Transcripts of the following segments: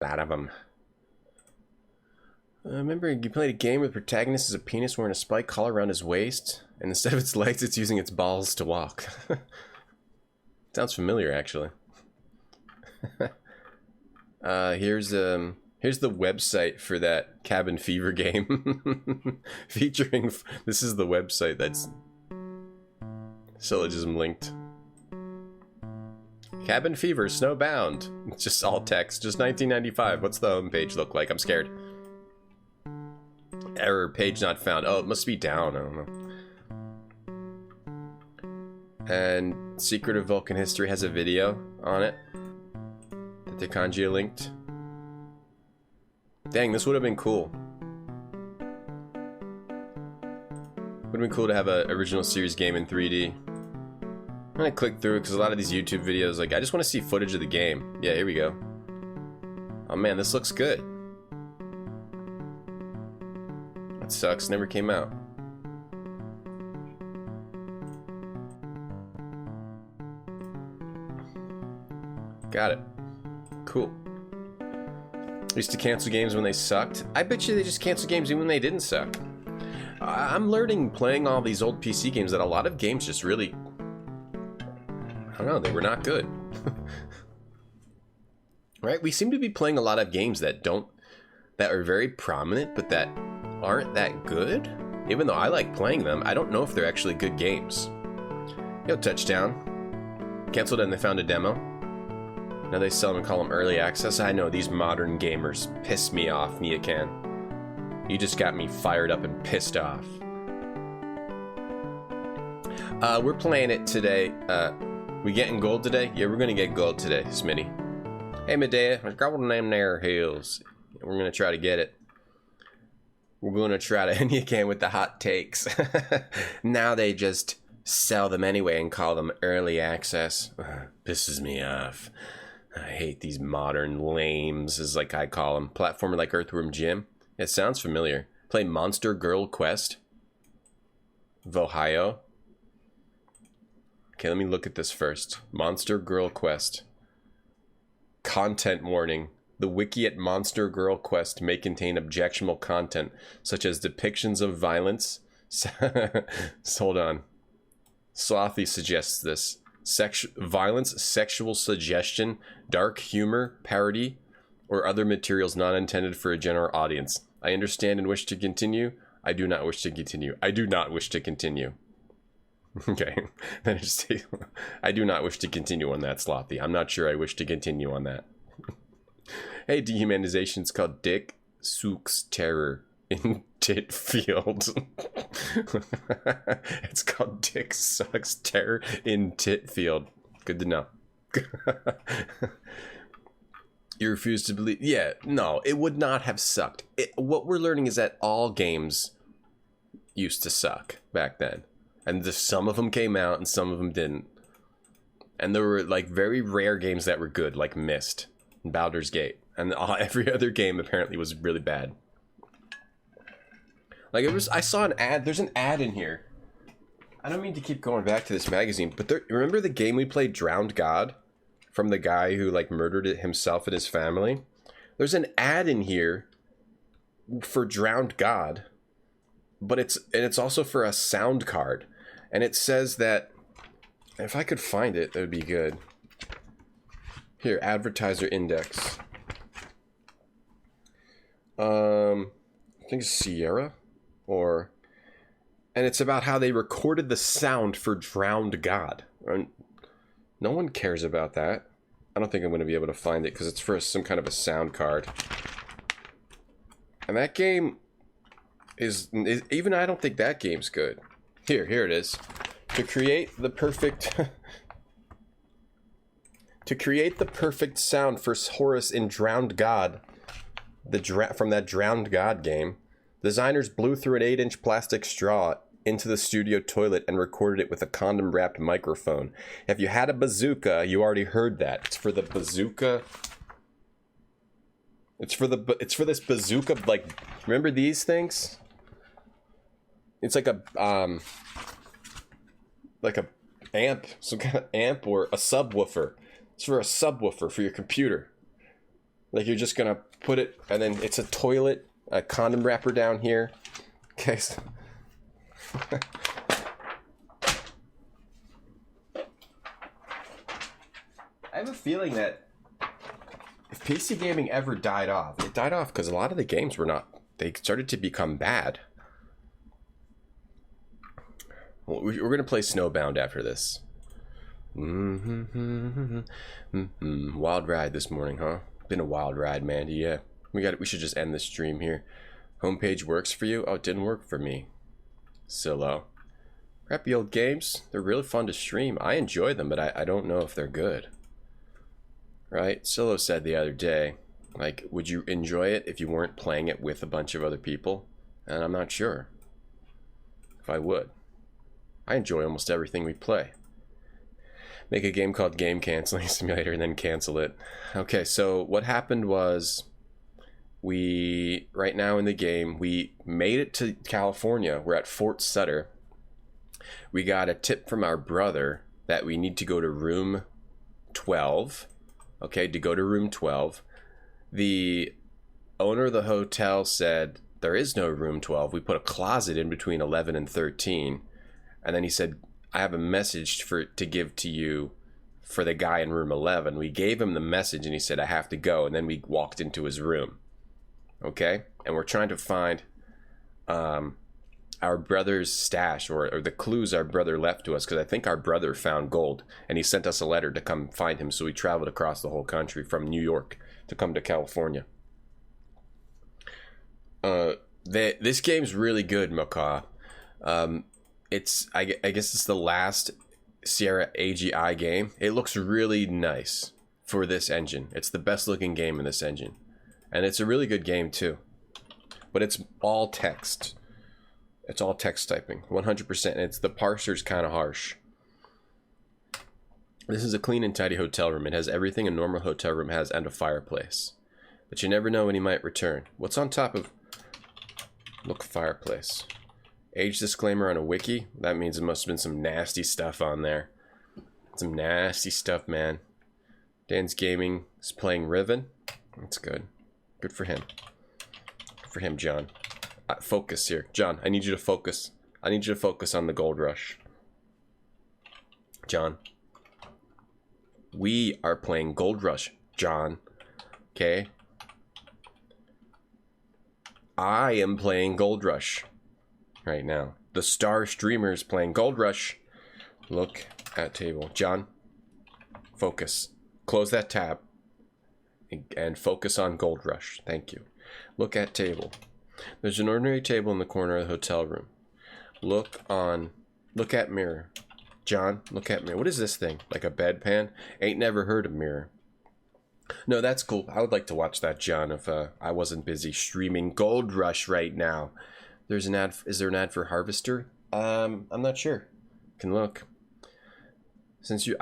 A lot of them. Remember, you played a game where the protagonist is a penis wearing a spike collar around his waist, and instead of its legs, it's using its balls to walk. Sounds familiar, actually. Here's the website for that Cabin Fever game. Featuring... This is the website that's syllogism linked. Cabin Fever, Snowbound. It's just all text. Just 1995. What's the homepage look like? I'm scared. Error, page not found. Oh, it must be down. I don't know. And Secret of Vulcan History has a video on it that Tekanjia linked. Dang, this would have been cool. Would have been cool to have an original series game in 3D. I'm gonna click through because a lot of these YouTube videos, like, I just want to see footage of the game. Yeah, here we go. Oh man, this looks good. That sucks, never came out. Got it. Cool. Used to cancel games when they sucked. I bet you they just cancel games even when they didn't suck. I'm learning playing all these old PC games that a lot of games just really... I don't know, they were not good. Right? We seem to be playing a lot of games that are very prominent, but that aren't that good. Even though I like playing them, I don't know if they're actually good games. Yo, Touchdown. Canceled and they found a demo. Now they sell them and call them early access. I know, these modern gamers piss me off, Niakan. You just got me fired up and pissed off. We're playing it today. We getting gold today? Yeah, we're gonna get gold today, Smitty. Hey, Medea, let's go with them there hills. We're gonna try to get it. We're gonna try to, and you can with the hot takes. Now they just sell them anyway and call them early access. Pisses me off. I hate these modern lames, is like I call them. Platformer like Earthworm Jim. It sounds familiar. Play Monster Girl Quest. Ohio. Okay, let me look at this first. Monster Girl Quest. Content warning. The wiki at Monster Girl Quest may contain objectionable content, such as depictions of violence. Hold on. Slothy suggests this. Violence, sexual suggestion, dark humor, parody, or other materials not intended for a general audience. I understand and wish to continue. I do not wish to continue. I do not wish to continue. Okay. I do not wish to continue on that, Slothy. I'm not sure I wish to continue on that. Hey, dehumanization is called Dick Sook's Terror in Titfield. It's called Dick Sucks Terror in Titfield. Good to know. You refuse to believe? Yeah, no, it would not have sucked. What we're learning is that all games used to suck back then. And some of them came out and some of them didn't. And there were like very rare games that were good, like Myst and Baldur's Gate. And every other game apparently was really bad. Like I saw an ad. There's an ad in here. I don't mean to keep going back to this magazine, but remember the game we played, Drowned God, from the guy who like murdered it himself and his family? There's an ad in here for Drowned God, but it's also for a sound card, and it says that if I could find it, that would be good. Here, advertiser index. I think it's Sierra, and it's about how they recorded the sound for Drowned God. No one cares about that. I don't think I'm going to be able to find it because it's for some kind of a sound card. And that game is even I don't think that game's good. Here it is. To create the perfect sound for Horus in Drowned God, from that Drowned God game, designers blew through an 8-inch plastic straw into the studio toilet and recorded it with a condom-wrapped microphone. If you had a bazooka, you already heard that. It's for the bazooka. It's for this bazooka, like, remember these things? It's like a amp, some kind of amp or a subwoofer. It's for a subwoofer for your computer. Like you're just gonna put it, and then it's a toilet, a condom wrapper down here. Okay. So I have a feeling that if PC gaming ever died off, it died off because a lot of the games were not. They started to become bad. Well, we're going to play Snowbound after this. Wild ride this morning, huh? Been a wild ride, Mandy. Yeah. We should just end the stream here. Homepage works for you? Oh, it didn't work for me. Silo. Crappy old games. They're really fun to stream. I enjoy them, but I don't know if they're good. Right? Silo said the other day, like, would you enjoy it if you weren't playing it with a bunch of other people? And I'm not sure if I would. I enjoy almost everything we play. Make a game called Game Canceling Simulator and then cancel it. Okay, so what happened was right now in the game, we made it to California. We're at Fort Sutter. We got a tip from our brother that we need to go to room 12. Okay, to go to room 12. The owner of the hotel said there is no room 12. We put a closet in between 11 and 13. And then he said, I have a message to give to you for the guy in room 11. We gave him the message and he said, I have to go. And then we walked into his room. Okay? And we're trying to find our brother's stash or the clues our brother left to us, because I think our brother found gold and he sent us a letter to come find him. So we traveled across the whole country from New York to come to California. This game's really good, Macaw. I guess it's the last Sierra AGI game. It looks really nice for this engine. It's the best looking game in this engine. And it's a really good game too. But it's all text. It's all text typing, 100%. And the parser's kind of harsh. This is a clean and tidy hotel room. It has everything a normal hotel room has and a fireplace. But you never know when he might return. What's on top of... Look, fireplace. Age disclaimer on a wiki. That means it must have been some nasty stuff on there. Some nasty stuff, man. Dan's Gaming is playing Riven. That's good. Good for him. Good for him, John. Focus here. John, I need you to focus. I need you to focus on the gold rush. John. We are playing Gold Rush, John. Okay? I am playing Gold Rush right now. The star streamer is playing Gold Rush. Look at table. John, focus. Close that tab and focus on Gold Rush. Thank you. Look at table. There's an ordinary table in the corner of the hotel room. Look at mirror. John, look at mirror. What is this thing? Like a bedpan? Ain't never heard of mirror. No, that's cool. I would like to watch that, John, if I wasn't busy streaming Gold Rush right now. There's an ad. Is there an ad for Harvester? I'm not sure. Can look. Since did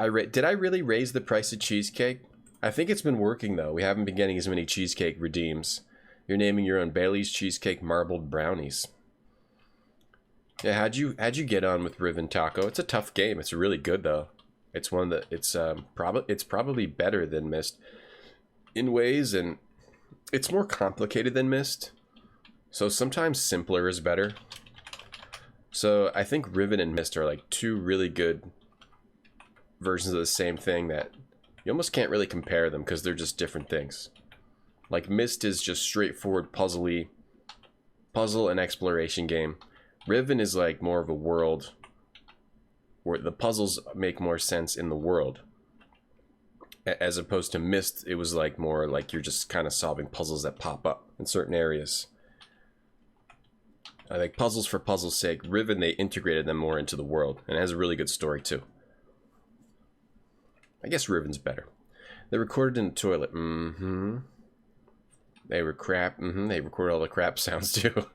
I really raise the price of cheesecake? I think it's been working though. We haven't been getting as many cheesecake redeems. You're naming your own Bailey's Cheesecake Marbled Brownies. Yeah, how'd you get on with Riven Taco? It's a tough game. It's really good though. It's one that it's probably better than Myst in ways, and it's more complicated than Myst. So sometimes simpler is better. So I think Riven and Myst are like two really good versions of the same thing that you almost can't really compare them because they're just different things. Like Myst is just straightforward puzzle and exploration game. Riven is like more of a world where the puzzles make more sense in the world. As opposed to Myst, it was like more like you're just kind of solving puzzles that pop up in certain areas. I like puzzles for puzzle's sake. Riven, they integrated them more into the world, and it has a really good story too. I guess Riven's better. They recorded in the toilet. They were crap. They recorded all the crap sounds too.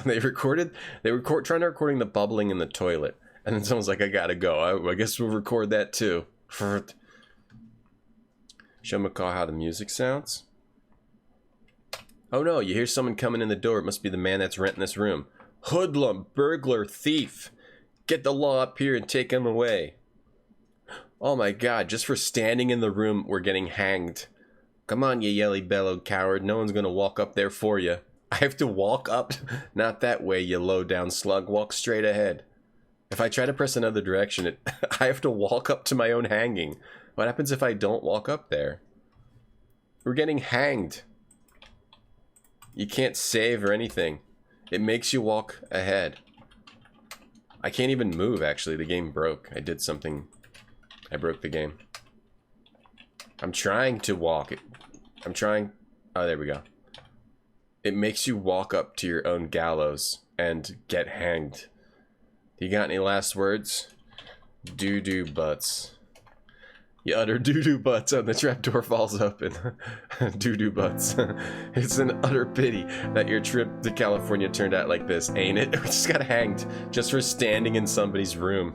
They were trying to recording the bubbling in the toilet, and then someone's like, "I gotta go. I guess we'll record that too." Show McCall how the music sounds. Oh no! You hear someone coming in the door. It must be the man that's renting this room. Hoodlum, burglar, thief! Get the law up here and take him away. Oh my God! Just for standing in the room, we're getting hanged. Come on, you yelly-bellowed coward. No one's gonna walk up there for you. I have to walk up? Not that way, you low-down slug. Walk straight ahead. If I try to press another direction, I have to walk up to my own hanging. What happens if I don't walk up there? We're getting hanged. You can't save or anything. It makes you walk ahead. I can't even move, actually. The game broke. I did something. I broke the game. I'm trying to walk. I'm trying. Oh, there we go. It makes you walk up to your own gallows and get hanged. You got any last words? Doo-doo butts. You utter doo-doo butts and the trapdoor falls open. Doo-doo butts. It's an utter pity that your trip to California turned out like this, ain't it? We just got hanged just for standing in somebody's room.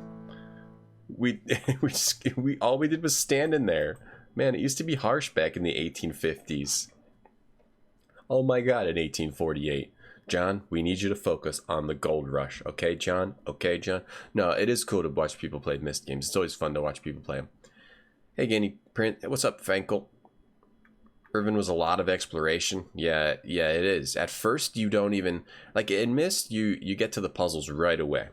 All we did was stand in there. Man, it used to be harsh back in the 1850s. Oh my god, in 1848. John, we need you to focus on the gold rush. Okay, John? Okay, John? No, it is cool to watch people play Myst games. It's always fun to watch people play them. Hey, Guinea Print. What's up, Fankel? Irvin was a lot of exploration. Yeah, it is. At first, you don't even... Like, in Myst, you get to the puzzles right away.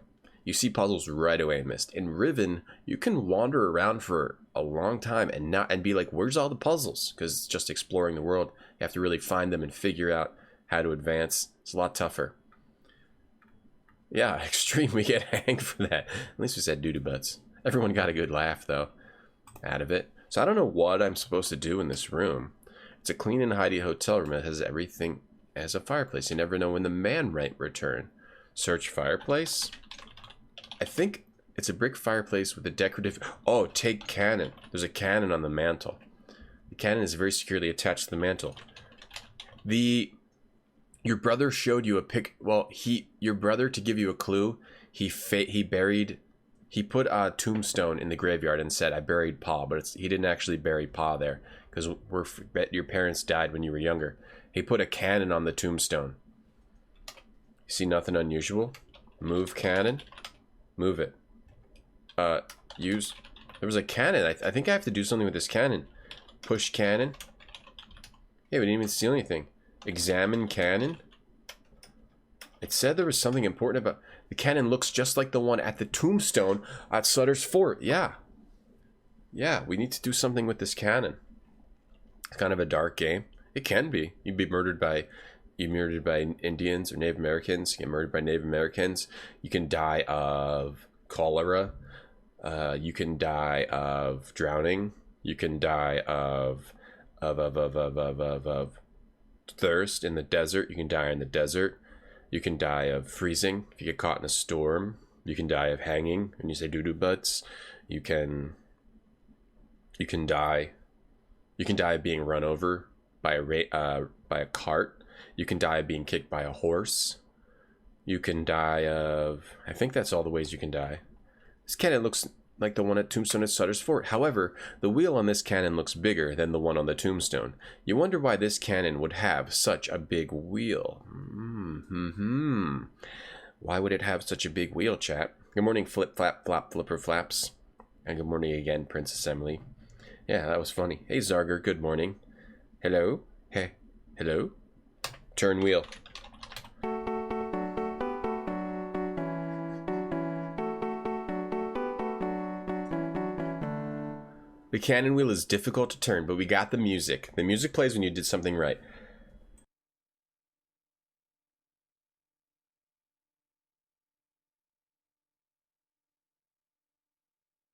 You see puzzles right away in Myst. In Riven, you can wander around for a long time and be like, where's all the puzzles? Because it's just exploring the world. You have to really find them and figure out how to advance. It's a lot tougher. Yeah, extreme. We get hanged for that. At least we said doo-doo butts. Everyone got a good laugh, though, out of it. So I don't know what I'm supposed to do in this room. It's a clean and tidy hotel room that has everything. It has a fireplace. You never know when the man might return. Search fireplace. I think it's a brick fireplace with a decorative... Oh, take cannon. There's a cannon on the mantle. The cannon is very securely attached to the mantle. Your brother showed you a pic... Well, your brother, to give you a clue, he put a tombstone in the graveyard and said, I buried Pa, but he didn't actually bury Pa there, because your parents died when you were younger. He put a cannon on the tombstone. You see nothing unusual? Move cannon. Move it. There was a cannon. I think I have to do something with this cannon. Push cannon. Yeah, we didn't even steal anything. Examine cannon. It said there was something important about... The cannon looks just like the one at the tombstone at Sutter's Fort. Yeah. Yeah, we need to do something with this cannon. It's kind of a dark game. It can be. You'd be murdered by Indians or Native Americans. You get murdered by Native Americans. You can die of cholera. You can die of drowning. You can die of thirst in the desert. You can die in the desert. You can die of freezing if you get caught in a storm. You can die of hanging when you say doo-doo butts. You can die. You can die of being run over by a cart. You can die of being kicked by a horse. You can die of... I think that's all the ways you can die. This cannon looks like the one at Tombstone at Sutter's Fort. However, the wheel on this cannon looks bigger than the one on the tombstone. You wonder why this cannon would have such a big wheel. Why would it have such a big wheel, chat? Good morning, Flip Flap Flop Flipper Flaps. And good morning again, Princess Emily. Yeah, that was funny. Hey, Zarger, good morning. Hello? Hey, hello? Turn wheel. The cannon wheel is difficult to turn, but we got the music. The music plays when you did something right.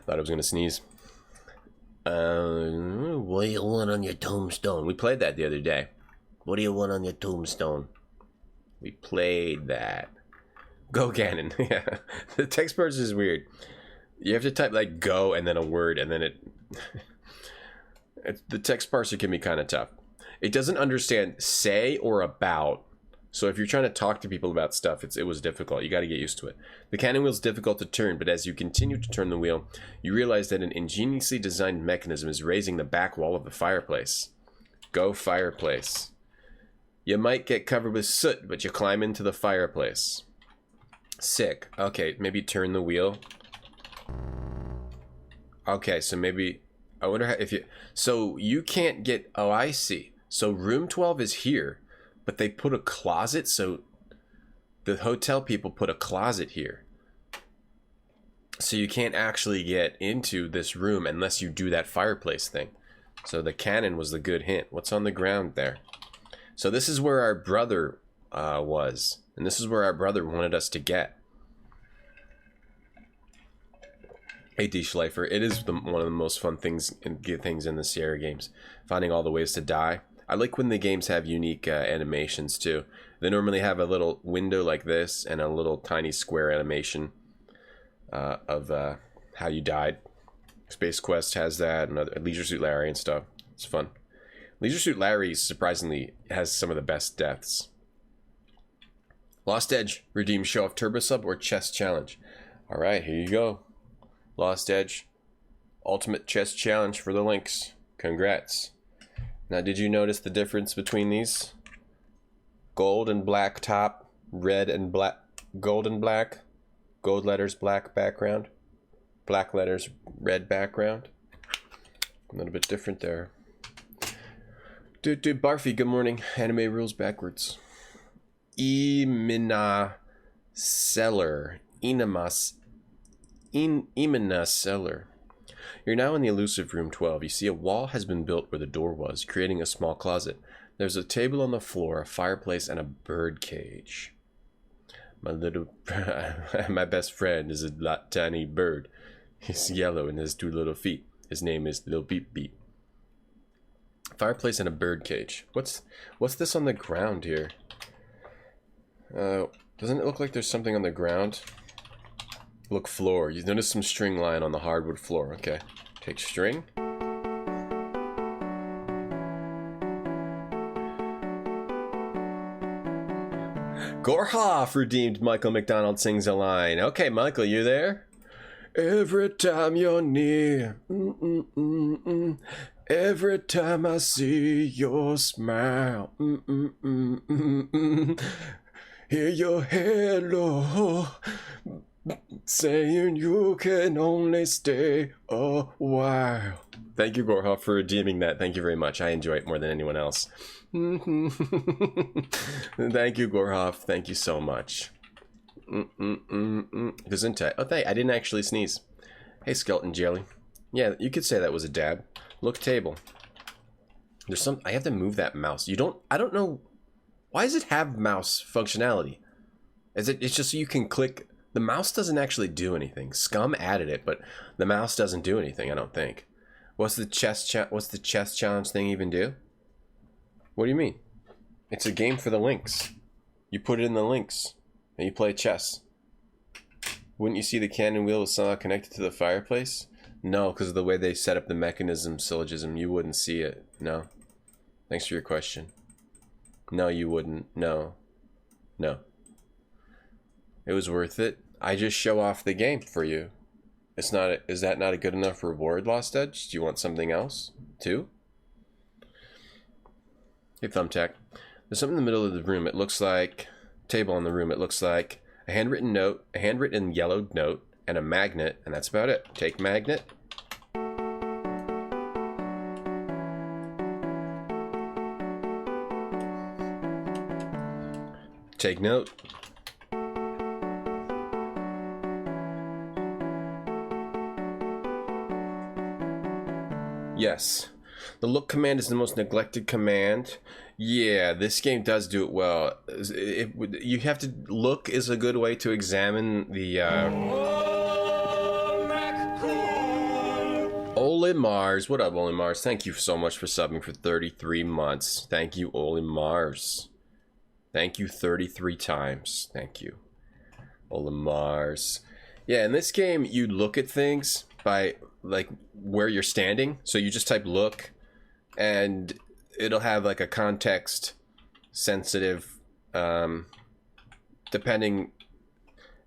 Thought I was gonna sneeze. What do you want on your tombstone? We played that the other day. What do you want on your tombstone? We played that. Go cannon. Yeah. The text parse is weird. You have to type like go and then a word and then the text parser can be kind of tough. It doesn't understand say or about. So if you're trying to talk to people about stuff, it was difficult. You got to get used to it. The cannon wheel is difficult to turn, but as you continue to turn the wheel, you realize that an ingeniously designed mechanism is raising the back wall of the fireplace. Go fireplace. You might get covered with soot, but you climb into the fireplace. Sick. Okay, maybe turn the wheel. Okay, so maybe I wonder how, if you... So you can't get... Oh, I see. So room 12 is here, but they put a closet, so the hotel people put a closet here. So you can't actually get into this room unless you do that fireplace thing. So the cannon was the good hint. What's on the ground there? So this is where our brother was. And this is where our brother wanted us to get. Hey D. Schleifer, it is one of the most fun things in the Sierra games. Finding all the ways to die. I like when the games have unique animations too. They normally have a little window like this and a little tiny square animation of how you died. Space Quest has that, and Leisure Suit Larry and stuff. It's fun. Leisure Suit Larry surprisingly has some of the best deaths. Lost Edge, redeem show off turbo sub or chest challenge. Alright, here you go. Lost Edge, ultimate chest challenge for the links. Congrats. Now, did you notice the difference between these? Gold and black top, red and black, gold and black, gold letters, black background, black letters, red background. A little bit different there. Dude, Barfy, good morning. Anime rules backwards. Imina Seller. Imina Seller. You're now in the elusive room 12. You see a wall has been built where the door was, creating a small closet. There's a table on the floor, a fireplace, and a bird cage. My best friend is a tiny bird. He's yellow and has 2 little feet. His name is Lil Beep Beep. Fireplace and a bird cage. What's this on the ground here? Doesn't it look like there's something on the ground? Look, floor. You notice some string lying on the hardwood floor. Okay. Take string. Gorhoff redeemed Michael McDonald sings a line. Okay, Michael, you there? Every time you're near, every time I see your smile, hear your hello, saying you can only stay a while. Thank you, Gorhoff, for redeeming that. Thank you very much. I enjoy it more than anyone else. Thank you, Gorhoff. Thank you so much. Gesundheit. Oh, I didn't actually sneeze. Hey, Skeleton Jelly. Yeah, you could say that was a dab. Look, table. There's some... I have to move that mouse. I don't know... Why does it have mouse functionality? It's just so you can click... The mouse doesn't actually do anything. Scum added it, but the mouse doesn't do anything, I don't think. What's the chess challenge thing even do? What do you mean? It's a game for the links. You put it in the links, and you play chess. Wouldn't you see the cannon wheel was somehow connected to the fireplace? No, because of the way they set up the mechanism syllogism, you wouldn't see it. No. Thanks for your question. No, you wouldn't. No. No. It was worth it. I just show off the game for you. It's not. Is that not a good enough reward, Lost Edge? Do you want something else too? Hey, Thumbtack. There's something in the middle of the room. It looks like table in the room. It looks like a handwritten note, a handwritten yellow note, and a magnet, and that's about it. Take magnet. Take note. Yes. The look command is the most neglected command. Yeah, this game does do it well. You have to... Look is a good way to examine the... Ole Mars. What up, Ole Mars? Thank you so much for subbing for 33 months. Thank you, Ole Mars. Thank you 33 times. Thank you, Ole Mars. Yeah, in this game, you look at things by... like where you're standing, so you just type look and it'll have like a context sensitive depending,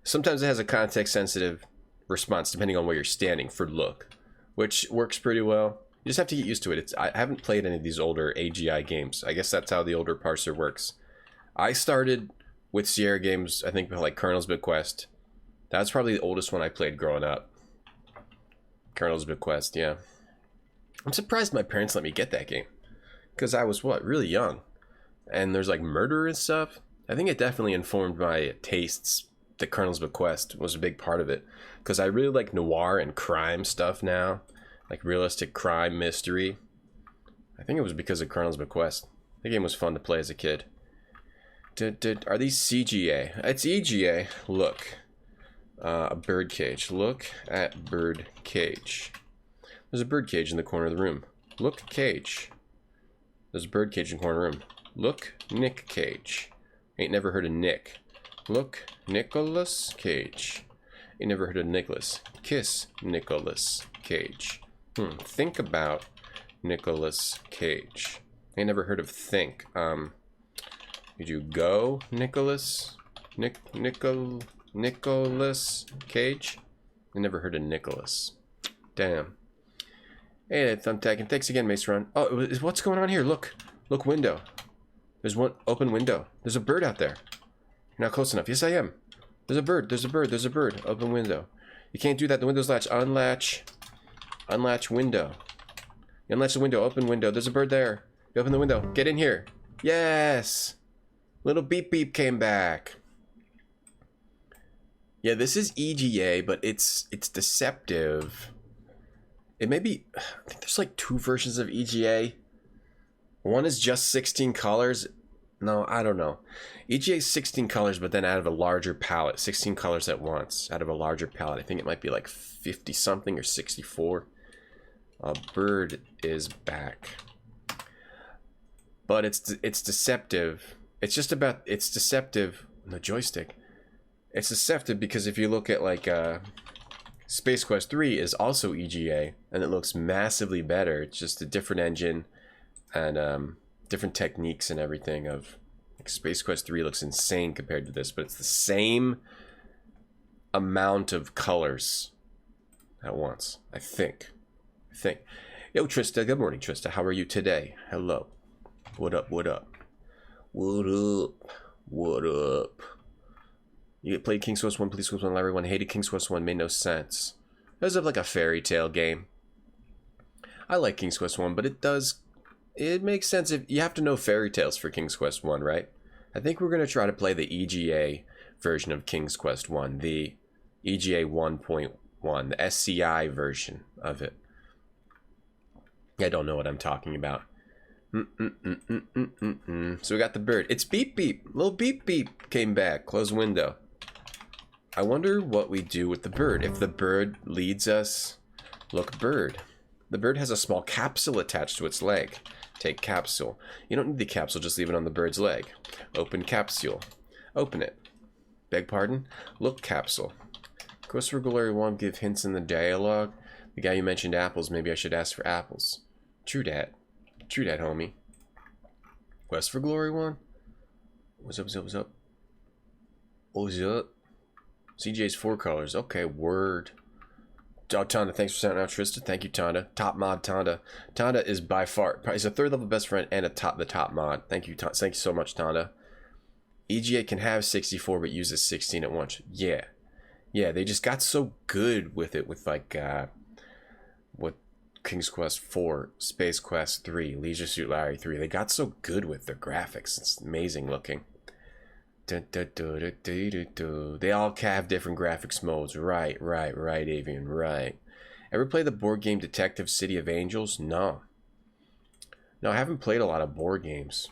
sometimes it has a context sensitive response depending on where you're standing for look, which works pretty well. You just have to get used to it. I haven't played any of these older AGI games. I guess that's how the older parser works. I started with Sierra games, I think like Colonel's Bequest. That's probably the oldest one I played growing up. Colonel's Bequest, yeah. I'm surprised my parents let me get that game. Because I was, what, really young. And there's like murder and stuff. I think it definitely informed my tastes. The Colonel's Bequest was a big part of it. Because I really like noir and crime stuff now. Like realistic crime, mystery. I think it was because of Colonel's Bequest. The game was fun to play as a kid. Are these CGA? It's EGA. Look. A bird cage. Look at bird cage. There's a bird cage in the corner of the room. Look cage. There's a bird cage in the corner of the room. Look Nick Cage. Ain't never heard of Nick. Look Nicholas Cage. Ain't never heard of Nicholas. Kiss Nicholas Cage. Think about Nicholas Cage. Ain't never heard of think. Did you go Nicholas? Nicholas Cage? I never heard of Nicholas. Damn. Hey, Thumbtacking. Thanks again, Mace Run. Oh, what's going on here? Look. Look, window. There's one open window. There's a bird out there. You're not close enough. Yes, I am. There's a bird. There's a bird. There's a bird. Open window. You can't do that. The window's latched. Unlatch. Unlatch window. You unlatch the window. Open window. There's a bird there. You open the window. Get in here. Yes. Little beep beep came back. Yeah, this is EGA, but it's deceptive. It may be, I think there's like 2 versions of EGA. One is just 16 colors. No, I don't know. EGA is 16 colors, but then out of a larger palette. 16 colors at once, out of a larger palette. I think it might be like 50 something or 64. A bird is back. But it's deceptive. It's just about, it's deceptive. The joystick. It's deceptive because if you look at like Space Quest 3 is also EGA and it looks massively better. It's just a different engine and different techniques and everything of like Space Quest 3 looks insane compared to this, but it's the same amount of colors at once, I think. Yo, Trista, good morning, Trista. How are you today? Hello. What up, what up? What up? What up? You played King's Quest 1, Police Quest 1, Library 1, hated King's Quest 1, made no sense. It was like a fairy tale game. I like King's Quest 1, but it makes sense if you have to know fairy tales for King's Quest 1, right? I think we're going to try to play the EGA version of King's Quest 1, the EGA 1.1, the SCI version of it. I don't know what I'm talking about. So we got the bird. It's beep beep. Little beep beep came back. Close window. I wonder what we do with the bird. If the bird leads us... Look, bird. The bird has a small capsule attached to its leg. Take capsule. You don't need the capsule, just leave it on the bird's leg. Open capsule. Open it. Beg pardon? Look capsule. Quest for Glory 1, give hints in the dialogue. The guy you mentioned apples, maybe I should ask for apples. True dat. True dat, homie. Quest for Glory 1? What's up, what's up, what's up? What's up? CJ's 4 colors. Okay, word. Oh, Tonda, thanks for sounding out, Trista. Thank you, Tonda. Top mod, Tonda. Tonda is by far, he's a 3rd level best friend and the top mod. Thank you, Thank you so much, Tonda. EGA can have 64, but uses 16 at once. Yeah. Yeah, they just got so good with it, with like, with King's Quest 4, Space Quest 3, Leisure Suit Larry 3. They got so good with their graphics. It's amazing looking. They all have different graphics modes. Right, Avian, right. Ever play the board game Detective City of Angels? No. No, I haven't played a lot of board games.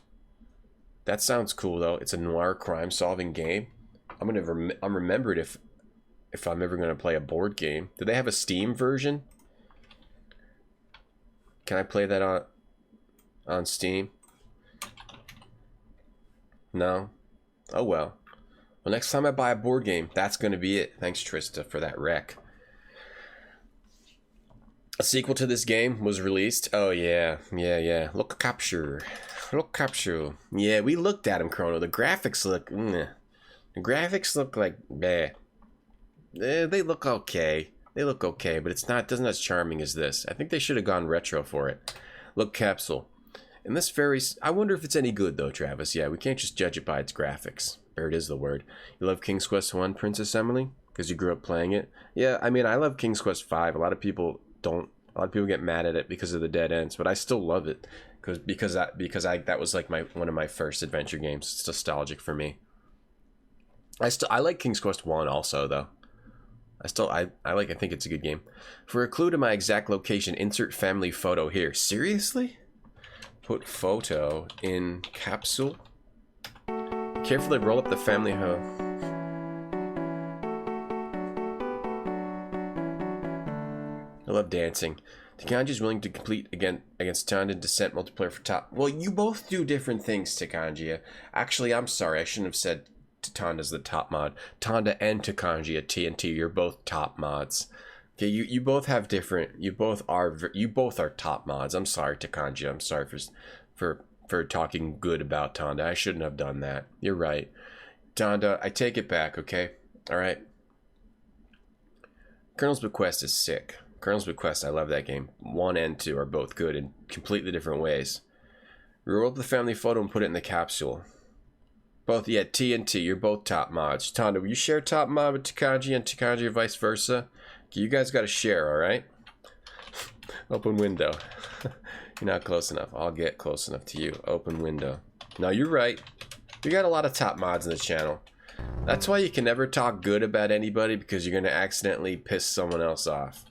That sounds cool, though. It's a noir crime-solving game. I'm remember it if I'm ever going to play a board game. Do they have a Steam version? Can I play that on Steam? No? Oh well. Well, next time I buy a board game, that's going to be it. Thanks, Trista, for that rec. A sequel to this game was released. Oh, yeah. Look capture. Yeah, we looked at him, Chrono. The graphics look... The graphics look like... Bleh. They look okay. They look okay, but it isn't as charming as this. I think they should have gone retro for it. Look capsule. And this I wonder if it's any good, though, Travis. Yeah, we can't just judge it by its graphics. Bird is the word. You love King's Quest 1, Princess Emily? Because you grew up playing it? Yeah, I mean, I love King's Quest 5. A lot of people don't A lot of people get mad at it because of the dead ends, but I still love it because that was like one of my first adventure games. It's nostalgic for me. I like King's Quest 1 also though. I think it's a good game. For a clue to my exact location, insert family photo here. Seriously? Put photo in capsule. Carefully roll up the family I love dancing. Takanji's willing to compete against Tanda Descent multiplayer for top. Well, you both do different things, Takanji. Actually, I'm sorry. I shouldn't have said Tanda's the top mod. Tanda and Takanji at TNT, you're both top mods. Okay, you both have different. You both are top mods. I'm sorry, Takanji. I'm sorry for talking good about Tanda. I shouldn't have done that. You're right, Tanda. I take it back. Okay, all right. Colonel's Bequest is sick. Colonel's Bequest, I love that game. 1 and 2 are both good in completely different ways. Roll up the family photo and put it in the capsule. Both, yeah, TNT, you're both top mods. Tanda, will you share top mod with Takanji and Takanji or vice versa? You guys got to share, alright? Open window. You're not close enough. I'll get close enough to you. Open window. No, you're right. We got a lot of top mods in the channel. That's why you can never talk good about anybody, because you're going to accidentally piss someone else off.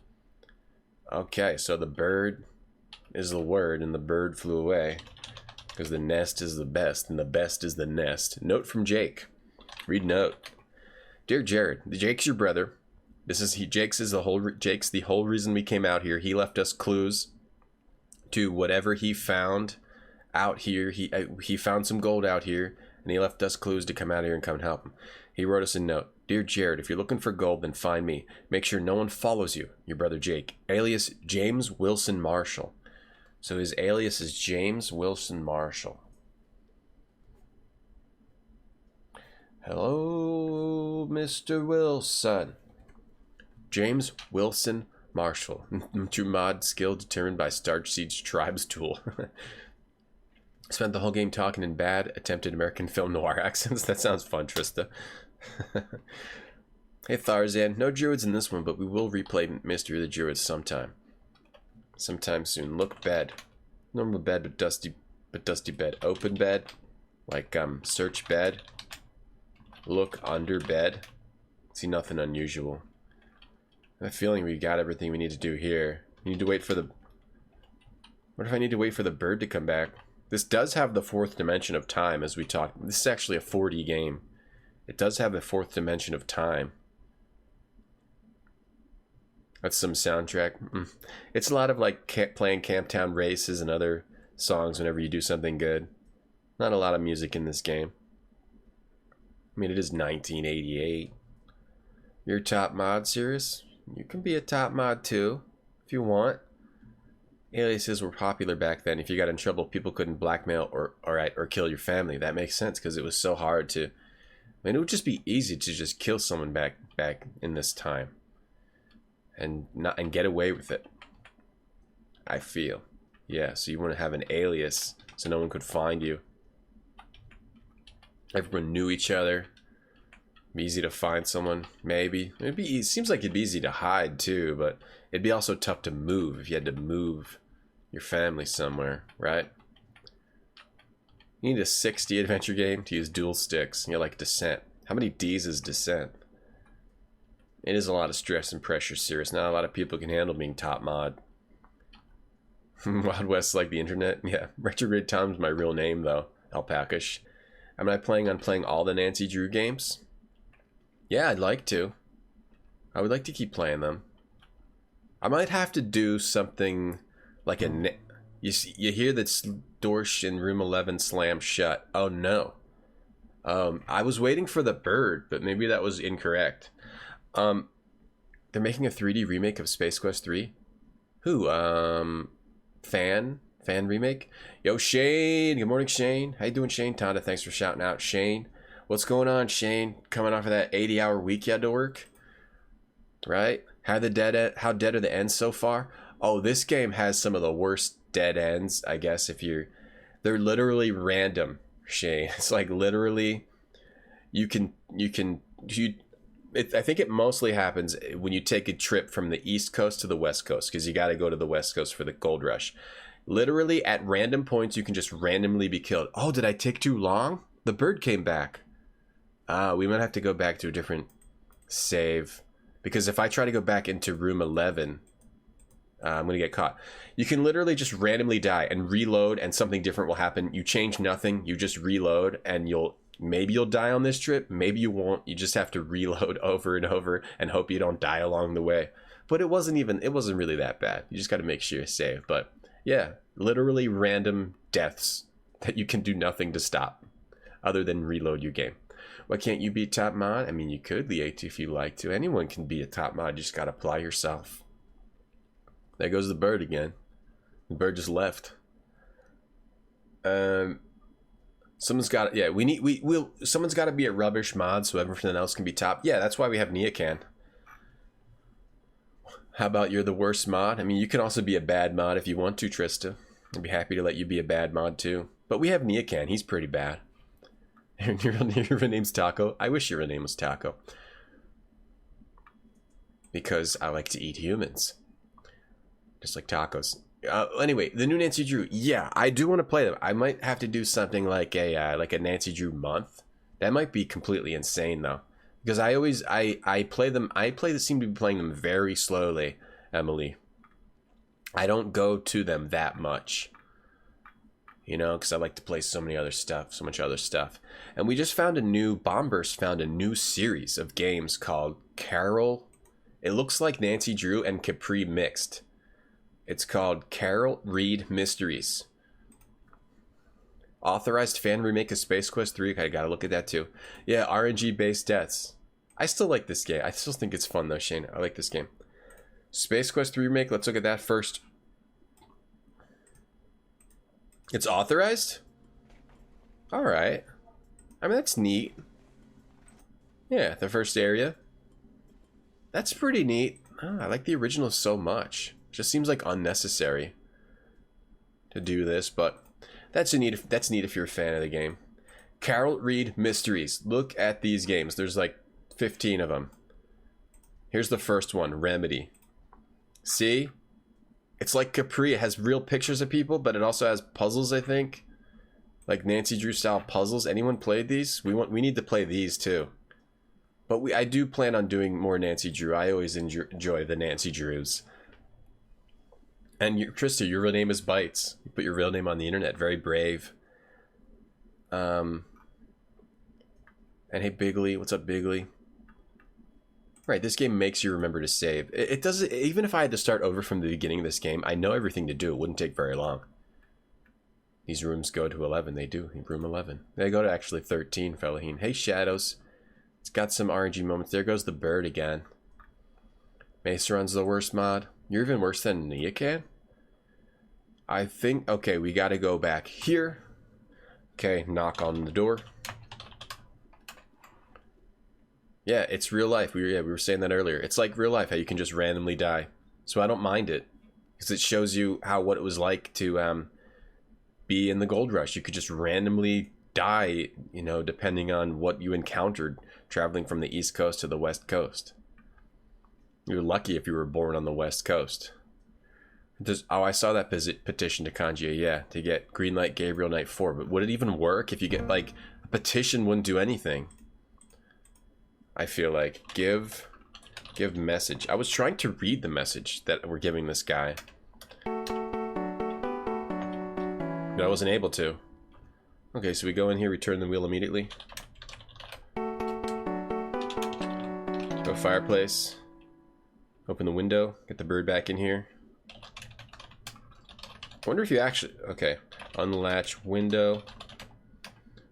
Okay, so the bird is the word, and the bird flew away. Because the nest is the best, and the best is the nest. Note from Jake. Read note. Dear Jared, Jake's your brother. Jake's the whole reason we came out here. He left us clues to whatever he found out here. He found some gold out here, and he left us clues to come out here and come and help him. He wrote us a note. Dear Jared, if you're looking for gold, then find me. Make sure no one follows you. Your brother Jake. Alias James Wilson Marshall. So his alias is James Wilson Marshall. Hello, Mr. Wilson. James Wilson Marshall. True mod skill determined by Starseed's Tribes tool. Spent the whole game talking in bad attempted American film noir accents. That sounds fun, Trista. Hey Tharzan, no druids in this one, but we will replay Mystery of the Druids sometime. Sometime soon. Look bed. Normal bed, but dusty bed. Open bed. Like search bed. Look under bed. See nothing unusual. I have a feeling we got everything we need to do here. We need to wait for the... What if I need to wait for the bird to come back? This does have the fourth dimension of time, as we talked. This is actually a 4D game. It does have the fourth dimension of time. That's some soundtrack. It's a lot of like playing Camptown Races and other songs whenever you do something good. Not a lot of music in this game. I mean, it is 1988. You're a top mod, serious? You can be a top mod too, if you want. Aliases were popular back then. If you got in trouble, people couldn't blackmail or kill your family. That makes sense because it was so hard to... I mean, it would just be easy to just kill someone back in this time. And get away with it. I feel. Yeah, so you want to have an alias so no one could find you. Everyone knew each other. Be easy to find someone, maybe. It seems like it'd be easy to hide too, but it'd be also tough to move if you had to move your family somewhere, right? You need a 6D adventure game to use dual sticks. You know, like Descent. How many Ds is Descent? It is a lot of stress and pressure, serious. Not a lot of people can handle being top mod. Wild West like the internet? Yeah. RetrogradeTom is my real name, though. Alpacash. Am I planning on playing all the Nancy Drew games? Yeah, I'd like to. I would like to keep playing them. I might have to do something like a... You hear that Dorsch in room 11 slam shut. Oh, no. I was waiting for the bird, but maybe that was incorrect. They're making a 3D remake of Space Quest 3. Who? Fan remake? Yo, Shane. Good morning, Shane. How you doing, Shane? Tonda, thanks for shouting out. Shane. What's going on, Shane? Coming off of that 80-hour week you had to work? Right? How dead are the ends so far? Oh, this game has some of the worst dead ends, I guess, they're literally random, Shane. It's like literally you I think it mostly happens when you take a trip from the East Coast to the West Coast, because you got to go to the West Coast for the gold rush. Literally, at random points, you can just randomly be killed. Oh, did I take too long? The bird came back. We might have to go back to a different save. Because if I try to go back into room 11, I'm going to get caught. You can literally just randomly die and reload, and something different will happen. You change nothing. You just reload, and maybe you'll die on this trip. Maybe you won't. You just have to reload over and over and hope you don't die along the way. But it wasn't really that bad. You just got to make sure you save. But yeah, literally random deaths that you can do nothing to stop other than reload your game. Why can't you be top mod? I mean, you could, Liat, if you like to. Anyone can be a top mod. You just got to apply yourself. There goes the bird again. The bird just left. Someone's got, yeah, someone's got to be a rubbish mod so everything else can be top. Yeah, that's why we have Neacan. How about you're the worst mod? I mean, you can also be a bad mod if you want to, Trista. I'd be happy to let you be a bad mod too. But we have Neacan. He's pretty bad. Your real name's Taco? I wish your real name was Taco. Because I like to eat humans. Just like tacos. Anyway, the new Nancy Drew. Yeah, I do want to play them. I might have to do something like a Nancy Drew month. That might be completely insane though, because I play them. Seem to be playing them very slowly, Emily. I don't go to them that much, you know, because I like to play so much other stuff. And we just found Bombers found a new series of games called Carol. It looks like Nancy Drew and Capri mixed. It's called Carol Reed Mysteries. Authorized fan remake of Space Quest 3. I gotta look at that too. Yeah, RNG based deaths. I still like this game. I still think it's fun though, Shane. I like this game. Space Quest 3 remake. Let's look at that first. It's authorized? Alright. I mean, that's neat. Yeah, the first area. That's pretty neat. Oh, I like the original so much. Just seems like unnecessary to do this, but that's neat if you're a fan of the game. Carol Reed Mysteries. Look at these games. There's like 15 of them. Here's the first one, Remedy. See? It's like Capri. It has real pictures of people, but it also has puzzles, I think. Like Nancy Drew style puzzles. Anyone played these? We need to play these too. But I do plan on doing more Nancy Drew. I always enjoy the Nancy Drews. And Trista, your real name is Bites. You put your real name on the internet. Very brave. And hey, Bigley. What's up, Bigley? Right, this game makes you remember to save. It doesn't. Even if I had to start over from the beginning of this game, I know everything to do. It wouldn't take very long. These rooms go to 11. They do. Room 11. They go to actually 13, Fellaheen. Hey, Shadows. It's got some RNG moments. There goes the bird again. Maceron's the worst mod. You're even worse than Neacan? I think, okay, we gotta go back here. Okay, knock on the door. Yeah, it's real life. We were saying that earlier. It's like real life, how you can just randomly die. So I don't mind it, because it shows you what it was like to be in the gold rush. You could just randomly die, you know, depending on what you encountered traveling from the East Coast to the West Coast. You're lucky if you were born on the West Coast. I saw that petition to Kanjia, yeah, to get Greenlight Gabriel Knight 4. But would it even work if you get, like, a petition wouldn't do anything? I feel like. Give message. I was trying to read the message that we're giving this guy, but I wasn't able to. Okay, so we go in here, we turn the wheel immediately. Go fireplace. Open the window. Get the bird back in here. I wonder if you actually... Okay. Unlatch window.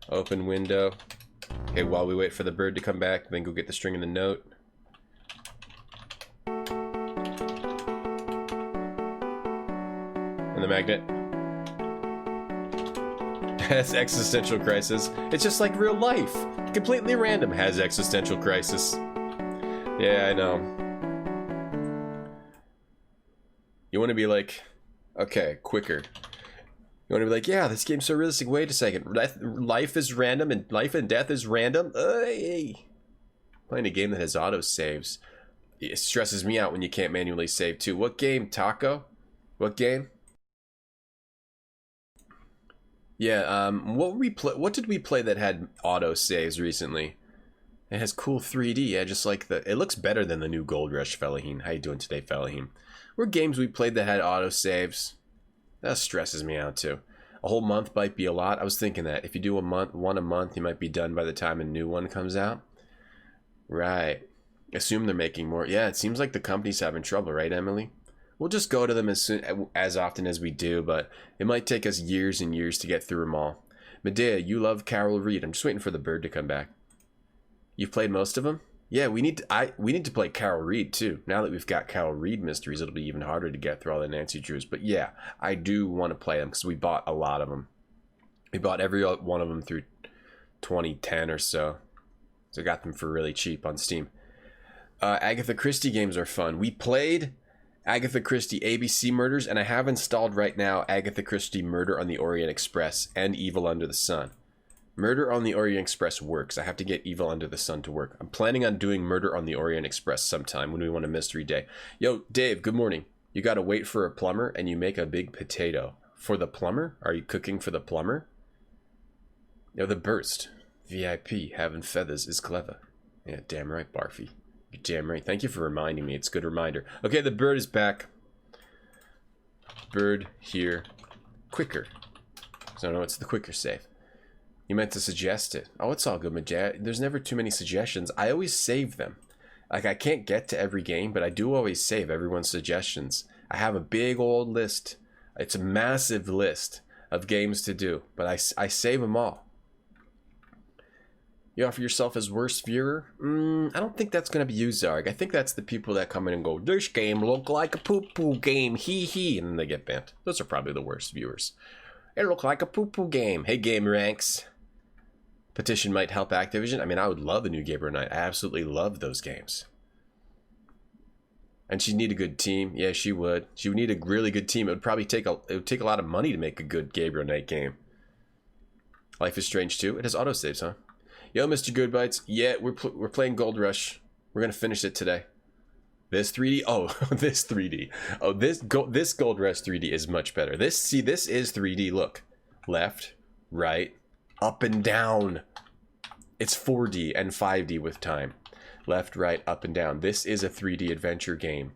Open window. Okay, while we wait for the bird to come back, then go get the string and the note. And the magnet. Has existential crisis. It's just like real life. Completely random. Has existential crisis. Yeah, I know. You want to be like... Okay, quicker. You want to be like, yeah, this game's so realistic. Wait a second. Life is random and life and death is random? Hey. Playing a game that has auto saves. It stresses me out when you can't manually save too. What game, Taco? What game? Yeah, what did we play that had auto saves recently? It has cool 3D. Yeah, just like it looks better than the new Gold Rush, Fellaheen. How you doing today, Fellaheen? What games we played that had auto saves? That stresses me out too. A whole month might be a lot. I was thinking that if you do one a month, you might be done by the time a new one comes out. Right. Assume they're making more. Yeah, it seems like the company's having trouble, right, Emily? We'll just go to them as often as we do, but it might take us years and years to get through them all. Medea, you love Carol Reed. I'm just waiting for the bird to come back. You've played most of them? Yeah, we need to play Carol Reed too. Now that we've got Carol Reed mysteries, it'll be even harder to get through all the Nancy Drews. But yeah, I do want to play them because we bought a lot of them. We bought every one of them through 2010 or so. So I got them for really cheap on Steam. Agatha Christie games are fun. We played Agatha Christie ABC Murders, and I have installed right now Agatha Christie Murder on the Orient Express and Evil Under the Sun. Murder on the Orient Express works. I have to get Evil Under the Sun to work. I'm planning on doing Murder on the Orient Express sometime when we want a mystery day. Yo, Dave, good morning. You gotta wait for a plumber and you make a big potato. For the plumber? Are you cooking for the plumber? Yo, the burst. VIP, having feathers is clever. Yeah, damn right, Barfy. You're damn right. Thank you for reminding me. It's a good reminder. Okay, the bird is back. Bird here. Quicker. So no, it's the quicker save. You meant to suggest it. Oh, it's all good, Majad. There's never too many suggestions. I always save them. Like, I can't get to every game, but I do always save everyone's suggestions. I have a big old list. It's a massive list of games to do, but I save them all. You offer yourself as worst viewer? I don't think that's going to be you, Zarg. I think that's the people that come in and go, this game look like a poo-poo game, hee-hee, and then they get banned. Those are probably the worst viewers. It look like a poo-poo game. Hey, Game Ranks. Petition might help Activision. I mean, I would love a new Gabriel Knight. I absolutely love those games. And she'd need a good team. Yeah, she would. She would need a really good team. It would probably take a lot of money to make a good Gabriel Knight game. Life is Strange 2. It has autosaves, huh? Yo, Mr. Goodbites. Yeah, we're playing Gold Rush. We're gonna finish it today. This 3D. Oh, this 3D. Oh, this Gold Rush 3D is much better. This is 3D. Look, left, right, up and down. It's 4D and 5D with time. Left, right, up and down. This is a 3D adventure game.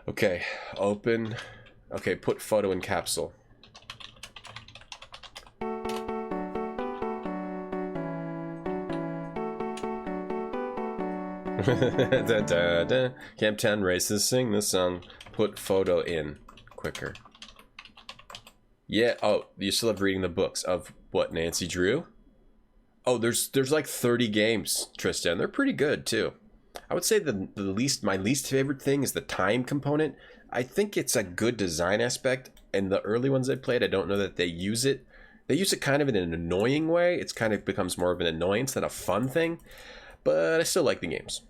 Okay, open. Okay, put photo in capsule. Da, da, da. Camptown races, sing the song. Put photo in quicker. Yeah. Oh, you still have reading the books of what, Nancy Drew? Oh, there's like 30 games, Tristan. They're pretty good too. I would say my least favorite thing is the time component. I think it's a good design aspect, and the early ones I played, I don't know that they use it. They use it kind of in an annoying way. It's kind of becomes more of an annoyance than a fun thing, but I still like the games.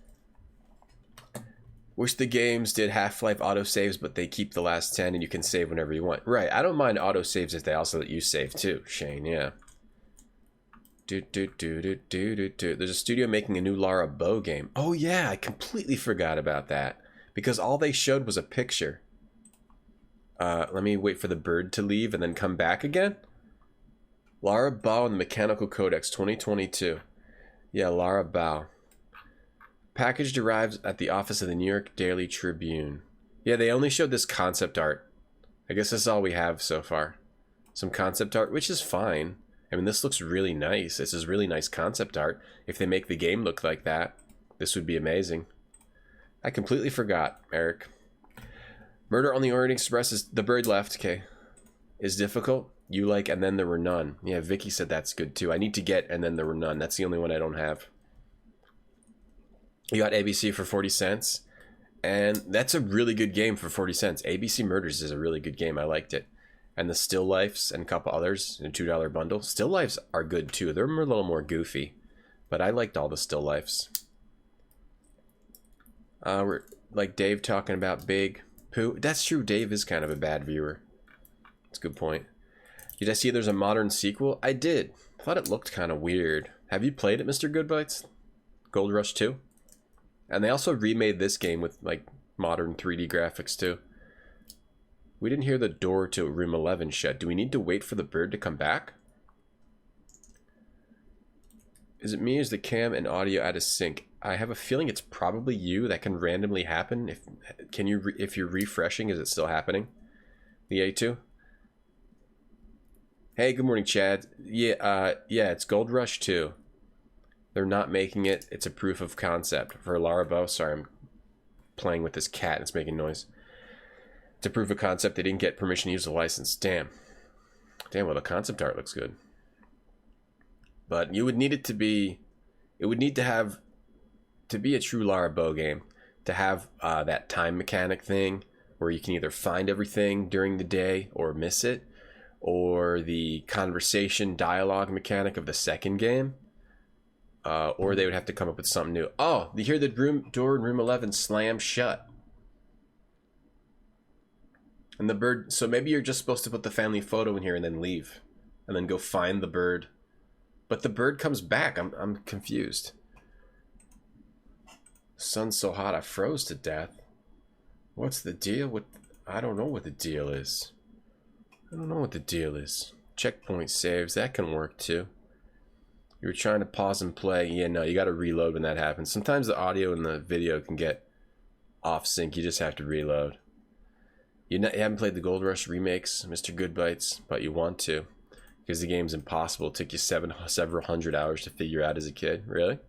Wish the games did Half-Life autosaves, but they keep the last 10 and you can save whenever you want. Right, I don't mind autosaves if they also let you save too, Shane, yeah. There's a studio making a new Lara Bow game. Oh yeah, I completely forgot about that. Because all they showed was a picture. Let me wait for the bird to leave and then come back again. Lara Bow and the Mechanical Codex 2022. Yeah, Lara Bow. Package arrives at the office of the New York Daily Tribune. Yeah, they only showed this concept art. I guess that's all we have so far. Some concept art, which is fine. I mean, this looks really nice. This is really nice concept art. If they make the game look like that, this would be amazing. I completely forgot, Eric. Murder on the Orient Express is... The bird left, okay. Is difficult. You like And Then There Were None. Yeah, Vicky said that's good too. I need to get And Then There Were None. That's the only one I don't have. You got ABC for 40 cents. And that's a really good game for 40 cents. ABC Murders is a really good game. I liked it. And the Still Lifes and a couple others in a $2 bundle. Still Lifes are good too. They're a little more goofy. But I liked all the Still Lifes. We're like Dave talking about Big Pooh. That's true. Dave is kind of a bad viewer. That's a good point. Did I see there's a modern sequel? I did. I thought it looked kind of weird. Have you played it, Mr. Goodbites? Gold Rush 2. And they also remade this game with like modern 3D graphics too. We didn't hear the door to room 11 shut. Do we need to wait for the bird to come back? Is it me? Is the cam and audio out of sync? I have a feeling it's probably you. That can randomly happen. If you're refreshing, is it still happening? The A2? Hey, good morning, Chad. Yeah, it's Gold Rush 2. They're not making it. It's a proof of concept for Larabow. Sorry, I'm playing with this cat. It's making noise. It's a proof of concept. They didn't get permission to use the license. Damn. Well, the concept art looks good. But you would need it to be... It would need to have... To be a true Larabow game, to have that time mechanic thing, where you can either find everything during the day or miss it, or the conversation dialogue mechanic of the second game, or they would have to come up with something new. Oh, you hear the door in room 11 slam shut. And the bird, so maybe you're just supposed to put the family photo in here and then leave. And then go find the bird. But the bird comes back. I'm confused. The sun's so hot I froze to death. What's the deal with... I don't know what the deal is. Checkpoint saves, that can work too. You were trying to pause and play. Yeah, no, you gotta reload when that happens. Sometimes the audio and the video can get off sync. You just have to reload. You haven't played the Gold Rush remakes, Mr. Goodbites, but you want to, because the game's impossible. It took you several hundred hours to figure out as a kid. Really?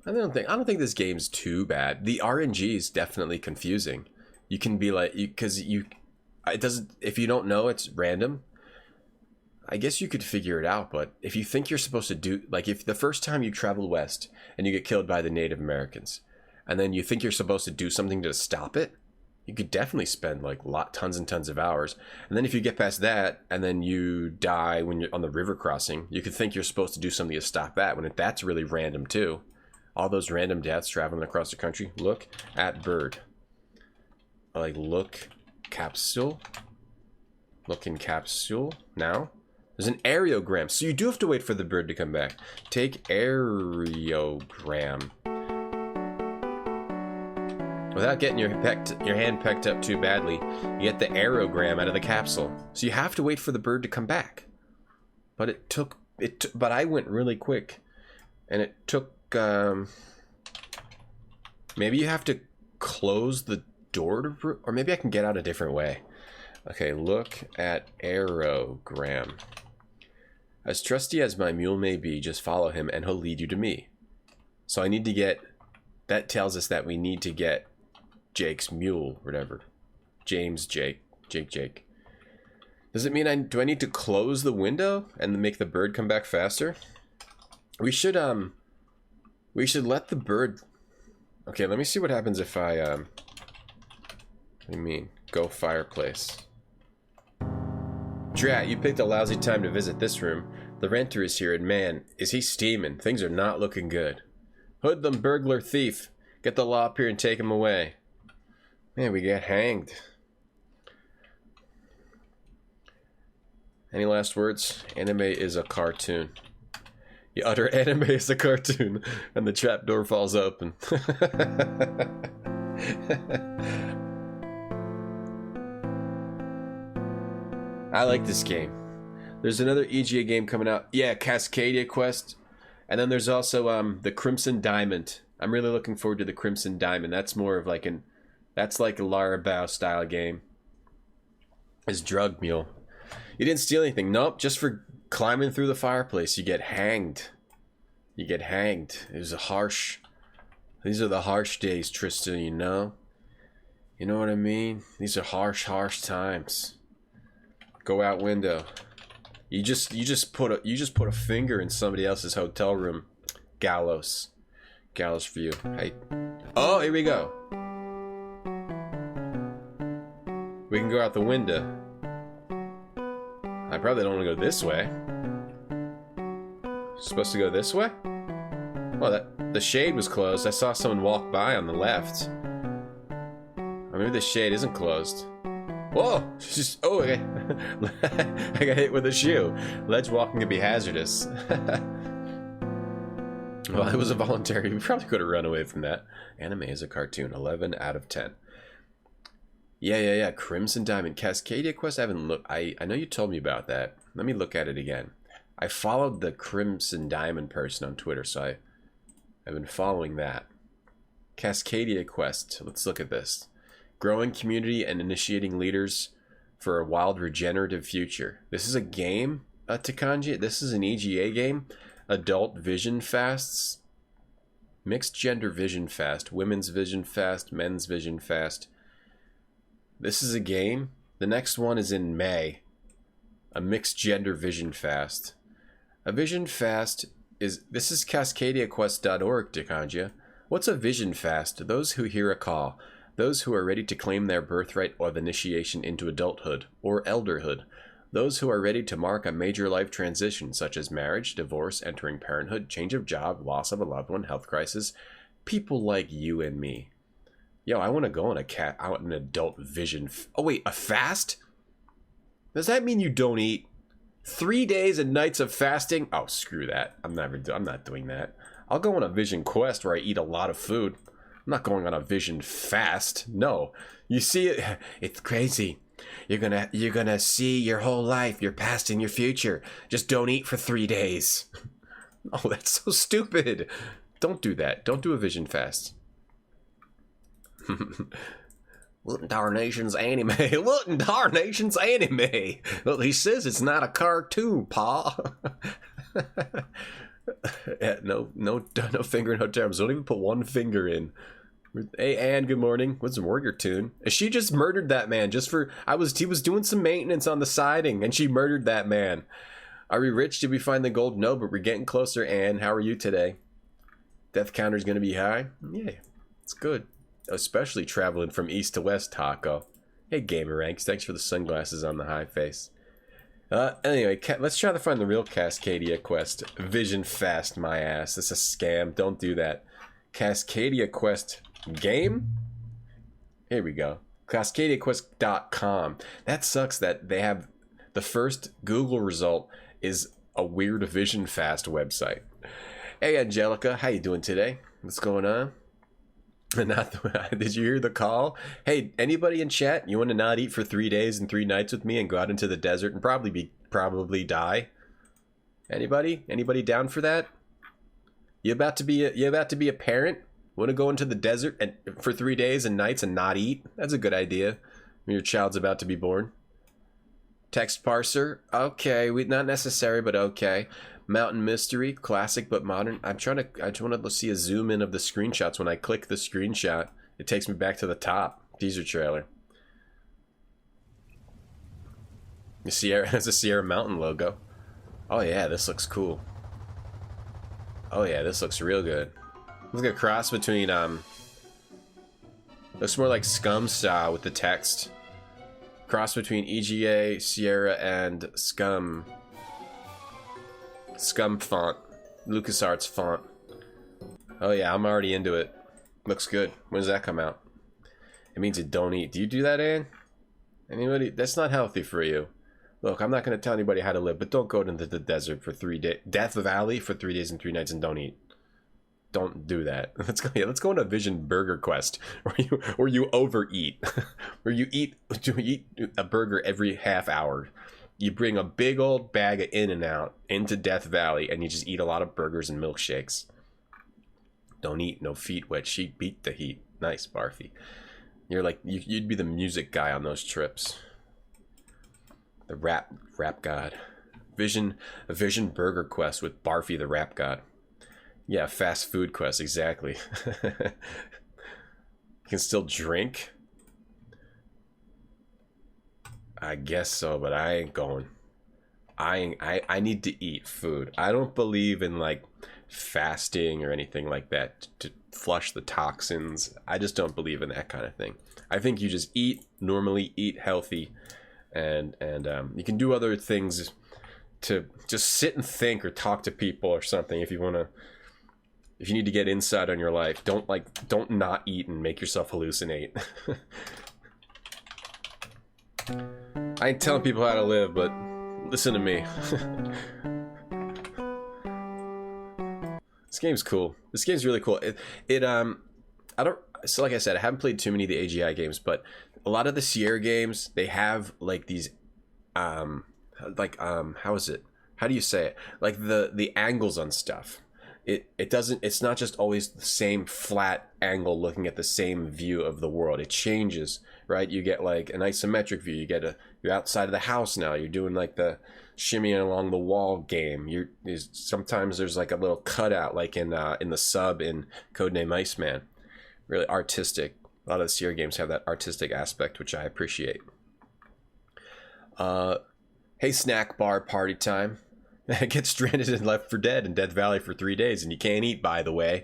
I don't think this game's too bad. The RNG is definitely confusing. You can be like, it doesn't. If you don't know, it's random. I guess you could figure it out, but if you think you're supposed to do, like, if the first time you travel west and you get killed by the Native Americans, and then you think you're supposed to do something to stop it, you could definitely spend like tons and tons of hours. And then if you get past that and then you die when you're on the river crossing, you could think you're supposed to do something to stop that, when that's really random too. All those random deaths traveling across the country. Look at bird. Like, look capsule. Look in capsule now. There's an aerogram, so you do have to wait for the bird to come back. Take aerogram. Without getting your hand pecked up too badly, you get the aerogram out of the capsule. So you have to wait for the bird to come back. But but I went really quick, and it took. Maybe you have to close the door to, or maybe I can get out a different way. Okay, look at aerogram. As trusty as my mule may be, just follow him and he'll lead you to me. So I need to get, that tells us that we need to get Jake's mule, whatever. James, Jake. Does it mean do I need to close the window and make the bird come back faster? We should let the bird... Okay, let me see what happens if I, what do you mean? Go fireplace. Drat, you picked a lousy time to visit this room. The renter is here, and man, is he steaming. Things are not looking good. Hoodlum, burglar, thief. Get the law up here and take him away. Man, we get hanged. Any last words? Anime is a cartoon. You utter anime is a cartoon, and the trapdoor falls open. I like this game. There's another EGA game coming out. Yeah, Cascadia Quest. And then there's also the Crimson Diamond. I'm really looking forward to the Crimson Diamond. That's more of like that's like a Larabow style game. It's Drug Mule. You didn't steal anything. Nope, just for climbing through the fireplace. You get hanged. You get hanged. It was these are the harsh days, Tristan, you know? You know what I mean? These are harsh times. Go out window. You just put a finger in somebody else's hotel room. Gallows for you. Hey. Oh, here we go. We can go out the window. I probably don't want to go this way. Supposed to go this way? Well, the shade was closed. I saw someone walk by on the left. Or maybe the shade isn't closed. Whoa! Oh, okay. I got hit with a shoe. Ledge walking can be hazardous. Well, it was a voluntary. We probably could have run away from that. Anime is a cartoon. 11 out of 10. Yeah. Crimson Diamond. Cascadia Quest, I haven't looked. I know you told me about that. Let me look at it again. I followed the Crimson Diamond person on Twitter, so I've been following that. Cascadia Quest. Let's look at this. Growing community and initiating leaders for a wild regenerative future. This is a game, Takanji. This is an EGA game. Adult vision fasts. Mixed gender vision fast. Women's vision fast. Men's vision fast. This is a game. The next one is in May. A mixed gender vision fast. A vision fast is... This is CascadiaQuest.org, Takanji. What's a vision fast? Those who hear a call. Those who are ready to claim their birthright of initiation into adulthood or elderhood. Those who are ready to mark a major life transition such as marriage, divorce, entering parenthood, change of job, loss of a loved one, health crisis. People like you and me. Yo, I want to go on an adult vision. Oh wait, a fast? Does that mean you don't eat? 3 days and nights of fasting? Oh, screw that. I'm not doing that. I'll go on a vision quest where I eat a lot of food. I'm not going on a vision fast. No. You see it? It's crazy. You're gonna see your whole life, your past and your future. Just don't eat for 3 days. Oh, that's so stupid. Don't do that. Don't do a vision fast. What in darnation's anime? What in darnation's anime? Well, he says it's not a cartoon, pa. Yeah, no finger in no terms. Don't even put one finger in. Hey, Anne, good morning. What's a warrior tune? She just murdered that man just for... He was doing some maintenance on the siding, and she murdered that man. Are we rich? Did we find the gold? No, but we're getting closer, Anne. How are you today? Death counter's gonna be high? Yeah, it's good. Especially traveling from east to west, Taco. Hey, Gamer Ranks. Thanks for the sunglasses on the high face. Anyway, let's try to find the real Cascadia Quest. Vision fast, my ass. It's a scam. Don't do that. Cascadia Quest game? Here we go. CascadiaQuest.com. That sucks that they have the first Google result is a weird vision fast website. Hey, Angelica. How you doing today? What's going on? Did you hear the call? Hey, anybody in chat, you want to not eat for 3 days and 3 nights with me and go out into the desert and probably die? Anybody down for that? You about to be a parent? Want to go into the desert and for 3 days and nights and not eat? That's a good idea when your child's about to be born. Text parser, okay, not necessary, but okay. Mountain Mystery, classic but modern. I just want to see a zoom in of the screenshots. When I click the screenshot, it takes me back to the top. Teaser trailer. The Sierra has a Sierra Mountain logo. Oh yeah, this looks cool. Oh yeah, this looks real good. Looks like a cross between looks more like Scum style with the text. Cross between EGA, Sierra, and Scum. Scum font. LucasArts font. Oh yeah, I'm already into it. Looks good. When does that come out? It means you don't eat. Do you do that, Ann? Anybody? That's not healthy for you. Look, I'm not going to tell anybody how to live, but don't go into the desert for 3 days. Death Valley for 3 days and 3 nights and don't eat. Don't do that. Let's go on a Vision Burger Quest where you overeat. Where you eat a burger every half hour. You bring a big old bag of In-N-Out into Death Valley and you just eat a lot of burgers and milkshakes. Don't eat, no feet wet sheet, beat the heat. Nice, Barfy. You're like, you'd be the music guy on those trips. The rap god. A Vision Burger Quest with Barfy the rap god. Yeah, fast food quest, exactly. You can still drink? I guess so, but I ain't going. I need to eat food. I don't believe in like fasting or anything like that to flush the toxins. I just don't believe in that kind of thing. I think you just eat normally, eat healthy, and you can do other things to just sit and think or talk to people or something if you want to. If you need to get insight on your life, don't not eat and make yourself hallucinate. I ain't telling people how to live, but listen to me. This game's cool. This game's really cool. I don't. So like I said, I haven't played too many of the AGI games, but a lot of the Sierra games, they have like these, how is it? How do you say it? Like the angles on stuff. It doesn't. It's not just always the same flat angle looking at the same view of the world. It changes, right? You get like an isometric view. You're outside of the house now. You're doing like the shimmying along the wall game. Sometimes there's like a little cutout, like in the sub in Codename Iceman. Really artistic. A lot of the Sierra games have that artistic aspect, which I appreciate. Hey, snack bar party time. Get stranded in Left 4 Dead in Death Valley for 3 days, and you can't eat, by the way.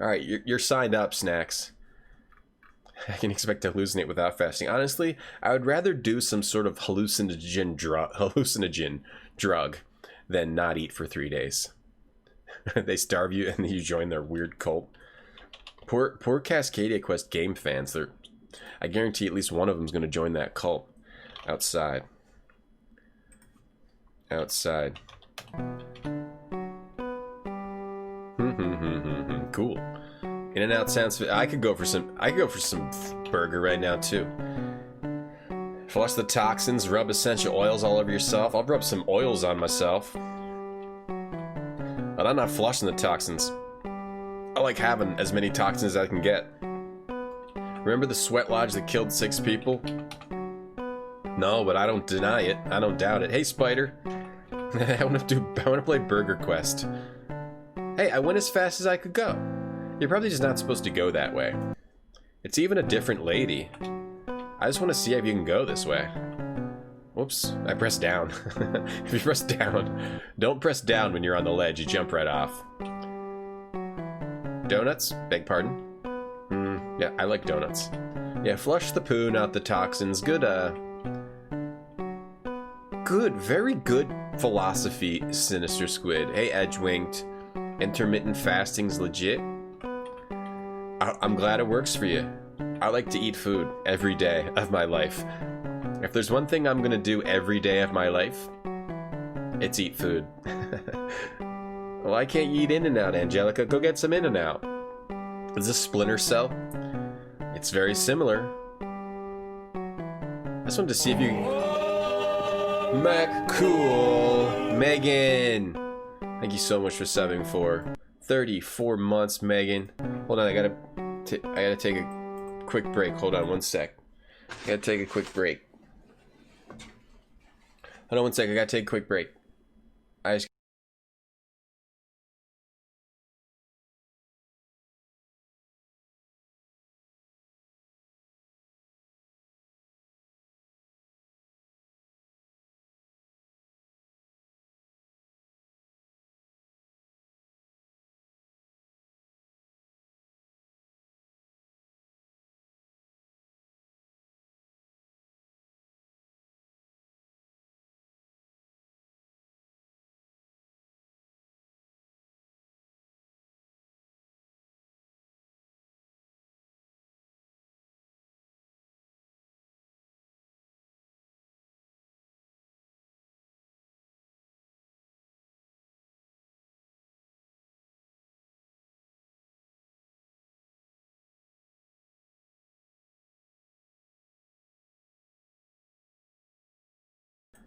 All right, you're signed up, Snacks. I can expect to hallucinate without fasting. Honestly, I would rather do some sort of hallucinogen drug than not eat for 3 days. They starve you, and then you join their weird cult. Poor Cascadia Quest game fans. I guarantee at least one of them is going to join that cult. Outside. Cool. In-N-Out sounds. I could go for some burger right now too. Flush the toxins. Rub essential oils all over yourself. I'll rub some oils on myself. But I'm not flushing the toxins. I like having as many toxins as I can get. Remember the sweat lodge that killed 6 people? No, but I don't deny it. I don't doubt it. Hey, Spider. I want to play Burger Quest. Hey, I went as fast as I could go. You're probably just not supposed to go that way. It's even a different lady. I just want to see if you can go this way. Whoops, I pressed down. If you press down, don't press down when you're on the ledge. You jump right off. Donuts? Beg pardon? Yeah, I like donuts. Yeah, flush the poo, not the toxins. Very good philosophy, Sinister Squid. Hey, Edgewinked. Intermittent fasting's legit. I'm glad it works for you. I like to eat food every day of my life. If there's one thing I'm gonna do every day of my life, it's eat food. Well, I can't eat In-N-Out, Angelica. Go get some In-N-Out. Is this Splinter Cell? It's very similar. I just wanted to see if you... Mac Cool! Megan! Thank you so much for subbing for 34 months, Megan. Hold on, I gotta take a quick break. Hold on one sec. I gotta take a quick break. Hold on one sec, I gotta take a quick break.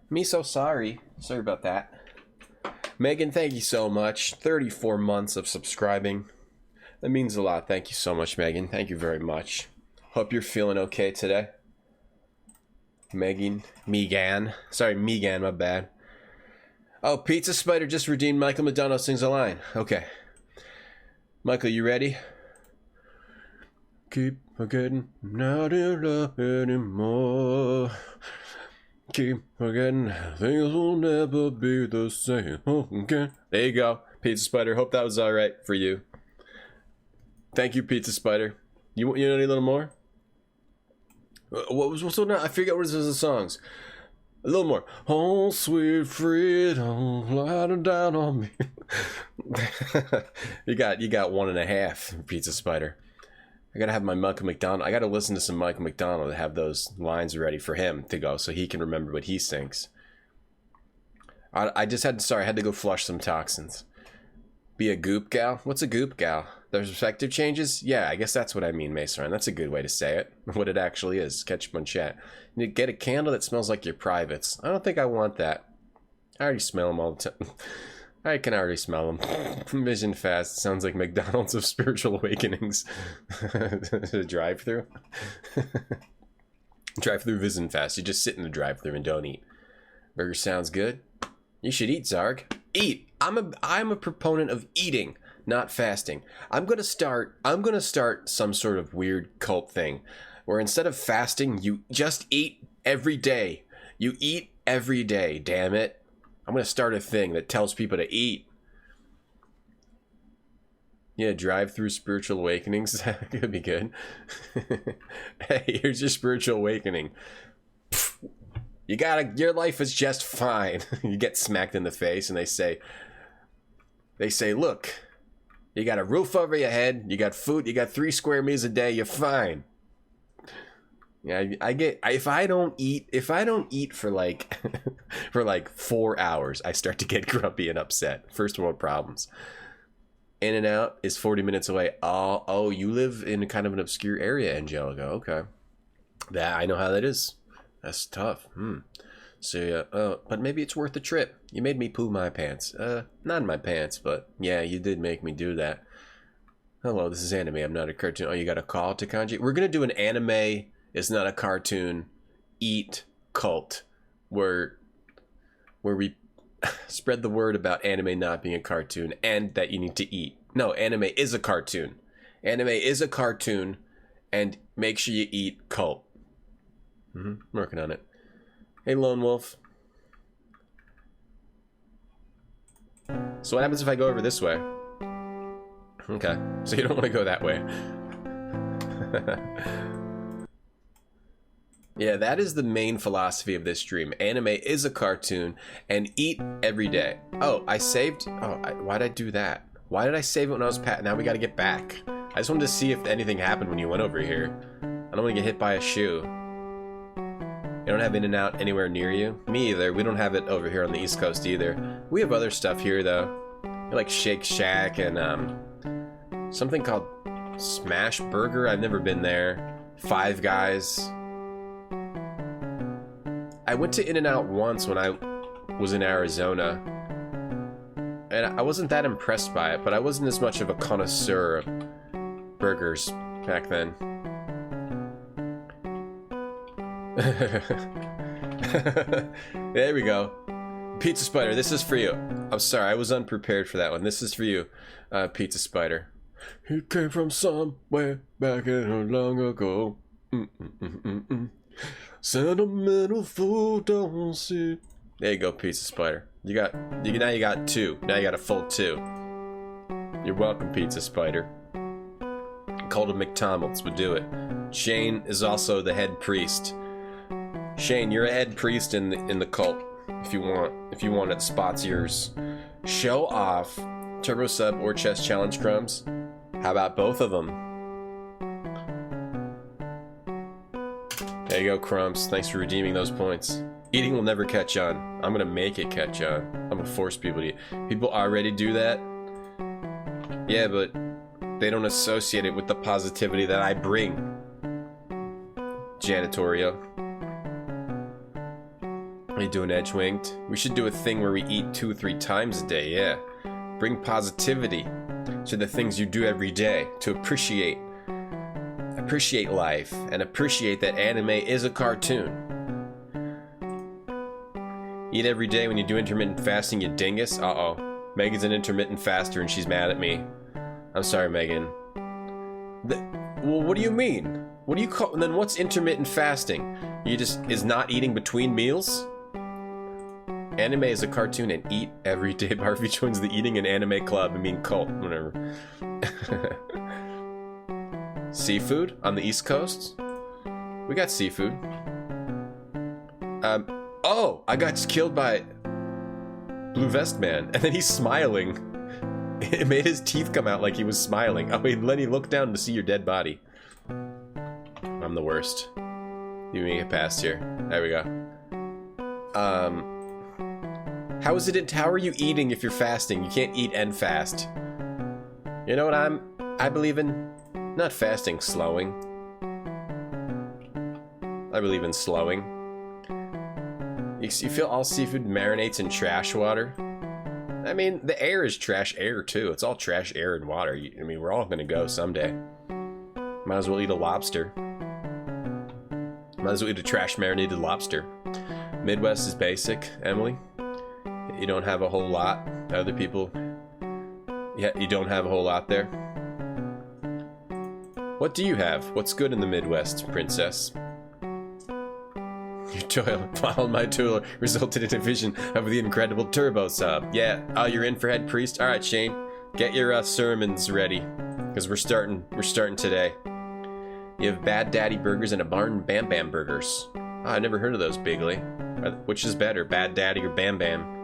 Me so sorry. Sorry about that. Megan, thank you so much. 34 months of subscribing. That means a lot. Thank you so much, Megan. Thank you very much. Hope you're feeling okay today. Megan. Sorry, Megan, my bad. Oh, Pizza Spider just redeemed Michael McDonald sings a line. Okay. Michael, you ready? Keep forgetting, not in love anymore. Keep forgetting, things will never be the same again. There you go, Pizza Spider. Hope that was alright for you. Thank you, Pizza Spider. You know any little more? What's now? I forget what it is the songs. A little more. Oh, sweet freedom, lie down on me. you got 1.5, Pizza Spider. I gotta have my Michael McDonald. I gotta listen to some Michael McDonald to have those lines ready for him to go, so he can remember what he sings. I had to go flush some toxins. Be a goop gal? What's a goop gal? There's perspective changes? Yeah, I guess that's what I mean, Mason. That's a good way to say it. What it actually is. Catch up on chat. You get a candle that smells like your privates. I don't think I want that. I already smell them all the time. I can already smell them. Vision fast. Sounds like McDonald's of spiritual awakenings. Drive-through? Drive-through vision fast. You just sit in the drive-through and don't eat. Burger sounds good. You should eat, Zarg. Eat. I'm a proponent of eating, not fasting. I'm gonna start some sort of weird cult thing where instead of fasting, you just eat every day. You eat every day, damn it. I'm gonna start a thing that tells people to eat. Yeah, drive through spiritual awakenings. That could be good. Hey, here's your spiritual awakening. Your life is just fine. You get smacked in the face and they say, look, you got a roof over your head, you got food, you got 3 square meals a day, you're fine. Yeah, if I don't eat for like, for like 4 hours, I start to get grumpy and upset. First world problems. In and Out is 40 minutes away. Oh, you live in kind of an obscure area, Angelica. Okay. That, I know how that is. That's tough. So yeah, but maybe it's worth the trip. You made me poo my pants. Not in my pants, but yeah, you did make me do that. Hello, this is anime. I'm not a cartoon. Oh, you got a call to Kanji? We're gonna do an anime. It's not a cartoon. Eat cult, where we spread the word about anime not being a cartoon and that you need to eat. No, anime is a cartoon. Anime is a cartoon, and make sure you eat cult. I'm working on it. Hey, Lone Wolf. So what happens if I go over this way? Okay, so you don't want to go that way. Yeah, that is the main philosophy of this stream. Anime is a cartoon, and eat every day. Oh, I saved... Oh, why'd I do that? Why did I save it when I was Now we gotta get back. I just wanted to see if anything happened when you went over here. I don't want to get hit by a shoe. You don't have In and Out anywhere near you? Me either. We don't have it over here on the East Coast either. We have other stuff here, though. Like Shake Shack and something called Smash Burger. I've never been there. Five Guys. I went to In and Out once when I was in Arizona, and I wasn't that impressed by it, but I wasn't as much of a connoisseur of burgers back then. There we go. Pizza Spider, this is for you. I'm sorry, I was unprepared for that one. This is for you, Pizza Spider. He came from somewhere back in long ago. Sentimental fool, don't see. There you go, Pizza Spider. Now you got 2. Now you got a full 2. You're welcome, Pizza Spider. Cult of McDonald's would do it. Shane is also the head priest. Shane, you're a head priest in the cult. If you want it, spot's yours. Show off. Turbo Sub or Chest Challenge Crumbs. How about both of them? There you go, Crumbs. Thanks for redeeming those points. Eating will never catch on. I'm gonna make it catch on. I'm gonna force people to eat. People already do that. Yeah, but they don't associate it with the positivity that I bring. Janitorio. Are you doing edge-winged? We should do a thing where we eat 2 or 3 times a day, yeah. Bring positivity to the things you do every day to appreciate life and appreciate that anime is a cartoon. Eat every day when you do intermittent fasting, you dingus. Uh-oh. Megan's an intermittent faster and she's mad at me. I'm sorry, Megan. Well, what do you mean? What do you call... Then what's intermittent fasting? You just... is not eating between meals? Anime is a cartoon and eat every day. Harvey joins the eating and anime club. I mean cult. Whatever. Seafood on the East Coast? We got seafood. Oh! I got killed by Blue Vest Man. And then he's smiling. It made his teeth come out like he was smiling. Oh, wait, Lenny, look down to see your dead body. I'm the worst. You make it past here. There we go. How are you eating if you're fasting? You can't eat and fast. You know what I believe in? Not fasting, slowing. I believe in slowing. You feel all seafood marinates in trash water? I mean, the air is trash air too. It's all trash air and water. I mean, we're all gonna go someday. Might as well eat a lobster. Might as well eat a trash marinated lobster. Midwest is basic, Emily. You don't have a whole lot. Other people, yeah, you don't have a whole lot there. What do you have? What's good in the Midwest, princess? Your toil, followed my toil, resulted in a vision of the incredible turbo sub. Yeah, oh, you're in for head priest? Alright, Shane, get your sermons ready, because we're starting today. You have Bad Daddy Burgers and a Barn Bam Bam Burgers. Oh, I never heard of those, Bigley. Which is better, Bad Daddy or Bam Bam?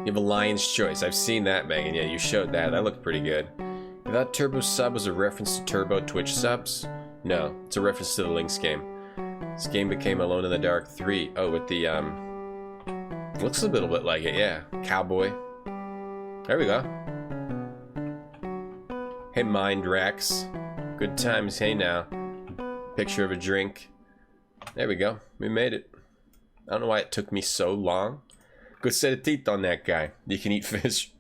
You have a Lion's Choice. I've seen that, Megan. Yeah, you showed that. That looked pretty good. If that Turbo sub was a reference to Turbo Twitch subs? No, it's a reference to the Lynx game. This game became Alone in the Dark 3. Oh, with the, looks a little bit like it, yeah. Cowboy. There we go. Hey, Mind Rex. Good times, hey now. Picture of a drink. There we go. We made it. I don't know why it took me so long. Good set of teeth on that guy. You can eat fish.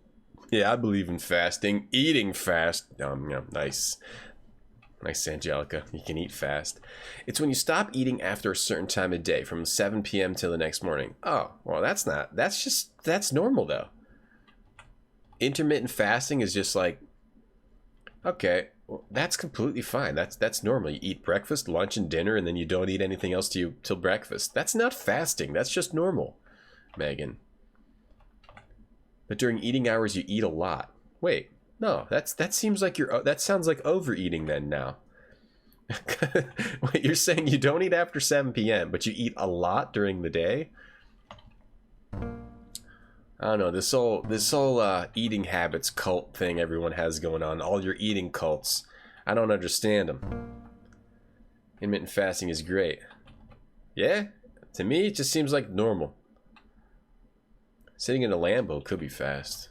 Yeah, I believe in fasting. Eating fast. Yeah, nice. Nice, Angelica. You can eat fast. It's when you stop eating after a certain time of day, from 7 p.m. till the next morning. Oh, well, that's normal, though. Intermittent fasting is just like, okay, well, that's completely fine. That's normal. You eat breakfast, lunch, and dinner, and then you don't eat anything else till breakfast. That's not fasting. That's just normal, Megan. But during eating hours, you eat a lot. Wait, no, that seems like that sounds like overeating then now. Wait, you're saying you don't eat after 7 p.m., but you eat a lot during the day? I don't know, this whole eating habits cult thing everyone has going on, all your eating cults, I don't understand them. Intermittent fasting is great. Yeah? To me, it just seems like normal. Sitting in a Lambo could be fast.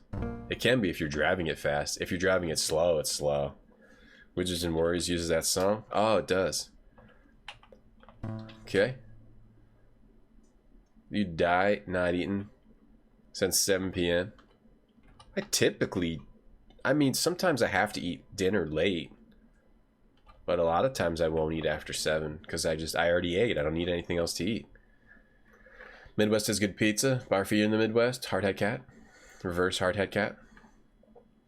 It can be if you're driving it fast. If you're driving it slow, it's slow. Wizards and Warriors uses that song? Oh, it does. Okay. You die not eating since 7 p.m. I mean, sometimes I have to eat dinner late. But a lot of times I won't eat after 7 because I already ate. I don't need anything else to eat. Midwest has good pizza. Bar for you in the Midwest. Hardhead Cat. Reverse Hardhead Cat.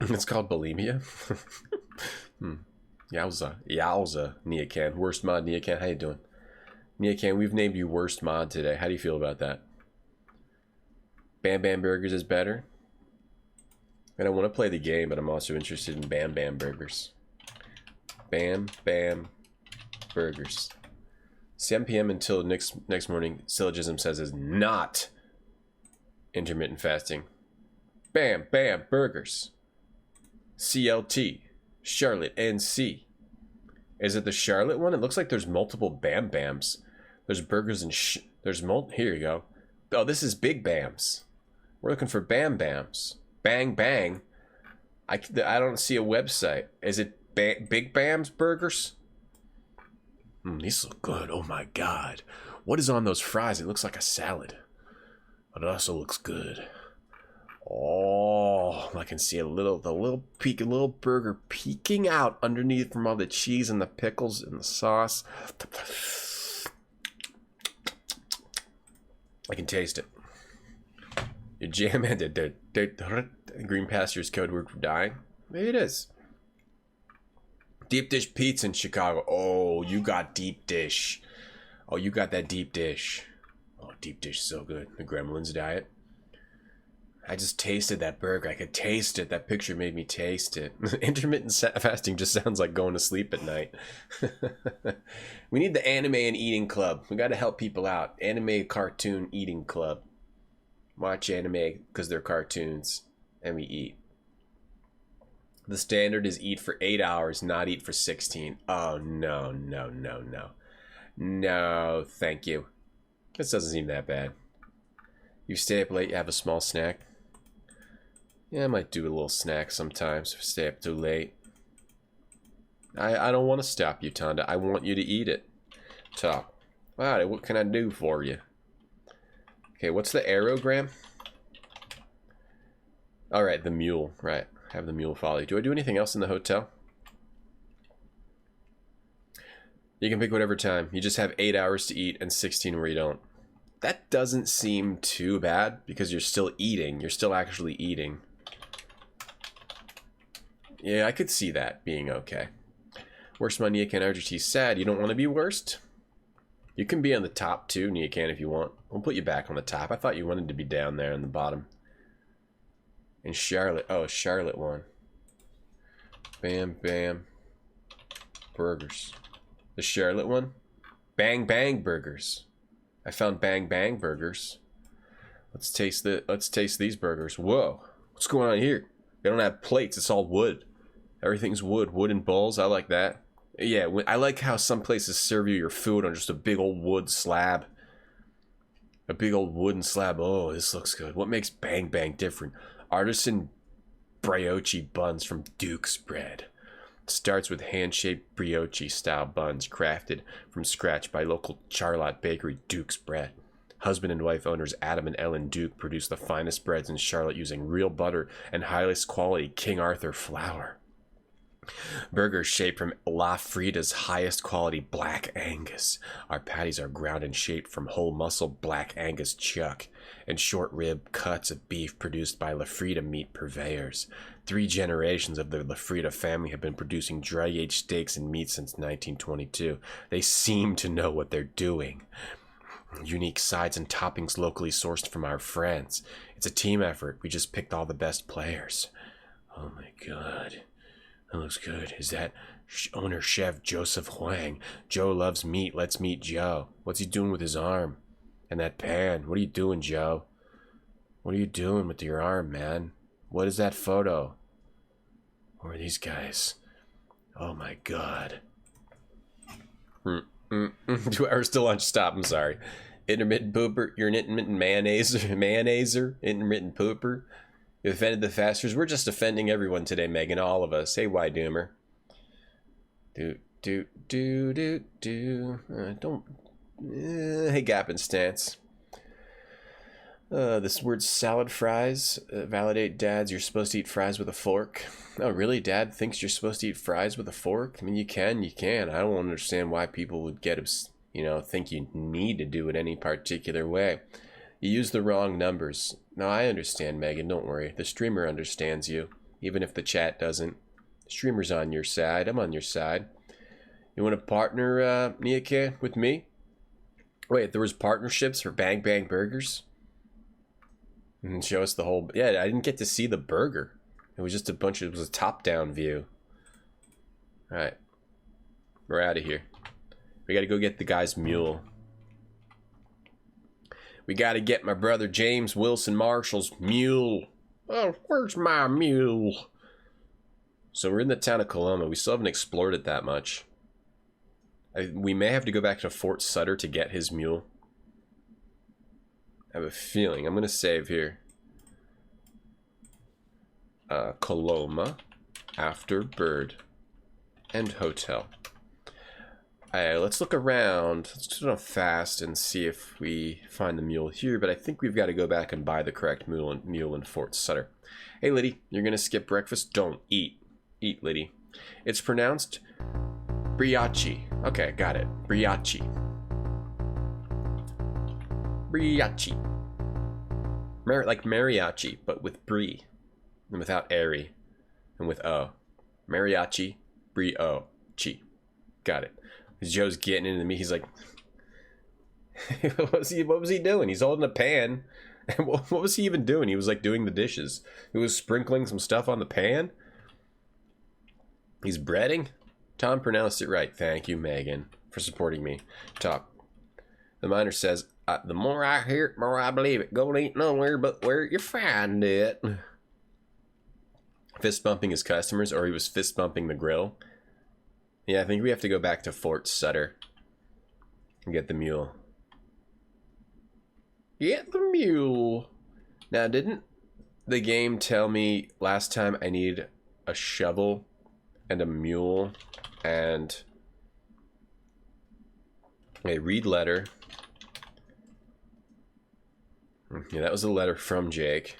It's called bulimia. Yowza. Yowza, Neacan. Worst mod, Neacan. How you doing? Neacan, we've named you worst mod today. How do you feel about that? Bam Bam Burgers is better. And I want to play the game, but I'm also interested in Bam Bam Burgers. Bam Bam Burgers. 7 p.m. until next morning, syllogism says, is not intermittent fasting. Bam Bam Burgers. CLT. Charlotte NC. Is it the Charlotte one? It looks like there's multiple Bam Bams. There's burgers and here you go. Oh, this is Big Bams. We're looking for Bam Bams. Bang Bang. I don't see a website. Is it Big Bam's Burgers? These look good. Oh my god. What is on those fries? It looks like a salad. But it also looks good. Oh, I can see the little burger peeking out underneath from all the cheese and the pickles and the sauce. I can taste it. You jam ended. Green Pasture's code word for dying. Maybe it is. Deep dish pizza in Chicago. Oh, you got deep dish. Oh, you got that deep dish. Oh, deep dish is so good. The Gremlins diet. I just tasted that burger. I could taste it. That picture made me taste it. Intermittent fasting just sounds like going to sleep at night. We need the anime and eating club. We got to help people out. Anime cartoon eating club. Watch anime because they're cartoons. And we eat. The standard is eat for 8 hours, not eat for 16. Oh, no. No, thank you. This doesn't seem that bad. You stay up late, you have a small snack. Yeah, I might do a little snack sometimes if I stay up too late. I don't want to stop you, Tonda. I want you to eat it. Top. Wow, what can I do for you? Okay, what's the aerogram? Alright, the mule. Right. Have the mule follow you. Do I do anything else in the hotel? You can pick whatever time. You just have 8 hours to eat and 16 where you don't. That doesn't seem too bad because you're still eating. You're still actually eating. Yeah, I could see that being okay. Worst my Niakan RGT sad. You don't want to be worst? You can be on the top too, Niakan, if you want. We'll put you back on the top. I thought you wanted to be down there on the bottom. And Charlotte. Oh, Charlotte won. Bam, bam. Burgers. The Charlotte one? Bang Bang Burgers. I found Bang Bang Burgers. Let's taste these burgers. Whoa. What's going on here? They don't have plates. It's all wood. Everything's wood. Wooden bowls. I like that. Yeah, I like how some places serve you your food on just a big old wood slab. A big old wooden slab. Oh, this looks good. What makes Bang Bang different? Artisan brioche buns from Duke's Bread. Starts with hand-shaped brioche-style buns crafted from scratch by local Charlotte bakery Duke's Bread. Husband and wife owners Adam and Ellen Duke produce the finest breads in Charlotte using real butter and highest quality King Arthur flour. Burgers shaped from La Frida's highest quality Black Angus. Our patties are ground and shaped from whole muscle Black Angus chuck and short rib cuts of beef produced by La Frida meat purveyors. 3 generations of the La Frida family have been producing dry-aged steaks and meat since 1922. They seem to know what they're doing. Unique sides and toppings locally sourced from our friends. It's a team effort. We just picked all the best players. Oh my god. That looks good. Is that owner chef Joseph Huang? Joe loves meat. Let's meet Joe. What's he doing with his arm? And that pan. What are you doing, Joe? What are you doing with your arm, man? What is that photo? Who are these guys? Oh my god. 2 hours to lunch. Stop. I'm sorry. Intermittent pooper. You're an intermittent mayonnaiser. Intermittent pooper. You offended the fasters. We're just offending everyone today, Megan. All of us. Hey, why doomer? Don't. Hey, Gap and Stance. This word salad fries. Validate dads. You're supposed to eat fries with a fork. Oh, really? Dad thinks you're supposed to eat fries with a fork? I mean, you can. I don't understand why people would think you need to do it any particular way. You use the wrong numbers. No, I understand, Megan. Don't worry. The streamer understands you, even if the chat doesn't. The streamer's on your side. I'm on your side. You want to partner, Niake, with me? Wait, there was partnerships for Bang Bang Burgers? And show us the whole... Yeah, I didn't get to see the burger. It was just it was a top-down view. Alright. We're out of here. We gotta go get the guy's mule. We gotta get my brother James Wilson Marshall's mule. Oh, where's my mule? So we're in the town of Coloma. We still haven't explored it that much. We may have to go back to Fort Sutter to get his mule. I have a feeling. I'm gonna save here. Coloma, after bird, and hotel. Let's look around. Let's do it fast and see if we find the mule here. But I think we've got to go back and buy the correct mule in Fort Sutter. Hey, Liddy, you're going to skip breakfast? Don't eat. Eat, Liddy. It's pronounced Briachi. Okay, got it. Briachi. Briachi. Like mariachi, but with brie. And without airy. And with o. Mariachi. Brie-o-chi. Got it. Joe's getting into me. He's like, what was he doing? He's holding a pan. And what was he even doing? He was like doing the dishes. He was sprinkling some stuff on the pan. He's breading. Tom pronounced it right. Thank you, Megan, for supporting me. Top. The miner says, the more I hear it, the more I believe it. Gold ain't nowhere but where you find it. Fist bumping his customers, or he was fist bumping the grill. Yeah, I think we have to go back to Fort Sutter and get the mule. Get the mule. Now, didn't the game tell me last time I need a shovel and a mule and a read letter. Yeah, that was a letter from Jake.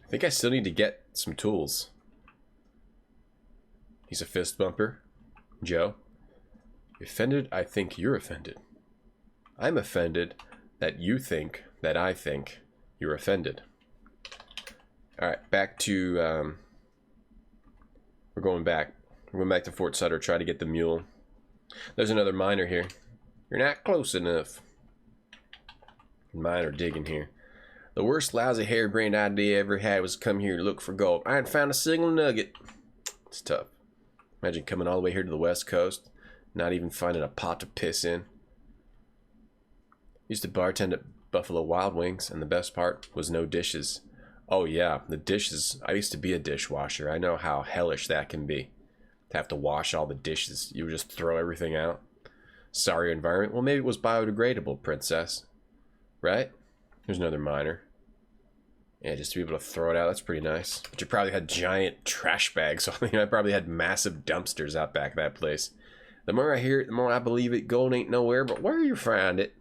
I think I still need to get some tools. He's a fist bumper. Joe. Offended? I think you're offended. I'm offended that you think that I think you're offended. Alright, back to... we're going back. We're going back to Fort Sutter, try to get the mule. There's another miner here. You're not close enough. Miner digging here. The worst lousy harebrained idea I ever had was to come here to look for gold. I hadn't found a single nugget. It's tough. Imagine coming all the way here to the west coast, not even finding a pot to piss in. Used to bartend at Buffalo Wild Wings, and the best part was no dishes. Oh yeah, the dishes. I used to be a dishwasher. I know how hellish that can be. To have to wash all the dishes. You would just throw everything out. Sorry, environment. Well, maybe it was biodegradable, princess. Right? There's another miner. Yeah, just to be able to throw it out, that's pretty nice. But you probably had giant trash bags. I mean, I probably had massive dumpsters out back of that place. The more I hear it, the more I believe it. Gold ain't nowhere, but where you find it?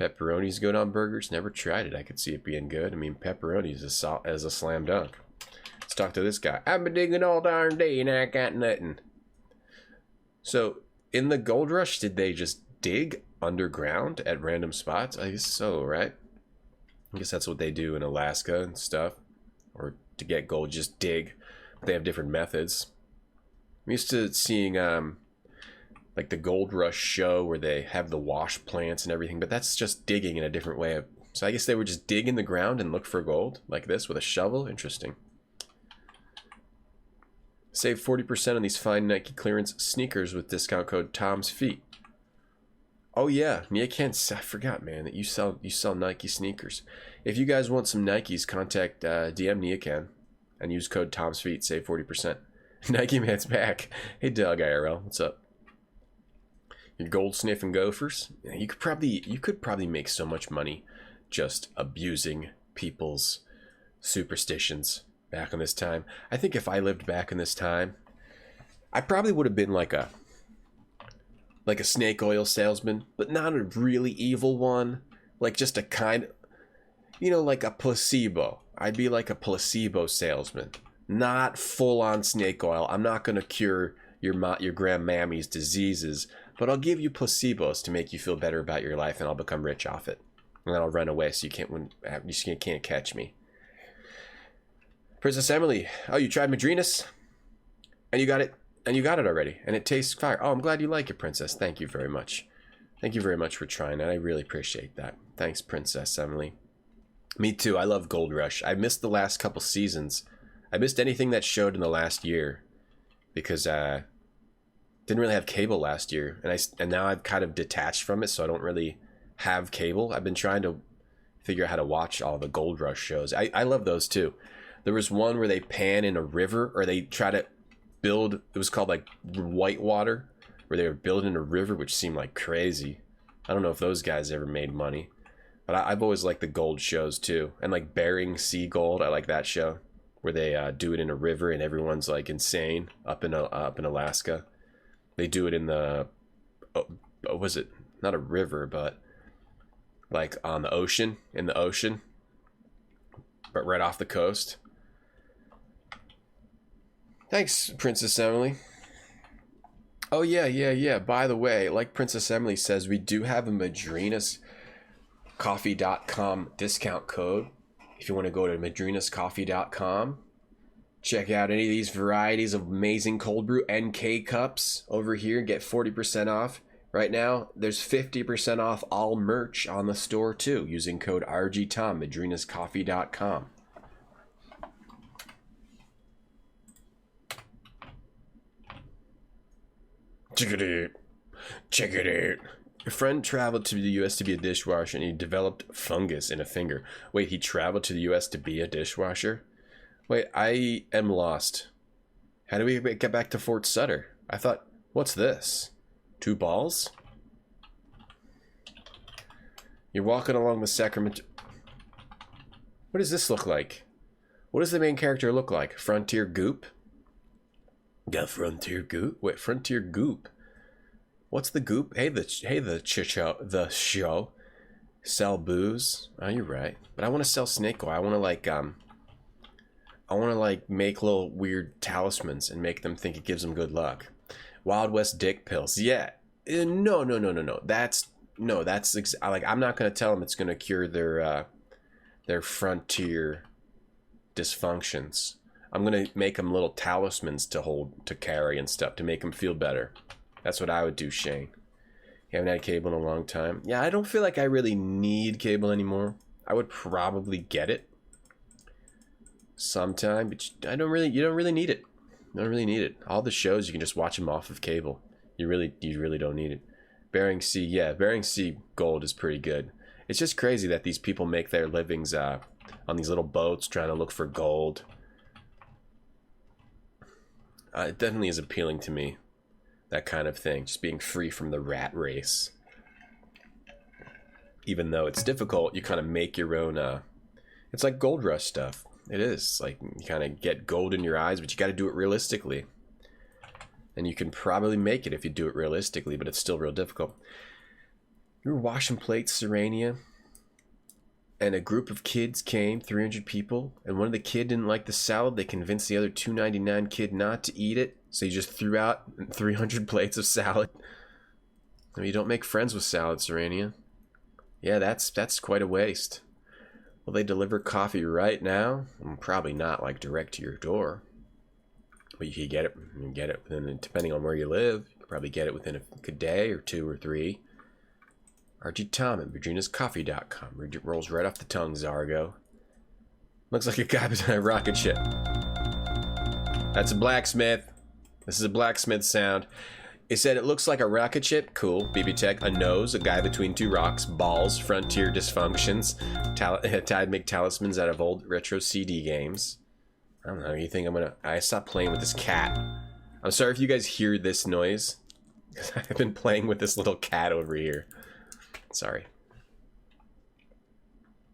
Pepperoni's good on burgers. Never tried it. I could see it being good. I mean, pepperoni's as a slam dunk. Let's talk to this guy. I've been digging all darn day and I got nothing. So, in the gold rush, did they just dig underground at random spots? I guess so, right? I guess that's what they do in Alaska and stuff. Or to get gold, just dig. But they have different methods. I'm used to seeing like the Gold Rush show where they have the wash plants and everything, but that's just digging in a different way. So I guess they would just dig in the ground and look for gold like this with a shovel. Interesting. Save 40% on these fine Nike clearance sneakers with discount code Tom's Feet. Oh yeah, I forgot, man, that you sell Nike sneakers. If you guys want some Nikes, contact DM Neacan and use code Tom's Feet. Save 40%. Nike Man's back. Hey Doug IRL, what's up? Your gold sniffing gophers. Yeah, you could probably make so much money just abusing people's superstitions back in this time. I think if I lived back in this time, I probably would have been like a snake oil salesman, but not a really evil one. Like just a kind, like a placebo. I'd be like a placebo salesman, not full on snake oil. I'm not gonna cure your grandmammy's diseases, but I'll give you placebos to make you feel better about your life, and I'll become rich off it. And then I'll run away so you can't catch me. Princess Emily, oh, you tried Madrinas? And you got it already, and it tastes fire. Oh, I'm glad you like it, Princess. Thank you very much. Thank you very much for trying that. I really appreciate that. Thanks, Princess Emily. Me too. I love Gold Rush. I missed the last couple seasons. I missed anything that showed in the last year because didn't really have cable last year, and now I've kind of detached from it, so I don't really have cable. I've been trying to figure out how to watch all the Gold Rush shows. I love those too. There was one where they pan in a river, or they try to build, it was called like Whitewater, where they were building a river, which seemed like crazy. I don't know if those guys ever made money, but I've always liked the gold shows too. And like Bering Sea Gold, I like that show, where they do it in a river and everyone's like insane up in Alaska. They do it in the was it not a river, but like on the ocean, but right off the coast. Thanks, Princess Emily. Oh, yeah. By the way, like Princess Emily says, we do have a MadrinasCoffee.com discount code. If you want to go to MadrinasCoffee.com, check out any of these varieties of amazing cold brew NK cups over here. Get 40% off. Right now, there's 50% off all merch on the store, too, using code RGTOM, MadrinasCoffee.com. Check it out. Your friend traveled to the U.S. to be a dishwasher, and he developed fungus in a finger. Wait, he traveled to the U.S. to be a dishwasher? Wait, I am lost. How do we get back to Fort Sutter? I thought, what's this? 2 balls? You're walking along the Sacramento... What does this look like? What does the main character look like? Frontier Goop? Yeah, Frontier Goop. Wait, Frontier Goop. What's the Goop? Hey, the show. Sell booze. Oh, you're right. But I want to sell snake oil. I want to like make little weird talismans and make them think it gives them good luck. Wild West dick pills. Yeah. No. That's like, I'm not gonna tell them it's gonna cure their frontier dysfunctions. I'm gonna make them little talismans to carry and stuff to make them feel better. That's what I would do, Shane. You haven't had cable in a long time. Yeah, I don't feel like I really need cable anymore. I would probably get it sometime, but you don't really need it. You don't really need it. All the shows, you can just watch them off of cable. You really don't need it. Bering Sea, yeah, Bering Sea Gold is pretty good. It's just crazy that these people make their livings on these little boats trying to look for gold. It definitely is appealing to me. That kind of thing, just being free from the rat race. Even though it's difficult, you kind of make your own, it's like gold rush stuff. It is, like, you kind of get gold in your eyes, but you got to do it realistically. And you can probably make it if you do it realistically, but it's still real difficult. You were washing plates, Serenia, and a group of kids came, 300 people, and one of the kid didn't like the salad. They convinced the other 299 kid not to eat it. So you just threw out 300 plates of salad. I mean, you don't make friends with salad, Serenia. Yeah, that's quite a waste. Will they deliver coffee right now? Probably not, like direct to your door. But you can get it. You can get it within, depending on where you live. You can probably get it within a day or 2 or 3. RetrogradeTom at Virginia'sCoffee.com. Rolls right off the tongue, Zargo. Looks like a guy behind a rocket ship. That's a blacksmith. This is a blacksmith sound. It said it looks like a rocket ship. Cool. BB Tech. A nose. A guy between 2 rocks. Balls. Frontier dysfunctions. Tide make talismans out of old retro CD games. I don't know. You think I'm gonna... I stopped playing with this cat. I'm sorry if you guys hear this noise. Because I've been playing with this little cat over here. Sorry.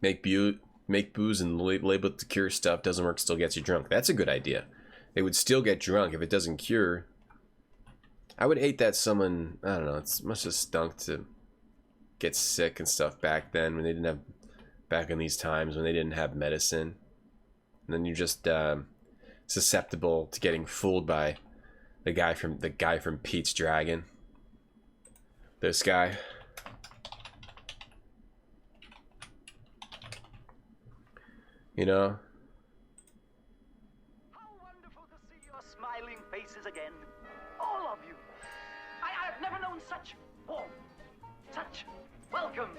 Make booze and label it to cure stuff. Doesn't work, still gets you drunk. That's a good idea. They would still get drunk if it doesn't cure. I would hate that someone, I don't know, it must have stunk to get sick and stuff back then when they didn't have, back in these times when they didn't have medicine. And then you're just susceptible to getting fooled by the guy from Pete's Dragon. This guy. You know? Smiling faces again, all of you. I've never known such warmth, such welcome,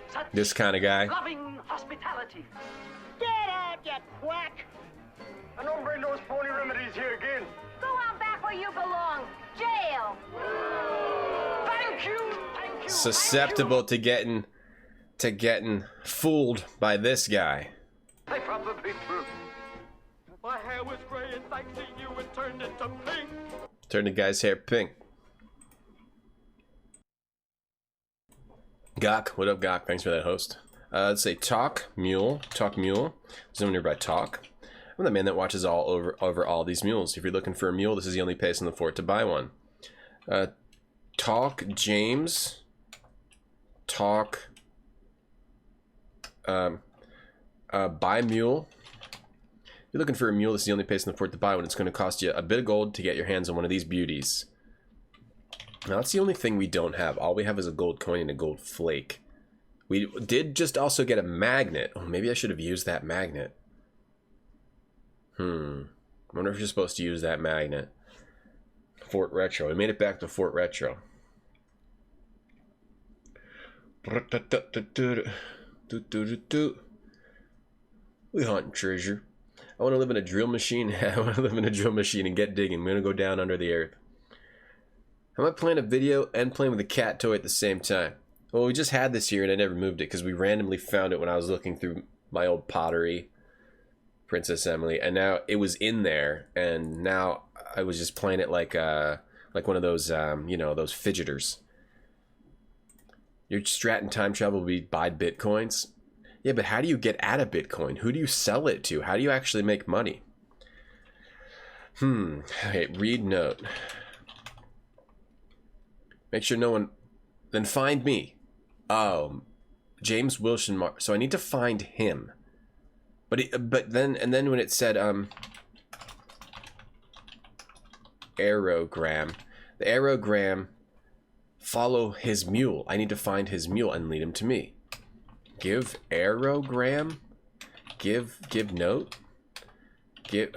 such this kind of guy. Loving hospitality. Get out, you quack! And don't bring those phony remedies here again. Go on back where you belong. Jail. Thank you. Susceptible to getting fooled by this guy. They probably do. My hair was gray and thanks to you it turned into pink. Turn the guy's hair pink. Gok, what up, Gok? Thanks for that host. Let's say Talk Mule. There's no one nearby. Talk. I'm the man that watches all over all these mules. If you're looking for a mule, this is the only place in the fort to buy one. Talk James. Talk. Buy mule. If you're looking for a mule, this is the only place in the fort to buy one. It's going to cost you a bit of gold to get your hands on one of these beauties. Now, that's the only thing we don't have. All we have is a gold coin and a gold flake. We did just also get a magnet. Oh, maybe I should have used that magnet. I wonder if you're supposed to use that magnet. Fort Retro. We made it back to Fort Retro. We hunt treasure. I want to live in a drill machine. I want to live in a drill machine and get digging. I'm going to go down under the earth. I might playing a video and playing with a cat toy at the same time. Well, we just had this here and I never moved it because we randomly found it when I was looking through my old pottery, Princess Emily, and now it was in there, and now I was just playing it like one of those, you know, those fidgeters. Your strat in time travel will be buy bitcoins. Yeah, but how do you get out of Bitcoin? Who do you sell it to? How do you actually make money? Okay, read note. Make sure no one... Then find me. Oh, James Wilson. So I need to find him. But then when it said aerogram, the aerogram, follow his mule. I need to find his mule and lead him to me. Give aerogram. Give note. Give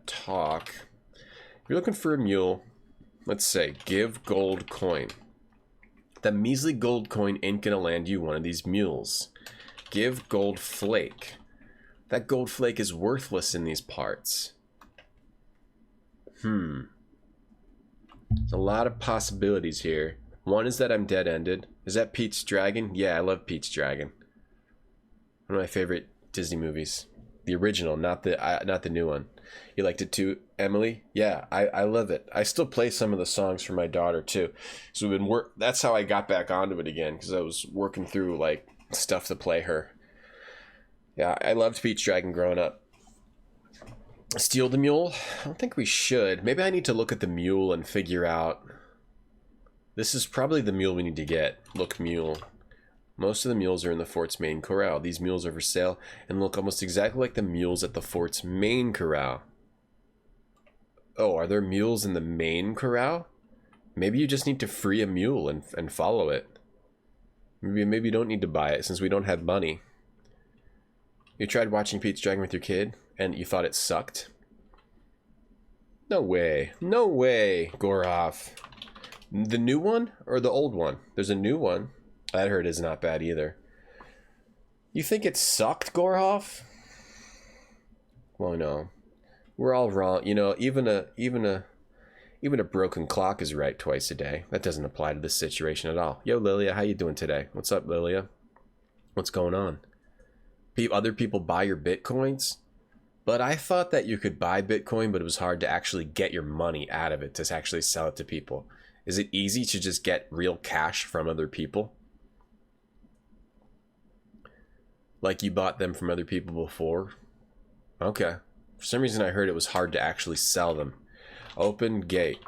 talk. If you're looking for a mule, let's say give gold coin. That measly gold coin ain't gonna land you one of these mules. Give gold flake. That gold flake is worthless in these parts. There's a lot of possibilities here. One is that I'm dead-ended. Is that Pete's Dragon? Yeah, I love Pete's Dragon. One of my favorite Disney movies. The original, not the new one. You liked it too, Emily? Yeah, I love it. I still play some of the songs for my daughter too. So we've been that's how I got back onto it again, because I was working through like stuff to play her. Yeah, I loved Pete's Dragon growing up. Steal the mule? I don't think we should. Maybe I need to look at the mule and figure out... This is probably the mule we need to get. Look, mule. Most of the mules are in the fort's main corral. These mules are for sale and look almost exactly like the mules at the fort's main corral. Oh, are there mules in the main corral? Maybe you just need to free a mule and follow it. Maybe you don't need to buy it since we don't have money. You tried watching Pete's Dragon with your kid and you thought it sucked? No way. No way, Gorhoff. The new one or the old one? There's a new one. I heard is not bad either. You think it sucked, Gorhoff? Well, no. We're all wrong. You know, even a broken clock is right twice a day. That doesn't apply to this situation at all. Yo, Lilia, how you doing today? What's up, Lilia? What's going on? Other people buy your Bitcoins? But I thought that you could buy Bitcoin, but it was hard to actually get your money out of it, to actually sell it to people. Is it easy to just get real cash from other people? Like you bought them from other people before? Okay. For some reason I heard it was hard to actually sell them. Open gate.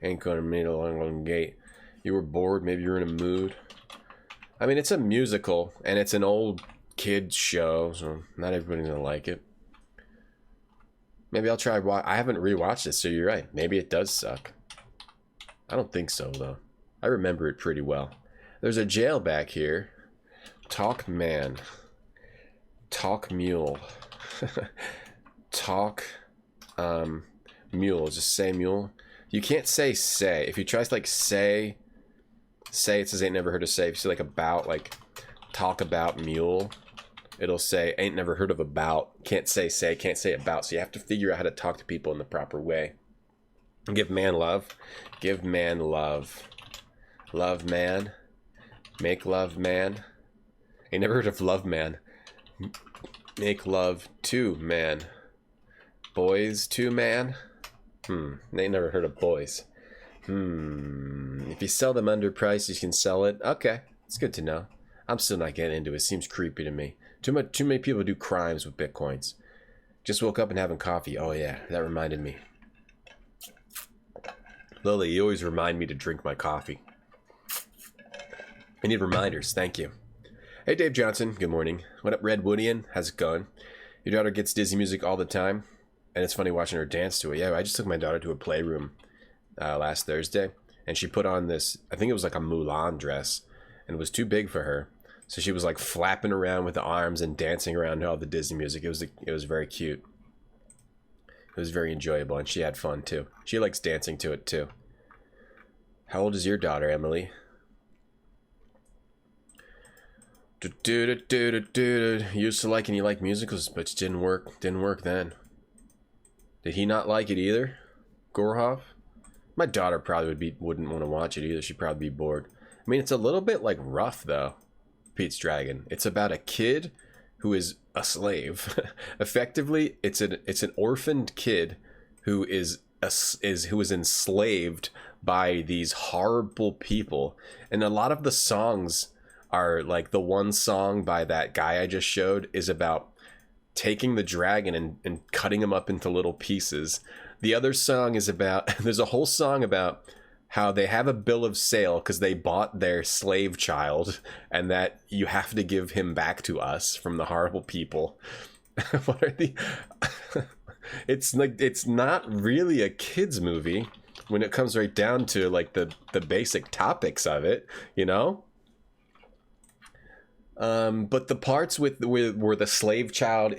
Ain't gonna meet a long gate. You were bored, maybe you're in a mood. I mean, it's a musical, and it's an old kid's show, so not everybody's gonna like it. Maybe I'll try. I haven't rewatched it, so you're right. Maybe it does suck. I don't think so, though. I remember it pretty well. There's a jail back here. Talk man. Talk mule. Talk mule. Just say mule. You can't say. If you try to like say, it says ain't never heard of say. If you say like about, like talk about mule, it'll say ain't never heard of about. Can't say, can't say about. So you have to figure out how to talk to people in the proper way. Give man love. Give man love. Love man. Make love man. Ain't never heard of love man. Make love to man. Boys to man. They never heard of boys. If you sell them underpriced, you can sell it. Okay, it's good to know. I'm still not getting into it. Seems creepy to me. Too many people do crimes with Bitcoins. Just woke up and having coffee. Oh yeah, that reminded me. Lily, you always remind me to drink my coffee. I need reminders. Thank you. Hey, Dave Johnson. Good morning. What up, Red Woodian? How's it going? Your daughter gets Disney music all the time, and it's funny watching her dance to it. Yeah, I just took my daughter to a playroom last Thursday, and she put on this, I think it was like a Mulan dress, and it was too big for her. So she was like flapping around with the arms and dancing around to all the Disney music. It was very cute. It was very enjoyable, and she had fun too. She likes dancing to it too. How old is your daughter, Emily? Used to like and you like musicals, but it didn't work. Didn't work then. Did he not like it either? Gorhoff? My daughter probably wouldn't want to watch it either. She'd probably be bored. I mean, it's a little bit like rough though. Pete's Dragon. It's about a kid who is a slave. Effectively, it's an orphaned kid who is enslaved by these horrible people, and a lot of the songs are like the one song by that guy I just showed is about taking the dragon and cutting him up into little pieces. The other song is about, there's a whole song about how they have a bill of sale because they bought their slave child and that you have to give him back to us from the horrible people. What are the... It's like, it's not really a kid's movie when it comes right down to like the basic topics of it, you know? But the parts with where the slave child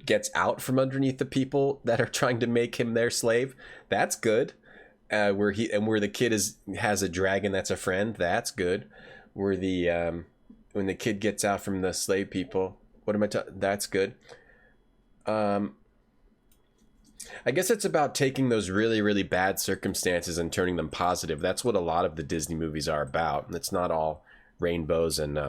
gets out from underneath the people that are trying to make him their slave, that's good. Where the kid has a dragon that's a friend, that's good. Where when the kid gets out from the slave people, that's good. I guess it's about taking those really, really bad circumstances and turning them positive. That's what a lot of the Disney movies are about. It's not all rainbows and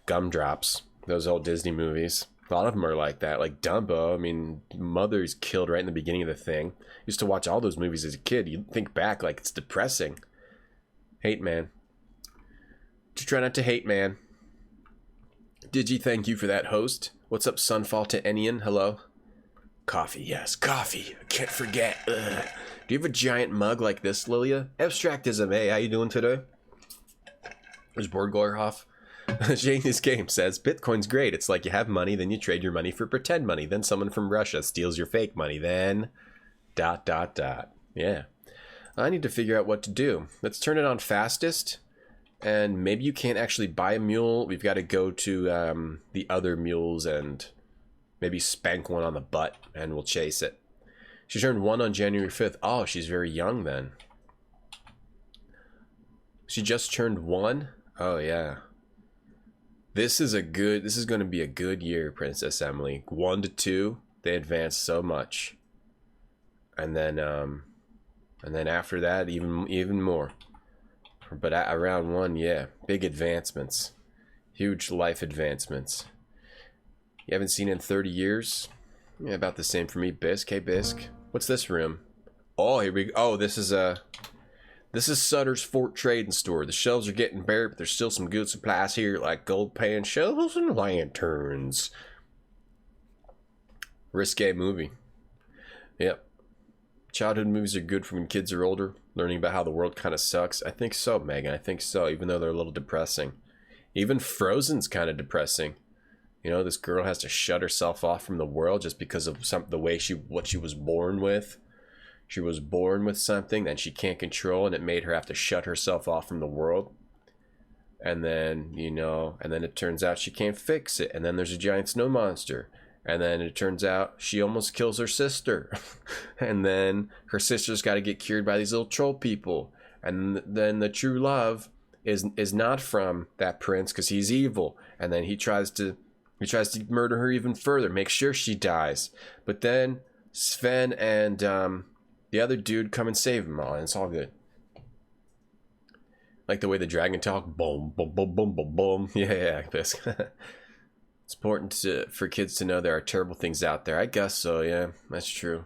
gumdrops. Those old Disney movies, a lot of them are like that. Like Dumbo, I mean, mother's killed right in the beginning of the thing. Used to watch all those movies as a kid. You think back, like, it's depressing. Hate Man. Just try not to hate, man. Digi, thank you for that host. What's up, Sunfall to Enian? Hello. Coffee, yes, coffee. I can't forget. Ugh. Do you have a giant mug like this, Lilia? Abstractism, hey, how you doing today? There's Borgorhoff. Jane, this game says, Bitcoin's great. It's like you have money, then you trade your money for pretend money. Then someone from Russia steals your fake money. Then... ... Yeah. I need to figure out what to do. Let's turn it on fastest. And maybe you can't actually buy a mule. We've got to go to the other mules and maybe spank one on the butt. And we'll chase it. She turned 1 on January 5th. Oh, she's very young then. She just turned 1? Oh, yeah. This is going to be a good year, Princess Emily. 1 to 2, they advance so much. And then after that, even more. But around 1, yeah, big advancements. Huge life advancements. You haven't seen in 30 years? Yeah, about the same for me. Bisque, hey Bisque. What's this room? Oh, here we go. Oh, this is Sutter's Fort Trading Store. The shelves are getting bare, but there's still some good supplies here, like gold pan shovels and lanterns. Risque movie. Yep. Childhood movies are good for when kids are older, learning about how the world kind of sucks. I think so, Megan. I think so, even though they're a little depressing. Even Frozen's kind of depressing. You know, this girl has to shut herself off from the world just because of the way what she was born with. She was born with something that she can't control, and it made her have to shut herself off from the world. And then, and then it turns out she can't fix it. And then there's a giant snow monster. And then it turns out she almost kills her sister. And then her sister's got to get cured by these little troll people. And then the true love is not from that prince because he's evil. And then he tries to murder her even further, make sure she dies. But then Sven and the other dude come and save him all, and it's all good. Like the way the dragon talk, boom, boom, boom, boom, boom, boom. Yeah, like this. It's important for kids to know there are terrible things out there. I guess so, yeah, that's true.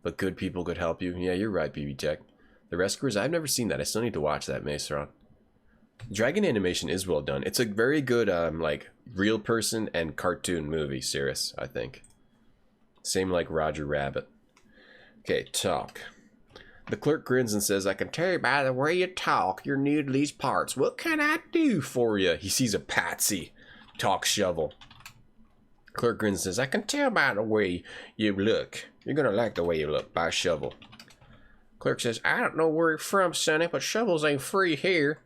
But good people could help you. Yeah, you're right, BB Tech. The Rescuers, I've never seen that. I still need to watch that, Maceron. Dragon animation is well done. It's a very good, like, real person and cartoon movie, Cirrus, I think. Same like Roger Rabbit. Okay, talk. The clerk grins and says, I can tell you by the way you talk, you're new to these parts. What can I do for you? He sees a patsy. Talk shovel. Clerk grins and says, I can tell by the way you look. You're going to like the way you look. Buy shovel. Clerk says, I don't know where you're from, Sonny, but shovels ain't free here.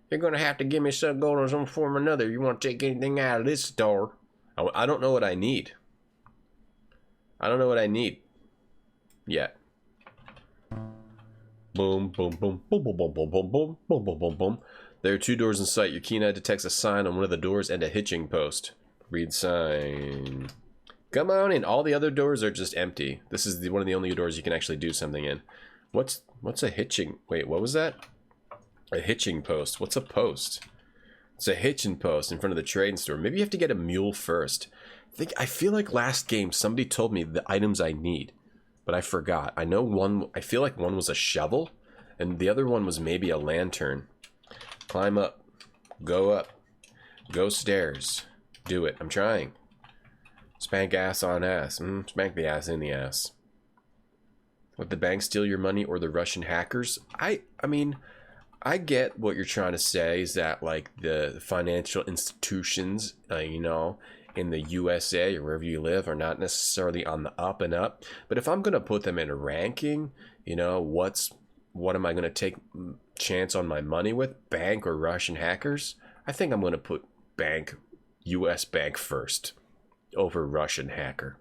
You're going to have to give me some gold in some form or another. You want to take anything out of this store? I don't know what I need. I don't know what I need. Yet. Boom, boom, boom, boom, boom, boom, boom, boom, boom, boom, boom, boom, boom. There are 2 doors in sight. Your keen eye detects a sign on one of the doors and a hitching post. Read sign. Come on in. All the other doors are just empty. This is one of the only doors you can actually do something in. What's a hitching? Wait, what was that? A hitching post. What's a post? It's a hitching post in front of the trading store. Maybe you have to get a mule first. I feel like last game somebody told me the items I need, but I forgot. I know one. I feel like one was a shovel, and the other one was maybe a lantern. Climb up. Go up. Go stairs. Do it. I'm trying. Spank ass on ass. Spank the ass in the ass. Would the bank steal your money or the Russian hackers? I mean, I get what you're trying to say is that, like, the financial institutions, you know, in the USA or wherever you live are not necessarily on the up and up. But if I'm going to put them in a ranking, you know, what am I going to take chance on my money with? Bank or Russian hackers? I think I'm going to put US bank first over Russian hacker.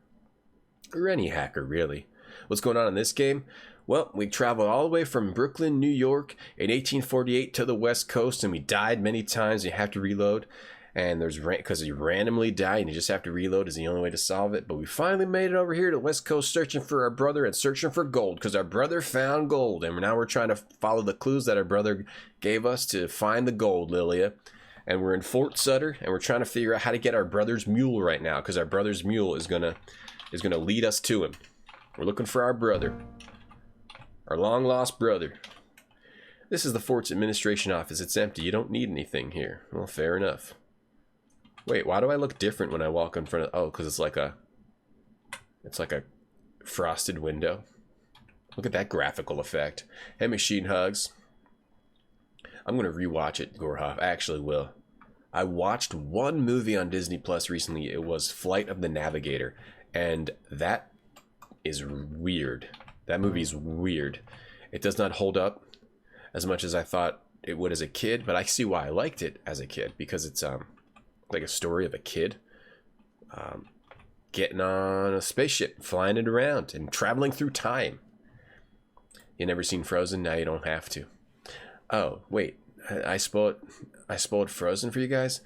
Or any hacker, really. What's going on in this game? Well, we traveled all the way from Brooklyn, New York in 1848 to the West Coast, and we died many times. You have to reload, and because you randomly die and you just have to reload is the only way to solve it. But we finally made it over here to the West Coast, searching for our brother and searching for gold, because our brother found gold, and now we're trying to follow the clues that our brother gave us to find the gold, Lilia. And we're in Fort Sutter, and we're trying to figure out how to get our brother's mule right now, because our brother's mule is gonna lead us to him. We're looking for our brother. Our long-lost brother. This is the fort's administration office. It's empty. You don't need anything here. Well, fair enough. Wait, why do I look different when I walk in front of... Oh, because it's like a frosted window. Look at that graphical effect. Hey, Machine Hugs. I'm going to rewatch it, Gorhoff. I actually will. I watched one movie on Disney Plus recently. It was Flight of the Navigator. And that is weird. That movie's weird. It does not hold up as much as I thought it would as a kid, but I see why I liked it as a kid, because it's like a story of a kid getting on a spaceship, flying it around, and traveling through time. You never seen Frozen? Now you don't have to. Oh, wait. I spoiled Frozen for you guys?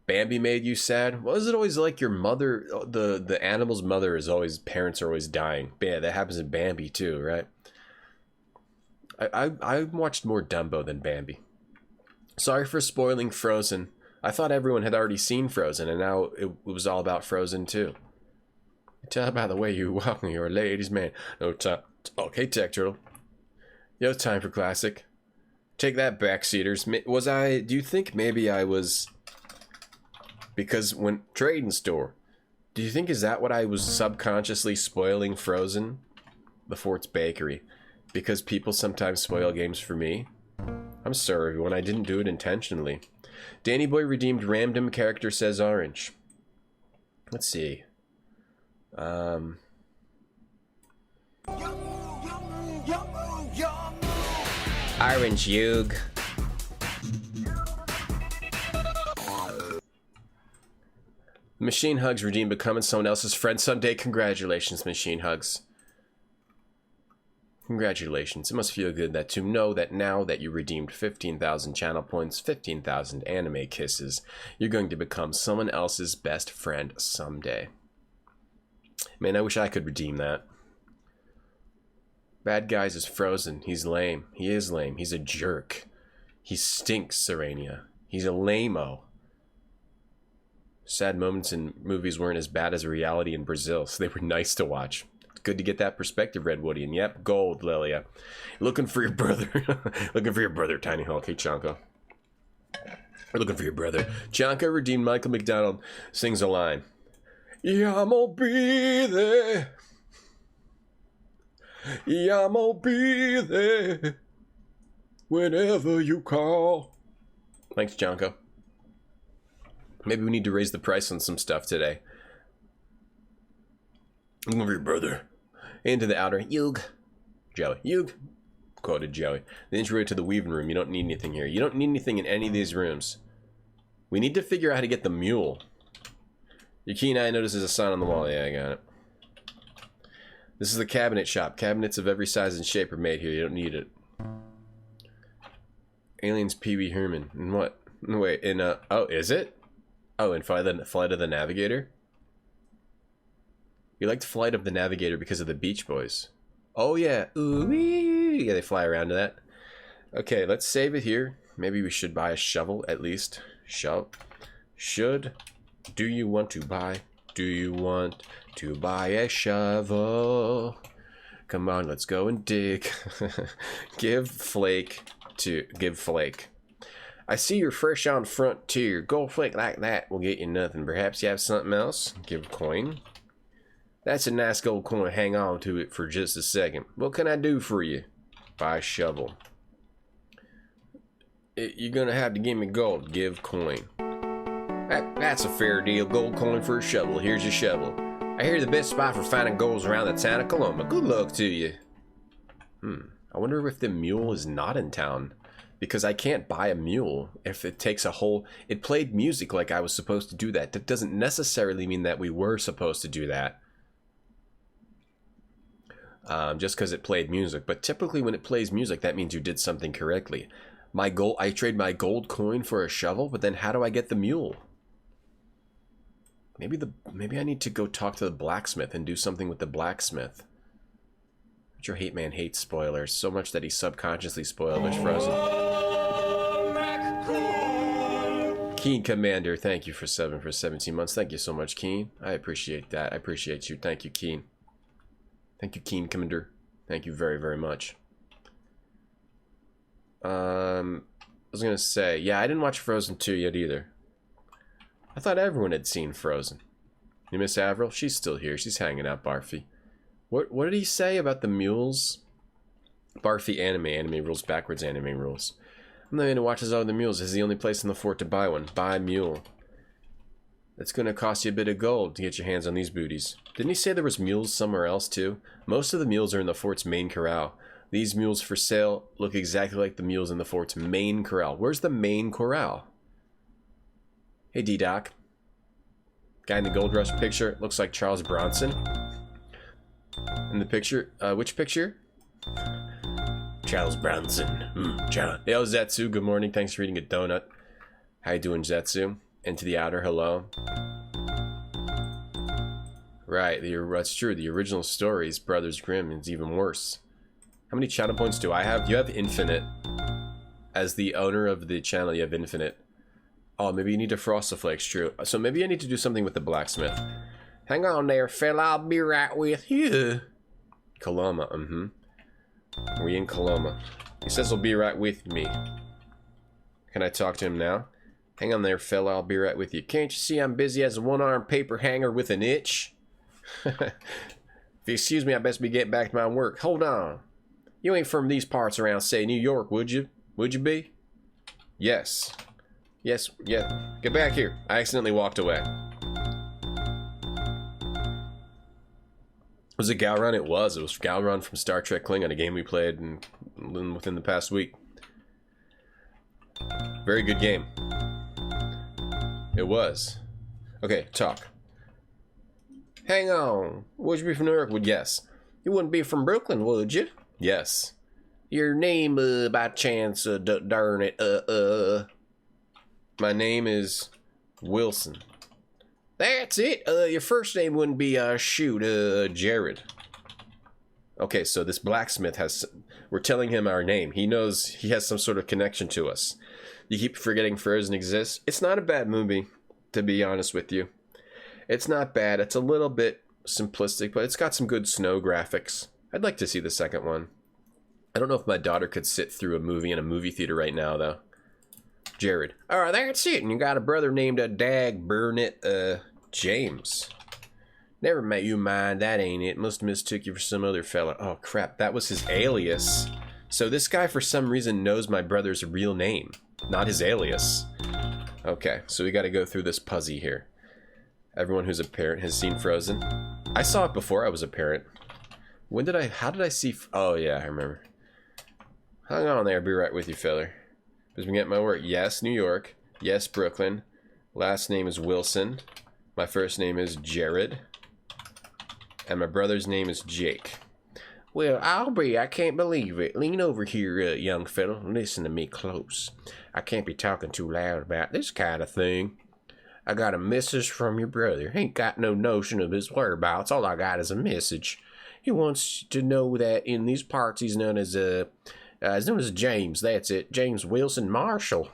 Bambi made you sad? Was it always like your mother, the animal's mother is always, parents are always dying? Yeah, that happens in Bambi too, right? I watched more Dumbo than Bambi. Sorry for spoiling Frozen. I thought everyone had already seen Frozen, and now it was all about Frozen too. Tell by the way you walk, you're a ladies' man. No time. Okay, Tech Turtle. Yo, time for classic. Take that, backseaters. Do you think maybe I was... Because when trading store, do you think is that what I was subconsciously spoiling Frozen before it's bakery? Because people sometimes spoil games for me. I'm sorry everyone, I didn't do it intentionally. Danny Boy redeemed random character says orange. Let's see. Orange Yug. Machine Hugs redeemed becoming someone else's friend someday. Congratulations, Machine Hugs. Congratulations. It must feel good to know that now that you redeemed 15,000 channel points, 15,000 anime kisses, you're going to become someone else's best friend someday. Man, I wish I could redeem that. Bad Guys is Frozen. He's lame. He is lame. He's a jerk. He stinks, Serenia. He's a lame-o. Sad moments in movies weren't as bad as reality in Brazil, so they were nice to watch. It's good to get that perspective, Redwoodian. Yep, gold, Lilia. Looking for your brother. Looking for your brother, Tiny Hulk. Hey, Chanka. We're looking for your brother. Chanka redeemed Michael McDonald sings a line. Yeah, I'm gonna be there. Yeah, I'm gonna be there whenever you call. Thanks, Chanka. Maybe we need to raise the price on some stuff today. I'm over your brother. Into the outer. Yug. Joey. Yug. Quoted Joey. The intro to the weaving room. You don't need anything here. You don't need anything in any of these rooms. We need to figure out how to get the mule. Your keen eye notices a sign on the wall. Yeah, I got it. This is the cabinet shop. Cabinets of every size and shape are made here. You don't need it. Aliens Pee Wee Herman. And what? Wait, oh, is it? Oh, in Flight of the Navigator? You liked Flight of the Navigator because of the Beach Boys. Oh, yeah. Ooh-wee. Yeah, they fly around to that. Okay, let's save it here. Maybe we should buy a shovel, at least. Should. Do you want to buy? Do you want to buy a shovel? Come on, let's go and dig. Give Flake. I see you're fresh on frontier. Gold flake like that will get you nothing. Perhaps you have something else? Give a coin. That's a nice gold coin. Hang on to it for just a second. What can I do for you? Buy a shovel. You're gonna have to give me gold. Give coin. That's a fair deal. Gold coin for a shovel. Here's your shovel. I hear the best spot for finding gold is around the town of Coloma. Good luck to you. I wonder if the mule is not in town. Because I can't buy a mule if it takes a whole... It played music like I was supposed to do that. That doesn't necessarily mean that we were supposed to do that. Just because it played music. But typically when it plays music, that means you did something correctly. I trade my gold coin for a shovel, but then how do I get the mule? Maybe I need to go talk to the blacksmith and do something with the blacksmith. But your hate man hates spoilers so much that he subconsciously spoilers Frozen. Keen Commander, thank you for 17 months. Thank you so much, Keen. I appreciate that. I appreciate you. Thank you, Keen. Thank you, Keen Commander. Thank you very, very much. I was gonna say, yeah, I didn't watch Frozen 2 yet either. I thought everyone had seen Frozen. You miss Avril? She's still here. She's hanging out, Barfy. What did he say about the mules? Barfy anime rules backwards anime rules. I'm not going to watch his other mules. This is the only place in the fort to buy one. Buy a mule. That's going to cost you a bit of gold to get your hands on these booties. Didn't he say there was mules somewhere else too? Most of the mules are in the fort's main corral. These mules for sale look exactly like the mules in the fort's main corral. Where's the main corral? Hey, D-Doc. Guy in the Gold Rush picture looks like Charles Bronson. In the picture, which picture? Charles Bronson. Yo, Zetsu, good morning. Thanks for eating a donut. How you doing, Zetsu? Into the outer, hello. Right, that's true. The original stories, Brothers Grimm, is even worse. How many channel points do I have? You have infinite. As the owner of the channel, you have infinite. Oh, maybe you need to frost the flakes, true. So maybe I need to do something with the blacksmith. Hang on there, fella. I'll be right with you. Coloma, We in Coloma. He says he'll be right with me. Can I talk to him now? Hang on there, fella. I'll be right with you. Can't you see I'm busy as a one-armed paper hanger with an itch? If you excuse me, I best be getting back to my work. Hold on. You ain't from these parts around, say, New York, would you? Would you be? Yes. Yes, yeah. Get back here. I accidentally walked away. Was it Galrun? It was. It was Galrun from Star Trek Klingon, a game we played within the past week. Very good game. It was. Okay, talk. Hang on. Would you be from New York? Would yes. You wouldn't be from Brooklyn, would you? Yes. Your name, by chance, darn it, My name is Wilson. That's it. Your first name wouldn't be, Jared. Okay, so this blacksmith we're telling him our name. He knows he has some sort of connection to us. You keep forgetting Frozen exists. It's not a bad movie, to be honest with you. It's not bad. It's a little bit simplistic, but it's got some good snow graphics. I'd like to see the second one. I don't know if my daughter could sit through a movie in a movie theater right now, though. Jared. Alright, that's it. And you got a brother named Dag Burnett, James. Never met you mind, that ain't it. Must have mistook you for some other fella. Oh, crap. That was his alias. So this guy, for some reason, knows my brother's real name, not his alias. Okay, so we got to go through this puzzle here. Everyone who's a parent has seen Frozen. I saw it before I was a parent. How did I see... Oh, yeah, I remember. Hang on there, be right with you, feller. Because we get my work. Yes, New York. Yes, Brooklyn. Last name is Wilson. My first name is Jared. And my brother's name is Jake. Well, I can't believe it. Lean over here, young fella, and listen to me close. I can't be talking too loud about this kind of thing. I got a message from your brother. Ain't got no notion of his whereabouts. All I got is a message. He wants to know that in these parts he's known as James. That's it. James Wilson Marshall.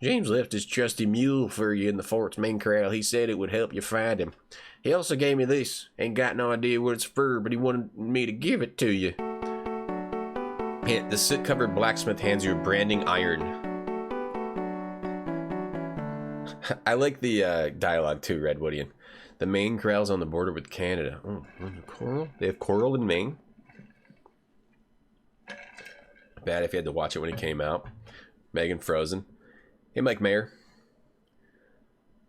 James left his trusty mule for you in the fort's main corral. He said it would help you find him. He also gave me this. Ain't got no idea what it's for, but he wanted me to give it to you. The soot-covered blacksmith hands you a branding iron. I like the dialogue too, Redwoodian. The Maine corral's on the border with Canada. Oh, coral? They have coral in Maine? Bad if you had to watch it when it came out. Megan Frozen. Hey, Mike Mayer.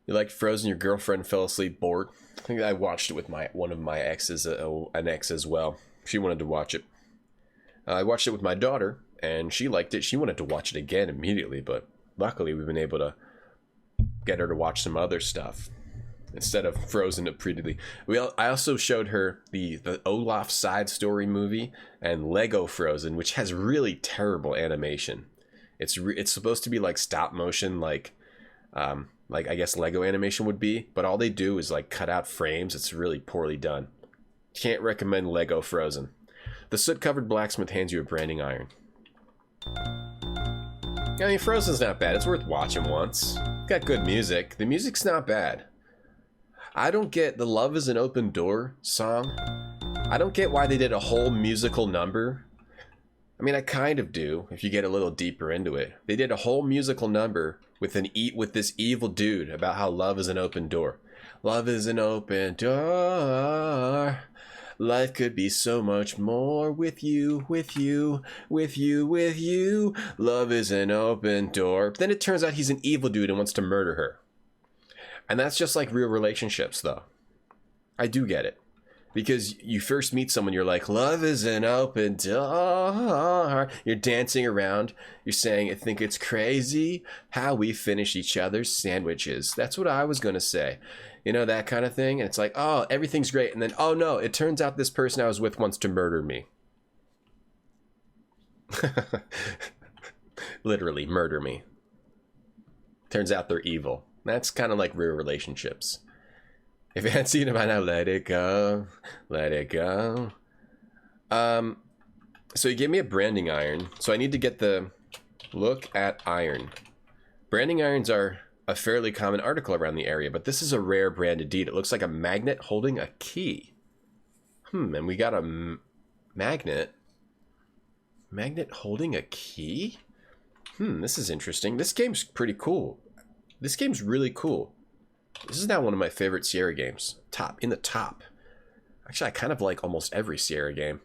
You liked Frozen? Your girlfriend fell asleep bored. I think I watched it with one of my exes, an ex as well. She wanted to watch it. I watched it with my daughter, and she liked it. She wanted to watch it again immediately, but luckily we've been able to get her to watch some other stuff instead of Frozen repeatedly. I also showed her the Olaf side story movie and Lego Frozen, which has really terrible animation. It's supposed to be like stop motion, like I guess Lego animation would be, but all they do is like cut out frames. It's really poorly done. Can't recommend Lego Frozen. The soot-covered blacksmith hands you a branding iron. I mean, Frozen's not bad. It's worth watching once. It's got good music. The music's not bad. I don't get the Love is an Open Door song. I don't get why they did a whole musical number. I mean, I kind of do, if you get a little deeper into it. They did a whole musical number with this evil dude about how love is an open door. Love is an open door. Life could be so much more with you, with you, with you, with you. Love is an open door. But then it turns out he's an evil dude and wants to murder her. And that's just like real relationships, though. I do get it. Because you first meet someone, you're like, love is an open door. You're dancing around. You're saying, I think it's crazy how we finish each other's sandwiches. That's what I was going to say. You know, that kind of thing. And it's like, oh, everything's great. And then, oh no, it turns out this person I was with wants to murder me. Literally, murder me. Turns out they're evil. That's kind of like real relationships. If you hadn't seen it by now, let it go. Let it go. So you gave me a branding iron. So I need to get the look at iron. Branding irons are a fairly common article around the area, but this is a rare brand indeed. It looks like a magnet holding a key. And we got a magnet. Magnet holding a key? This is interesting. This game's pretty cool. This game's really cool. This is now one of my favorite Sierra games. In the top. Actually, I kind of like almost every Sierra game.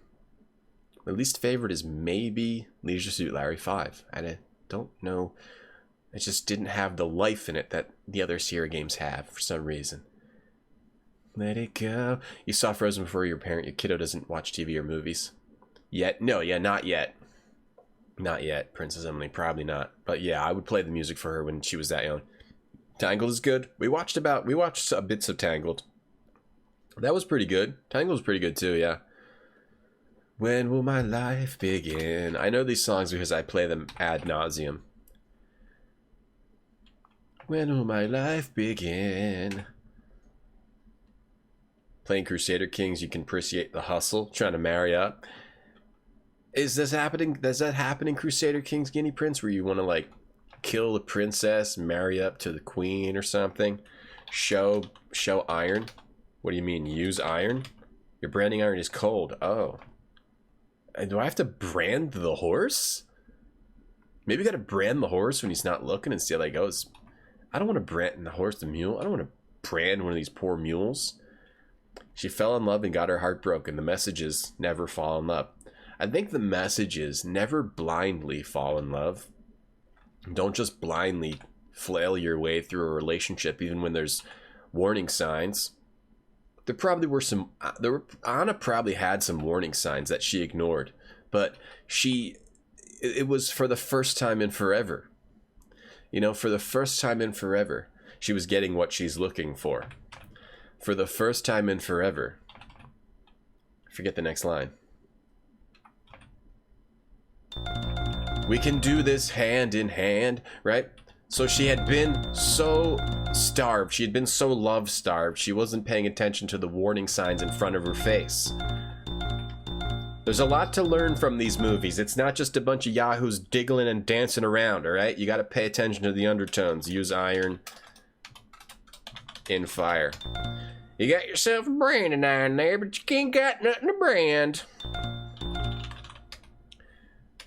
My least favorite is maybe Leisure Suit Larry 5. I don't know. It just didn't have the life in it that the other Sierra games have for some reason. Let it go. You saw Frozen before your kiddo doesn't watch TV or movies? Yet? No, yeah, not yet. Not yet, Princess Emily. Probably not. But yeah, I would play the music for her when she was that young. Tangled is good. We watched bits of Tangled. That was pretty good. Tangled was pretty good too, yeah. When will my life begin? I know these songs because I play them ad nauseum. When will my life begin? Playing Crusader Kings, you can appreciate the hustle, trying to marry up. Is this happening? Does that happen in Crusader Kings Guinea Prince, where you want to like kill the princess, marry up to the queen or something? Show iron? What do you mean, use iron? Your branding iron is cold. Oh. And do I have to brand the horse? Maybe you gotta brand the horse when he's not looking and see how that goes. I don't want to brand the horse, the mule. I don't want to brand one of these poor mules. She fell in love and got her heart broken. The message is never fall in love. I think the message is never blindly fall in love. Don't just blindly flail your way through a relationship, even when there's warning signs. There probably were some. Anna probably had some warning signs that she ignored, but it was for the first time in forever. You know, for the first time in forever, she was getting what she's looking for. For the first time in forever. Forget the next line. We can do this hand in hand, right? So she had been so starved. She had been so love-starved. She wasn't paying attention to the warning signs in front of her face. There's a lot to learn from these movies. It's not just a bunch of yahoos diggling and dancing around, all right? You got to pay attention to the undertones. Use iron in fire. You got yourself a branding iron there, but you ain't got nothing to brand.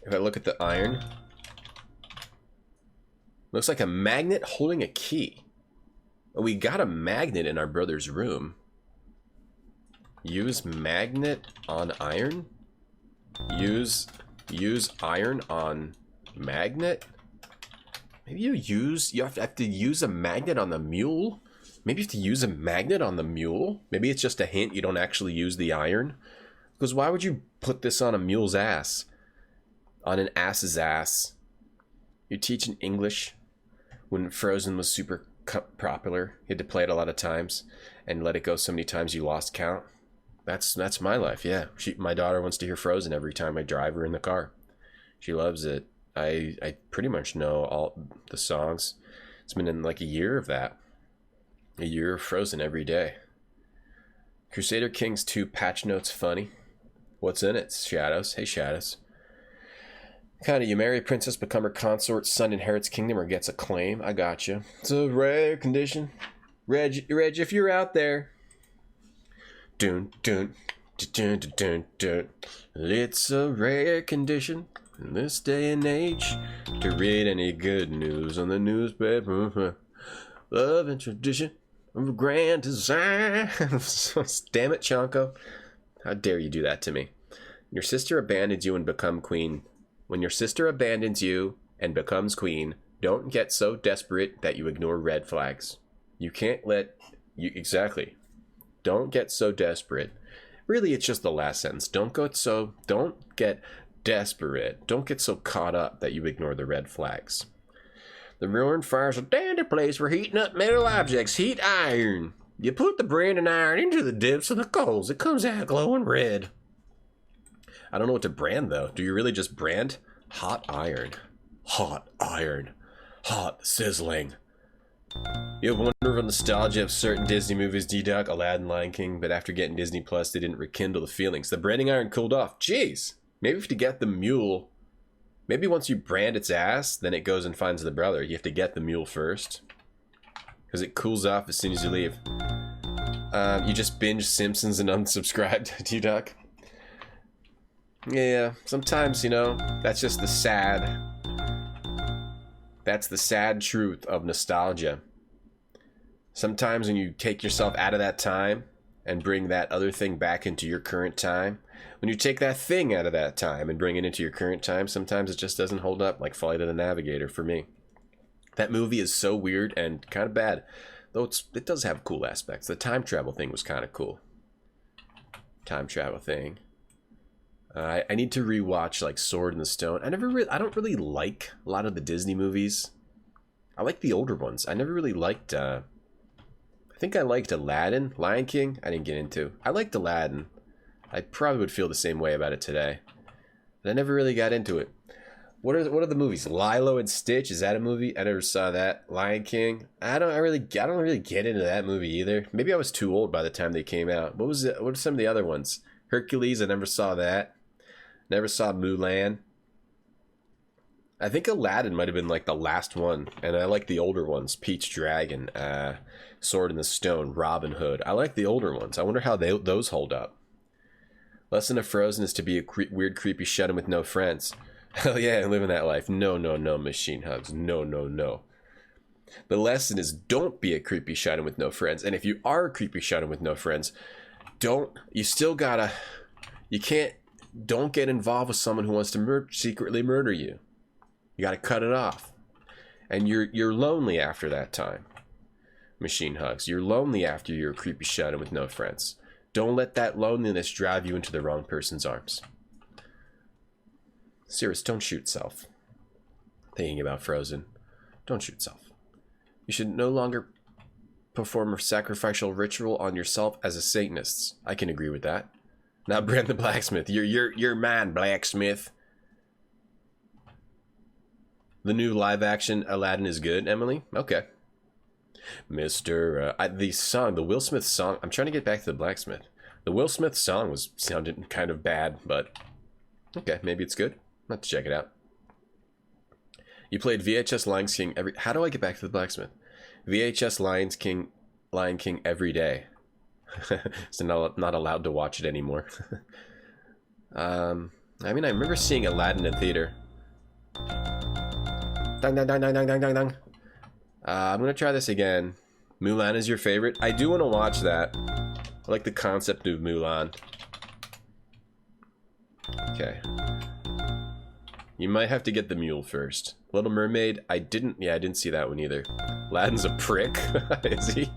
If I look at the iron, looks like a magnet holding a key. We got a magnet in our brother's room. Use magnet on iron? Use iron on magnet? Maybe you have to use a magnet on the mule? Maybe you have to use a magnet on the mule? Maybe it's just a hint you don't actually use the iron? Because why would you put this on a mule's ass? On an ass's ass? You're teaching English when Frozen was super popular. You had to play it a lot of times and let it go so many times you lost count. That's my life, yeah. My daughter wants to hear Frozen every time I drive her in the car. She loves it. I pretty much know all the songs. It's been in like a year of that. A year of Frozen every day. Crusader Kings 2 patch notes funny. What's in it? Shadows. Hey, Shadows. Kinda, you marry a princess, become her consort, son inherits kingdom, or gets a claim. I gotcha. It's a rare condition. Reg, if you're out there. Dun, dun, dun, dun, dun, dun. It's a rare condition in this day and age to read any good news on the newspaper. Love and tradition of grand design. Damn it, Chonko. How dare you do that to me? Your sister abandons you and become queen. When your sister abandons you and becomes queen, don't get so desperate that you ignore red flags. You can't let you exactly. Don't get so desperate. Really, it's just the last sentence. Don't get desperate. Don't get so caught up that you ignore the red flags. The ruined fire's a dandy place for heating up metal objects. Heat iron. You put the branding iron into the dips of the coals. It comes out glowing red. I don't know what to brand, though. Do you really just brand? Hot iron. Hot iron. Hot sizzling. You have wonderful nostalgia of certain Disney movies, D-Duck, Aladdin, Lion King, but after getting Disney Plus, they didn't rekindle the feelings. The branding iron cooled off. Jeez. Maybe if you get the mule, maybe once you brand its ass, then it goes and finds the brother. You have to get the mule first. Because it cools off as soon as you leave. You just binge Simpsons and unsubscribed, D-Duck. Yeah, sometimes, you know, that's just the sad... That's the sad truth of nostalgia. Sometimes when you take yourself out of that time and bring that other thing back into your current time, when you take that thing out of that time and bring it into your current time, sometimes it just doesn't hold up, like Flight of the Navigator for me. That movie is so weird and kind of bad, though it does have cool aspects. The time travel thing was kind of cool. Time travel thing. I need to rewatch like Sword in the Stone. I don't really like a lot of the Disney movies. I like the older ones. I never really liked. I think I liked Aladdin, Lion King. I didn't get into. I liked Aladdin. I probably would feel the same way about it today, but I never really got into it. What are the movies? Lilo and Stitch, is that a movie? I never saw that. Lion King. I don't really get into that movie either. Maybe I was too old by the time they came out. What are some of the other ones? Hercules, I never saw that. Never saw Mulan. I think Aladdin might have been like the last one, and I like the older ones. Peach Dragon, Sword in the Stone, Robin Hood. I like the older ones. I wonder how those hold up. Lesson of Frozen is to be a weird, creepy shut-in with no friends. Hell yeah, I'm living that life. No, Machine Hugs. No. The lesson is don't be a creepy shut-in with no friends. And if you are a creepy shut-in with no friends, don't get involved with someone who wants to secretly murder you. You got to cut it off. And you're lonely after that time. Machine Hugs. You're lonely after you're a creepy shut-in with no friends. Don't let that loneliness drive you into the wrong person's arms. Cirrus, don't shoot self. Thinking about Frozen. Don't shoot self. You should no longer perform a sacrificial ritual on yourself as a Satanist. I can agree with that. Now, Brent the Blacksmith. You're mine, Blacksmith. The new live-action Aladdin is good, Emily? Okay. The Will Smith song... I'm trying to get back to the Blacksmith. The Will Smith song sounded kind of bad, but... Okay, maybe it's good. I'll have to check it out. You played VHS Lion King every... How do I get back to the Blacksmith? VHS Lion King every day. So not allowed to watch it anymore. I remember seeing Aladdin in theater. Dang. I'm gonna try this again. Mulan is your favorite? I do want to watch that. I like the concept of Mulan. Okay. You might have to get the mule first. Little Mermaid, I didn't see that one either. Aladdin's a prick, is he?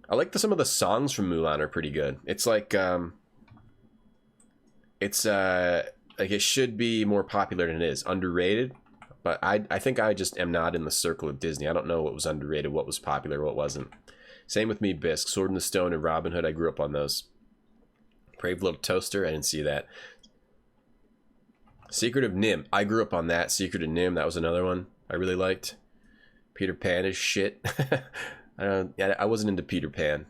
I like some of the songs from Mulan are pretty good. It's like, like it should be more popular than it is. Underrated, but I think I just am not in the circle of Disney. I don't know what was underrated, what was popular, what wasn't. Same with me, Bisque. Sword in the Stone and Robin Hood, I grew up on those. Brave Little Toaster, I didn't see that. Secret of Nim, I grew up on that. Secret of Nim, that was another one I really liked. Peter Pan is shit. I wasn't into Peter Pan.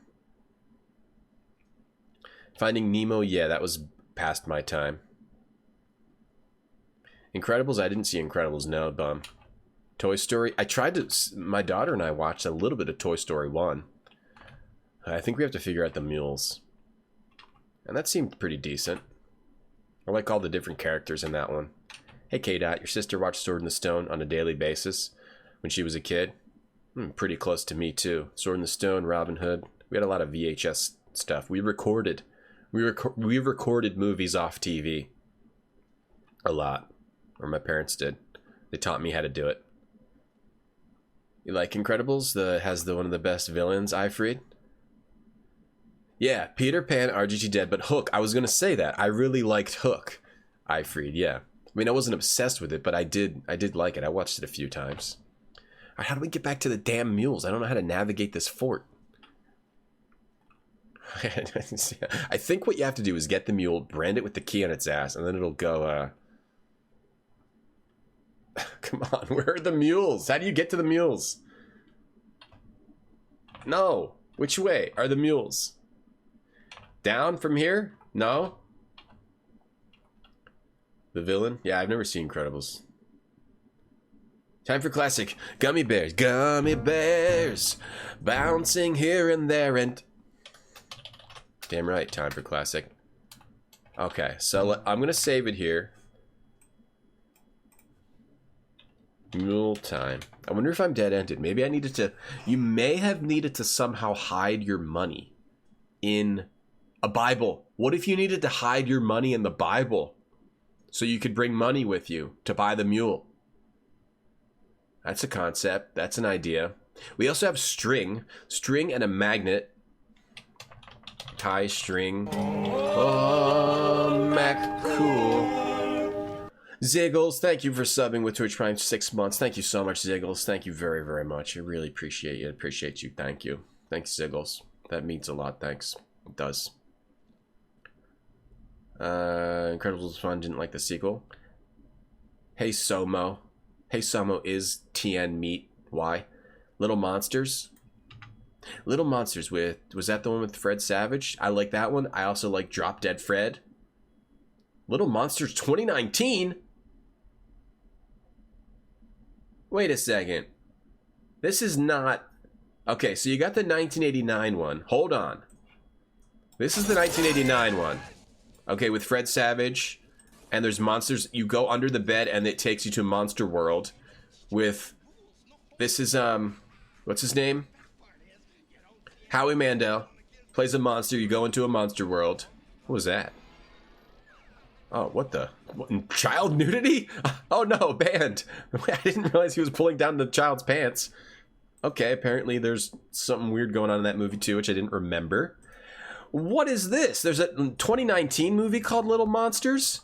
Finding Nemo, yeah, that was past my time. Incredibles, I didn't see Incredibles, no, bum. Toy Story, my daughter and I watched a little bit of Toy Story 1. I think we have to figure out the mules. And that seemed pretty decent. I like all the different characters in that one. Hey K-Dot, your sister watched Sword in the Stone on a daily basis when she was a kid? Pretty close to me too. Sword in the Stone, Robin Hood. We had a lot of VHS stuff. We recorded movies off TV. A lot. Or my parents did. They taught me how to do it. You like Incredibles? Has one of the best villains, Eifried? Yeah, Peter Pan, RGT dead, but Hook, I was going to say that. I really liked Hook, Eifried, yeah. I mean, I wasn't obsessed with it, but I did like it. I watched it a few times. All right, how do we get back to the damn mules? I don't know how to navigate this fort. I think what you have to do is get the mule, brand it with the key on its ass, and then it'll go, Come on, where are the mules? How do you get to the mules? No. Which way are the mules? Down from here? No. The villain? Yeah, I've never seen Incredibles. Time for classic. Gummy bears. Gummy bears. Bouncing here and there and... Damn right, time for classic. Okay, so I'm going to save it here. Mule time. I wonder if I'm dead-ended. Maybe I needed to... You may have needed to somehow hide your money in a Bible. What if you needed to hide your money in the Bible so you could bring money with you to buy the mule? That's a concept. That's an idea. We also have string. String and a magnet. Tie string. Oh, Mac, cool. Ziggles, thank you for subbing with Twitch Prime 6 months. Thank you so much, Ziggles. Thank you very, very much. I really appreciate you. I appreciate you. Thank you. Thanks, Ziggles. That means a lot. Thanks. It does. Incredibles was fun. Didn't like the sequel. Hey, Somo. Hey, Somo is TN meat. Why? Little Monsters. Little Monsters with... Was that the one with Fred Savage? I like that one. I also like Drop Dead Fred. Little Monsters 2019? Wait a second. This is not... Okay, so you got the 1989 one. Hold on. This is the 1989 one. Okay, with Fred Savage. And there's monsters. You go under the bed and it takes you to Monster World. With... This is, what's his name? Howie Mandel. Plays a monster. You go into a monster world. What was that? Oh, what the? What, child nudity? Oh no, banned. I didn't realize he was pulling down the child's pants. Okay, apparently there's something weird going on in that movie too, which I didn't remember. What is this? There's a 2019 movie called Little Monsters?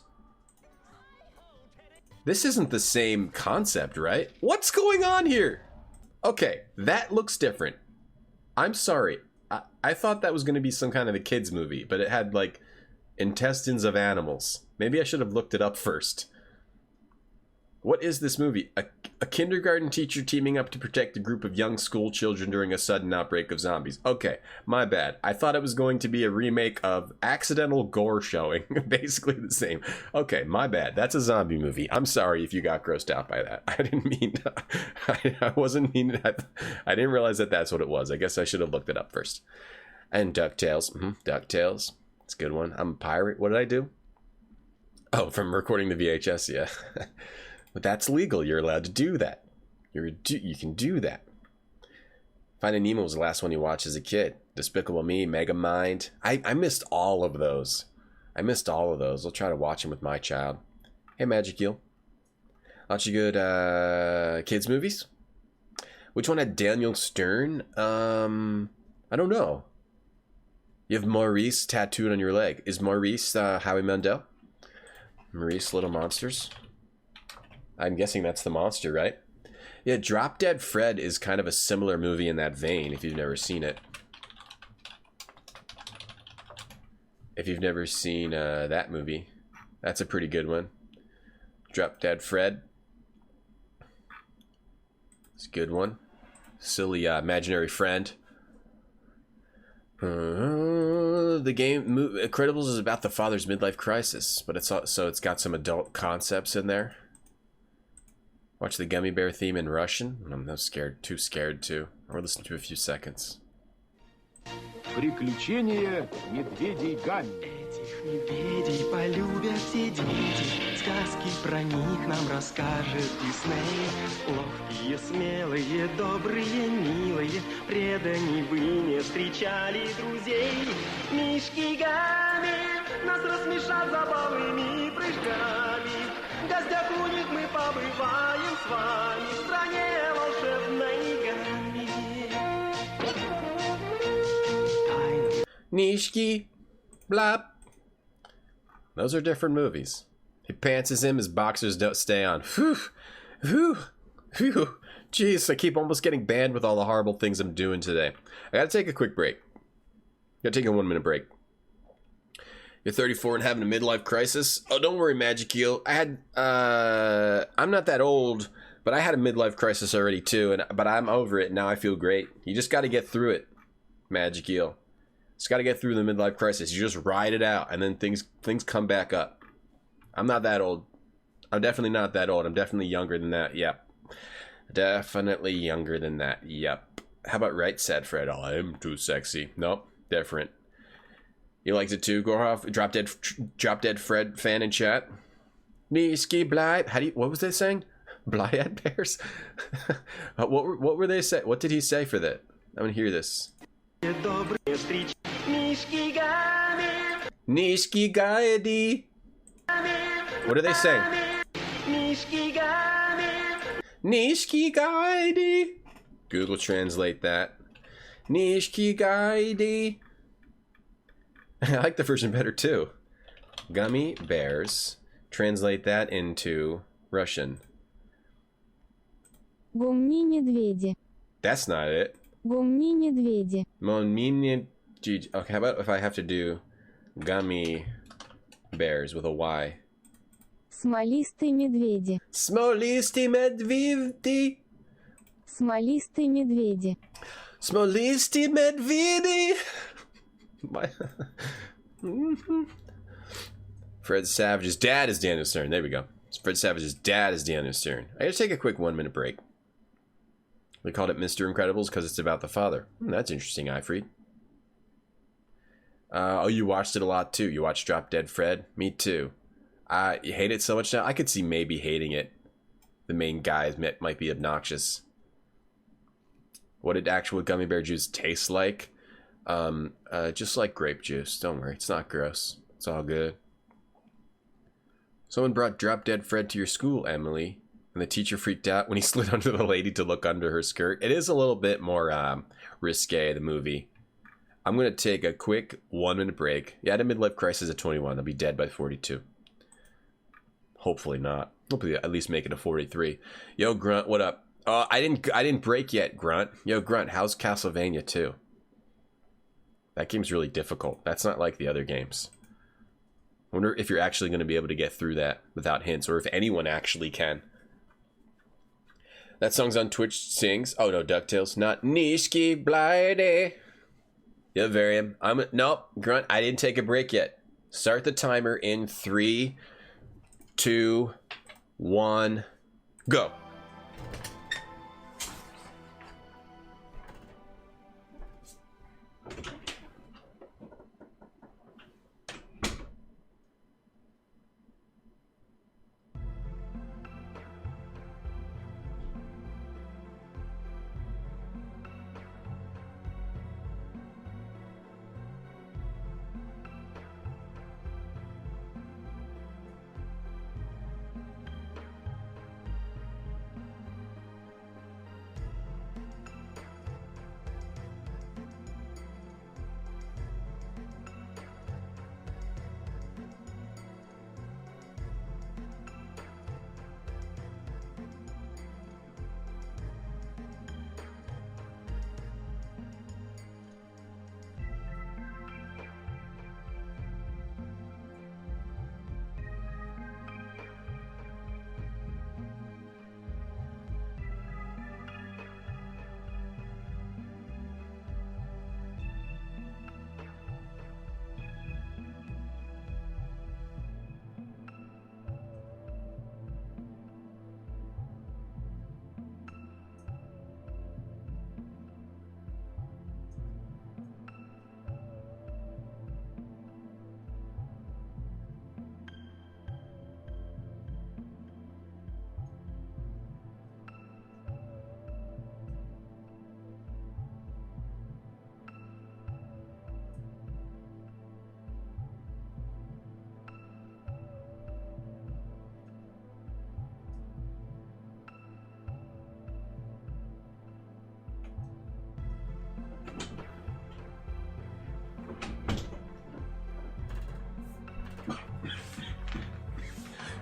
This isn't the same concept, right? What's going on here? Okay, that looks different. I'm sorry. I thought that was going to be some kind of a kid's movie, but it had like intestines of animals. Maybe I should have looked it up first. What is this movie? A kindergarten teacher teaming up to protect a group of young school children during a sudden outbreak of zombies. Okay, my bad. I thought it was going to be a remake of Accidental Gore Showing. Basically the same. Okay, my bad. That's a zombie movie. I'm sorry if you got grossed out by that. I didn't mean... I wasn't meaning... I didn't realize that that's what it was. I guess I should have looked it up first. And DuckTales. DuckTales. It's a good one. I'm a pirate. What did I do? Oh, from recording the VHS, yeah. But that's legal. You're allowed to do that. You can do that. Finding Nemo was the last one you watched as a kid. Despicable Me, Megamind. I missed all of those. I missed all of those. I'll try to watch them with my child. Hey, Magic Eel. Lots of good kids movies. Which one had Daniel Stern? I don't know. You have Maurice tattooed on your leg. Is Maurice Howie Mandel? Maurice Little Monsters? I'm guessing that's the monster, right? Yeah, Drop Dead Fred is kind of a similar movie in that vein, if you've never seen it. If you've never seen that movie, that's a pretty good one. Drop Dead Fred. It's a good one. Silly imaginary friend. The game Incredibles is about the father's midlife crisis, but it's got some adult concepts in there. Watch the gummy bear theme in Russian. I'm not scared, too scared to. Or listen to a few seconds. Приключения медведей Гамми. Этих медведей полюбят все дети. Сказки про них нам расскажет Дисней. Ловкие, смелые, добрые, милые. Преданные вы не встречали друзей. Мишки Гамми нас рассмешат забавными прыжками. В гостях у них мы побываем с вами в стране волшебной Гамми. Nishki, blop. Those are different movies. He pantses him, his boxers don't stay on. Whew, whew, whew. Jeez, I keep almost getting banned with all the horrible things I'm doing today. I gotta take a quick break. Gotta take a 1 minute break. You're 34 and having a midlife crisis? Oh, don't worry, Magic Eel. I'm not that old, but I had a midlife crisis already too, but I'm over it. Now I feel great. You just gotta get through it, Magic Eel. Just got to get through the midlife crisis. You just ride it out, and then things come back up. I'm not that old. I'm definitely not that old. I'm definitely younger than that. Yep. Definitely younger than that. Yep. How about right, said Fred? Oh, I'm too sexy. Nope. Different. You liked it too, Gorhoff? Drop Dead Fred fan in chat. Niski Blythe. What was they saying? Blyad Bears? What were they say? What did he say for that? I'm going to hear this. Nishki Gaidi. What are they saying? Nishki Gaidi. Google translate that. Nishki Gaidi. I like the version better too. Gummy bears. Translate that into Russian. Гумми медведи. That's not it. Гумми медведи. Okay, how about if I have to do gummy bears with a Y? Смолистые медведи. Смолистые медведи. Смолистые медведи. Смолистые медведи. Fred Savage's dad is Daniel Stern. There we go. Fred Savage's dad is Daniel Stern. I gotta take a quick 1 minute break. They called it Mr. Incredibles because it's about the father. That's interesting, Ifried. Oh, you watched it a lot too. You watched Drop Dead Fred? Me too. You hate it so much now? I could see maybe hating it. The main guy might be obnoxious. What did actual gummy bear juice taste like? Just like grape juice. Don't worry, it's not gross. It's all good. Someone brought Drop Dead Fred to your school, Emily. And the teacher freaked out when he slid under the lady to look under her skirt. It is a little bit more risque, the movie. I'm going to take a quick 1 minute break. Yeah, I had a midlife crisis at 21. I'll be dead by 42. Hopefully not. Hopefully at least make it to 43. Yo, Grunt, what up? I didn't break yet, Grunt. Yo, Grunt, how's Castlevania 2? That game's really difficult. That's not like the other games. I wonder if you're actually going to be able to get through that without hints, or if anyone actually can. That song's on Twitch sings. Oh no, DuckTales. Not Nishki Blyde. Yeah, Varium. Nope, Grunt, I didn't take a break yet. Start the timer in 3, 2, 1, go.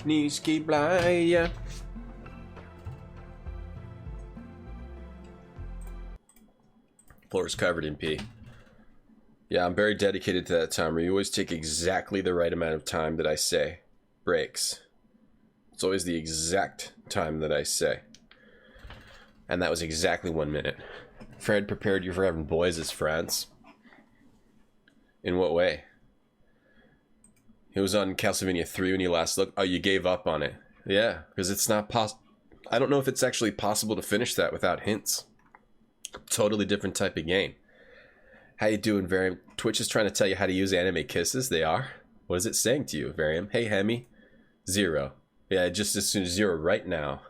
Niski Blaya. Floor's covered in pee. Yeah, I'm very dedicated to that timer. You always take exactly the right amount of time that I say. Breaks. It's always the exact time that I say. And that was exactly 1 minute. Fred prepared you for having boys as friends. In what way? He was on Castlevania 3 when you last looked. Oh, you gave up on it. Yeah, because it's not possible. I don't know if it's actually possible to finish that without hints. Totally different type of game. How you doing, Varium? Twitch is trying to tell you how to use anime kisses. They are. What is it saying to you, Varium? Hey, Hemi. 0. Yeah, just as soon as 0 right now.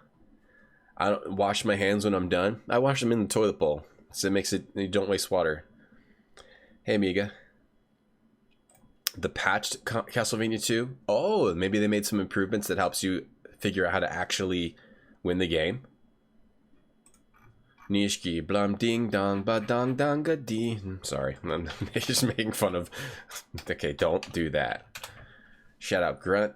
I don't wash my hands when I'm done. I wash them in the toilet bowl. So it makes it, you don't waste water. Hey, Amiga. The patched Castlevania 2? Oh, maybe they made some improvements that helps you figure out how to actually win the game. Nishki blum ding dong ba dong dong ga dee. Sorry, I'm just making fun of. Okay, don't do that. Shout out Grunt.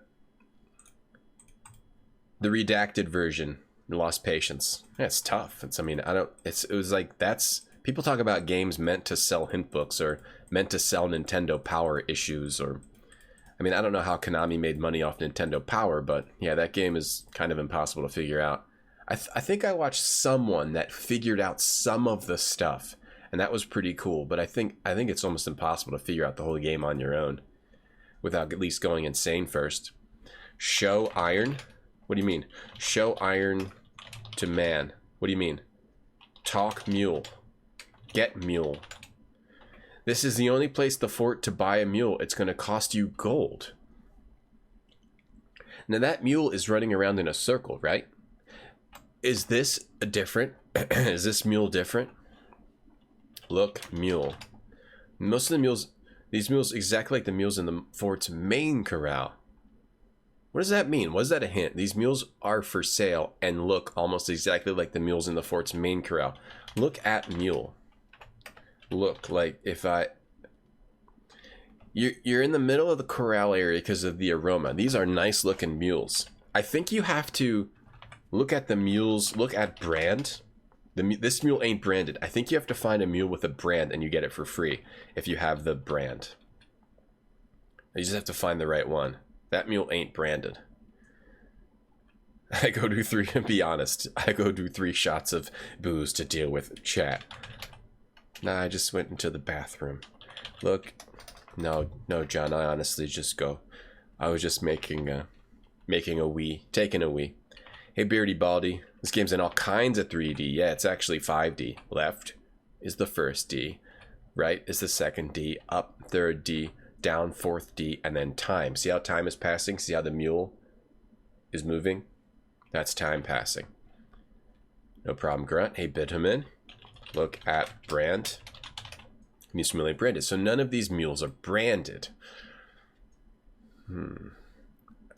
The redacted version. Lost Patience. Yeah, it's tough. It's. I mean, I don't. It was like that's. People talk about games meant to sell hint books or meant to sell Nintendo Power issues or. I mean, I don't know how Konami made money off Nintendo Power, but yeah, that game is kind of impossible to figure out. I think I watched someone that figured out some of the stuff, and that was pretty cool. But I think it's almost impossible to figure out the whole game on your own without at least going insane first. Show iron? What do you mean? Show iron to man. What do you mean? Talk mule. Get mule. This is the only place the fort to buy a mule. It's going to cost you gold. Now that mule is running around in a circle, right? Is this different? Is this mule different? Look, mule. Most of the mules, these mules exactly like the mules in the fort's main corral. What does that mean? What is that a hint? These mules are for sale and look almost exactly like the mules in the fort's main corral. Look at mule. Look, like if I... You're in the middle of the corral area because of the aroma. These are nice looking mules. I think you have to look at the mules, look at brand. This mule ain't branded. I think you have to find a mule with a brand and you get it for free if you have the brand. You just have to find the right one. That mule ain't branded. I go do 3, be honest, I go do 3 shots of booze to deal with chat. Nah, I just went into the bathroom. Look, no, John, I honestly just go. I was just taking a wee. Hey, Beardy Baldy, this game's in all kinds of 3D. Yeah, it's actually 5D. Left is the first D. Right is the second D. Up, third D. Down, fourth D. And then time. See how time is passing? See how the mule is moving? That's time passing. No problem, Grunt. Hey, Bitumen. Look at brand. These mule ain't branded. So none of these mules are branded.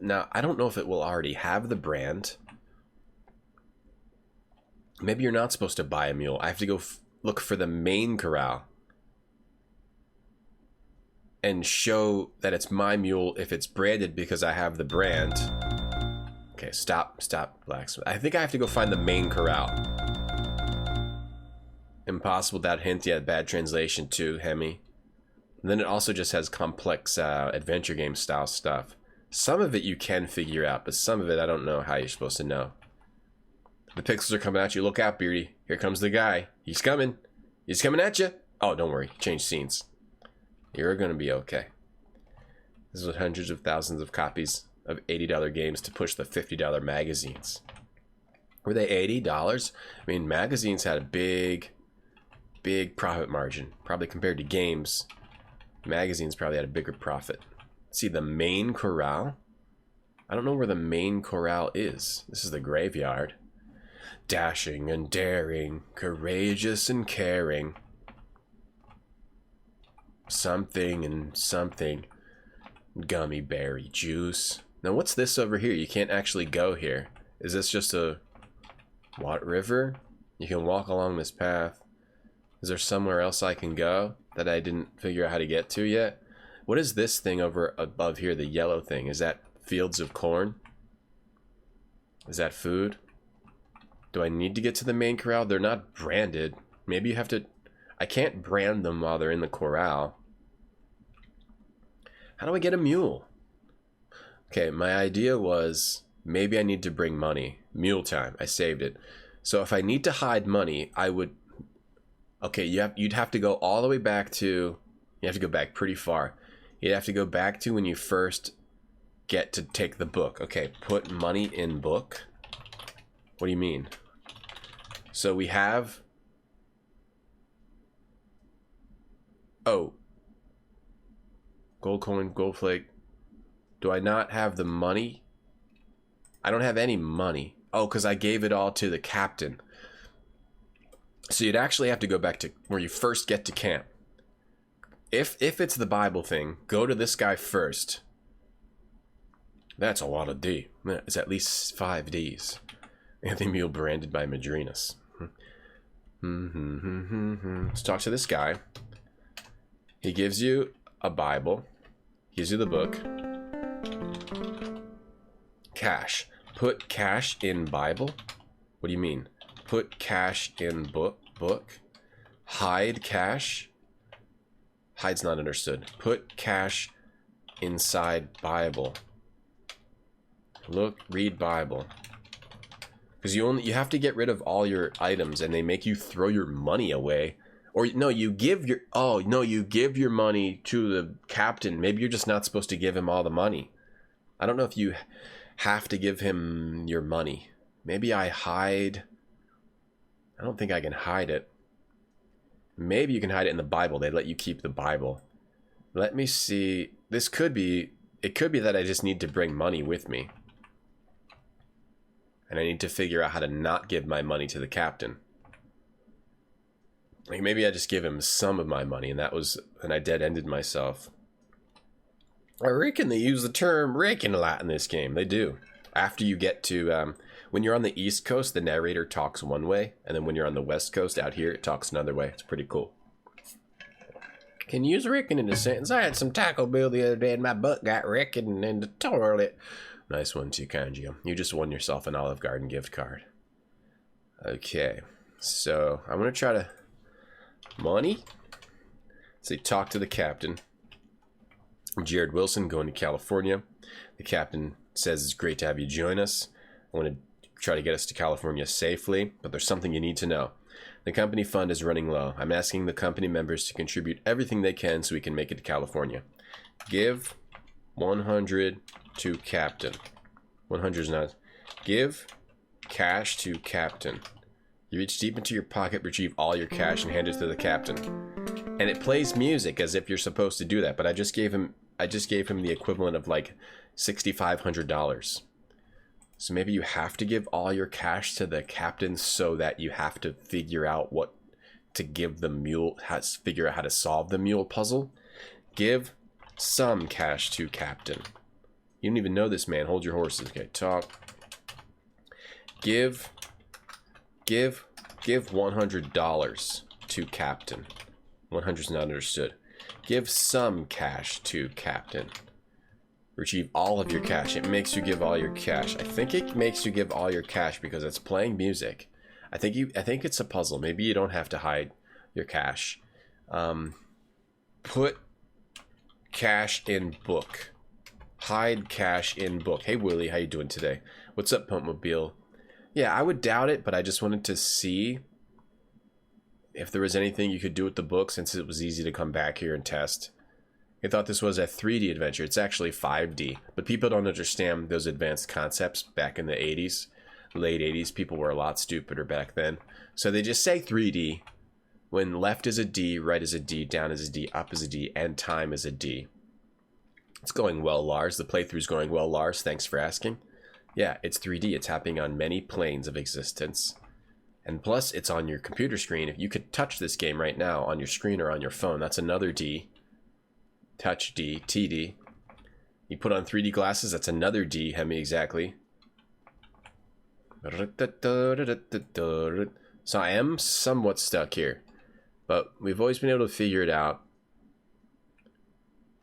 Now, I don't know if it will already have the brand. Maybe you're not supposed to buy a mule. I have to go look for the main corral and show that it's my mule if it's branded because I have the brand. Okay, stop, blacksmith. I think I have to go find the main corral. Impossible, that hint. Yeah, bad translation too, Hemi. And then it also just has complex adventure game style stuff. Some of it you can figure out, but some of it I don't know how you're supposed to know. The pixels are coming at you. Look out, Beardy. Here comes the guy. He's coming. He's coming at you. Oh, don't worry. Change scenes. You're going to be okay. This is hundreds of thousands of copies of $80 games to push the $50 magazines. Were they $80? I mean, magazines had a big profit margin. Probably compared to games, magazines probably had a bigger profit. See, the main corral? I don't know where the main corral is. This is the graveyard. Dashing and daring, courageous and caring. Something and something. Gummy berry juice. Now what's this over here? You can't actually go here. Is this just a... what river? You can walk along this path. Is there somewhere else I can go that I didn't figure out how to get to yet? What is this thing over above here, the yellow thing? Is that fields of corn? Is that food? Do I need to get to the main corral? They're not branded. Maybe you have to... I can't brand them while they're in the corral. How do I get a mule? Okay, my idea was maybe I need to bring money. Mule time. I saved it. So if I need to hide money, I would... Okay, you'd have to go all the way back to... You have to go back pretty far. You'd have to go back to when you first get to take the book. Okay, put money in book. What do you mean? So we have... Oh. Gold coin, gold flake. Do I not have the money? I don't have any money. Oh, because I gave it all to the captain. So you'd actually have to go back to where you first get to camp. If it's the Bible thing, go to this guy first. That's a lot of D. It's at least 5 Ds. Anthony Mule branded by Madrinas. Let's talk to this guy. He gives you a Bible. Gives you the book. Cash. Put cash in Bible? What do you mean? Put cash in book? Hide cash? Hide's not understood. Put cash inside Bible. Look, read Bible. Because you have to get rid of all your items, and they make you throw your money away. Or no, you give your money to the captain. Maybe you're just not supposed to give him all the money. I don't know if you have to give him your money. Maybe I hide. I don't think I can hide it. Maybe you can hide it in the Bible. They let you keep the Bible. Let me see. This could be. It could be that I just need to bring money with me. And I need to figure out how to not give my money to the captain. Like maybe I just give him some of my money, and I dead-ended myself. I reckon they use the term reckon a lot in this game. They do. After you get to, when you're on the East Coast, the narrator talks one way, and then when you're on the West Coast out here, it talks another way. It's pretty cool. Can you use reckon in a sentence? I had some Taco Bell the other day, and my butt got reckoned in the toilet. Nice one, too, Kanji. You just won yourself an Olive Garden gift card. Okay, so I'm going to try to... Money? Say talk to the captain. Jared Wilson going to California. The captain says it's great to have you join us. I want to try to get us to California safely, but there's something you need to know. The company fund is running low. I'm asking the company members to contribute everything they can so we can make it to California. Give 100 to captain. 100 is not. Give cash to captain. You reach deep into your pocket, retrieve all your cash, and hand it to the captain. And it plays music as if you're supposed to do that, but I just gave him the equivalent of like $6,500. So maybe you have to give all your cash to the captain so that you have to figure out what to give the mule, figure out how to solve the mule puzzle. Give some cash to captain. You don't even know this man. Hold your horses. Okay, talk. Give $100 to captain. 100 is not understood. Give some cash to captain. Retrieve all of your cash. It makes you give all your cash. I think it makes you give all your cash because it's playing music. I think it's a puzzle. Maybe you don't have to hide your cash. Put cash in book. Hide cash in book. Hey Willie, how you doing today? What's up, Pumpmobile? Yeah, I would doubt it, but I just wanted to see if there was anything you could do with the book since it was easy to come back here and test. I thought this was a 3D adventure. It's actually 5D, but people don't understand those advanced concepts back in the 80s. Late 80s, people were a lot stupider back then. So they just say 3D when left is a D, right is a D, down is a D, up is a D, and time is a D. It's going well, Lars. The playthrough's going well, Lars. Thanks for asking. Yeah, it's 3D. It's happening on many planes of existence. And plus, it's on your computer screen. If you could touch this game right now on your screen or on your phone, that's another D. Touch D, TD. You put on 3D glasses, that's another D, Hemi, exactly. So I am somewhat stuck here. But we've always been able to figure it out.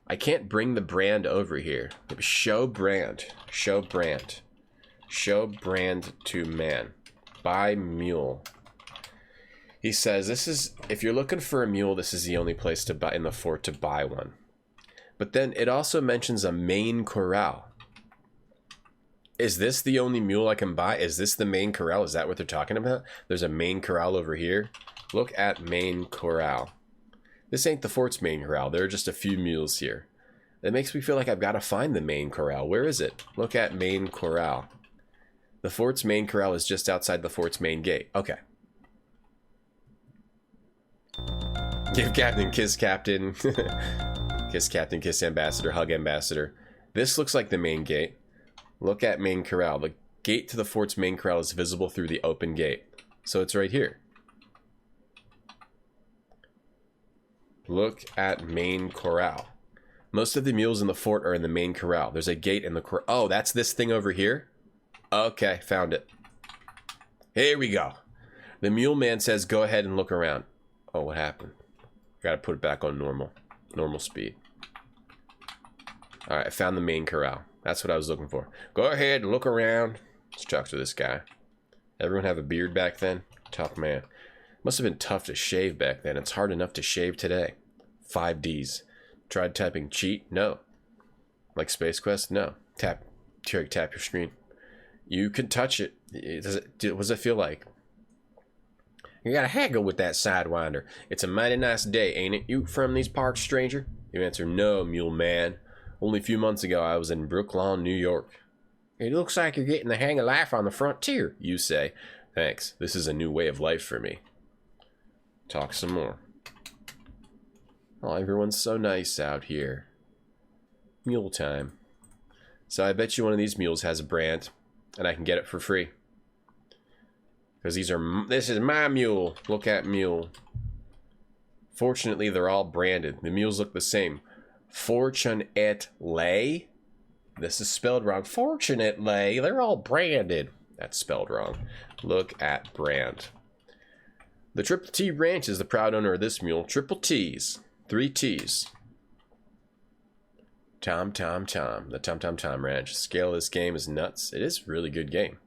I can't bring the brand over here. Show brand. Show brand. Show brand to man. Buy mule. He says this is, if you're looking for a mule, this is the only place to buy in the fort to buy one. But then it also mentions a main corral. Is this the only mule I can buy? Is this the main corral? Is that what they're talking about? There's a main corral over here. Look at main corral. This ain't the fort's main corral. There are just a few mules here. It makes me feel like I've got to find the main corral. Where is it? Look at main corral. The fort's main corral is just outside the fort's main gate. Okay. Give Captain, kiss Captain. Kiss Captain, kiss Ambassador, hug Ambassador. This looks like the main gate. Look at main corral. The gate to the fort's main corral is visible through the open gate. So it's right here. Look at main corral. Most of the mules in the fort are in the main corral. There's a gate in the corral. Oh, that's this thing over here? Okay, found it. Here we go. The mule man says go ahead and look around. Oh, what happened? Gotta put it back on normal speed. Alright, I found the main corral. That's what I was looking for. Go ahead and look around. Let's talk to this guy. Everyone have a beard back then? Tough man. Must have been tough to shave back then. It's hard enough to shave today. 5 Ds. Tried typing cheat? No. Like Space Quest? No. Tap your screen. You can touch it. What does it feel like? You gotta haggle with that Sidewinder. It's a mighty nice day, ain't it? You from these parts, stranger? You answer, no, mule man. Only a few months ago, I was in Brooklawn, New York. It looks like you're getting the hang of life on the frontier, you say. Thanks. This is a new way of life for me. Talk some more. Oh, everyone's so nice out here. Mule time. So I bet you one of these mules has a brand, and I can get it for free. Because this is my mule. Look at mule. Fortunately, they're all branded. The mules look the same. Fortunately. This is spelled wrong. Fortunately, they're all branded. That's spelled wrong. Look at brand. The Triple T Ranch is the proud owner of this mule. Triple T's. 3 T's. Tom. The Tom Ranch. The scale of this game is nuts. It is a really good game.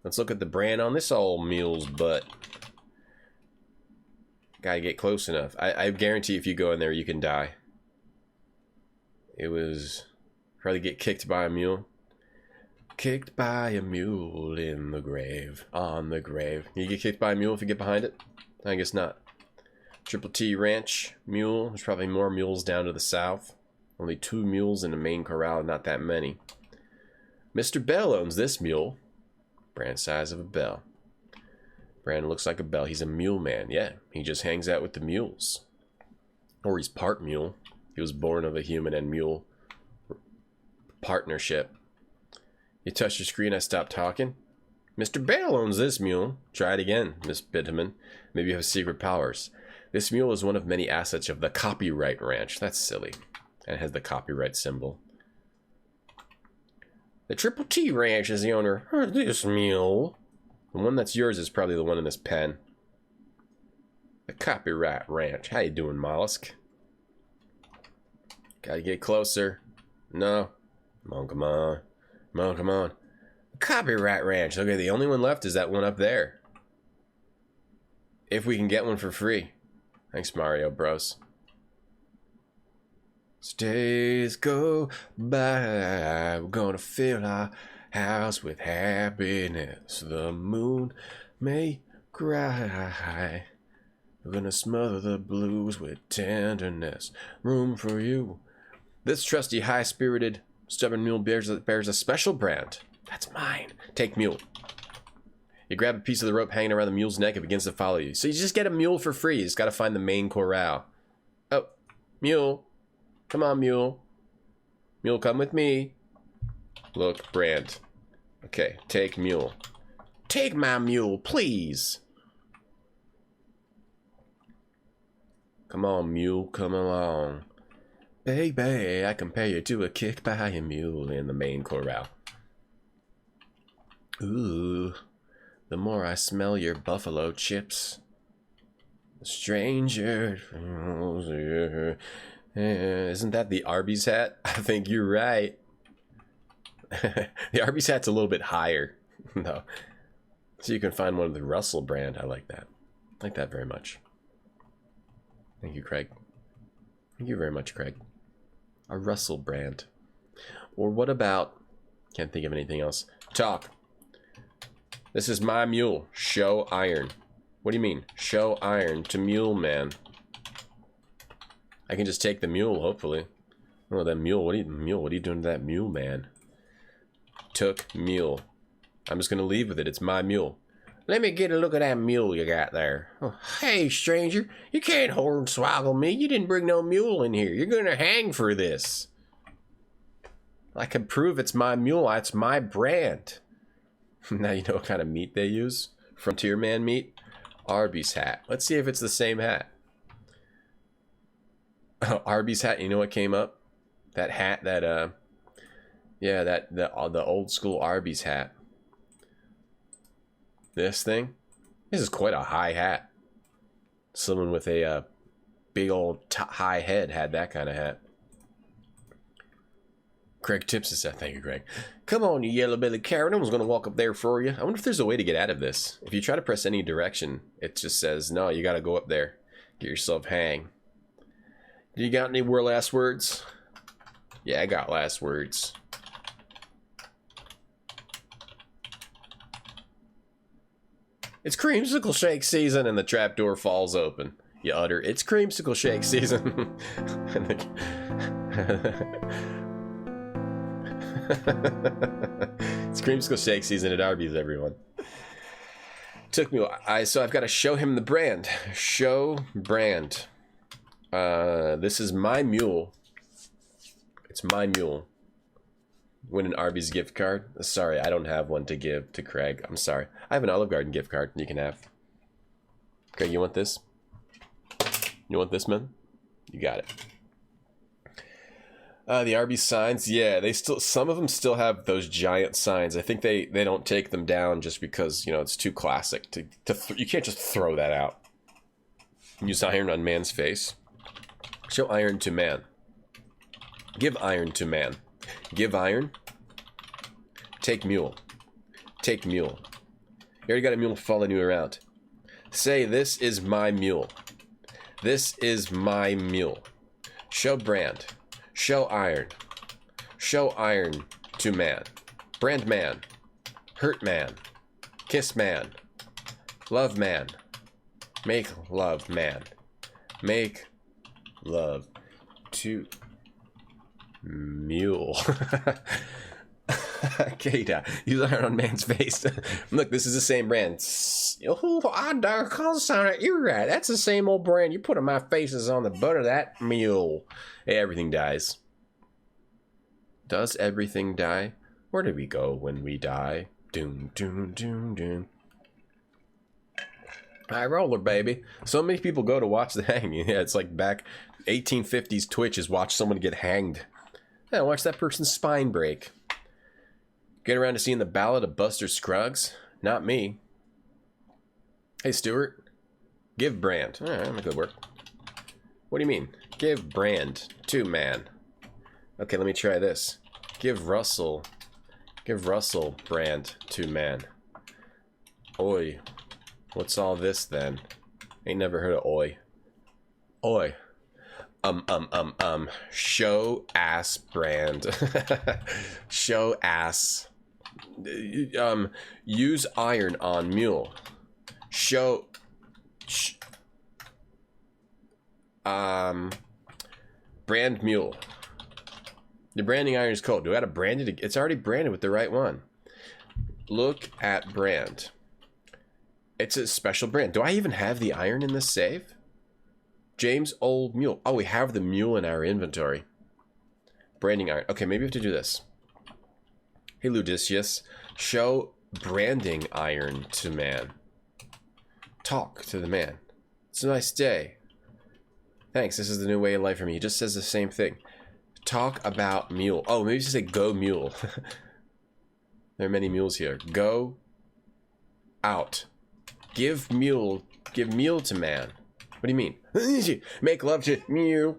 Let's look at the brand on this old mule's butt. Gotta get close enough. I guarantee if you go in there, you can die. It was... probably get kicked by a mule. Kicked by a mule in the grave. On the grave. You get kicked by a mule if you get behind it? I guess not. Triple T Ranch mule. There's probably more mules down to the south. Only 2 mules in the main corral, not that many. Mr. Bell owns this mule. Brand size of a bell. Brand looks like a bell. He's a mule man. Yeah, he just hangs out with the mules. Or he's part mule. He was born of a human and mule partnership. You touched your screen, I stopped talking. Mr. Bell owns this mule. Try it again, Miss Bitterman. Maybe you have secret powers. This mule is one of many assets of the Copyright Ranch. That's silly. And it has the copyright symbol. The Triple T Ranch is the owner of this mule. The one that's yours is probably the one in this pen. The Copyright Ranch. How you doing, Mollusk? Gotta get closer. No. Come on. Copyright Ranch. Okay, the only one left is that one up there. If we can get one for free. Thanks, Mario Bros. As days go by, we're gonna fill our house with happiness. The moon may cry. We're gonna smother the blues with tenderness. Room for you. This trusty, high-spirited, stubborn mule bears a special brand. That's mine. Take mule. You grab a piece of the rope hanging around the mule's neck, it begins to follow you. So you just get a mule for free. You just gotta find the main corral. Oh, mule. Come on, mule. Mule, come with me. Look, brand. Okay, take mule. Take my mule, please. Come on, mule, come along. Baby, I compare you to a kick by a mule in the main corral. Ooh, the more I smell your buffalo chips, the stranger feels here. Isn't that the Arby's hat? I think you're right. The Arby's hat's a little bit higher, though. So you can find one of the Russell brand. I like that. I like that very much. Thank you, Craig. Thank you very much, Craig. A Russell brand. Or what about... Can't think of anything else. Talk. This is my mule. Show iron. What do you mean? Show iron to mule man. I can just take the mule, hopefully. Oh, that mule. What are you doing to that mule, man? Took mule. I'm just gonna leave with it. It's my mule. Let me get a look at that mule you got there. Oh, hey, stranger. You can't hornswoggle me. You didn't bring no mule in here. You're gonna hang for this. I can prove it's my mule. It's my brand. Now you know what kind of meat they use? Frontier man meat? Arby's hat. Let's see if it's the same hat. Oh, Arby's hat. You know what came up? That hat that, yeah, the old school Arby's hat. This thing? This is quite a high hat. Someone with a big old high head had that kind of hat. Craig tips us out. Thank you, Craig. Come on, you yellow-bellied carrot. I was going to walk up there for you. I wonder if there's a way to get out of this. If you try to press any direction, it just says, no, you got to go up there. Get yourself hang. You got any more last words? Yeah, I got last words. It's creamsicle shake season, and the trapdoor falls open. You utter, it's creamsicle shake season. It's creamsicle shake season at Arby's, everyone. Took me so I've got to show him the brand. Show brand. This is my mule. It's my mule. Win an Arby's gift card. Sorry, I don't have one to give to Craig. I'm sorry. I have an Olive Garden gift card you can have. Craig, you want this? You want this, man? You got it. The Arby's signs, yeah, they still, some of them still have those giant signs. I think they don't take them down just because, you know, it's too classic. You can't just throw that out. Use iron on man's face. Show iron to man. Give iron to man. Give iron. Take mule. Take mule. You already got a mule following you around. Say, this is my mule. This is my mule. Show brand. Show iron. Show iron to man. Brand man. Hurt man. Kiss man. Love man. Make love man. Make love to mule. Okay, use iron on man's face. Look, this is the same brand. You're right. That's the same old brand. You put my faces on the butt of that mule. Hey, everything dies. Does everything die? Where do we go when we die? Doom, doom, doom, doom. High roller, baby. So many people go to watch the hanging. Yeah, it's like back 1850s Twitch is watch someone get hanged. Yeah, watch that person's spine break. Get around to seeing the Ballad of Buster Scruggs? Not me. Hey, Stuart. Give brand. All right, good work. What do you mean? Give brand to man. Okay, let me try this. Give Russell brand to man. Oi. What's all this then? Ain't never heard of oi. Oi. Show ass brand. Show ass. Use iron on mule. Show. Brand mule. The branding iron is cold. Do I gotta brand it? It's already branded with the right one. Look at brand. It's a special brand. Do I even have the iron in this save? James Old Mule. Oh, we have the mule in our inventory. Branding iron. Okay, maybe we have to do this. Hey, Ludicius. Show branding iron to man. Talk to the man. It's a nice day. Thanks, this is the new way of life for me. He just says the same thing. Talk about mule. Oh, maybe you should say go mule. There are many mules here. Go out. Give mule to man. What do you mean? Make love to mule.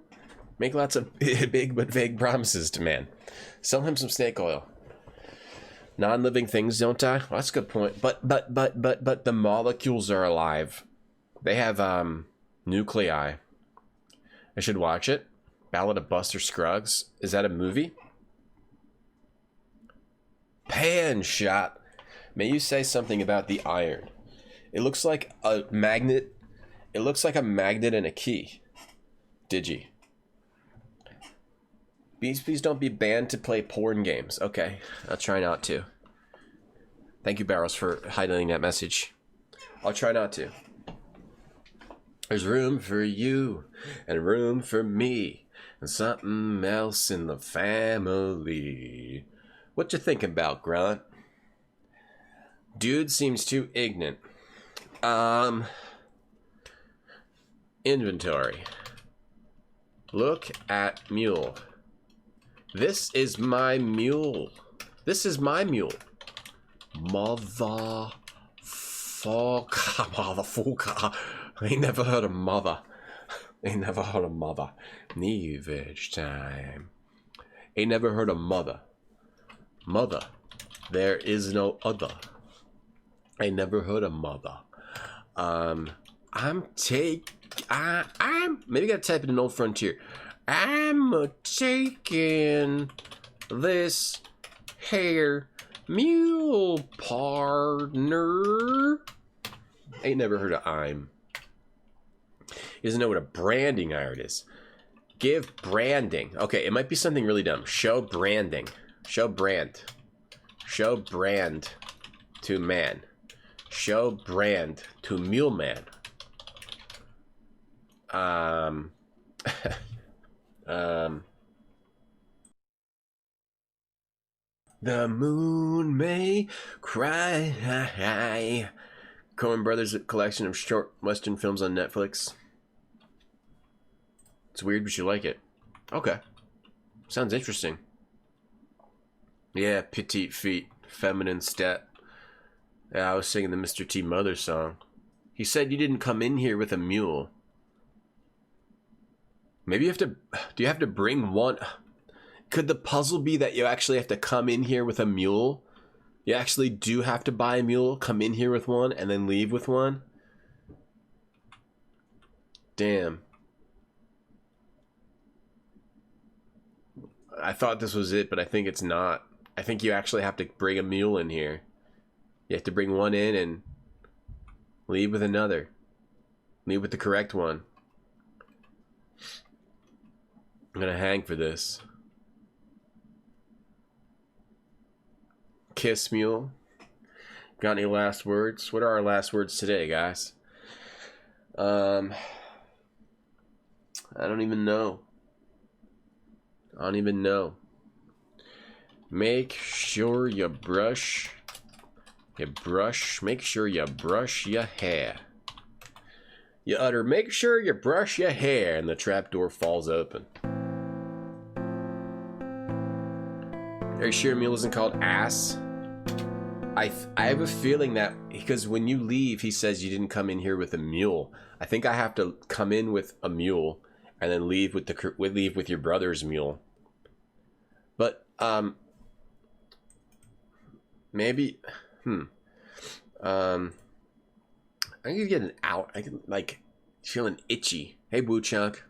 Make lots of big but vague promises to man. Sell him some snake oil. Non-living things don't die? Well, that's a good point. But the molecules are alive. They have nuclei. I should watch it. Ballad of Buster Scruggs. Is that a movie? Pan shot. May you say something about the iron? It looks like a magnet. It looks like a magnet and a key. Digi. Please don't be banned to play porn games. Okay, I'll try not to. Thank you, Barrows, for highlighting that message. I'll try not to. There's room for you and room for me and something else in the family. What you thinking about, Grunt? Dude seems too ignorant. Inventory. Look at mule. This is my mule. This is my mule. Motherfucker. Motherfucker. I ain't never heard of mother. Ain't never heard of mother. Neavage time. Ain't never heard of mother. Mother. There is no other. I never heard of mother. I'm maybe gotta type in an old frontier. I'm taking this hair mule partner. Ain't never heard of I'm. He doesn't know what a branding iron is. Give branding. Okay, it might be something really dumb. Show branding. Show brand. Show brand to man. Show brand to mule man. The moon may cry. Coen Brothers collection of short Western films on Netflix. It's weird, but you like it. Okay. Sounds interesting. Yeah, petite feet, feminine step. Yeah, I was singing the Mr. T. Mother song. He said you didn't come in here with a mule. Maybe you have to... Do you have to bring one... Could the puzzle be that you actually have to come in here with a mule? You actually do have to buy a mule, come in here with one, and then leave with one? Damn. I thought this was it, but I think it's not. I think you actually have to bring a mule in here. You have to bring one in and leave with another. Leave with the correct one. I'm gonna hang for this. Kiss mule. Got any last words? What are our last words today, guys? I don't even know. I don't even know. Make sure you brush. Make sure you brush your hair. You utter, make sure you brush your hair, and the trapdoor falls open. Are you sure mule isn't called ass? I have a feeling that because when you leave, he says you didn't come in here with a mule. I think I have to come in with a mule and then leave with your brother's mule. But maybe I could get an out. I could like feeling itchy. Hey, Boo Chunk.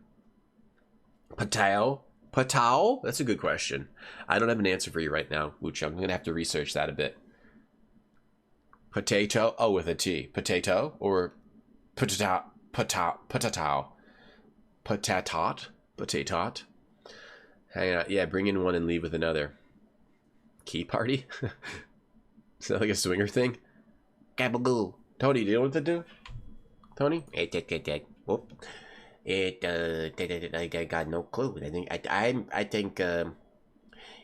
Patao? That's a good question. I don't have an answer for you right now, Boo Chunk. I'm gonna have to research that a bit. Potato? Oh, with a T. Potato or potato? Potatot? Hang on. Yeah, bring in one and leave with another. Key party? Is that like a swinger thing? Gabagoo. Tony, do you know what to do? Tony? Whoop. I got no clue.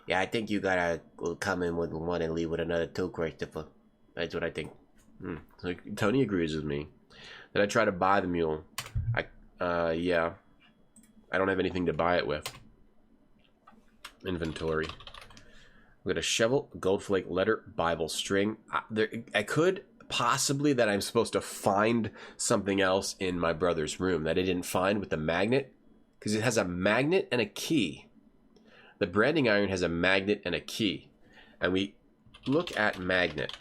I think you gotta come in with one and leave with another too, Christopher. That's what I think. So Tony agrees with me. Then I try to buy the mule. Yeah. I don't have anything to buy it with. Inventory. We got a shovel, gold flake, letter, Bible, string. I could possibly that I'm supposed to find something else in my brother's room that I didn't find with the magnet, because it has a magnet and a key. The branding iron has a magnet and a key, and Look at magnet.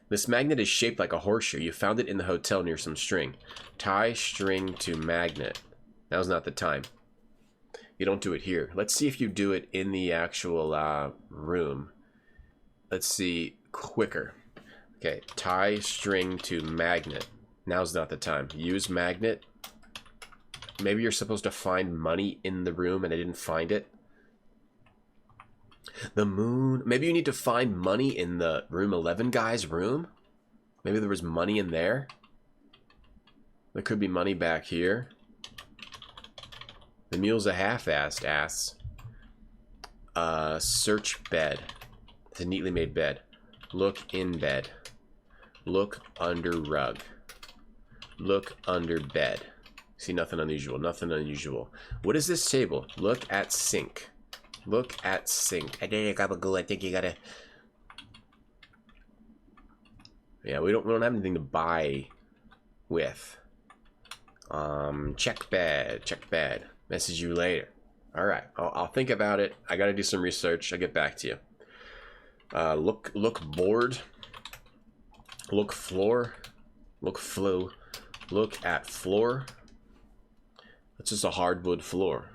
This magnet is shaped like a horseshoe. You found it in the hotel near some string. Tie string to magnet. Now's not the time. You don't do it here. Let's see if you do it in the actual room. Let's see. Quicker. Okay. Tie string to magnet. Now's not the time. Use magnet. Maybe you're supposed to find money in the room and I didn't find it. The moon. Maybe you need to find money in the room 11 guy's room. Maybe there was money in there. There could be money back here. The mule's a half-assed ass. Search bed. It's a neatly made bed. Look in bed. Look under rug. Look under bed. See, nothing unusual. Nothing unusual. What is this table? Look at sink. Look at sink. I think you gotta. Yeah, we don't have anything to buy with. Check bed. Check bed. Message you later. All right, I'll think about it. I gotta do some research. I'll get back to you. Look board. Look floor. Look flow. Look at floor. That's just a hardwood floor.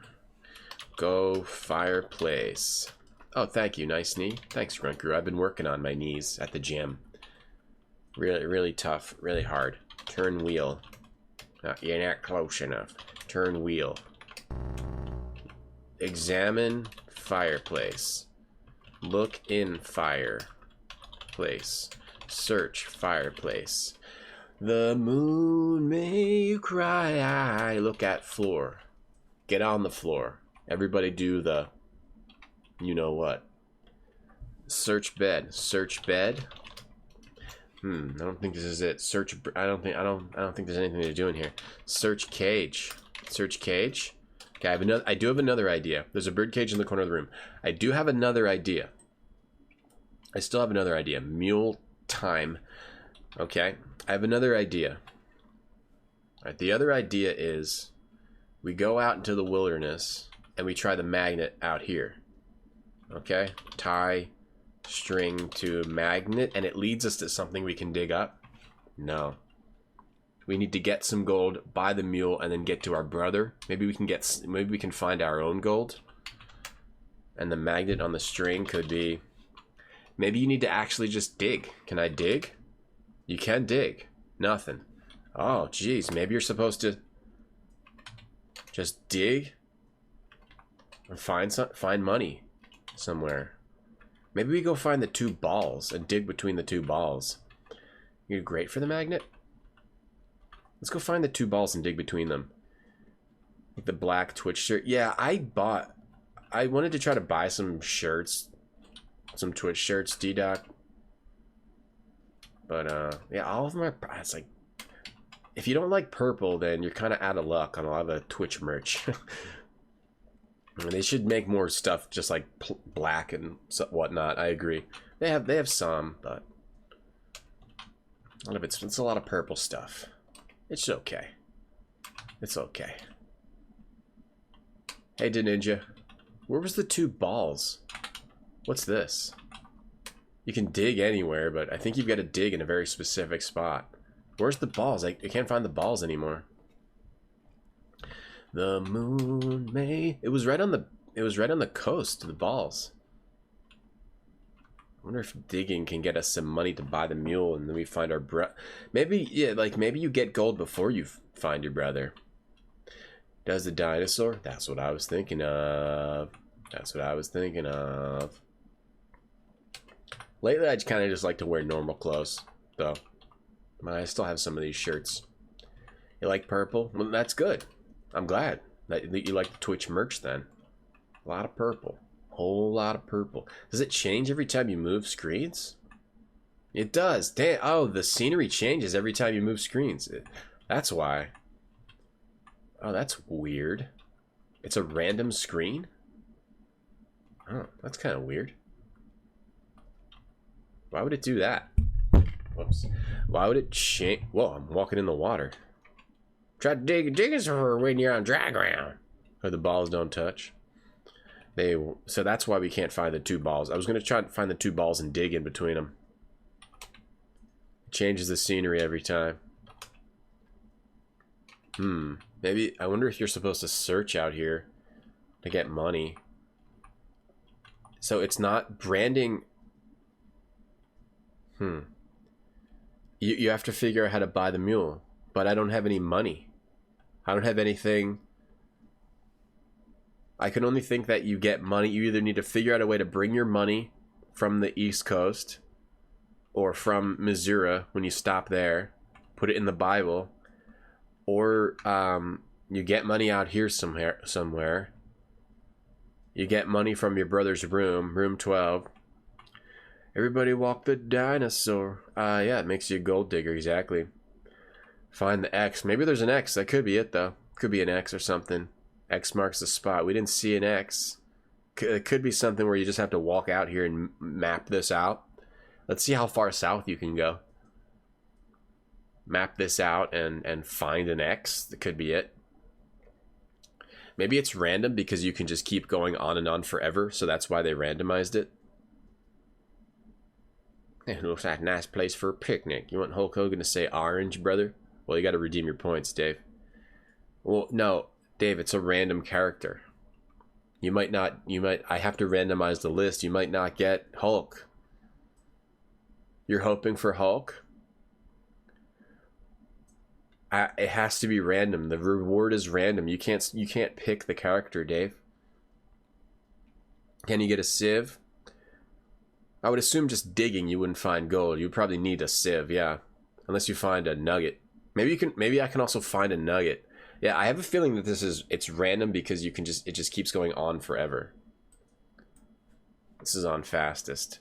Go fireplace. Oh, thank you. Nice knee. Thanks, Grunt Crew. I've been working on my knees at the gym. Really tough. Really hard. Turn wheel. You're not close enough. Turn wheel. Examine fireplace. Look in fireplace. Search fireplace. The moon may cry. Look at floor. Get on the floor. Everybody do the, you know what. Search bed. Search bed. I don't think this is it. Search. I don't think there's anything to do in here. Search cage. Search cage. Okay, I do have another idea. There's a bird cage in the corner of the room. I do have another idea. I still have another idea. Mule time. Okay, I have another idea. All right, the other idea is we go out into the wilderness and we try the magnet out here. Okay, tie string to magnet and it leads us to something we can dig up. No. We need to get some gold, buy the mule, and then get to our brother. Maybe we can find our own gold. And the magnet on the string could be. Maybe you need to actually just dig. Can I dig? You can dig. Nothing. Oh, geez. Maybe you're supposed to just dig and find money somewhere. Maybe we go find the two balls and dig between the two balls. You're great for the magnet. Let's go find the two balls and dig between them. Like the black Twitch shirt. Yeah, I wanted to try to buy some shirts. Some Twitch shirts, D-Doc. But, yeah, all of them are... It's like... If you don't like purple, then you're kind of out of luck on a lot of the Twitch merch. They should make more stuff just like black and whatnot. I agree. They have some, but... A lot of it's a lot of purple stuff. It's okay. It's okay. Hey, Ninja. Where was the two balls? What's this? You can dig anywhere, but I think you've got to dig in a very specific spot. Where's the balls? I can't find the balls anymore. The moon may... It was right on the coast, the balls. I wonder if digging can get us some money to buy the mule and then we find our maybe, yeah, like maybe you get gold before you find your brother. Does the dinosaur? That's what I was thinking of. That's what I was thinking of. Lately, I kind of just like to wear normal clothes, though. But I still have some of these shirts. You like purple? Well, that's good. I'm glad that you like the Twitch merch then. A lot of purple. Whole lot of purple. Does it change every time you move screens? It does. Damn. Oh, the scenery changes every time you move screens. That's why. Oh, that's weird. It's a random screen? Oh, that's kind of weird. Why would it do that? Whoops. Why would it change? Whoa, I'm walking in the water. Try to dig is for when you're on dry ground. Or the balls don't touch. So that's why we can't find the 2 balls. I was going to try to find the 2 balls and dig in between them. It changes the scenery every time. Maybe, I wonder if you're supposed to search out here to get money. So it's not branding. You have to figure out how to buy the mule. But I don't have any money. I don't have anything. I can only think that you get money. You either need to figure out a way to bring your money from the East Coast or from Missouri when you stop there, put it in the Bible, or you get money out here somewhere. You get money from your brother's room 12. Everybody walk the dinosaur. Yeah, it makes you a gold digger, exactly. Find the X. Maybe there's an X. That could be it, though. Could be an X or something. X marks the spot. We didn't see an X. It could be something where you just have to walk out here and map this out. Let's see how far south you can go. Map this out and find an X. That could be it. Maybe it's random because you can just keep going on and on forever, so that's why they randomized it. It looks like a nice place for a picnic. You want Hulk Hogan to say orange, brother? Well, you got to redeem your points, Dave. Well, no, Dave, it's a random character. You might not, I have to randomize the list. You might not get Hulk. You're hoping for Hulk? It has to be random. The reward is random. You can't pick the character, Dave. Can you get a sieve? I would assume just digging you wouldn't find gold. You'd probably need a sieve, yeah. Unless you find a nugget. Maybe I can also find a nugget. Yeah, I have a feeling that it's random because it just keeps going on forever. This is on fastest.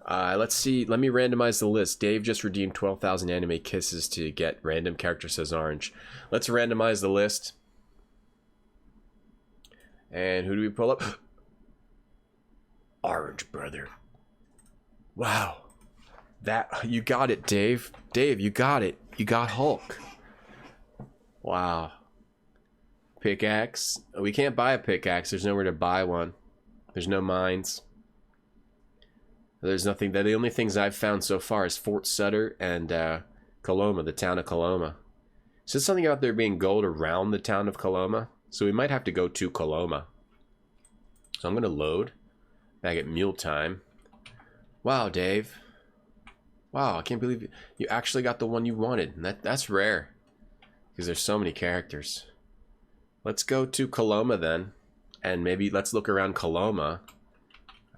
Let's see. Let me randomize the list. Dave just redeemed 12,000 anime kisses to get random character says orange. Let's randomize the list. And who do we pull up? Orange, brother. Wow. You got it, Dave. Dave, you got it. You got Hulk. Wow. Pickaxe. We can't buy a pickaxe. There's nowhere to buy one. There's no mines. There's nothing. The only things I've found so far is Fort Sutter and Coloma, the town of Coloma. So there's something about there being gold around the town of Coloma. So we might have to go to Coloma. So I'm going to load. Back at meal time. Wow, Dave. Wow, I can't believe you actually got the one you wanted. That's rare. Because there's so many characters. Let's go to Coloma then. And maybe let's look around Coloma.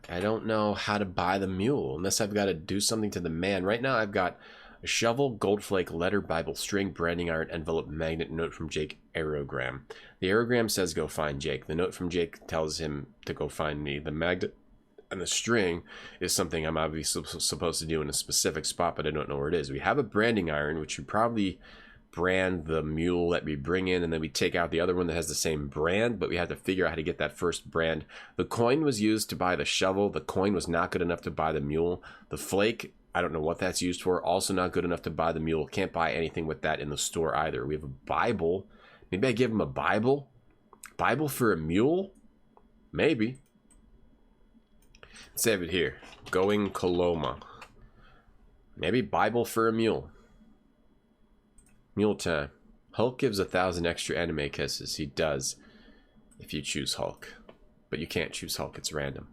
I don't know how to buy the mule. Unless I've got to do something to the man. Right now I've got a shovel, gold flake, letter, Bible, string, branding iron, envelope, magnet, note from Jake, aerogram. The aerogram says go find Jake. The note from Jake tells him to go find me. The magnet and the string is something I'm obviously supposed to do in a specific spot, but I don't know where it is. We have a branding iron, which would probably brand the mule that we bring in, and then we take out the other one that has the same brand, but we have to figure out how to get that first brand. The coin was used to buy the shovel. The coin was not good enough to buy the mule. The flake, I don't know what that's used for. Also not good enough to buy the mule. Can't buy anything with that in the store either. We have a Bible. Maybe I give him a Bible? Bible for a mule? Maybe. Save it here. Going Coloma. Maybe Bible for a mule. Mule time. Hulk gives 1,000 extra anime kisses. He does. If you choose Hulk. But you can't choose Hulk. It's random.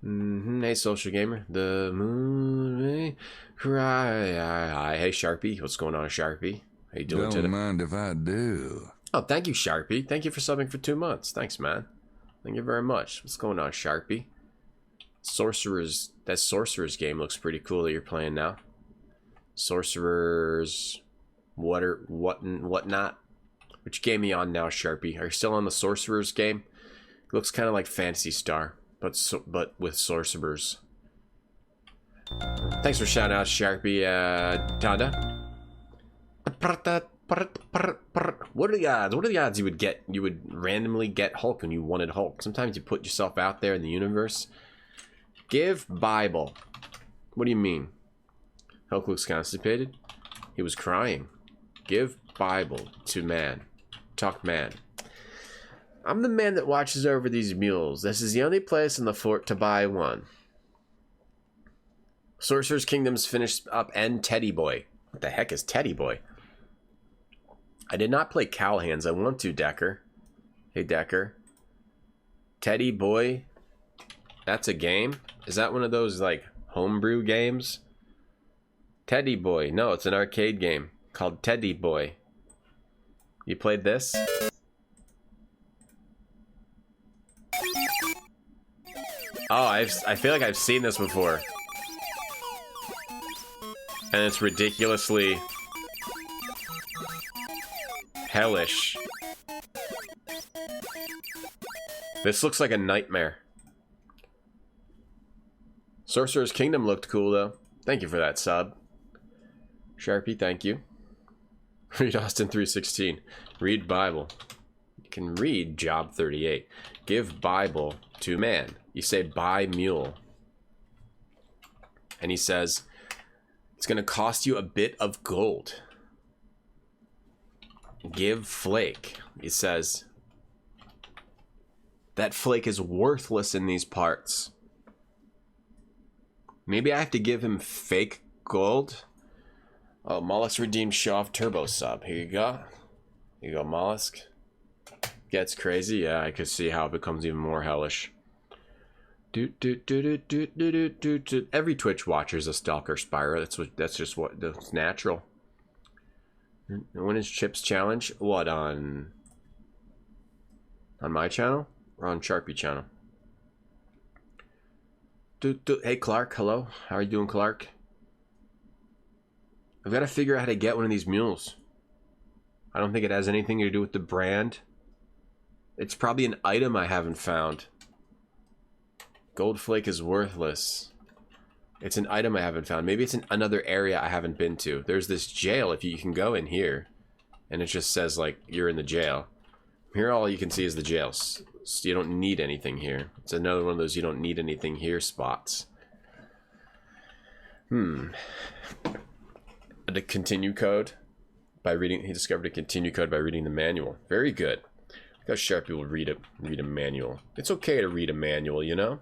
Hey, social gamer. The moon may cry. Hey, Sharpie. What's going on, Sharpie? How you doing today? Don't mind if I do. Oh, thank you, Sharpie. Thank you for subbing for 2 months. Thanks, man. Thank you very much. What's going on, Sharpie? That Sorcerer's game looks pretty cool that you're playing now. Sorcerer's whatnot. Which game are you on now, Sharpie? Are you still on the Sorcerer's game? It looks kind of like Phantasy Star, but with sorcerers. Thanks for shouting out, Sharpie. Tada. What are the odds? What are the odds you would randomly get Hulk when you wanted Hulk? Sometimes you put yourself out there in the universe. Give Bible. What do you mean? Hulk looks constipated. He was crying. Give Bible to man. Talk man. I'm the man that watches over these mules. This is the only place in the fort to buy one. Sorcerer's Kingdom's finished up and Teddy Boy. What the heck is Teddy Boy? I did not play Cowhands. I want to, Decker. Hey, Decker. Teddy Boy. That's a game? Is that one of those, like, homebrew games? Teddy Boy. No, it's an arcade game called Teddy Boy. You played this? Oh, I feel like I've seen this before. And it's ridiculously hellish. This looks like a nightmare. Sorcerer's Kingdom looked cool, though. Thank you for that sub. Sharpie, thank you. Read Austin 3:16. Read Bible. You can read Job 38. Give Bible to man. You say buy mule. And he says, it's going to cost you a bit of gold. Give flake. He says, that flake is worthless in these parts. Maybe I have to give him fake gold. Oh, Mollusk redeemed show off turbo sub. Here you go. Here you go, Mollusk. Gets crazy. Yeah, I could see how it becomes even more hellish. Every Twitch watcher is a stalker Spyro. That's just what that's natural. When is Chip's challenge? What, on my channel or on Sharpie channel? Hey Clark, hello. How are you doing, Clark? I've got to figure out how to get one of these mules. I don't think it has anything to do with the brand. It's probably an item I haven't found. Gold flake is worthless. It's an item I haven't found. Maybe it's in another area I haven't been to. There's this jail if you can go in here. And it just says, like, you're in the jail. Here all you can see is the jails. So you don't need anything here. It's another one of those you don't need anything here spots. The continue code by reading. He discovered a continue code by reading the manual. Very good. Look how sharp people read a manual. It's okay to read a manual, you know?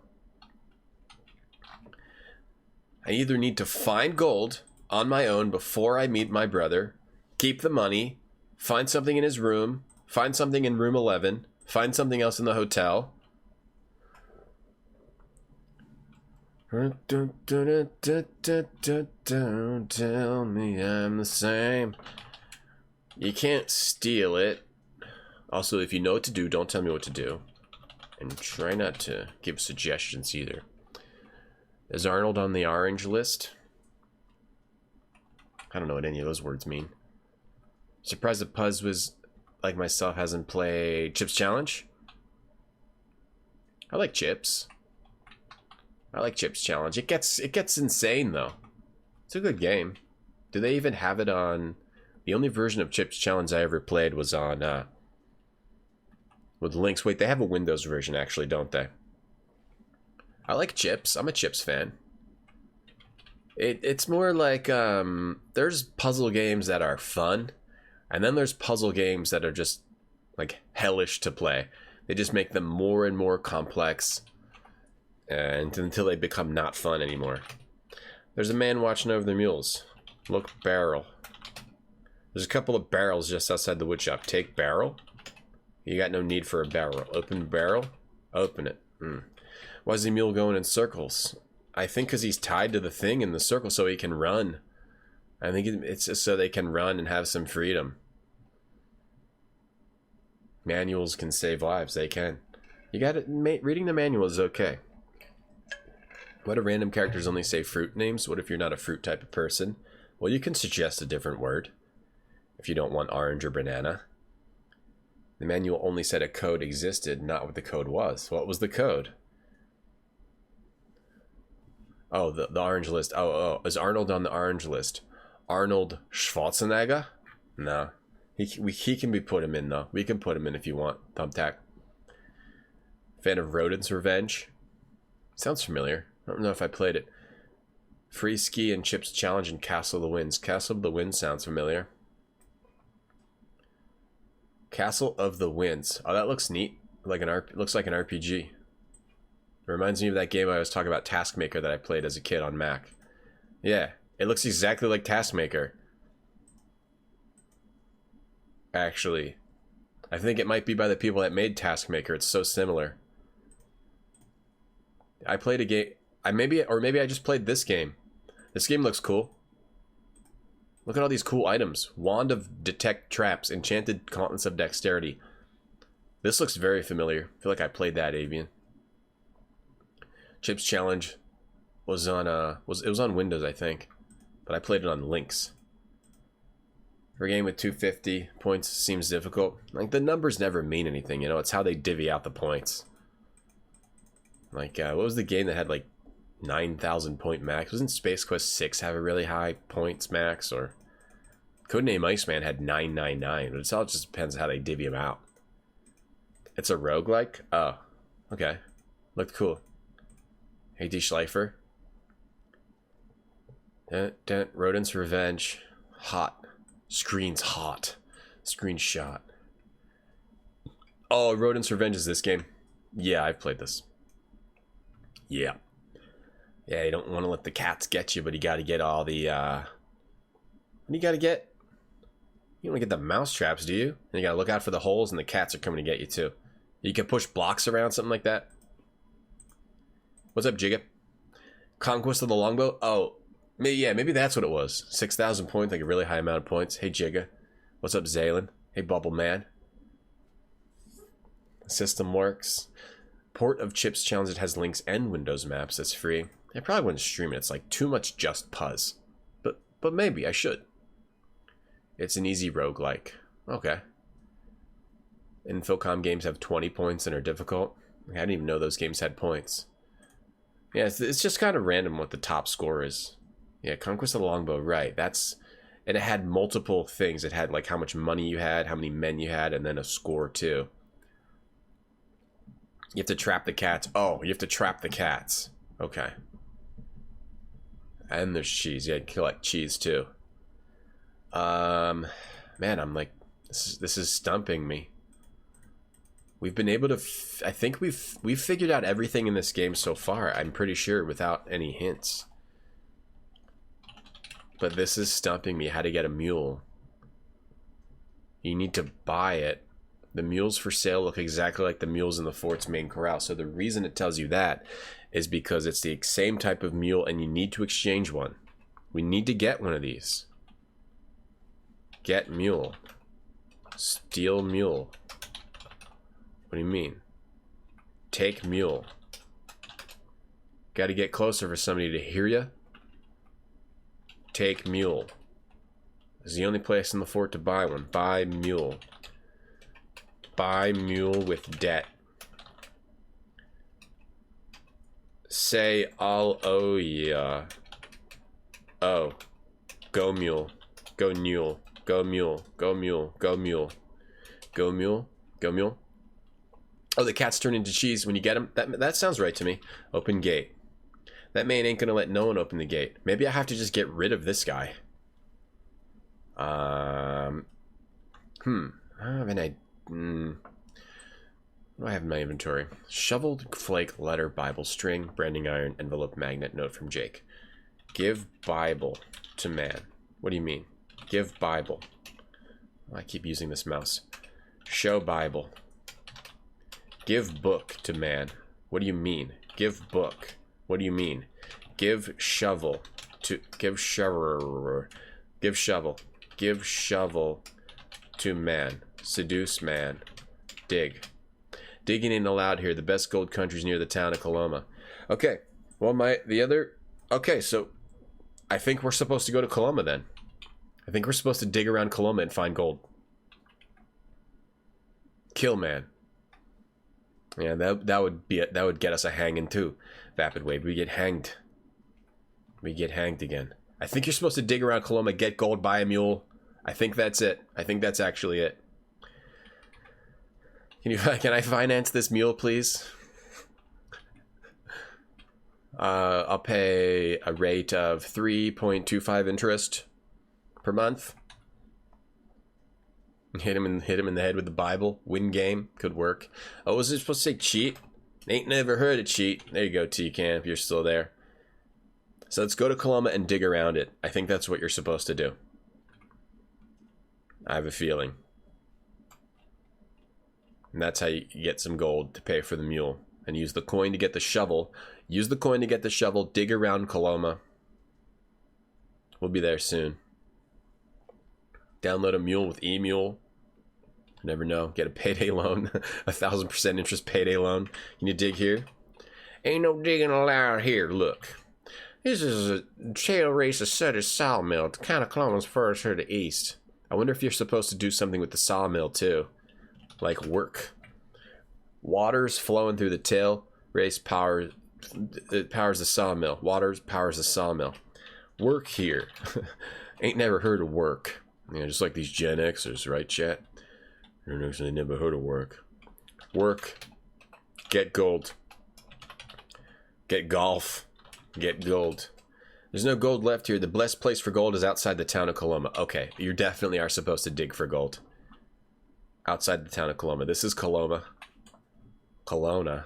I either need to find gold on my own before I meet my brother, keep the money, find something in his room, find something in room 11, find something else in the hotel. Don't tell me I'm the same. You can't steal it. Also, if you know what to do, don't tell me what to do. And try not to give suggestions either. Is Arnold on the orange list? I don't know what any of those words mean. Surprised that Puzz was, like myself, hasn't played Chips Challenge. I like Chips. I like Chips Challenge. It gets insane though. It's a good game. Do they even have it on? The only version of Chips Challenge I ever played was on with links. Wait, they have a Windows version actually, don't they? I like Chips. I'm a Chips fan. It's more like there's puzzle games that are fun, and then there's puzzle games that are just like hellish to play. They just make them more and more complex, and until they become not fun anymore. There's a man watching over the mules. Look, barrel. There's a couple of barrels just outside the wood shop. Take barrel. You got no need for a barrel. Open barrel. Open it. Why is the mule going in circles? I think because he's tied to the thing in the circle so he can run. I think it's just so they can run and have some freedom. Manuals can save lives. They can. You got it. Reading the manual is okay. What if random characters only say fruit names? What if you're not a fruit type of person? Well, you can suggest a different word. If you don't want orange or banana. The manual only said a code existed, not what the code was. What was the code? Oh, the orange list. Oh, is Arnold on the orange list? Arnold Schwarzenegger? No. He can be put him in, though. We can put him in if you want. Thumbtack. Fan of Rodent's Revenge? Sounds familiar. I don't know if I played it. Free Ski and Chips Challenge and Castle of the Winds. Castle of the Winds sounds familiar. Castle of the Winds. Oh, that looks neat. like looks like an RPG. It reminds me of that game I was talking about, Taskmaker, that I played as a kid on Mac. Yeah, it looks exactly like Taskmaker. Actually, I think it might be by the people that made Taskmaker. It's so similar. I played a game. Maybe I just played this game. This game looks cool. Look at all these cool items. Wand of Detect Traps. Enchanted Gauntlets of Dexterity. This looks very familiar. I feel like I played that, Avian. Chips Challenge was on it was on Windows, I think. But I played it on Lynx. For a game with 250 points seems difficult. Like, the numbers never mean anything, you know? It's how they divvy out the points. Like, what was the game that had, like, 9,000 point max? Wasn't Space Quest 6 have a really high points max? Or Codename Iceman had 999. But it all just depends how they divvy them out. It's a roguelike? Oh, okay. Looked cool. Hey, D. Schleifer. Rodent's Revenge. Hot. Screen's hot. Screenshot. Oh, Rodent's Revenge is this game? Yeah, I've played this. Yeah. Yeah, you don't want to let the cats get you, but you got to get all the, what do you got to get? You don't want to get the mouse traps, do you? And you got to look out for the holes, and the cats are coming to get you, too. You can push blocks around, something like that. What's up, Jigga? Conquest of the Longbow? Oh, maybe that's what it was. 6,000 points, like a really high amount of points. Hey, Jigga. What's up, Zaylen? Hey, Bubble Man. System works. Port of Chips Challenge, it has links and Windows maps. That's free. I probably wouldn't stream it. It's like too much just puzz. But maybe I should. It's an easy roguelike. Okay. Infocom games have 20 points and are difficult. I didn't even know those games had points. Yeah, it's just kind of random what the top score is. Yeah, Conquest of the Longbow, right. And it had multiple things. It had like how much money you had, how many men you had, and then a score too. You have to trap the cats. Oh, you have to trap the cats. Okay. And there's cheese. Yeah, collect cheese too. Man, I'm like, this is stumping me. We've been able to, I think we've figured out everything in this game so far. I'm pretty sure without any hints. But this is stumping me. How to get a mule. You need to buy it. The mules for sale look exactly like the mules in the fort's main corral. So the reason it tells you that is because it's the same type of mule and you need to exchange one. We need to get one of these. Get mule. Steal mule. What do you mean? Take mule. Got to get closer for somebody to hear you. Take mule. This is the only place in the fort to buy one. Buy mule. Buy mule with debt. Say I'll owe ya. Oh. Go mule. Go mule. Go mule. Go mule. Go mule. Go mule. Go mule. Oh, the cats turn into cheese when you get them. That sounds right to me. Open gate. That man ain't gonna let no one open the gate. Maybe I have to just get rid of this guy. What do I have in my inventory? Shoveled flake, letter, Bible, string, branding iron, envelope, magnet, note from Jake. Give Bible to man. What do you mean? Give Bible. Oh, I keep using this mouse. Show Bible. Give book to man. What do you mean? Give book. What do you mean? Give shovel to give shovel. Give shovel. Give shovel to man. Seduce man. Dig. Digging ain't allowed here. The best gold country's near the town of Coloma. Okay. Well, okay, so I think we're supposed to go to Coloma then. I think we're supposed to dig around Coloma and find gold. Kill man. Yeah, that would get us a hanging too. Vapid wave. We get hanged. We get hanged again. I think you're supposed to dig around Coloma, get gold, buy a mule. I think that's it. I think that's actually it. Can I finance this mule, please? I'll pay a rate of 3.25 interest per month. Hit him in the head with the Bible. Win game. Could work. Oh, was it supposed to say cheat? Ain't never heard of cheat. There you go, T-Can, if you're still there. So let's go to Coloma and dig around it. I think that's what you're supposed to do. I have a feeling. And that's how you get some gold to pay for the mule. And use the coin to get the shovel. Use the coin to get the shovel. Dig around Coloma. We'll be there soon. Download a mule with eMule. Never know. Get a payday loan. 1,000% interest payday loan. Can you dig here? Ain't no digging allowed here. Look. This is a trail race of Sutter's sawmill. It's kind of Coloma's first here to east. I wonder if you're supposed to do something with the sawmill too. Like work. Water's flowing through the tail. Race power. It powers the sawmill. Water powers the sawmill. Work here. Ain't never heard of work. You know, just like these Gen Xers, right, chat? You're actually never heard of work. Work. Get gold. Get golf. Get gold. There's no gold left here. The best place for gold is outside the town of Coloma. Okay, you definitely are supposed to dig for gold. Outside the town of Coloma. This is Coloma. Kelowna.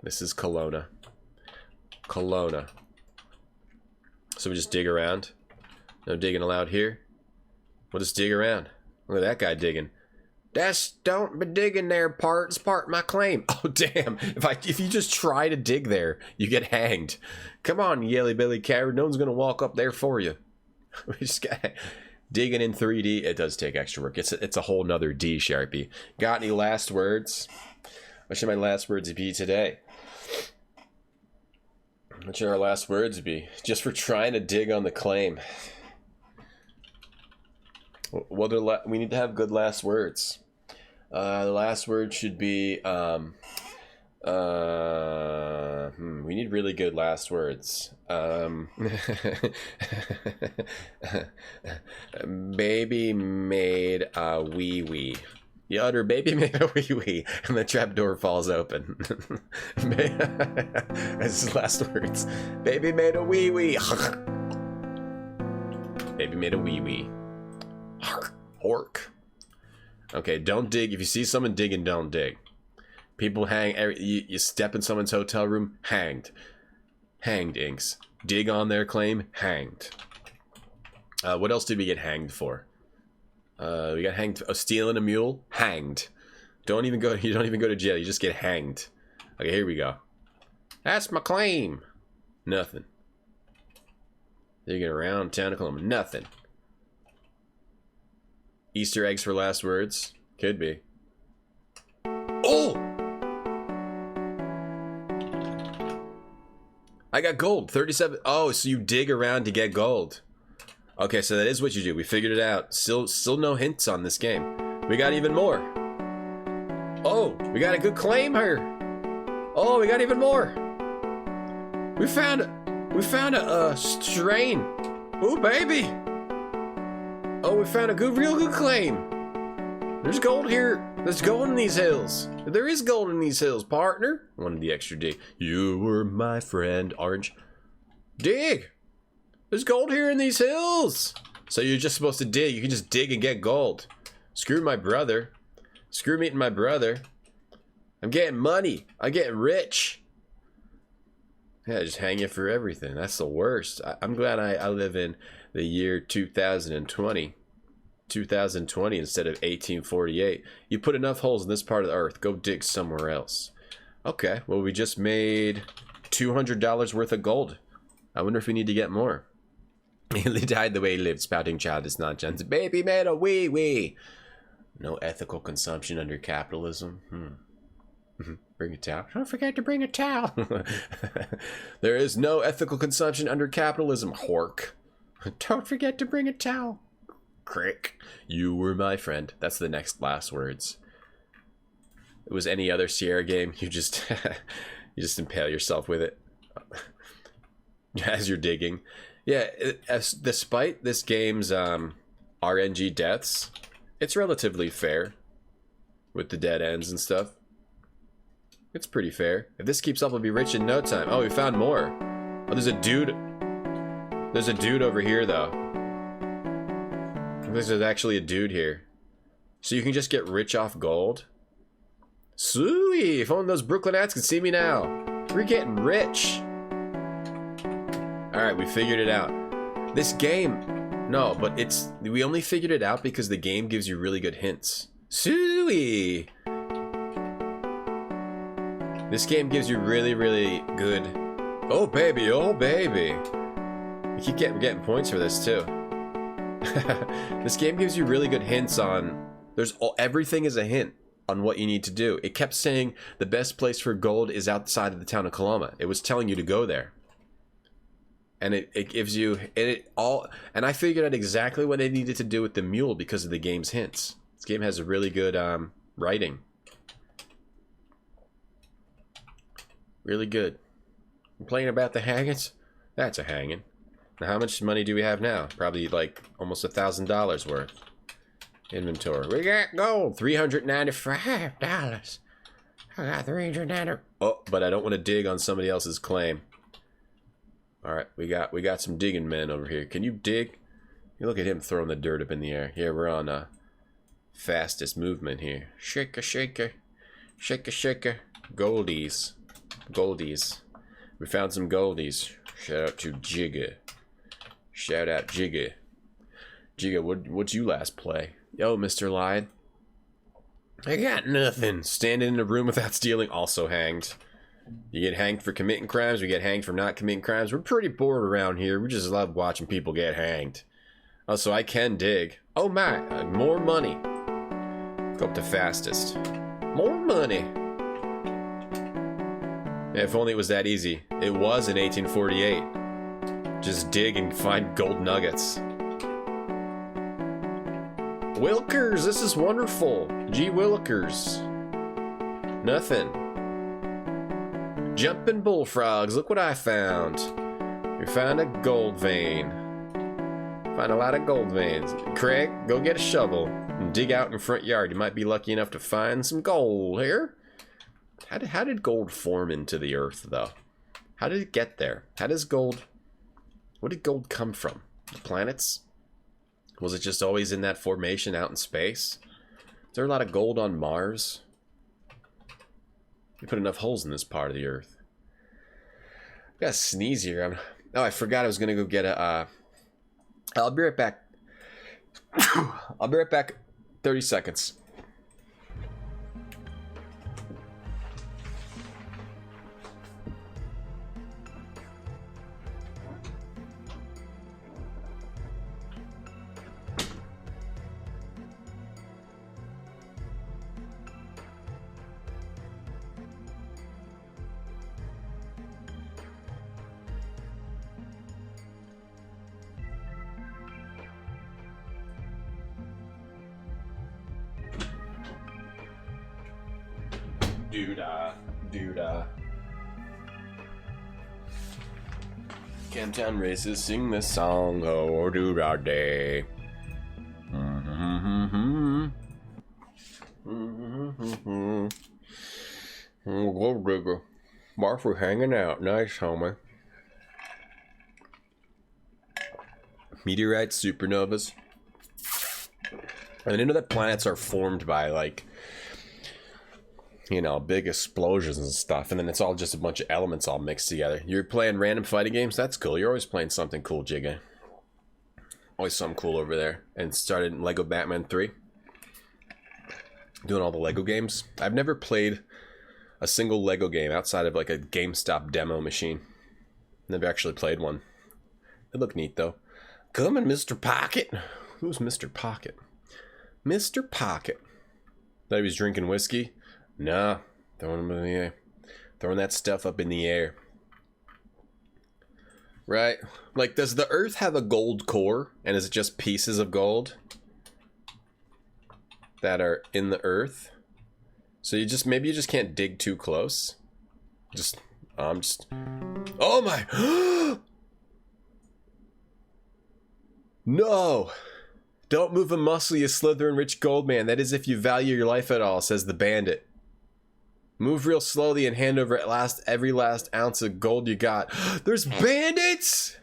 This is Kelowna. Kelowna. So we just dig around. No digging allowed here. We'll just dig around. Look at that guy digging. Don't be digging there, it's part of my claim. Oh damn! If you just try to dig there, you get hanged. Come on, yelly billy coward. No one's gonna walk up there for you. We just got digging in 3D. It does take extra work. It's a whole nother D, Sharpie. Got any last words? What should my last words be today? What should our last words be? Just for trying to dig on the claim. What are we need to have good last words. The last word should be we need really good last words. Baby made a wee wee. You utter baby made a wee wee, and the trapdoor falls open. That's his last words. Baby made a wee wee. Baby made a wee wee. Hork. Okay, don't dig. If you see someone digging, don't dig. People hang. You step in someone's hotel room, hanged. Hanged, inks. Dig on their claim, hanged. What else did we get hanged for? We got hanged. Oh, stealing a mule, hanged. You don't even go to jail. You just get hanged. Okay, here we go. That's my claim. Nothing. Digging around town of Columbus. Nothing. Easter eggs for last words? Could be. Oh! I got gold. 37. Oh, so you dig around to get gold. Okay, so that is what you do. We figured it out. Still no hints on this game. We got even more. Oh, we got a good claim here. Oh, we got even more. We found a strain. Ooh, baby. Oh, we found a real good claim. There's gold here. There's gold in these hills. There is gold in these hills, partner. Wanted the extra dig. You were my friend, orange. Dig. There's gold here in these hills. So you're just supposed to dig. You can just dig and get gold. Screw my brother. Screw meeting my brother. I'm getting money. I'm getting rich. Yeah, just hang you for everything. That's the worst. I'm glad I live in the year 2020. 2020 instead of 1848. You put enough holes in this part of the earth. Go dig somewhere else. Okay, well, we just made $200 worth of gold. I wonder if we need to get more. He died the way he lived, spouting childish nonsense. Baby made a wee wee. No ethical consumption under capitalism. Bring a towel. Don't forget to bring a towel. There is no ethical consumption under capitalism, hork. Don't forget to bring a towel. Crick. You were my friend. That's the next last words. It was any other Sierra game, you just impale yourself with it as you're digging. Yeah, despite this game's RNG deaths, it's relatively fair with the dead ends and stuff. It's pretty fair. If this keeps up, we'll be rich in no time. Oh, we found more. Oh, there's a dude. There's a dude over here, though. There's actually a dude here. So you can just get rich off gold? Sweet! If only those Brooklynites could see me now. We're getting rich. Alright, we figured it out. This game... No, but we only figured it out because the game gives you really good hints. Sweet! This game gives you really, really good... Oh, baby, oh, baby. We keep getting points for this, too. This game gives you really good hints on... Everything is a hint on what you need to do. It kept saying the best place for gold is outside of the town of Coloma. It was telling you to go there. And it gives you... And I figured out exactly what I needed to do with the mule because of the game's hints. This game has a really good writing. Really good. Complaining about the hangings? That's a hanging. Now, how much money do we have now? Probably like almost $1,000 worth. Inventory. We got gold. $395. I got $390. Oh, but I don't want to dig on somebody else's claim. All right, we got some digging men over here. Can you dig? You look at him throwing the dirt up in the air. Here we're on fastest movement here. Shaker, shaker, shaker, shaker. Goldies. Goldies. We found some goldies. Shout out to Jigga. Shout out Jigga. Jigga, what'd you last play? Yo, Mr. Lion. I got nothing. Standing in a room without stealing, also hanged. You get hanged for committing crimes, we get hanged for not committing crimes. We're pretty bored around here. We just love watching people get hanged. Oh, so I can dig. Oh my, more money. Go up to fastest. More money. If only it was that easy. It was in 1848. Just dig and find gold nuggets. Wilkers, this is wonderful. Gee Willikers. Nothing. Jumping bullfrogs, look what I found. We found a gold vein. Find a lot of gold veins. Craig, go get a shovel and dig out in the front yard. You might be lucky enough to find some gold here. How did gold form into the earth, though? How did it get there? How does gold... What did gold come from? The planets? Was it just always in that formation out in space? Is there a lot of gold on Mars? You put enough holes in this part of the earth. I gotta sneeze here. Oh, I forgot I was gonna go get a... I'll be right back. I'll be right back. 30 seconds. Doo-dah, doo-dah. Camptown races sing this song, oh, doo-dah day. Gold digger. Martha hanging out. Nice, homie. Meteorites, supernovas. And you know that planets are formed by, like, you know, big explosions and stuff, and then it's all just a bunch of elements all mixed together. You're playing random fighting games? That's cool. You're always playing something cool, Jigga. Always something cool over there. And started in Lego Batman 3. Doing all the Lego games. I've never played a single Lego game outside of like a GameStop demo machine. Never actually played one. They look neat though. Coming, Mr. Pocket. Who's Mr. Pocket? Mr. Pocket. Thought he was drinking whiskey? Nah, throwing them in the air. Throwing that stuff up in the air. Right? Like, does the Earth have a gold core? And is it just pieces of gold that are in the Earth? So maybe you just can't dig too close. Oh my! No! Don't move a muscle, you slithering rich gold man. That is if you value your life at all, says the bandit. Move real slowly and hand over every last ounce of gold you got. There's bandits!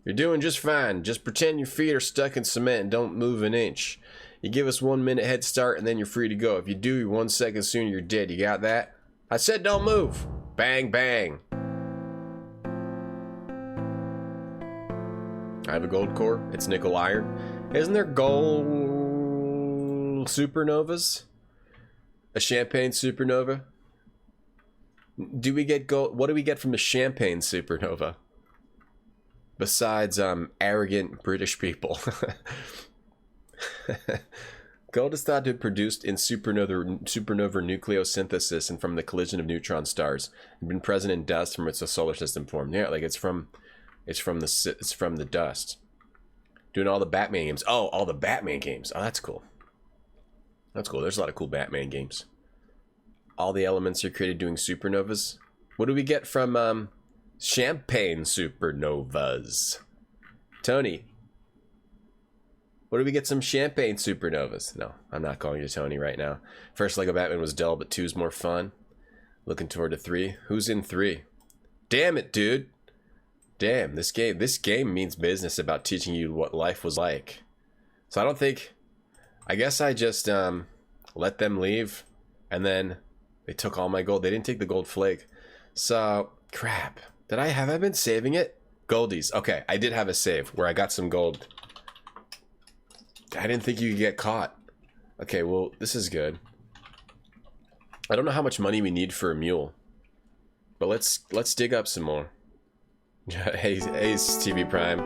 You're doing just fine. Just pretend your feet are stuck in cement and don't move an inch. You give us 1 minute head start and then you're free to go. If you do, you're 1 second sooner, you're dead. You got that? I said don't move. Bang, bang. I have a gold core. It's nickel iron. Isn't there gold supernovas? A champagne supernova? Do we get gold? What do we get from the champagne supernova? Besides, arrogant British people. Gold is thought to be produced in supernova nucleosynthesis and from the collision of neutron stars, and been present in dust from which the solar system formed. Yeah, like it's from the dust. Doing all the Batman games. Oh, all the Batman games. Oh, that's cool. That's cool. There's a lot of cool Batman games. All the elements are created doing supernovas. What do we get from champagne supernovas? Tony, what do we get? Some champagne supernovas? No, I'm not calling you Tony right now. First Lego Batman was dull, but 2's more fun. Looking toward to 3. Who's in 3? Damn it, dude. Damn, this game means business about teaching you what life was like. So I guess I just let them leave, and then they took all my gold. They didn't take the gold flake. So, crap. Have I been saving it? Goldies. Okay, I did have a save where I got some gold. I didn't think you could get caught. Okay, well, this is good. I don't know how much money we need for a mule, but let's dig up some more. Hey, TV Prime.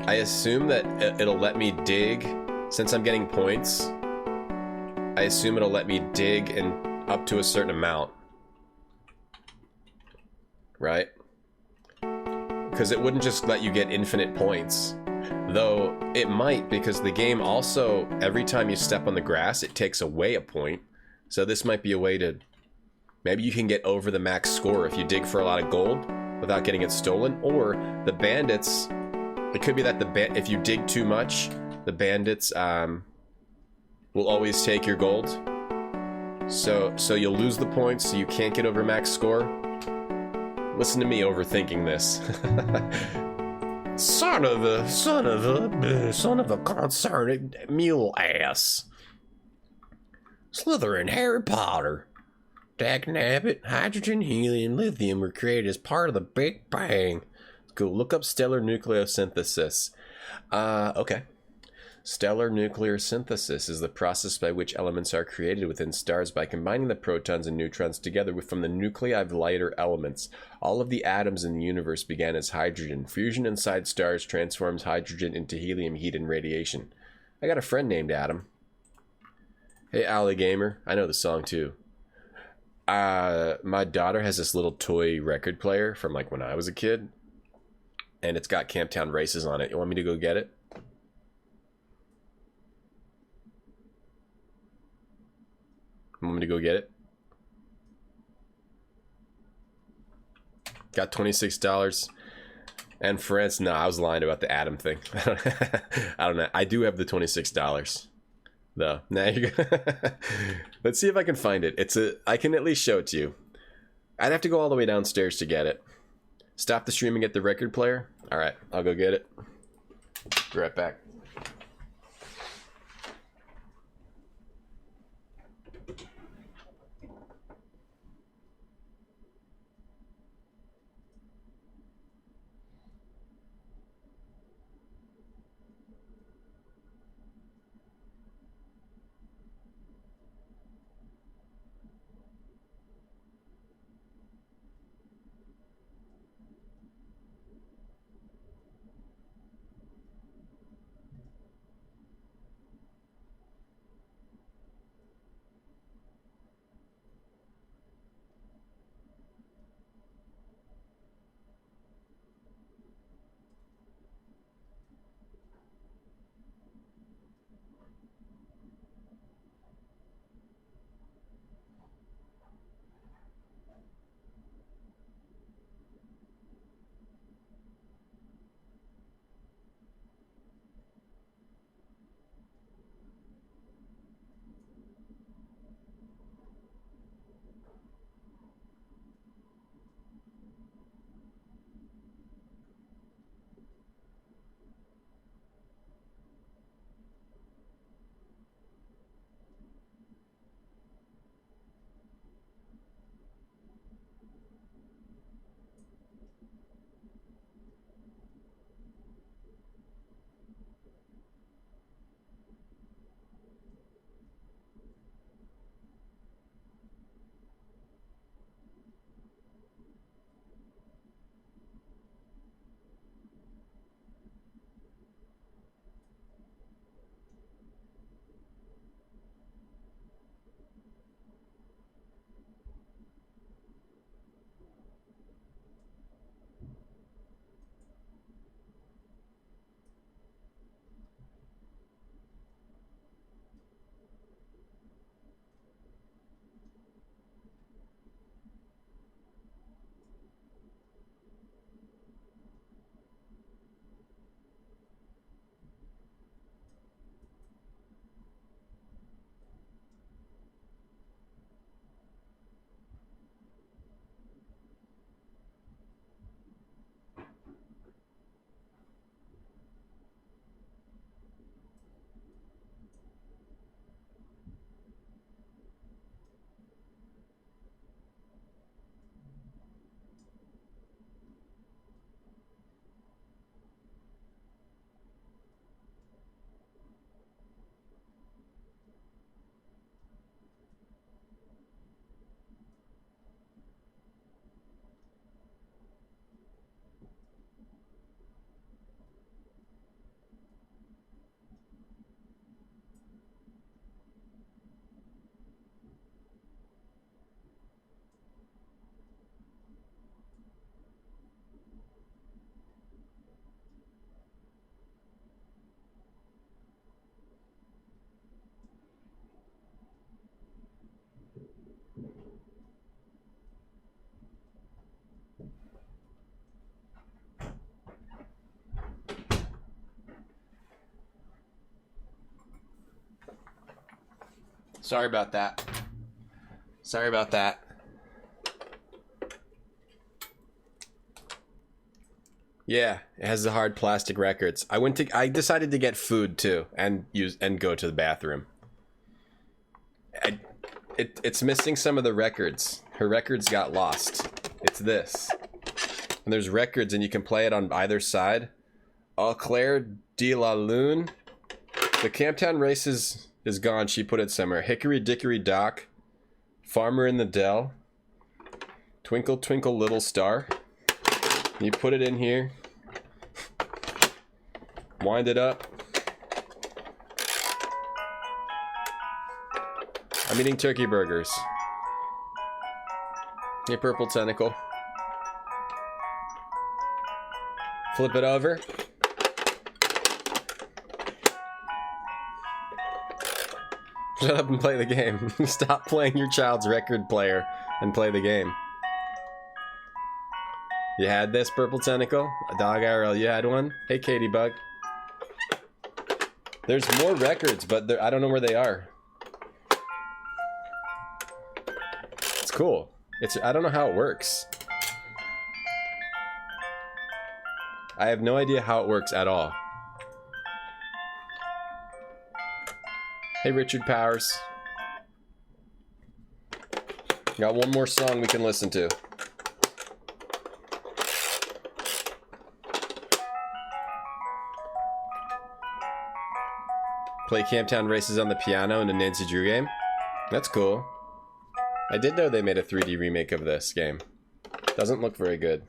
I assume that it'll let me dig, since I'm getting points. I assume it'll let me dig and up to a certain amount, right? Because it wouldn't just let you get infinite points. Though it might, because the game also, every time you step on the grass, it takes away a point. So this might be a way to, maybe you can get over the max score if you dig for a lot of gold without getting it stolen. Or the bandits, it could be that if you dig too much, the bandits will always take your gold. So you'll lose the points, so you can't get over max score. Listen to me overthinking this. Son of a concerned mule ass. Slytherin, Harry Potter. Dagnabbit, hydrogen, helium, lithium were created as part of the Big Bang. Go look up stellar nucleosynthesis. Okay. Stellar nuclear synthesis is the process by which elements are created within stars by combining the protons and neutrons together from the nuclei of lighter elements. All of the atoms in the universe began as hydrogen. Fusion inside stars transforms hydrogen into helium, heat, and radiation. I got a friend named Adam. Hey, Alley Gamer. I know the song too. My daughter has this little toy record player from like when I was a kid, and it's got Camptown Races on it. You want me to go get it? Want me to go get it? Got $26. And friends, no, I was lying about the Adam thing. I don't know. I do have the $26 though. Now you go. Let's see if I can find it. I can at least show it to you. I'd have to go all the way downstairs to get it. Stop the stream and get the record player. All right, I'll go get it. Be right back. Sorry about that. Sorry about that. Yeah, it has the hard plastic records. I decided to get food too and go to the bathroom. It's missing some of the records. Her records got lost. It's this. And there's records and you can play it on either side. Eau Claire de la Lune. The Camptown Races is gone. She put it somewhere. Hickory Dickory Dock. Farmer in the Dell. Twinkle Twinkle Little Star. You put it in here. Wind it up. I'm eating turkey burgers. Hey, Purple Tentacle. Flip it over. Shut up and play the game. Stop playing your child's record player and play the game. You had this, Purple Tentacle? A dog IRL, you had one? Hey, Katie Bug. There's more records, but I don't know where they are. It's cool. I don't know how it works. I have no idea how it works at all. Hey, Richard Powers. Got one more song we can listen to. Play Camptown Races on the piano in a Nancy Drew game. That's cool. I did know they made a 3D remake of this game. Doesn't look very good.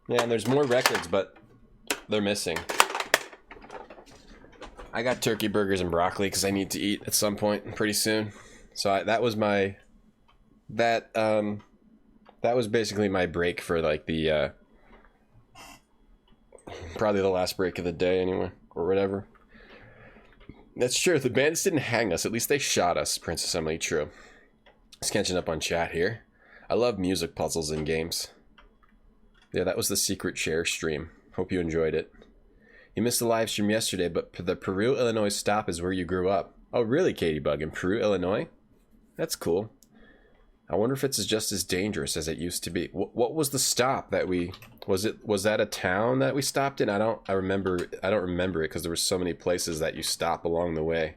Yeah, and there's more records, but they're missing. I got turkey burgers and broccoli because I need to eat at some point pretty soon. So that was my... That was basically my break for like the... probably the last break of the day anyway, or whatever. That's true. The bandits didn't hang us. At least they shot us, Princess Emily. True. Just catching up on chat here. I love music puzzles in games. Yeah, that was the secret share stream. Hope you enjoyed it. You missed the live stream yesterday, but the Peru, Illinois stop is where you grew up. Oh, really, Katie Bug? In Peru, Illinois? That's cool. I wonder if it's just as dangerous as it used to be. What was the stop that we... Was that a town that we stopped in? I don't remember it because there were so many places that you stop along the way.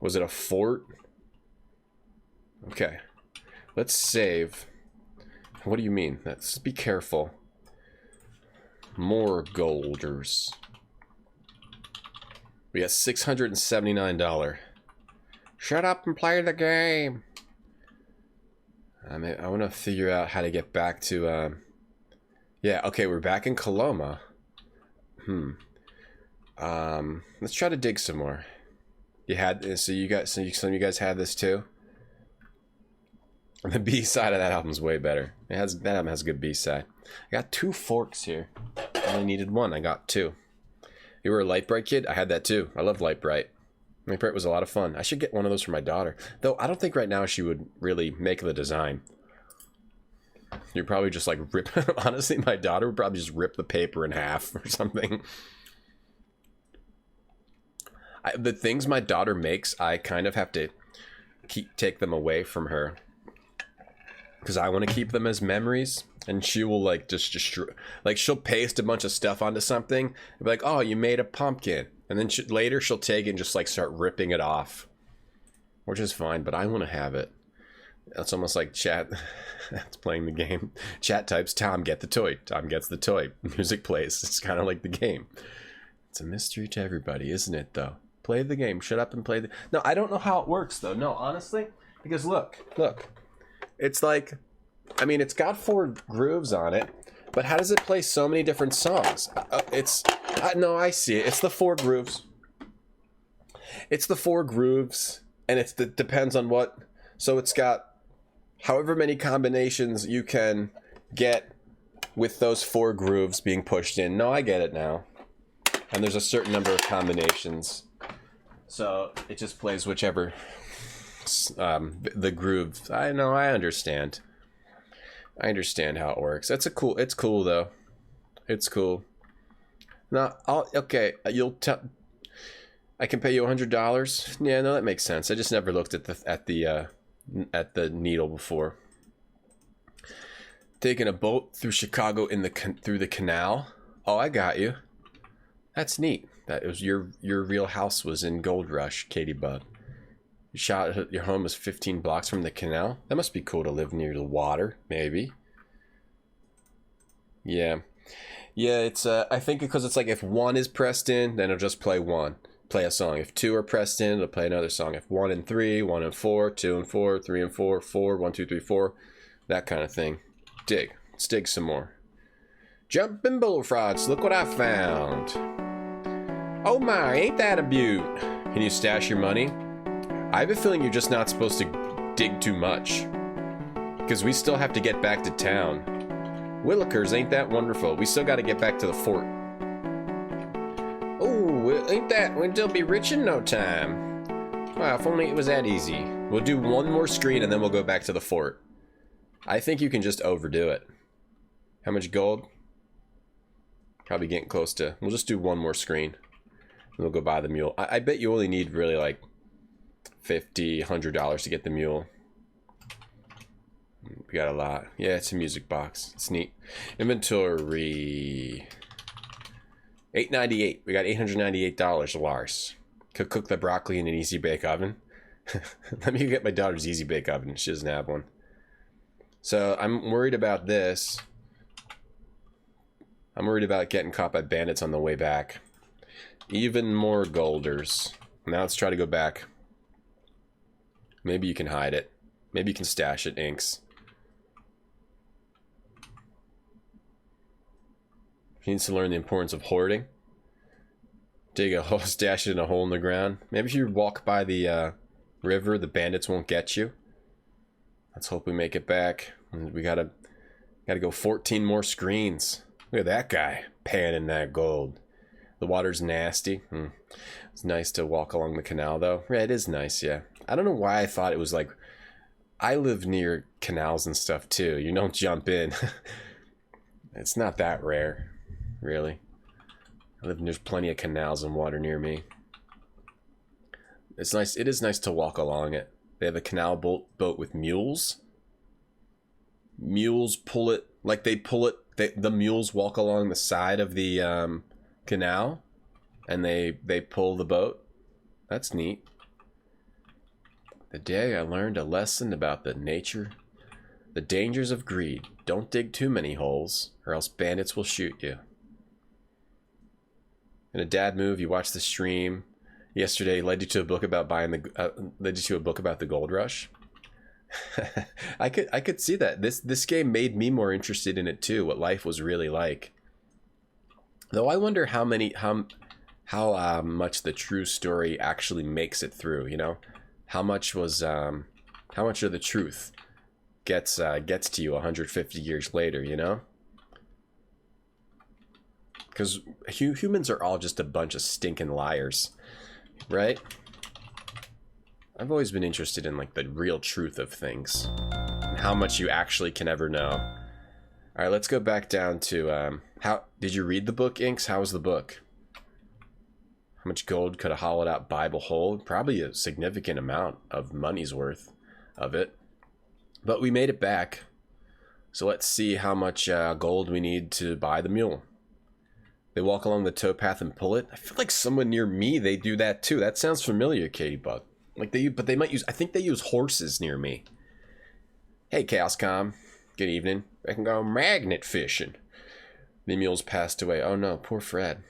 Was it a fort? Okay. Let's save. What do you mean? Let's be careful. More golders. We got $679. Shut up and play the game. I want to figure out how to get back to, yeah, okay, we're back in Coloma. Let's try to dig some more. Some of you guys had this too? The B-side of that album's way better. That album has a good B-side. I got 2 forks here. I only needed 1, I got 2. You were a Light Bright kid? I had that too. I loved Light Bright. Light Bright was a lot of fun. I should get one of those for my daughter. Though I don't think right now she would really make the design. You'd probably just like rip... Honestly, my daughter would probably just rip the paper in half or something. The things my daughter makes, I kind of have to take them away from her. Because I want to keep them as memories. And she will like just destroy... Like she'll paste a bunch of stuff onto something. And be like, oh, you made a pumpkin. And then later she'll take it and just like start ripping it off. Which is fine, but I want to have it. It's almost like chat. It's playing the game. Chat types, Tom, get the toy. Tom gets the toy. Music plays. It's kind of like the game. It's a mystery to everybody, isn't it, though? Play the game. Shut up and play the... No, I don't know how it works, though. No, honestly. Because look. It's like... I mean, it's got 4 grooves on it. But how does it play so many different songs? No, I see it. It's the 4 grooves. It's the 4 grooves. And it depends on what... So it's got however many combinations you can get with those 4 grooves being pushed in. No, I get it now. And there's a certain number of combinations. So it just plays whichever the groove. I know, I understand. I understand how it works. It's cool though. It's cool. Now, okay, you'll tell... I can pay you $100. Yeah, no, that makes sense. I just never looked at the needle before. Taking a boat through Chicago through the canal. Oh, I got you. That's neat. That was your real house was in Gold Rush, Katie Bug. Your home is 15 blocks from the canal. That must be cool to live near the water, maybe. Yeah. Yeah, it's I think because it's like if 1 is pressed in, then it'll just play a song. If 2 are pressed in, it'll play another song. If 1 and 3, 1 and 4, 2 and 4, 3 and 4, 4, 1, 2, 3, 4, that kind of thing. Dig. Let's dig some more. Jumping bullfrogs, look what I found. Oh my, ain't that a beaut? Can you stash your money? I have a feeling you're just not supposed to dig too much. Because we still have to get back to town. Willikers, ain't that wonderful? We still got to get back to the fort. Oh, ain't that? We'll be rich in no time. Wow, if only it was that easy. We'll do one more screen and then we'll go back to the fort. I think you can just overdo it. How much gold? Probably getting close to... We'll just do one more screen. And we'll go buy the mule. I bet you only need really like $50, $100 to get the mule. We got a lot. Yeah, it's a music box. It's neat. Inventory. $8.98. We got $898, Lars. Could cook the broccoli in an easy bake oven. Let me get my daughter's easy bake oven. She doesn't have one. So I'm worried about this. I'm worried about getting caught by bandits on the way back. Even more golders. Now let's try to go back. Maybe you can hide it. Maybe you can stash it, Inks. He needs to learn the importance of hoarding. Dig a hole, stash it in a hole in the ground. Maybe if you walk by the river, the bandits won't get you. Let's hope we make it back. We gotta go 14 more screens. Look at that guy panning that gold. The water's nasty. It's nice to walk along the canal, though. Yeah, it is nice, yeah. I don't know why I thought it was like... I live near canals and stuff, too. You don't jump in. It's not that rare, really. There's plenty of canals and water near me. It's nice. It is nice to walk along it. They have a canal boat with mules. Mules pull it... Like, they pull it... the mules walk along the side of the... canal, and they pull the boat. That's neat. The day I learned a lesson about the dangers of greed. Don't dig too many holes, or else bandits will shoot you. In a dad move, you watched the stream yesterday. Led you to a book about led you to a book about the gold rush. I could see that. This game made me more interested in it too. What life was really like. Though I wonder how much the true story actually makes it through, you know? How much of the truth gets to you 150 years later, you know? Because humans are all just a bunch of stinking liars, right? I've always been interested in like the real truth of things and how much you actually can ever know. All right, let's go back down to how did you read the book, Inks? How was the book? How much gold could a hollowed out Bible hold? Probably a significant amount of money's worth of it. But we made it back. So let's see how much gold we need to buy the mule. They walk along the towpath and pull it. I feel like someone near me, they do that too. That sounds familiar, Katie Bug. But they might use, I think they use horses near me. Hey, Chaoscom. Good evening. I can go magnet fishing. The mule's passed away. Oh no, poor Fred.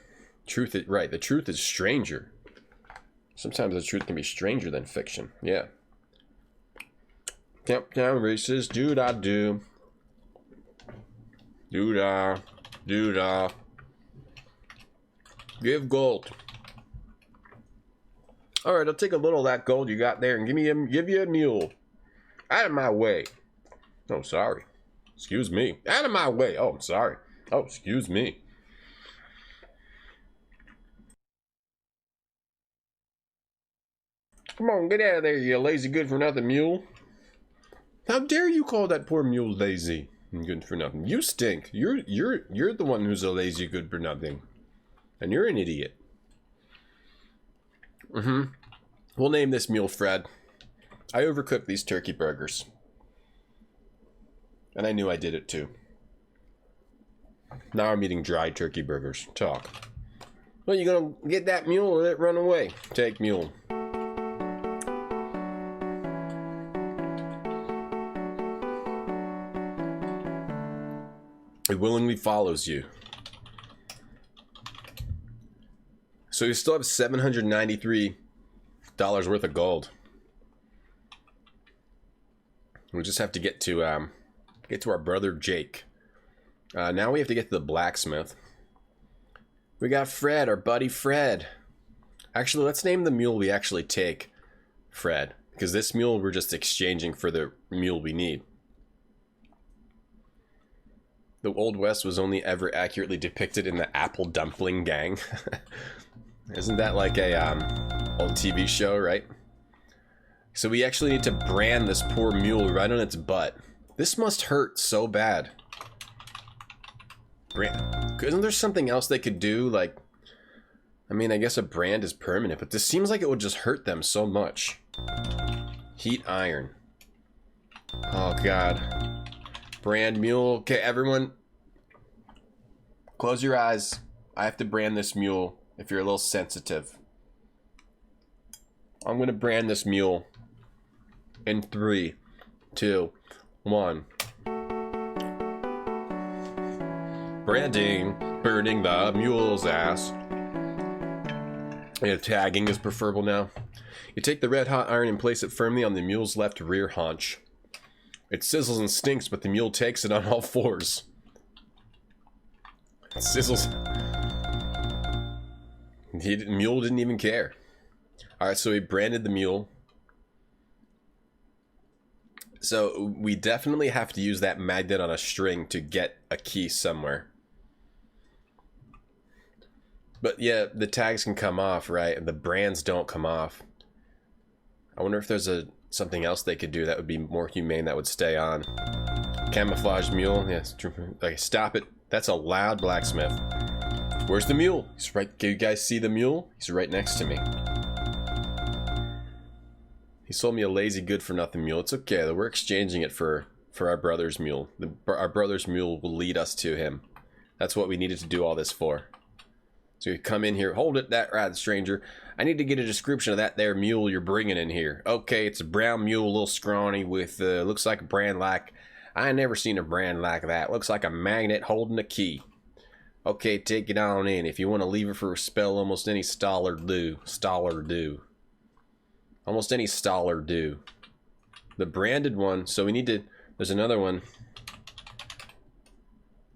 Truth is right. The truth is stranger. Sometimes the truth can be stranger than fiction. Yeah. Countdown races. Do-da-do. Do-da. Do-da. Give gold. All right, I'll take a little of that gold you got there and give you a mule. Out of my way. Oh, sorry. Excuse me. Out of my way. Oh, I'm sorry. Oh, excuse me. Come on, get out of there, you lazy good-for-nothing mule. How dare you call that poor mule lazy and good-for-nothing? You stink. You're the one who's a lazy good-for-nothing. And you're an idiot. We'll name this mule Fred. I overcooked these turkey burgers. And I knew I did it too. Now I'm eating dry turkey burgers. Talk. Well, you gonna get that mule or let it run away? Take mule. It willingly follows you. So you still have $793 worth of gold. We just have to get to our brother Jake. Now we have to get to the blacksmith. We got Fred, our buddy Fred. Actually, let's name the mule we actually take Fred, because this mule we're just exchanging for the mule we need. The Old West was only ever accurately depicted in the Apple Dumpling Gang. Isn't that like a old TV show, right? So we actually need to brand this poor mule right on its butt. This must hurt so bad. Isn't there something else they could do? Like, I mean, I guess a brand is permanent, but this seems like it would just hurt them so much. Heat iron. Oh, God. Brand mule. Okay, everyone. Close your eyes. I have to brand this mule if you're a little sensitive. I'm going to brand this mule in 3, 2, 1. Branding, burning the mule's ass. Yeah, tagging is preferable now. You take the red hot iron and place it firmly on the mule's left rear haunch. It sizzles and stinks, but the mule takes it on all fours. It sizzles. The mule didn't even care. Alright, so we branded the mule. So we definitely have to use that magnet on a string to get a key somewhere. But yeah, the tags can come off, right? The brands don't come off. I wonder if there's something else they could do that would be more humane that would stay on. Camouflage mule. Yes. Okay, stop it. That's a loud blacksmith. Where's the mule? He's right. Can you guys see the mule? He's right next to me. He sold me a lazy good-for-nothing mule. It's okay, though. We're exchanging it for our brother's mule. Our brother's mule will lead us to him. That's what we needed to do all this for. So you come in here. Hold it, that right, stranger. I need to get a description of that there mule you're bringing in here. Okay, it's a brown mule, a little scrawny with, looks like a brand like... I ain't never seen a brand like that. Looks like a magnet holding a key. Okay, take it on in. If you want to leave it for a spell, almost any staller do. Almost any staller do. The branded one, so we need to... There's another one.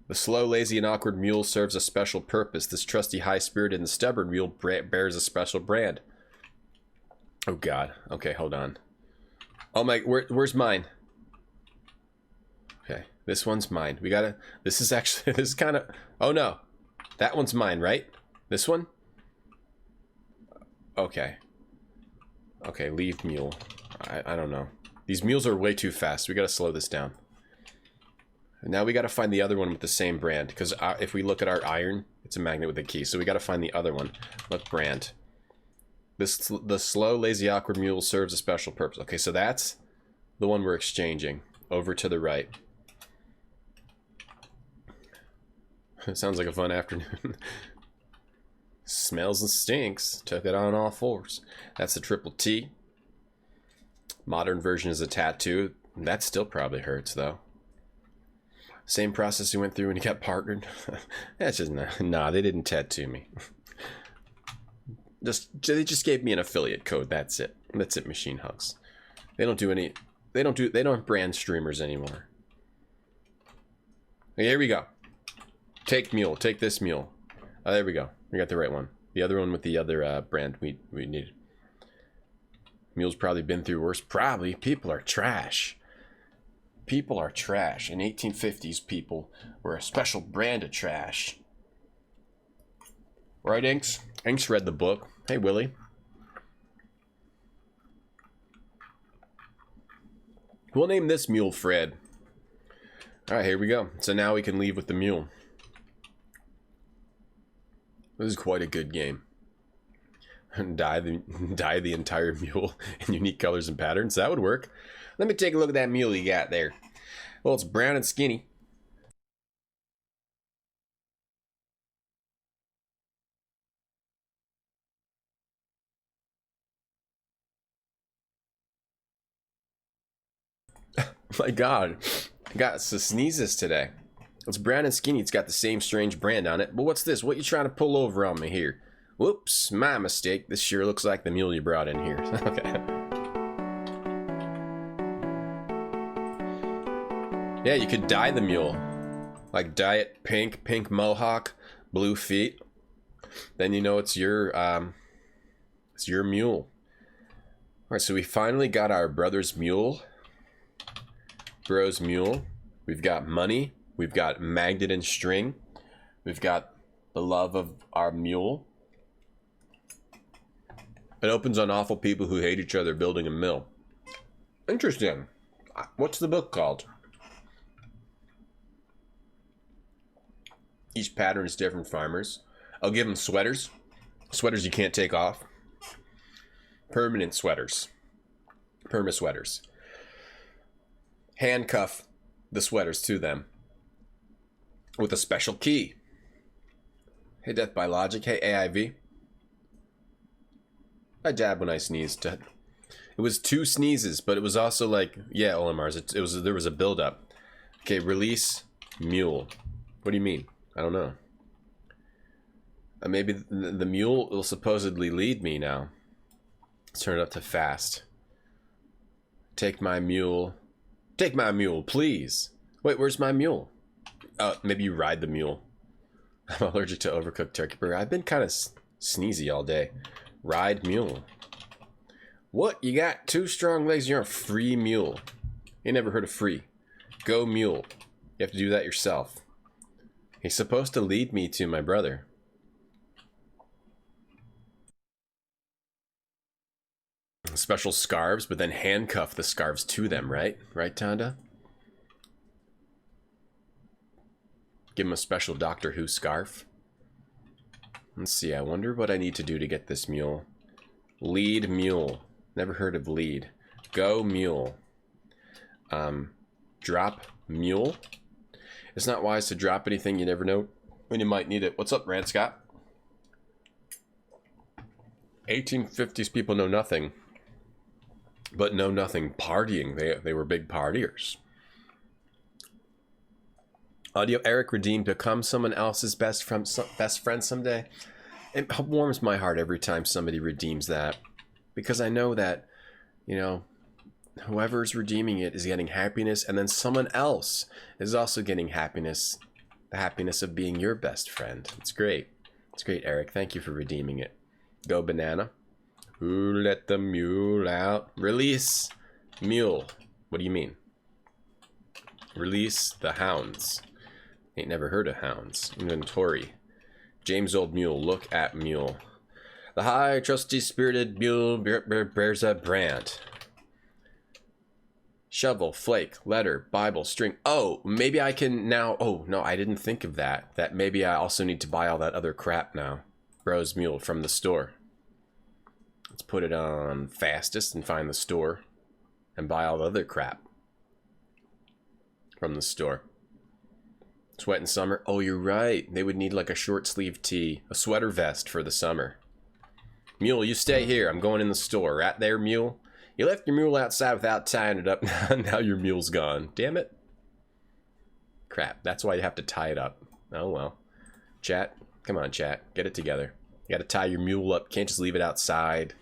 The slow, lazy, and awkward mule serves a special purpose. This trusty, high-spirited, and stubborn mule bears a special brand. Oh, God. Okay, hold on. Oh, my... Where's mine? Okay, this one's mine. We gotta... This is actually... This is kind of... Oh, no. That one's mine, right? This one? Okay. Okay, leave mule. I don't know. These mules are way too fast. We gotta slow this down. And now we gotta find the other one with the same brand. Because if we look at our iron, it's a magnet with a key. So we gotta find the other one. Look, brand. The slow, lazy, awkward mule serves a special purpose. Okay, so that's the one we're exchanging. Over to the right. It sounds like a fun afternoon. Smells and stinks. Took it on all fours. That's the triple T. Modern version is a tattoo. That still probably hurts, though. Same process you went through when you got partnered. That's just... Nah, they didn't tattoo me. They just gave me an affiliate code. That's it. That's it, Machine Hugs. They don't do any... They don't brand streamers anymore. Okay, here we go. Take mule. Take this mule. Oh, there we go. We got the right one. The other one with the other brand we needed. Mule's probably been through worse. Probably. People are trash. People are trash. In 1850s, people were a special brand of trash. Right, Inks? Inks read the book. Hey, Willie. We'll name this mule Fred. Alright, here we go. So now we can leave with the mule. This is quite a good game. dye the entire mule in unique colors and patterns. That would work. Let me take a look at that mule you got there. Well, it's brown and skinny. My God, I got some sneezes today. It's brown and skinny. It's got the same strange brand on it. But what's this? What you trying to pull over on me here? Whoops, my mistake. This sure looks like the mule you brought in here. Okay. Yeah, you could dye the mule. Like dye it pink mohawk, blue feet. Then you know it's your mule. Alright, so we finally got our brother's mule. Bro's mule. We've got money. We've got magnet and string. We've got the love of our mule. It opens on awful people who hate each other building a mill. Interesting. What's the book called? Each pattern is different, farmers. I'll give them sweaters. Sweaters you can't take off. Permanent sweaters. Perma sweaters. Handcuff the sweaters to them with a special key. Hey, Death by Logic. Hey, AIV. I dab when I sneezed. It was 2 sneezes, but it was also like, yeah, Olimars. There was a build-up. Okay, release mule. What do you mean? I don't know. Maybe the mule will supposedly lead me now. Let's turn it up to fast. Take my mule. Take my mule, please. Wait, where's my mule? Maybe you ride the mule. I'm allergic to overcooked turkey burger. I've been kind of sneezy all day. Ride mule. What? You got 2 strong legs? You're a free mule. You never heard of free. Go mule. You have to do that yourself. He's supposed to lead me to my brother. Special scarves, but then handcuff the scarves to them, right? Right, Tonda? Give him a special Doctor Who scarf. Let's see, I wonder what I need to do to get this mule. Lead mule. Never heard of lead. Go mule. Drop mule. It's not wise to drop anything you never know when you might need it. What's up, Rand Scott? 1850s people know nothing. But know nothing partying. They were big partiers. Audio Eric redeemed become someone else's best friend someday. It warms my heart every time somebody redeems that. Because I know that, you know, whoever's redeeming it is getting happiness, and then someone else is also getting happiness. The happiness of being your best friend. It's great. It's great, Eric. Thank you for redeeming it. Go banana. Who let the mule out? Release mule. What do you mean? Release the hounds. Ain't never heard of hounds. Inventory. James Old Mule. Look at mule. The high, trusty, spirited mule bears a brand. Shovel, flake, letter, Bible, string. Oh, maybe I can now... Oh, no, I didn't think of that. That maybe I also need to buy all that other crap now. Bro's Mule from the store. Let's put it on fastest and find the store. And buy all the other crap. From the store. Sweat in summer. Oh, you're right. They would need like a short sleeve tee. A sweater vest for the summer. Mule, you stay here. I'm going in the store. Right there, Mule. You left your mule outside without tying it up. Now your mule's gone. Damn it. Crap. That's why you have to tie it up. Oh, well. Chat. Come on, chat. Get it together. You gotta tie your mule up. Can't just leave it outside.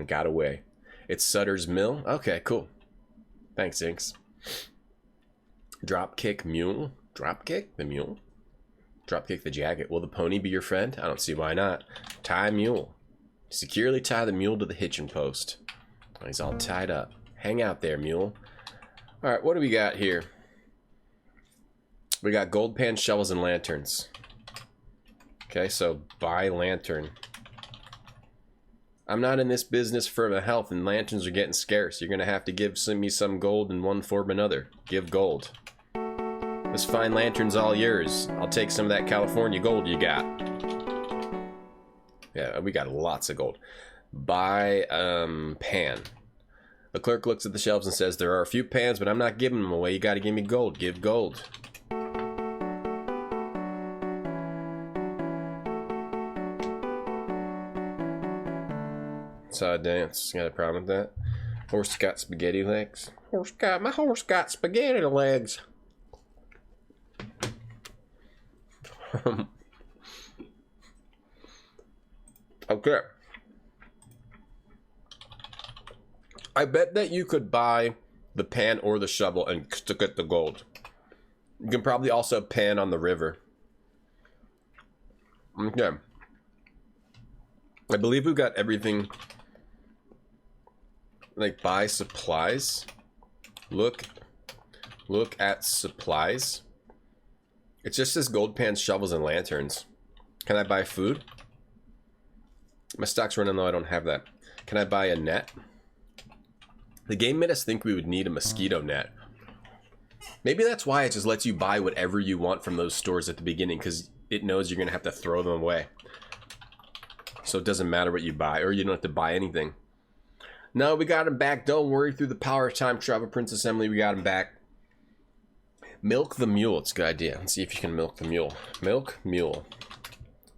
Got away. It's Sutter's Mill. Okay, cool. Thanks, Inks. Dropkick mule. Dropkick the mule. Dropkick the jacket. Will the pony be your friend? I don't see why not. Tie mule. Securely tie the mule to the hitching post. Oh, he's all tied up. Hang out there, mule. Alright, what do we got here? We got gold pan shovels and lanterns. Okay, so buy lantern. I'm not in this business for the health, and lanterns are getting scarce. You're gonna have to give me some gold in one form or another. Give gold. This fine lantern's all yours. I'll take some of that California gold you got. Yeah, we got lots of gold. Buy pan. The clerk looks at the shelves and says, there are a few pans, but I'm not giving them away. You gotta give me gold. Give gold. Saw a dance. Got a problem with that? Horse got spaghetti legs. My horse got spaghetti legs. Okay. I bet that you could buy the pan or the shovel and still get the gold. You can probably also pan on the river. Okay. I believe we've got everything. Like, buy supplies. Look at supplies. It just says gold pans, shovels, and lanterns. Can I buy food? My stock's running low, I don't have that. Can I buy a net? The game made us think we would need a mosquito net. Maybe that's why it just lets you buy whatever you want from those stores at the beginning, because it knows you're going to have to throw them away. So it doesn't matter what you buy, or you don't have to buy anything. No, we got him back. Don't worry. Through the power of time travel, Princess Emily, we got him back. Milk the mule. It's a good idea. Let's see if you can milk the mule. Milk mule.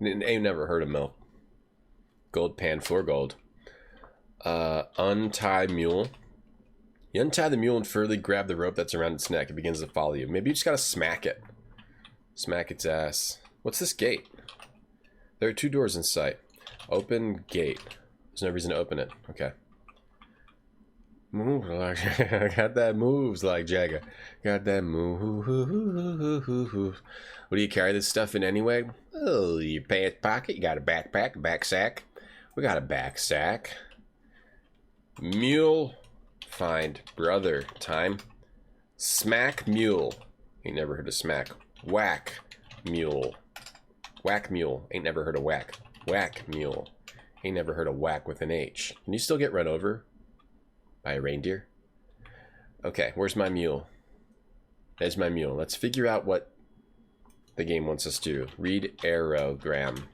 I've never heard of milk. Gold pan for gold. Untie mule. You untie the mule and furtively grab the rope that's around its neck. It begins to follow you. Maybe you just gotta smack it. Smack its ass. What's this gate? There are 2 doors in sight. Open gate. There's no reason to open it. Okay. Move like got that moves like Jagger. Got that move. What do you carry this stuff in anyway? Oh, your pants pocket. You got a backpack, a back sack. We got a back sack. Mule. Find brother. Time. Smack mule. Ain't never heard of smack. Whack mule. Whack mule. Ain't never heard of whack. Whack mule. Ain't never heard of whack with an H. Can you still get run over by a reindeer? Okay, where's my mule? There's my mule. Let's figure out what the game wants us to do. Read aerogram.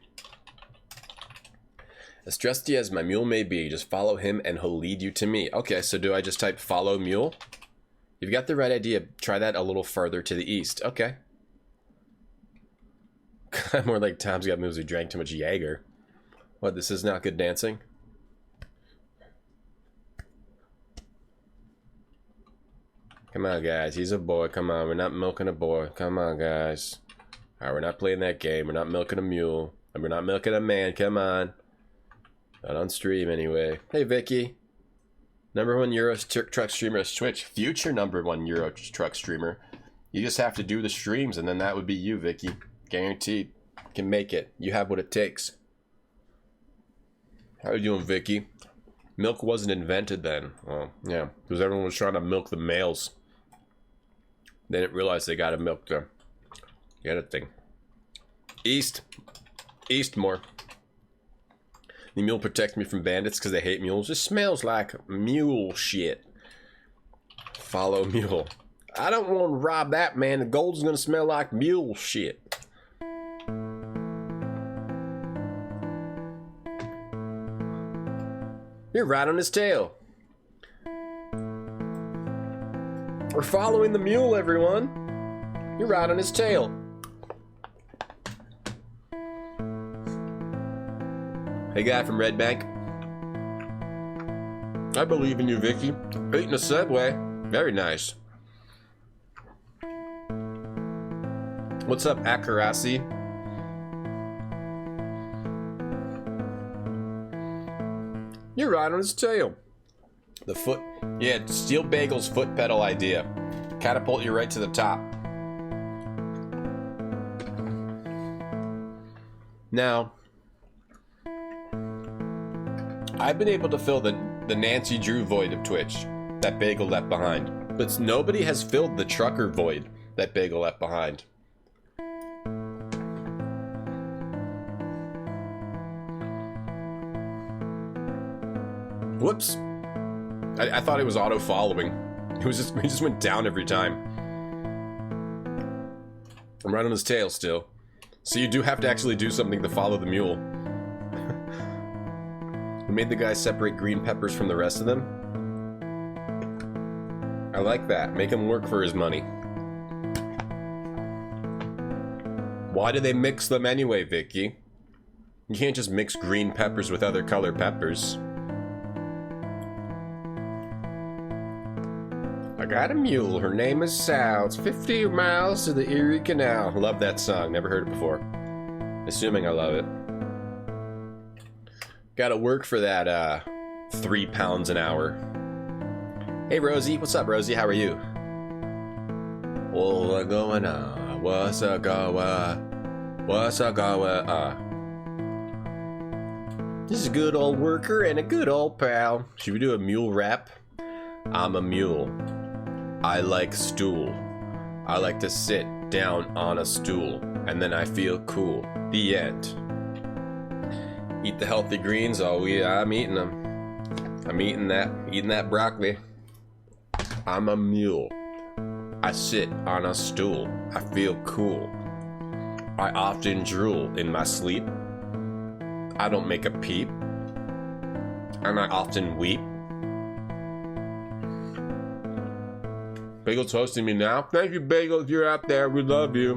As trusty as my mule may be, just follow him and he'll lead you to me. Okay, so do I just type follow mule? You've got the right idea. Try that a little farther to the east. Okay. More like Tom's got moves who drank too much Jaeger. What, this is not good dancing? Come on, guys. He's a boy. Come on. We're not milking a boy. Come on, guys. Alright, we're not playing that game. We're not milking a mule. And we're not milking a man. Come on. Not on stream, anyway. Hey, Vicky. #1 Euro truck streamer is Twitch. Future #1 Euro truck streamer. You just have to do the streams, and then that would be you, Vicky. Guaranteed. You can make it. You have what it takes. How are you doing, Vicky? Milk wasn't invented then. Well, yeah. Because everyone was trying to milk the males. They didn't realize they got to milk the other thing. East. East more. The mule protects me from bandits because they hate mules. It smells like mule shit. Follow mule. I don't want to rob that man. The gold's going to smell like mule shit. You're right on his tail. We're following the mule, everyone. You're right on his tail. Hey, guy from Red Bank. I believe in you, Vicky. Eating a Subway. Very nice. What's up, Akarasi? You're right on his tail. The foot... Yeah, Steel Bagel's foot pedal idea. Catapult you right to the top. Now... I've been able to fill the Nancy Drew void of Twitch that Bagel left behind. But nobody has filled the trucker void that Bagel left behind. Whoops. I thought it was auto-following. It just went down every time. I'm right on his tail still. So you do have to actually do something to follow the mule. Who made the guy separate green peppers from the rest of them? I like that. Make him work for his money. Why do they mix them anyway, Vicky? You can't just mix green peppers with other colored peppers. I got a mule, her name is Sal. It's 50 miles to the Erie Canal. Love that song, never heard it before. Assuming I love it. Gotta work for that, 3 pounds an hour. Hey Rosie, what's up Rosie, how are you? What's going on? What's a going? What's a going? This is a good old worker and a good old pal. Should we do a mule rap? I'm a mule. I like stool. I like to sit down on a stool, and then I feel cool. The end. Eat the healthy greens. Oh yeah, I'm eating them. I'm eating that broccoli. I'm a mule. I sit on a stool. I feel cool. I often drool in my sleep. I don't make a peep. And I often weep. Bagel's hosting me now. Thank you, Bagel, if you're out there. We love you.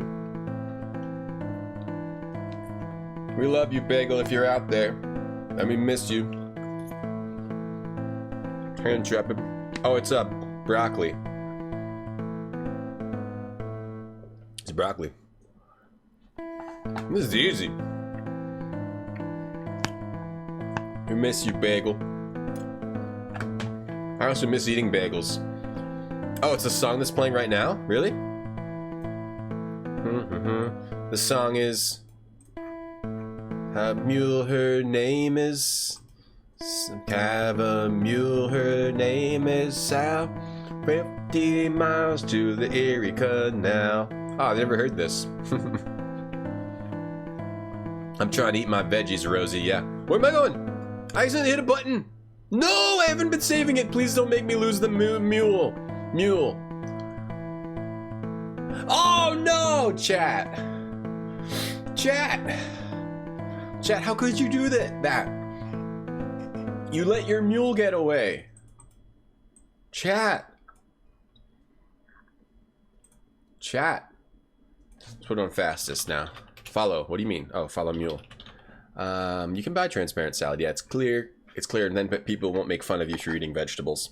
We love you, Bagel, if you're out there. And we miss you. Hand trap it. Oh, it's up. Broccoli. It's broccoli. This is easy. We miss you, Bagel. I also miss eating bagels. Oh, it's a song that's playing right now? Really? The song is... A mule, her name is... Have a mule, her name is Sal. 50 miles to the Erie Canal. Oh, I've never heard this. I'm trying to eat my veggies, Rosie, yeah. Where am I going? I accidentally hit a button. No, I haven't been saving it. Please don't make me lose the mule. Oh no, chat. Chat, how could you do that? You let your mule get away. Chat. Let's put it on fastest now. Follow, what do you mean? Oh, follow mule. You can buy transparent salad. Yeah, it's clear, and then people won't make fun of you for eating vegetables.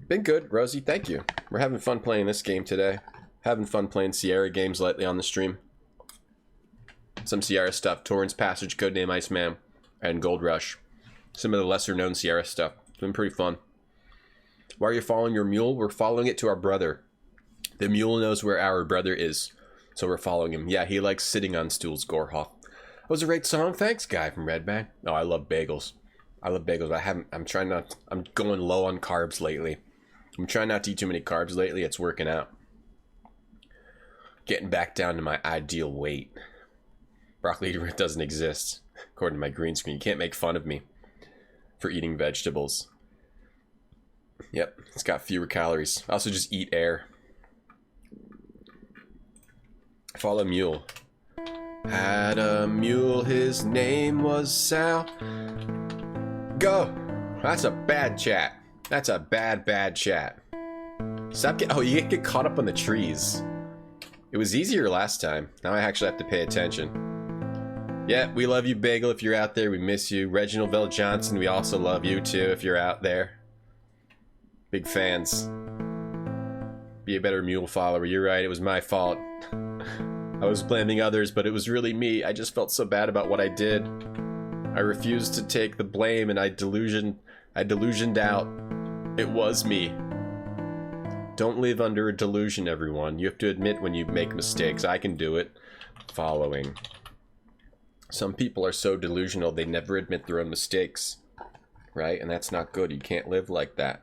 Been good, Rosie, thank you. We're having fun playing this game today. Having fun playing Sierra games lately on the stream. Some Sierra stuff, Torrance Passage, Codename Iceman, and Gold Rush. Some of the lesser known Sierra stuff. It's been pretty fun. Why are you following your mule? We're following it to our brother. The mule knows where our brother is, so we're following him. Yeah, he likes sitting on stools, Gorhoff. That was a great song. Thanks, guy from Red Bag. Oh, I love bagels. I'm going low on carbs lately. I'm trying not to eat too many carbs lately. It's working out. Getting back down to my ideal weight. Broccoli doesn't exist, according to my green screen. You can't make fun of me for eating vegetables. Yep, it's got fewer calories. I also just eat air. Follow mule. Had a mule, his name was Sal. Go! That's a bad chat. That's a bad chat. Stop getting... Oh, you get caught up on the trees. It was easier last time. Now I actually have to pay attention. Yeah, we love you, Bagel, if you're out there. We miss you. Reginald Vell Johnson, we also love you, too, if you're out there. Big fans. Be a better mule follower. You're right, it was my fault. I was blaming others, but it was really me. I just felt so bad about what I did. I refused to take the blame, and I delusioned out. It was me. Don't live under a delusion, everyone. You have to admit when you make mistakes. I can do it. Following. Some people are so delusional they never admit their own mistakes. Right? And that's not good. You can't live like that.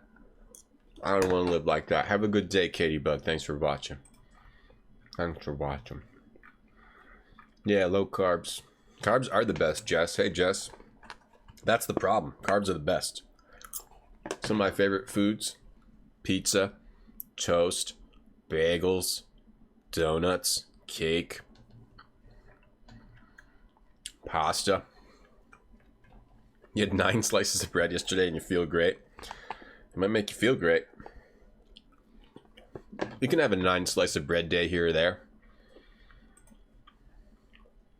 I don't want to live like that. Have a good day, Katie Bug. Thanks for watching. Yeah, low carbs. Carbs are the best, Jess. Hey, Jess. That's the problem. Carbs are the best. Some of my favorite foods. Pizza, toast, bagels, donuts, cake, pasta. You had 9 slices of bread yesterday and you feel great. It might make you feel great. You can have a 9 slice of bread day here or there.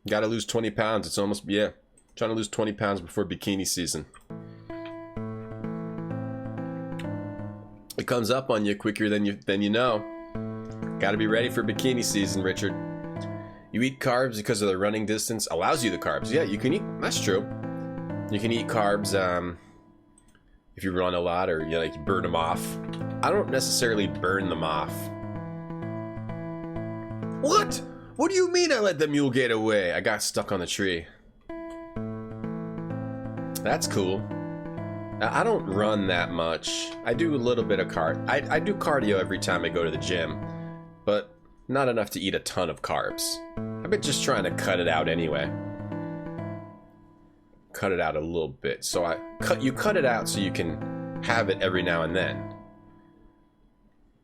Gotta lose 20 pounds. It's almost, yeah. Trying to lose 20 pounds before bikini season. It comes up on you quicker than you know. Gotta be ready for bikini season, Richard. You eat carbs because of the running distance. Allows you the carbs. Yeah, you can eat. That's true. You can eat carbs if you run a lot or you burn them off. I don't necessarily burn them off. What? What do you mean I let the mule get away? I got stuck on the tree. That's cool. I don't run that much. I do a little bit of I do cardio every time I go to the gym, but not enough to eat a ton of carbs. I've been just trying to cut it out anyway. Cut it out a little bit. So you cut it out so you can have it every now and then.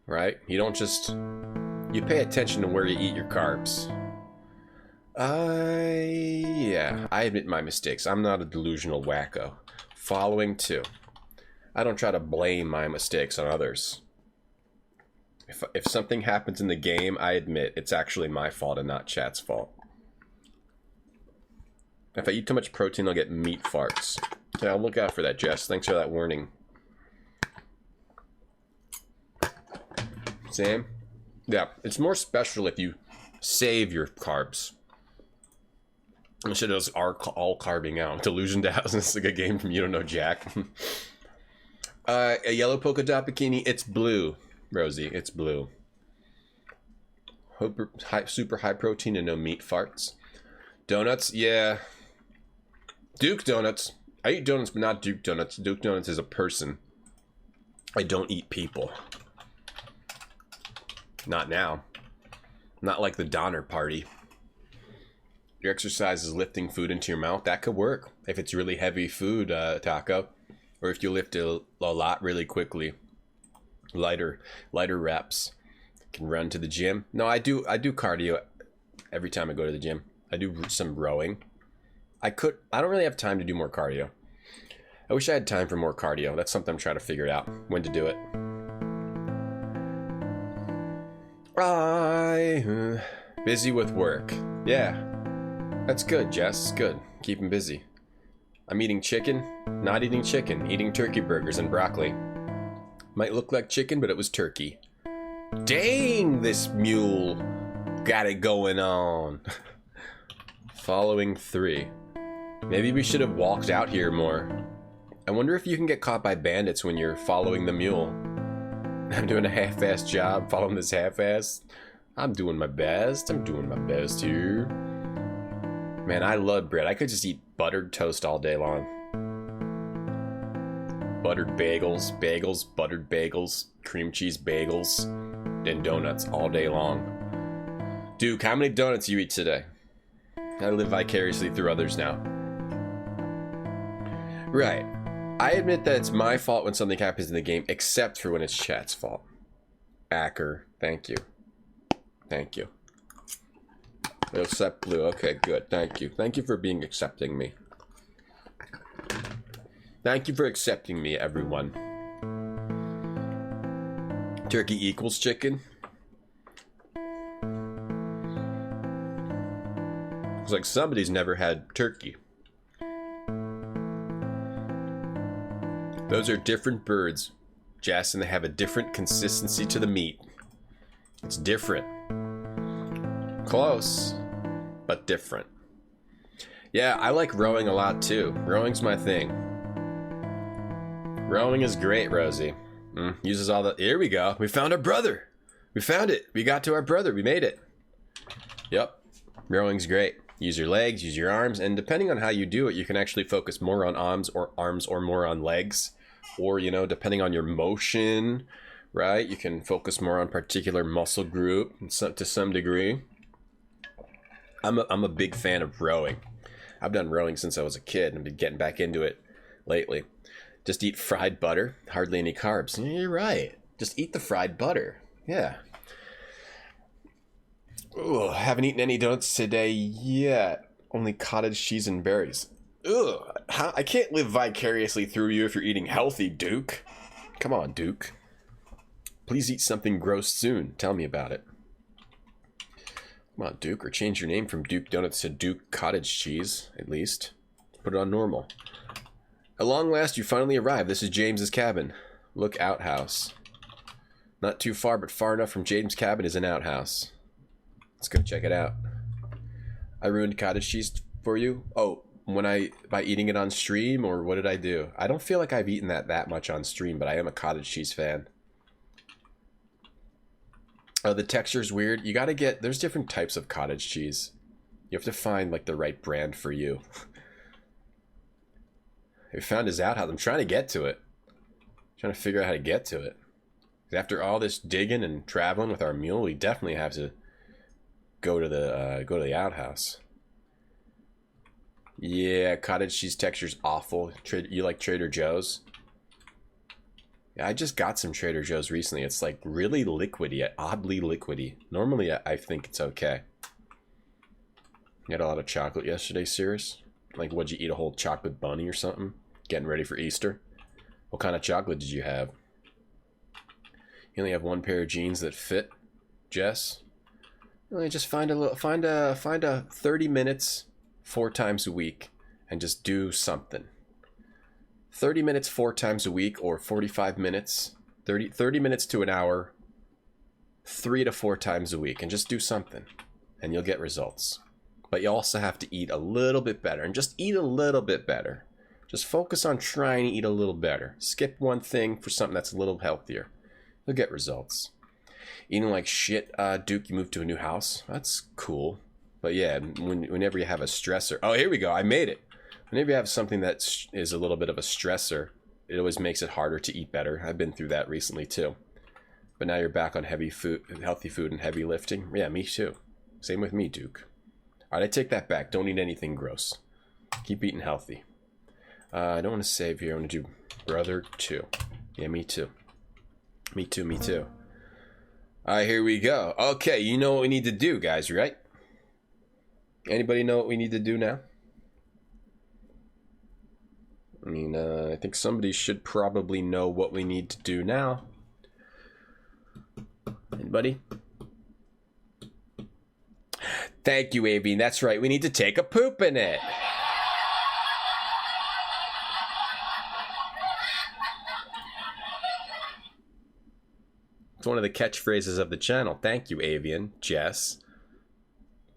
Right? You don't just... You pay attention to where you eat your carbs. Yeah, I admit my mistakes. I'm not a delusional wacko. Following 2. I don't try to blame my mistakes on others. If something happens in the game, I admit it's actually my fault and not chat's fault. If I eat too much protein, I'll get meat farts. Okay, I'll look out for that, Jess. Thanks for that warning. Sam? Yeah, it's more special if you save your carbs. Instead of just all carbing out. Delusion Dazzle. This is like a game from You Don't Know Jack. A yellow polka dot bikini. It's blue, Rosie. It's blue. Super high protein and no meat farts. Donuts, yeah. Duke Donuts. I eat donuts, but not Duke Donuts. Duke Donuts is a person. I don't eat people. Not now. Not like the Donner Party. Your exercise is lifting food into your mouth. That could work. If it's really heavy food, Taco. Or if you lift a lot really quickly. Lighter reps. Can run to the gym. No, I do cardio every time I go to the gym. I do some rowing. I don't really have time to do more cardio. I wish I had time for more cardio. That's something I'm trying to figure out. When to do it. Busy with work. Yeah. That's good, Jess. Good. Keep him busy. I'm eating chicken. Not eating chicken. Eating turkey burgers and broccoli. Might look like chicken, but it was turkey. Dang, this mule got it going on. Following 3. Maybe we should have walked out here more. I wonder if you can get caught by bandits when you're following the mule. I'm doing a half-assed job, following this half-ass. I'm doing my best. I'm doing my best here. Man, I love bread. I could just eat buttered toast all day long. Buttered bagels, buttered bagels, cream cheese bagels, and donuts all day long. Duke, how many donuts you eat today? I live vicariously through others now. Right. I admit that it's my fault when something happens in the game, except for when it's chat's fault. Acker, thank you. Thank you. Accept blue. Okay, good. Thank you. Thank you for accepting me. Thank you for accepting me, everyone. Turkey equals chicken. Looks like somebody's never had turkey. Those are different birds, Jess, and they have a different consistency to the meat. It's different. Close, but different. Yeah, I like rowing a lot too. Rowing's my thing. Rowing is great, Rosie. Uses all the... Here we go. We found our brother. We found it. We got to our brother. We made it. Yep. Rowing's great. Use your legs, use your arms, and depending on how you do it, you can actually focus more on arms or more on legs. Or, you know, depending on your motion, right? You can focus more on particular muscle group to some degree. I'm a big fan of rowing. I've done rowing since I was a kid and I've been getting back into it lately. Just eat fried butter, hardly any carbs. You're right. Just eat the fried butter. Yeah. Ooh, haven't eaten any donuts today yet. Only cottage cheese and berries. Ugh, I can't live vicariously through you if you're eating healthy, Duke. Come on, Duke. Please eat something gross soon. Tell me about it. Come on, Duke, or change your name from Duke Donuts to Duke Cottage Cheese, at least. Put it on normal. At long last, you finally arrived. This is James's cabin. Look, outhouse. Not too far, but far enough from James' cabin is an outhouse. Let's go check it out. I ruined cottage cheese for you? Oh, by eating it on stream, or what did I do? I don't feel like I've eaten that much on stream, but I am a cottage cheese fan. Oh, the texture's weird. You gotta get... There's different types of cottage cheese. You have to find, like, the right brand for you. I found his outhouse. I'm trying to get to it. Trying to figure out how to get to it. After all this digging and traveling with our mule, we definitely have to go to the outhouse. Yeah, cottage cheese texture's awful. You like Trader Joe's? Yeah, I just got some Trader Joe's recently. It's like really liquidy, oddly liquidy. Normally, I think it's okay. You had a lot of chocolate yesterday, Cirrus? Like, what'd you eat, a whole chocolate bunny or something? Getting ready for Easter? What kind of chocolate did you have? You only have one pair of jeans that fit, Jess? Really, just find a 30 minutes 4 times a week and just do something. 30 minutes 4 times a week, or 45 minutes, 30 minutes to an hour, 3 to 4 times a week, and just do something, and you'll get results. But you also have to eat a little bit better, and just eat a little bit better. Just focus on trying to eat a little better. Skip one thing for something that's a little healthier. You'll get results. Eating like shit, Duke, you moved to a new house. That's cool. But yeah, whenever you have a stressor... Oh, here we go. I made it. Whenever you have something that is a little bit of a stressor, it always makes it harder to eat better. I've been through that recently too. But now you're back on healthy food and heavy lifting. Yeah, me too. Same with me, Duke. All right, I take that back. Don't eat anything gross. Keep eating healthy. I don't want to save here. I want to do brother 2. Yeah, me too. Me too, me too. All right, here we go. Okay, you know what we need to do, guys, right? Anybody know what we need to do now? I mean, I think somebody should probably know what we need to do now. Anybody? Thank you, Avian. That's right. We need to take a poop in it. It's one of the catchphrases of the channel. Thank you, Avian. Jess.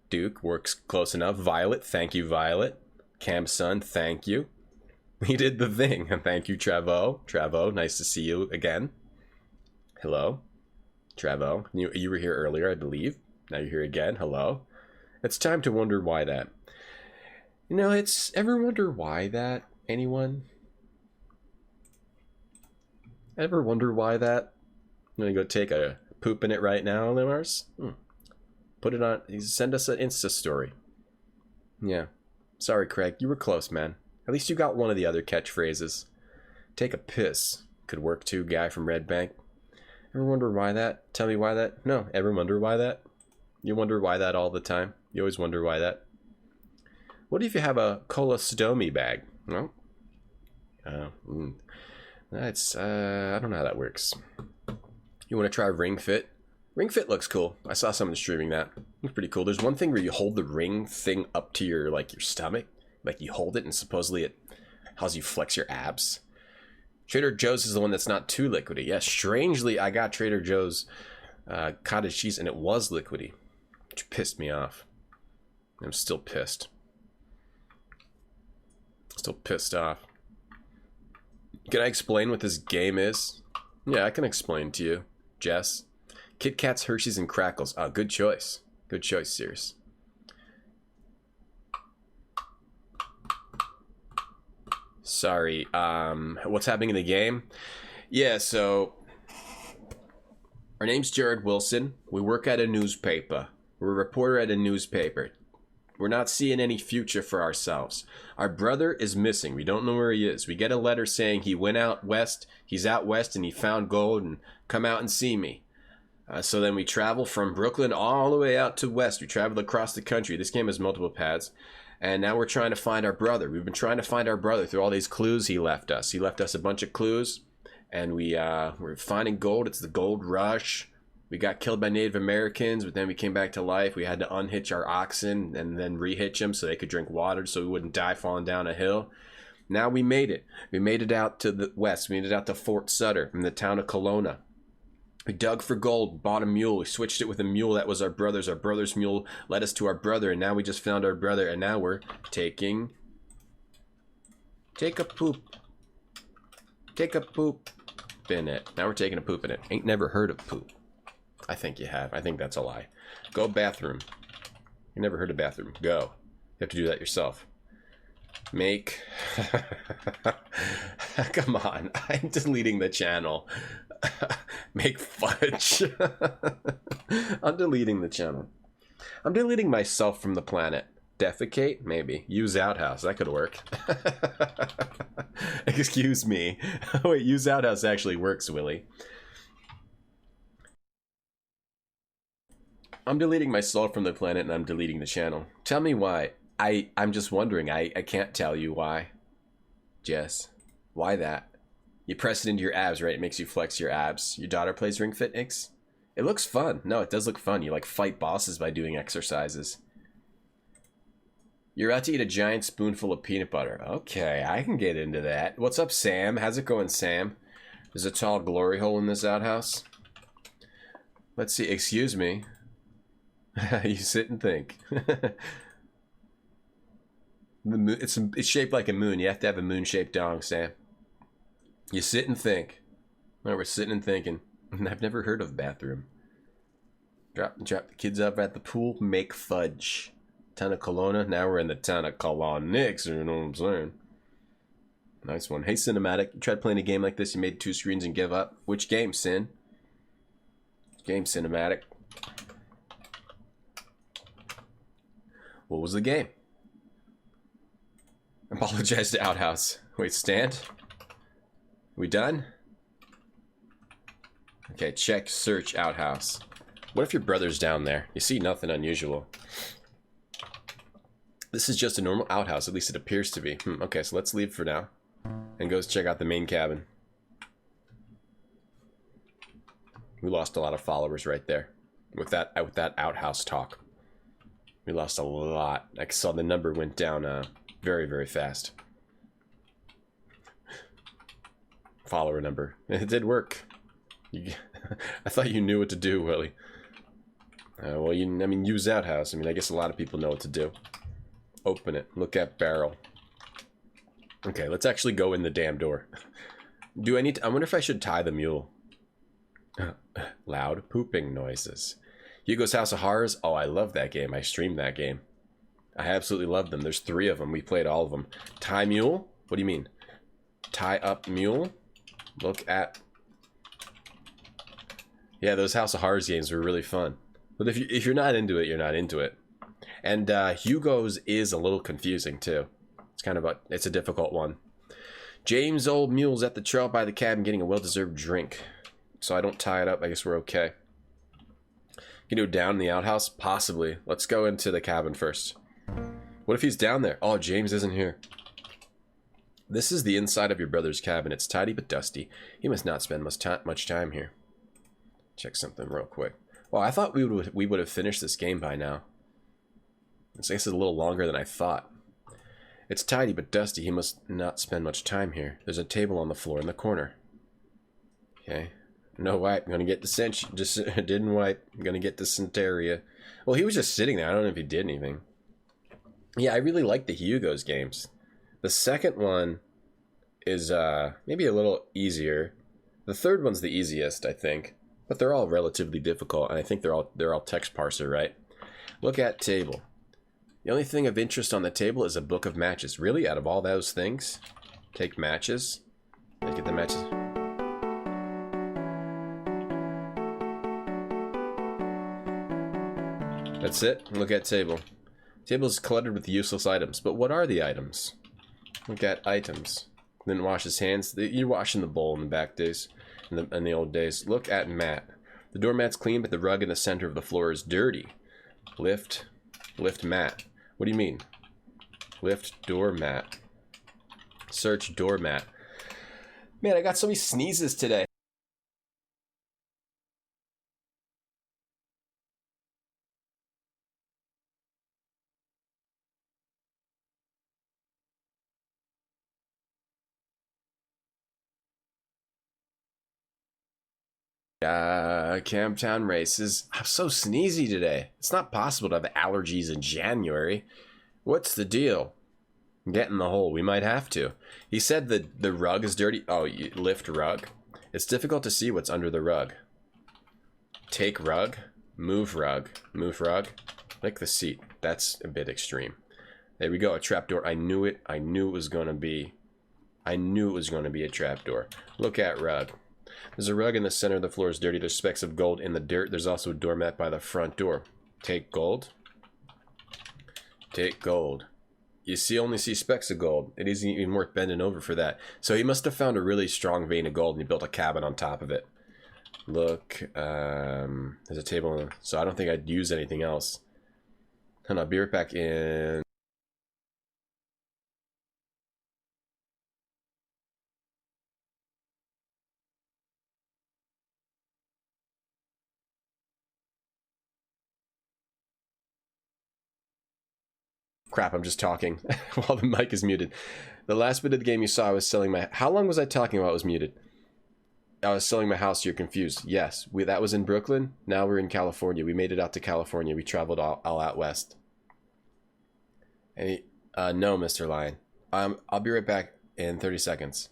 Duke works close enough. Violet. Thank you, Violet. Camson. Thank you. We did the thing. Thank you, Travo. Travo, nice to see you again. Hello. Travo, you were here earlier, I believe. Now you're here again. Hello. It's time to wonder why that. You know, it's... Ever wonder why that? Anyone? Ever wonder why that? I'm gonna go take a poop in it right now, Limars. Put it on... Send us an Insta story. Yeah. Sorry, Craig. You were close, man. At least you got one of the other catchphrases. Take a piss. Could work too, guy from Red Bank. Ever wonder why that? Tell me why that? No. Ever wonder why that? You wonder why that all the time? You always wonder why that? What if you have a colostomy bag? No? That's, I don't know how that works. You want to try Ring Fit? Ring Fit looks cool. I saw someone streaming that. Looks pretty cool. There's one thing where you hold the ring thing up to your, like, your stomach. Like, you hold it and supposedly it helps you flex your abs. Trader Joe's is the one that's not too liquidy. Yes, strangely, I got Trader Joe's cottage cheese and it was liquidy, which pissed me off. I'm still pissed. Still pissed off. Can I explain what this game is? Yeah, I can explain to you, Jess. Kit Kats, Hershey's, and Crackles. Oh, good choice. Good choice, Sears. Sorry, what's happening in the game? Yeah, so our name's Jared Wilson. We work at a newspaper. We're a reporter at a newspaper. We're not seeing any future for ourselves. Our brother is missing. We don't know where he is. We get a letter saying he went out west. He's out west and he found gold and come out and see me. So then we travel from Brooklyn all the way out to west. We travel across the country. This game has multiple paths. And now we're trying to find our brother. We've been trying to find our brother through all these clues he left us. He left us a bunch of clues, and we're finding gold. It's the gold rush. We got killed by Native Americans, but then we came back to life. We had to unhitch our oxen and then rehitch them so they could drink water so we wouldn't die falling down a hill. Now we made it. We made it out to the west. We made it out to Fort Sutter from the town of Kelowna. We dug for gold, bought a mule. We switched it with a mule that was our brother's. Our brother's mule led us to our brother, and now we just found our brother, and now we're take a poop. Take a poop in it. Now we're taking a poop in it. Ain't never heard of poop. I think you have. I think that's a lie. Go bathroom. You never heard of bathroom. Go. You have to do that yourself. Make. Come on. I'm deleting the channel. Make fudge. I'm deleting the channel. I'm deleting myself from the planet. Defecate? Maybe. Use outhouse. That could work. Excuse me. Wait, use outhouse actually works, Willie. I'm deleting myself from the planet and I'm deleting the channel. Tell me why. I'm just wondering. I can't tell you why. Jess. Why that? You press it into your abs, right? It makes you flex your abs. Your daughter plays Ring Fit, Nix? It looks fun. No, it does look fun. You like fight bosses by doing exercises. You're about to eat a giant spoonful of peanut butter. Okay, I can get into that. What's up, Sam? How's it going, Sam? There's a tall glory hole in this outhouse. Let's see. Excuse me. You sit and think. The moon, it's shaped like a moon. You have to have a moon-shaped dong, Sam. You sit and think. Well, we're sitting and thinking. I've never heard of bathroom. Drop the kids up at the pool. Make fudge. Town of Kelowna. Now we're in the town of Kelowna. You know what I'm saying? Nice one. Hey, Cinematic. You tried playing a game like this. You made 2 screens and give up. Which game, Sin? Game, Cinematic. What was the game? Apologize to Outhouse. Wait, stand? We done? Okay, check, search, Outhouse. What if your brother's down there? You see nothing unusual. This is just a normal outhouse, at least it appears to be. Okay, so let's leave for now. And go check out the main cabin. We lost a lot of followers right there. With that outhouse talk. We lost a lot. I saw the number went down very, very fast. Follower number. It did work. I thought you knew what to do, Willie. Well, I mean, use outhouse. I mean, I guess a lot of people know what to do. Open it. Look at barrel. Okay, let's actually go in the damn door. Do I need to... I wonder if I should tie the mule. Loud pooping noises. Hugo's House of Horrors. Oh, I love that game. I streamed that game. I absolutely love them. There's 3 of them. We played all of them. Tie mule? What do you mean? Tie up mule? Look at... Yeah, those House of Horrors games were really fun. But if you're not into it, you're not into it. And Hugo's is a little confusing too. It's kind of it's a difficult one. James Old Mule's at the trail by the cabin getting a well-deserved drink. So I don't tie it up. I guess we're okay. Can you go down in the outhouse? Possibly. Let's go into the cabin first. What if he's down there? Oh, James isn't here. This is the inside of your brother's cabin. It's tidy but dusty. He must not spend much time here. Check something real quick. Well, I thought we would have finished this game by now. I guess it's a little longer than I thought. It's tidy but dusty. He must not spend much time here. There's a table on the floor in the corner. Okay. No wipe. I'm gonna get dysentery. Just didn't wipe. I'm gonna get dysentery. Well, he was just sitting there. I don't know if he did anything. Yeah, I really like the Hugo's games. The second one is maybe a little easier. The third one's the easiest, I think. But they're all relatively difficult, and I think they're all text parser, right? Look at table. The only thing of interest on the table is a book of matches. Really? Out of all those things? Take matches? Get the matches. That's it. Look at table. Table is cluttered with useless items. But what are the items? Look at items. Didn't wash his hands. You're washing the bowl in the back days. In the old days. Look at mat. The doormat's clean, but the rug in the center of the floor is dirty. Lift mat. What do you mean? Lift doormat. Search doormat. Man, I got so many sneezes today. Camptown races. I'm so sneezy today. It's not possible to have allergies in January. What's the deal? Get in the hole. We might have to. He said that the rug is dirty. Oh, you lift rug. It's difficult to see what's under the rug. Take rug. Move rug. Move rug. Like the seat. That's a bit extreme. There we go. A trapdoor. I knew it. I knew it was going to be. I knew it was going to be a trapdoor. Look at rug. There's a rug in the center of the floor is dirty. There's specks of gold in the dirt. There's also a doormat by the front door. Take gold. Take gold. You only see specks of gold. It isn't even worth bending over for that. So he must have found a really strong vein of gold and he built a cabin on top of it. Look, there's a table. So I don't think I'd use anything else. And I'll be right back in. Crap, I'm just talking while the mic is muted. The last bit of the game you saw, I was selling my... How long was I talking while it was muted? I was selling my house. You're confused. Yes, that was in Brooklyn. Now we're in California. We made it out to California. We traveled all out west. Any, no, Mr. Lion. I'll be right back in 30 seconds.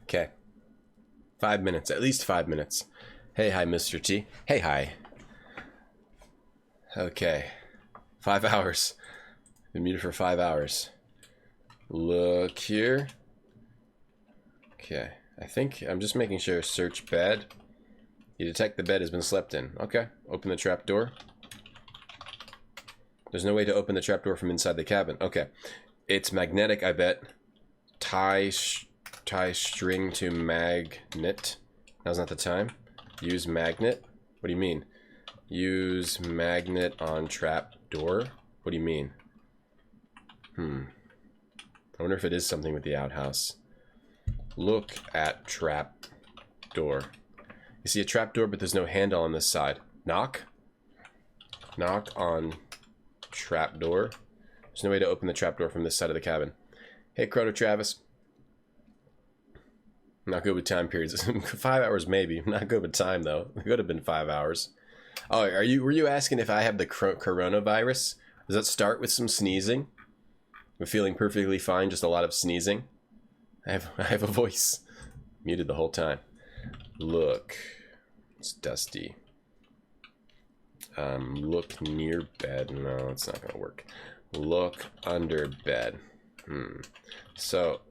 Okay. 5 minutes. At least 5 minutes. Hey, hi, Mr. T. Hey, hi. Okay. 5 hours. Been muted for 5 hours. Look here. Okay. I think I'm just making sure. Search bed. You detect the bed has been slept in. Okay. Open the trap door. There's no way to open the trap door from inside the cabin. Okay. It's magnetic, I bet. Tie string to magnet. Now's not the time. Use magnet. What do you mean? Use magnet on trap door. What do you mean? I wonder if it is something with the outhouse. Look at trap door. You see a trap door, but there's no handle on this side. Knock. Knock on trap door. There's no way to open the trap door from this side of the cabin. Hey, Croto Travis. Not good with time periods. 5 hours maybe. Not good with time though. It could have been 5 hours. Oh, were you asking if I have the coronavirus? Does that start with some sneezing? I'm feeling perfectly fine, just a lot of sneezing. I have a voice. Muted the whole time. Look. It's dusty. Look near bed. No, it's not gonna work. Look under bed. So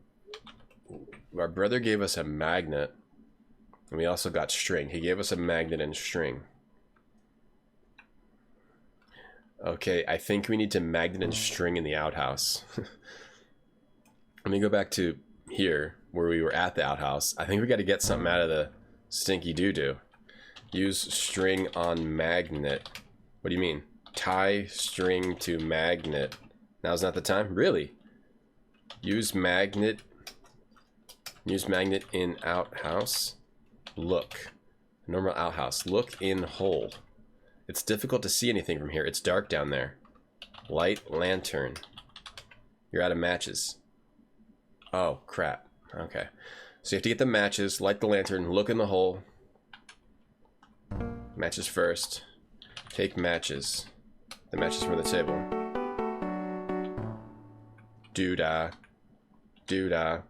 our brother gave us a magnet, and we also got string. He gave us a magnet and string. Okay, I think we need to magnet and string in the outhouse. Let me go back to here, where we were at the outhouse. I think we got to get something out of the stinky doo-doo. Use string on magnet. What do you mean? Tie string to magnet. Now's not the time? Really? Use magnet. Use magnet in outhouse. Look. Normal outhouse. Look in hole. It's difficult to see anything from here. It's dark down there. Light lantern. You're out of matches. Oh, crap. Okay. So you have to get the matches, light the lantern, look in the hole. Matches first. Take matches. The matches from the table. Doo-dah. Doo-dah.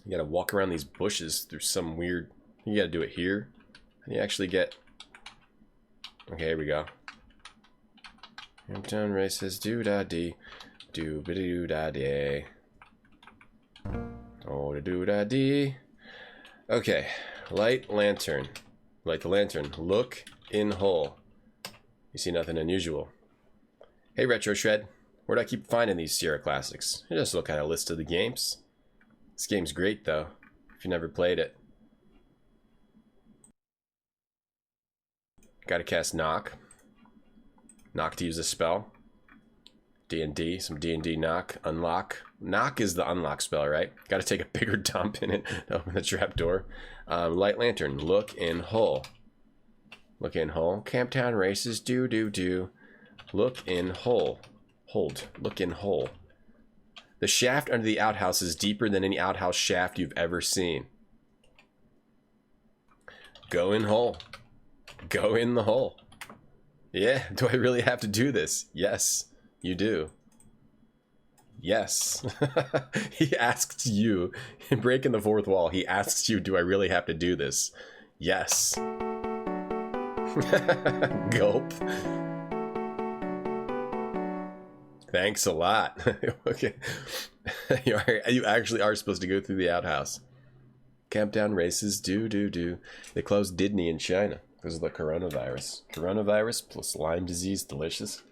You gotta walk around these bushes through some weird... You gotta do it here. And you actually get... Okay, here we go. Camptown races, doo-da-dee, doo-ba-doo-da-dee. Oh, doo-da-dee. Okay, light lantern. Light the lantern. Look in hole. You see nothing unusual. Hey, Retro Shred. Where do I keep finding these Sierra Classics? I just look at a list of the games. This game's great, though, if you never played it. Gotta cast Knock. Knock to use a spell. D&D, some D&D knock. Unlock. Knock is the unlock spell, right? Gotta take a bigger dump in it to open the trap door. Light lantern. Look in hole. Look in hole. Camptown races. Do. Look in hole. Hold. Look in hole. The shaft under the outhouse is deeper than any outhouse shaft you've ever seen. Go in hole. Go in the hole. Yeah, do I really have to do this? Yes, you do. Yes. He asks you, in breaking the fourth wall, he asks you, do I really have to do this? Yes. Gulp. Thanks a lot. Okay. You actually are supposed to go through the outhouse. Camptown races, do. They closed Disney in China because of the coronavirus. Coronavirus plus Lyme disease, delicious.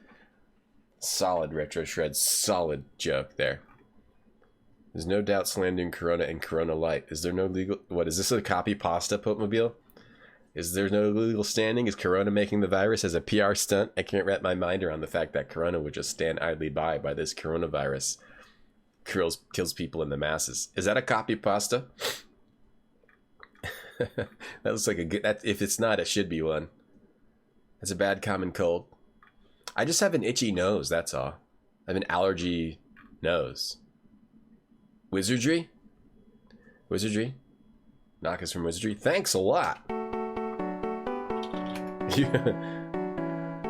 Solid Retro Shred, solid joke there. There's no doubt slandering Corona and Corona Light. Is there no legal... What, is this a copy pasta, Popemobile? Is there no legal standing? Is Corona making the virus as a PR stunt? I can't wrap my mind around the fact that Corona would just stand idly by this coronavirus. Kills people in the masses. Is that a copy pasta? That looks like a good... if it's not, it should be one. That's a bad common cold. I just have an itchy nose, that's all. I have an allergy nose. Wizardry? Wizardry? Knock is from Wizardry. Thanks a lot.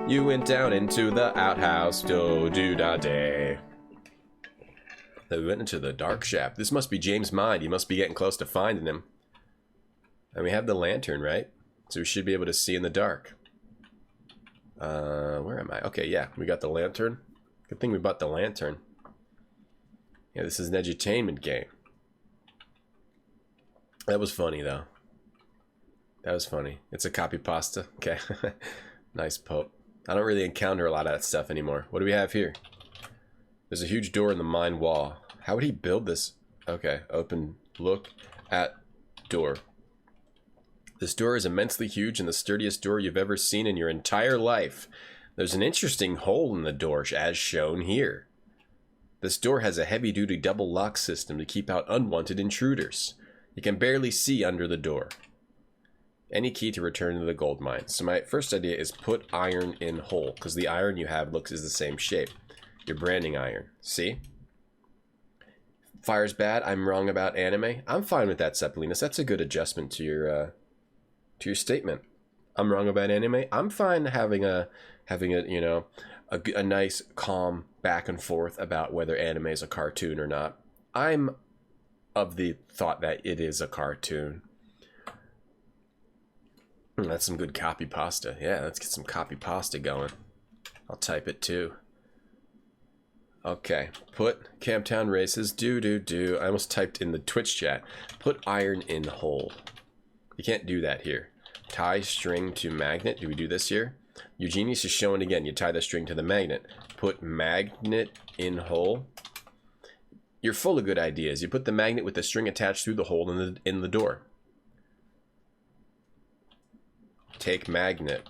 You went down into the outhouse. Do-da-day. Then we went into the dark shaft. This must be James' mind. He must be getting close to finding him. And we have the lantern, right? So we should be able to see in the dark. Where am I? Okay, yeah, we got the lantern. Good thing we bought the lantern. Yeah, this is an edutainment game. That was funny, though. That was funny. It's a copy pasta. Okay. Nice Pope. I don't really encounter a lot of that stuff anymore. What do we have here? There's a huge door in the mine wall. How would he build this? Okay, open. Look at door. This door is immensely huge and the sturdiest door you've ever seen in your entire life. There's an interesting hole in the door, as shown here. This door has a heavy-duty double lock system to keep out unwanted intruders. You can barely see under the door. Any key to return to the gold mine. So my first idea is put iron in hole, because the iron you have is the same shape. Your branding iron. See? Fire's bad. I'm wrong about anime. I'm fine with that, Sepolinas. That's a good adjustment to your statement. I'm wrong about anime. I'm fine having a you know, a nice calm back and forth about whether anime is a cartoon or not. I'm of the thought that it is a cartoon. That's some good copy pasta. Yeah, let's get some copy pasta going. I'll type it too. Okay, put Camptown races, do. I almost typed in the Twitch chat. Put iron in hole. You can't do that here. Tie string to magnet. Do we do this here? Your genius is showing again. You tie the string to the magnet. Put magnet in hole. You're full of good ideas. You put the magnet with the string attached through the hole in the door. Take magnet.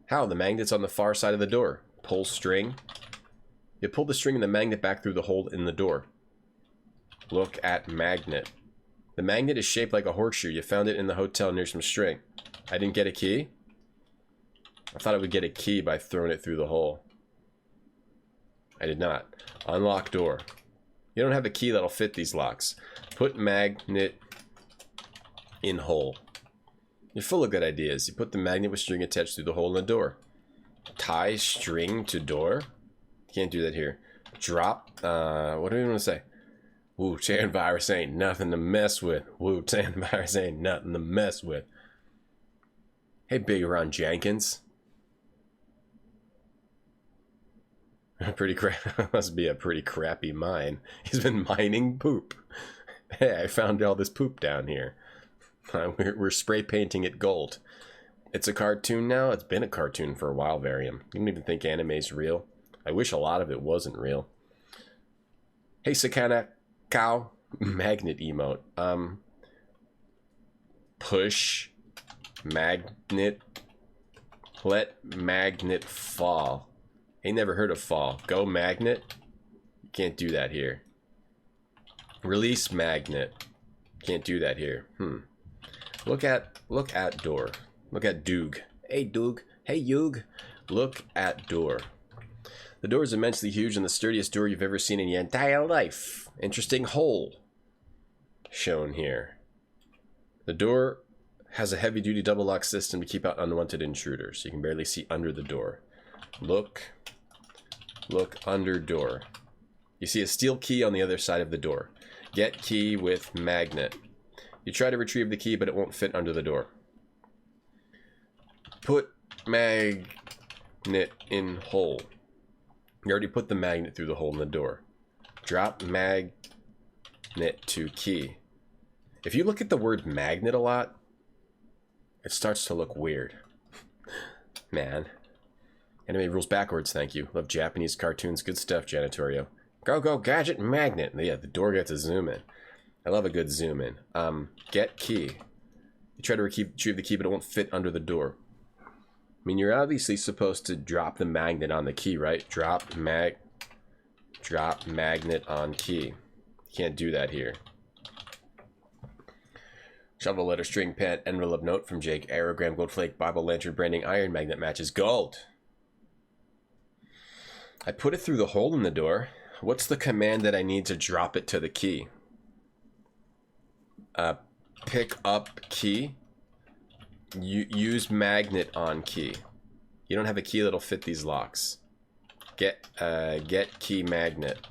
How? The magnet's on the far side of the door. Pull string. You pull the string and the magnet back through the hole in the door. Look at magnet. The magnet is shaped like a horseshoe. You found it in the hotel near some string. I didn't get a key? I thought I would get a key by throwing it through the hole. I did not. Unlock door. You don't have a key that'll fit these locks. Put magnet in hole. You're full of good ideas. You put the magnet with string attached through the hole in the door. Tie string to door? Can't do that here. Drop. What do we want to say? Wu-Tang virus ain't nothing to mess with. Wu-Tang virus ain't nothing to mess with. Hey, Big Ron Jenkins. Must be a pretty crappy mine. He's been mining poop. Hey, I found all this poop down here. We're spray painting it gold. It's a cartoon now? It's been a cartoon for a while, Varium. You don't even think anime's real? I wish a lot of it wasn't real. Hey, Sakana Cow. Magnet emote. Push. Magnet. Let magnet fall. Ain't never heard of fall. Go magnet. You can't do that here. Release magnet. Can't do that here. Look at door. Look at Doog. Hey Doog. Hey Yoog. Look at door. The door is immensely huge and the sturdiest door you've ever seen in your entire life. Interesting hole shown here. The door has a heavy-duty double lock system to keep out unwanted intruders. You can barely see under the door. Look under door. You see a steel key on the other side of the door. Get key with magnet. You try to retrieve the key, but it won't fit under the door. Put magnet in hole. You already put the magnet through the hole in the door. Drop magnet to key. If you look at the word magnet a lot, it starts to look weird. Man. Anime rules backwards, thank you. Love Japanese cartoons. Good stuff, Janitorio. Go, gadget, magnet. Yeah, the door gets a zoom in. I love a good zoom in. Get key. You try to retrieve the key, but it won't fit under the door. I mean, you're obviously supposed to drop the magnet on the key, right? Drop magnet on key. You can't do that here. Shovel, letter, string, pen, envelope, note from Jake. Aerogram, gold flake, Bible, lantern, branding, iron, magnet matches, gold. I put it through the hole in the door. What's the command that I need to drop it to the key? Pick up key. Use magnet on key. You don't have a key that'll fit these locks. Get key magnet.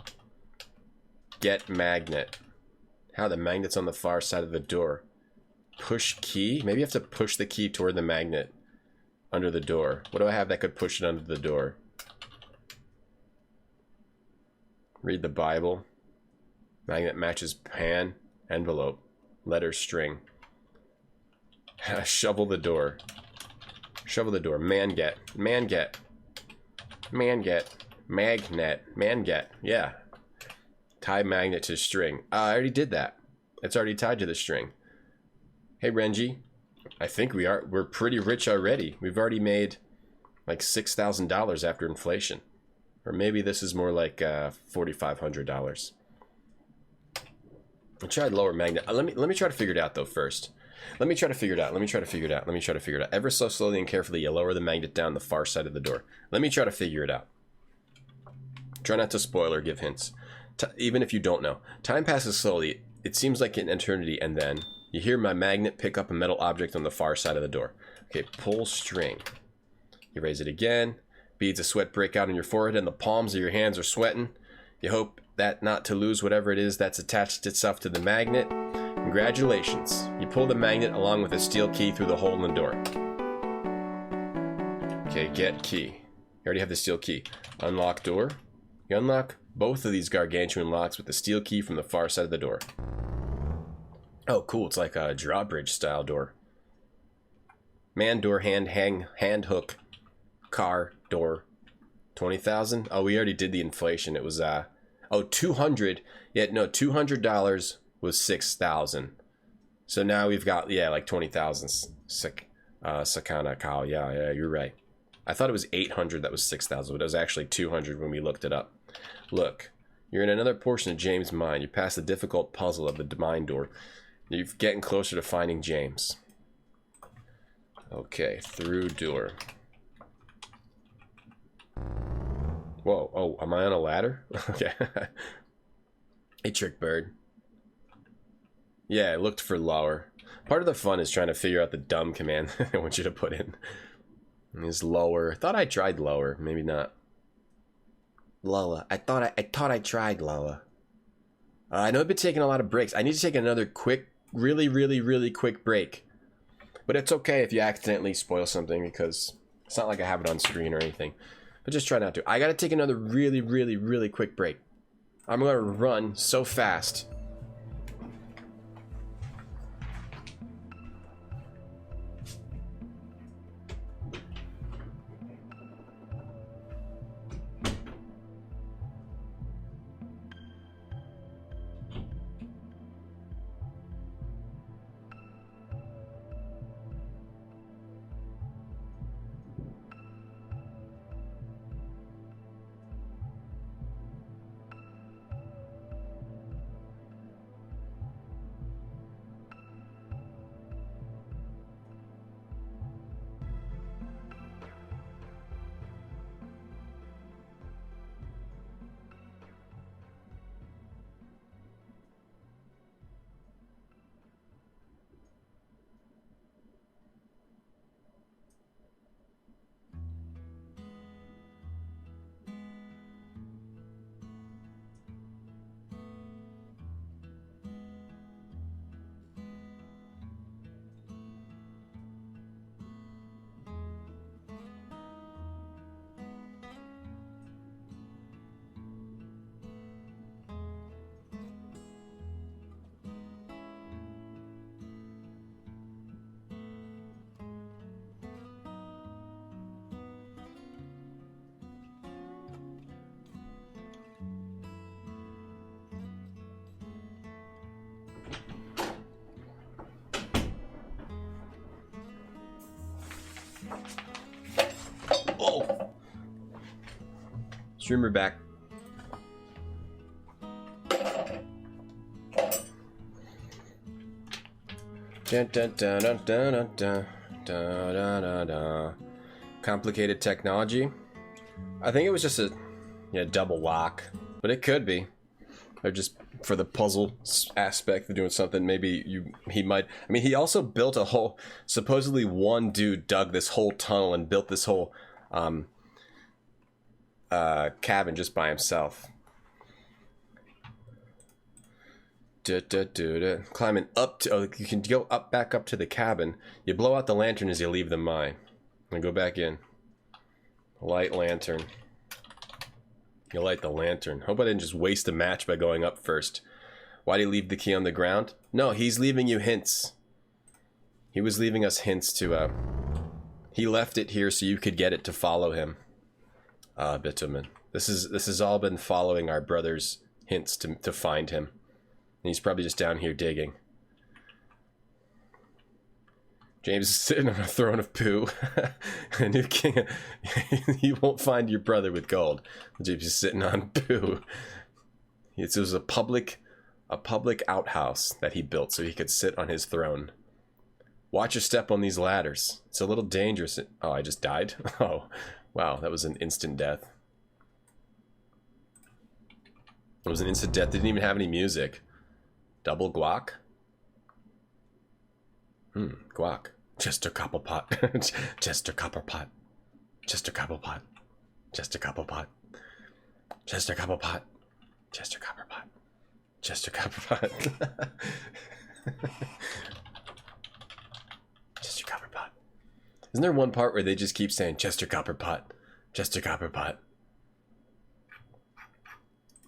Get magnet. How the magnet's on the far side of the door. Push key? Maybe you have to push the key toward the magnet under the door. What do I have that could push it under the door? Read the Bible. Magnet matches pan. Envelope. Letter, string. Shovel the door. Shovel the door. Man get. Magnet. Yeah. Tie magnet to string. I already did that. It's already tied to the string. Hey Renji. I think we're pretty rich already. We've already made like $6,000 after inflation. Or maybe this is more like $4,500. I tried lower magnet. Let me try to figure it out though first. Let me try to figure it out. Ever so slowly and carefully, you lower the magnet down the far side of the door. Let me try to figure it out. Try not to spoil or give hints. Even if you don't know. Time passes slowly. It seems like an eternity, and then you hear my magnet pick up a metal object on the far side of the door. Okay, pull string. You raise it again. Beads of sweat break out on your forehead, and the palms of your hands are sweating. You hope that not to lose whatever it is that's attached itself to the magnet. Congratulations. You pull the magnet along with a steel key through the hole in the door. Okay, get key. You already have the steel key. Unlock door. You unlock both of these gargantuan locks with the steel key from the far side of the door. Oh, cool. It's like a drawbridge style door. Man door, hand hook, car, door. 20,000? Oh, we already did the inflation. It was, 200. Yeah, no, $200 was 6,000. So now we've got, yeah, like 20,000. Sakana cow. Yeah, you're right. I thought it was 800 that was 6,000, but it was actually 200 when we looked it up. Look, you're in another portion of James' mind. You pass the difficult puzzle of the mind door. You're getting closer to finding James. Okay, through door. Whoa, oh, am I on a ladder? Okay. Hey, trick bird. Yeah, I looked for lower. Part of the fun is trying to figure out the dumb command I want you to put in. Is lower. I thought I tried lower. Maybe not. Lower. I thought I tried lower. I know I've been taking a lot of breaks. I need to take another quick, really quick break. But it's okay if you accidentally spoil something because it's not like I have it on screen or anything. but just try not to. I gotta take another really, really, really quick break. I'm gonna run so fast. Oh! Streamer back. Dun, dun, dun, dun, dun, dun, dun, dun, dun, dun. Complicated technology. I think it was just a double lock, but it could be. Or just for the puzzle aspect of doing something. Maybe he might. I mean, he also built a whole. Supposedly, one dude dug this whole tunnel and built this whole cabin just by himself. Climbing up to, oh, you can go up, back up to the cabin. You blow out the lantern as you leave the mine. And go back in. Light lantern. You light the lantern. Hope I didn't just waste a match by going up first. Why did he leave the key on the ground? No, he's leaving you hints. He was leaving us hints to, he left it here so you could get it to follow him. Bitumen. This has all been following our brother's hints to find him. And he's probably just down here digging. James is sitting on a throne of poo. A new king. You won't find your brother with gold. James is sitting on poo. It was a public outhouse that he built so he could sit on his throne. Watch your step on these ladders. It's a little dangerous. Oh, I just died? Oh, wow, that was an instant death. It was an instant death. They didn't even have any music. Double guac? Guac. Just a couple pot. Just a couple pot. Just a couple pot. Just a couple pot. Just a couple pot. Just a couple pot. Just a couple pot. Chester Copper Pot. Isn't there one part where they just keep saying Chester Copper Pot? Chester Copper Pot.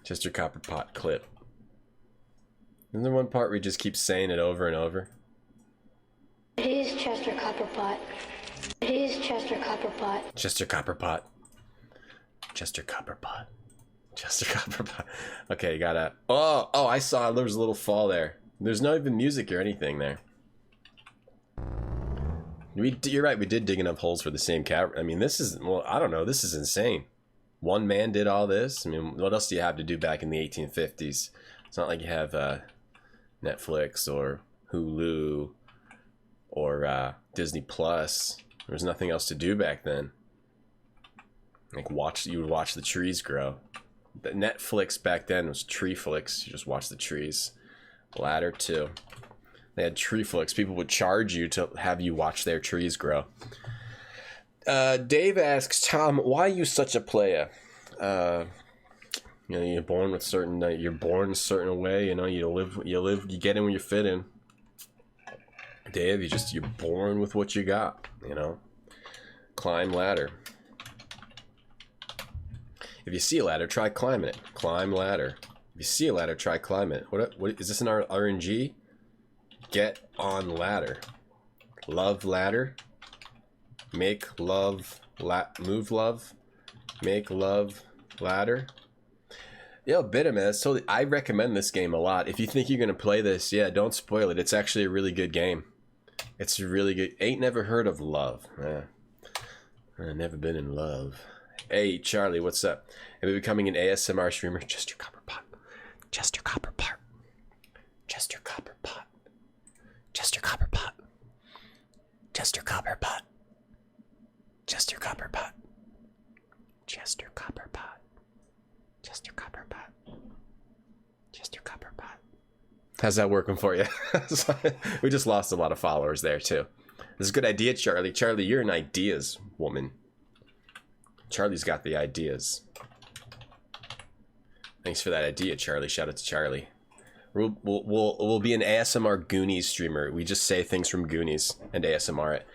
Chester Copper Pot clip. Isn't there one part where he just keeps saying it over and over? It is Chester Copperpot. It is Chester Copperpot. Chester Copperpot. Chester Copperpot. Chester Copperpot. Okay, you gotta... Oh, I saw there was a little fall there. There's not even music or anything there. You're right, we did dig enough holes for the same cat. I mean, this is... Well, I don't know. This is insane. One man did all this. I mean, what else do you have to do back in the 1850s? It's not like you have Netflix or Hulu or Disney Plus. There was nothing else to do back then. Like you would watch the trees grow. The Netflix back then was Tree Flicks. You just watch the trees. Ladder too. They had Tree Flicks. People would charge you to have you watch their trees grow. Dave asks, Tom, why are you such a player? You know, you're born with certain. You're born a certain way. You know, you get in where you fit in. Dave, you're born with what you got. You know, climb ladder. If you see a ladder, try climbing it. Climb ladder. If you see a ladder, try climbing it. What is this in our RNG? Get on ladder. Love ladder. Make love move love. Make love ladder. Yo, Bitter, man, that's totally, I recommend this game a lot. If you think you're gonna play this, yeah, don't spoil it. It's actually a really good game. It's really good. Ain't never heard of love. I've never been in love. Hey, Charlie, what's up? Am I becoming an ASMR streamer? Just your copper pot. Just your copper pot. Just your copper pot. Just your copper pot. Just your copper pot. Just your copper pot. Just your copper pot. Just your copper pot. Just your copper pot. How's that working for you? We just lost a lot of followers there too. This is a good idea, Charlie. Charlie, you're an ideas woman. Charlie's got the ideas. Thanks for that idea, Charlie. Shout out to Charlie. We'll be an ASMR Goonies streamer. We just say things from Goonies and ASMR it.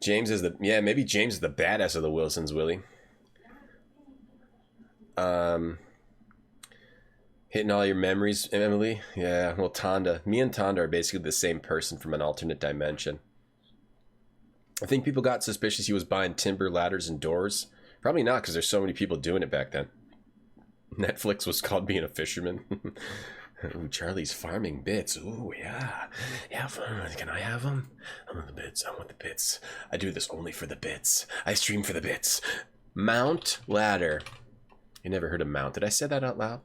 James is the, yeah, maybe James is the badass of the Wilsons, Willie. Hitting all your memories, Emily. Yeah, well, Tonda. Me and Tonda are basically the same person from an alternate dimension. I think people got suspicious he was buying timber ladders and doors. Probably not, because there's so many people doing it back then. Netflix was called being a fisherman. Ooh, Charlie's farming bits. Ooh, yeah. Yeah, can I have them? I want the bits. I want the bits. I do this only for the bits. I stream for the bits. Mount ladder. You never heard of mount. Did I say that out loud?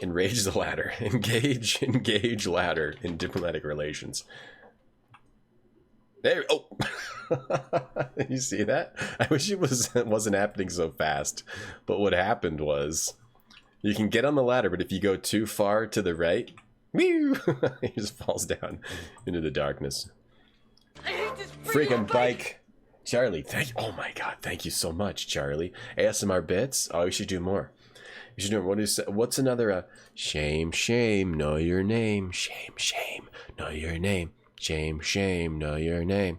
Enrage the ladder. Engage ladder in diplomatic relations. There. Oh. You see that? I wish it wasn't happening so fast. But what happened was, you can get on the ladder, but if you go too far to the right, he just falls down into the darkness. Freaking bike. Charlie, oh my god, thank you so much, Charlie. ASMR bits? Oh, we should do more. We should do more. What's another, shame, shame, know your name. Shame, shame, know your name. Shame, shame, know your name.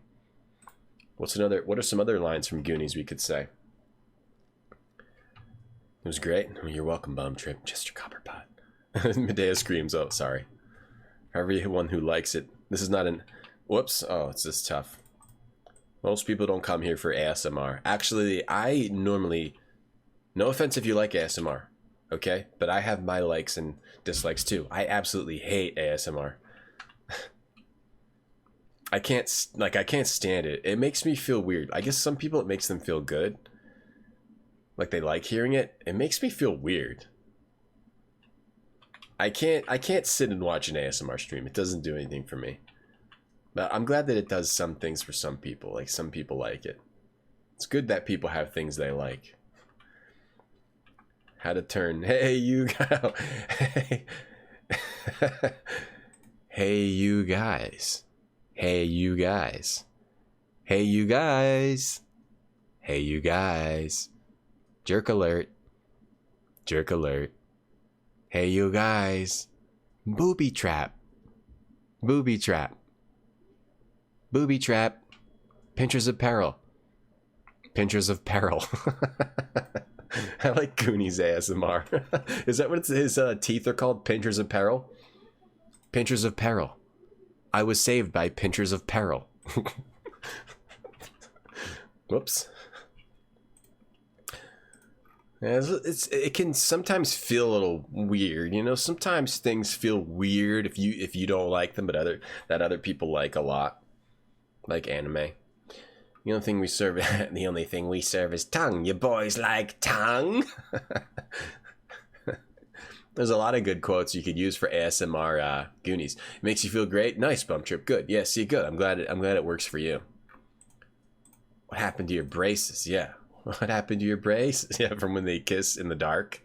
What are some other lines from Goonies we could say? It was great. Oh, you're welcome, Bum Trip. Just your copper pot. Medea screams, oh, sorry. Everyone who likes it. This is not an... Whoops. Oh, it's just tough. Most people don't come here for ASMR. Actually, I normally... No offense if you like ASMR, okay? But I have my likes and dislikes too. I absolutely hate ASMR. I can't stand it. It makes me feel weird. I guess some people, it makes them feel good. Like they like hearing it. It makes me feel weird. I can't sit and watch an ASMR stream. It doesn't do anything for me. But I'm glad that it does some things for some people. Like, some people like it. It's good that people have things they like. How to turn. Hey, you guys. Hey. Hey, you guys. Hey, you guys. Hey, you guys. Hey, you guys. Jerk alert. Jerk alert. Hey, you guys. Booby trap. Booby trap. Booby trap. Pinchers of peril. Pinchers of peril. I like Goonies ASMR. Is that what his teeth are called? Pinchers of peril? Pinchers of peril. I was saved by pinchers of peril. Whoops. Yeah, it can sometimes feel a little weird, you know. Sometimes things feel weird if you don't like them, but other people like a lot, like anime. The only thing we serve is tongue. You boys like tongue? There's a lot of good quotes you could use for ASMR Goonies. It makes you feel great. Nice, Bump Trip. Good. Yeah, see, good. I'm glad it works for you. What happened to your braces? Yeah. What happened to your braces? Yeah, from when they kiss in the dark.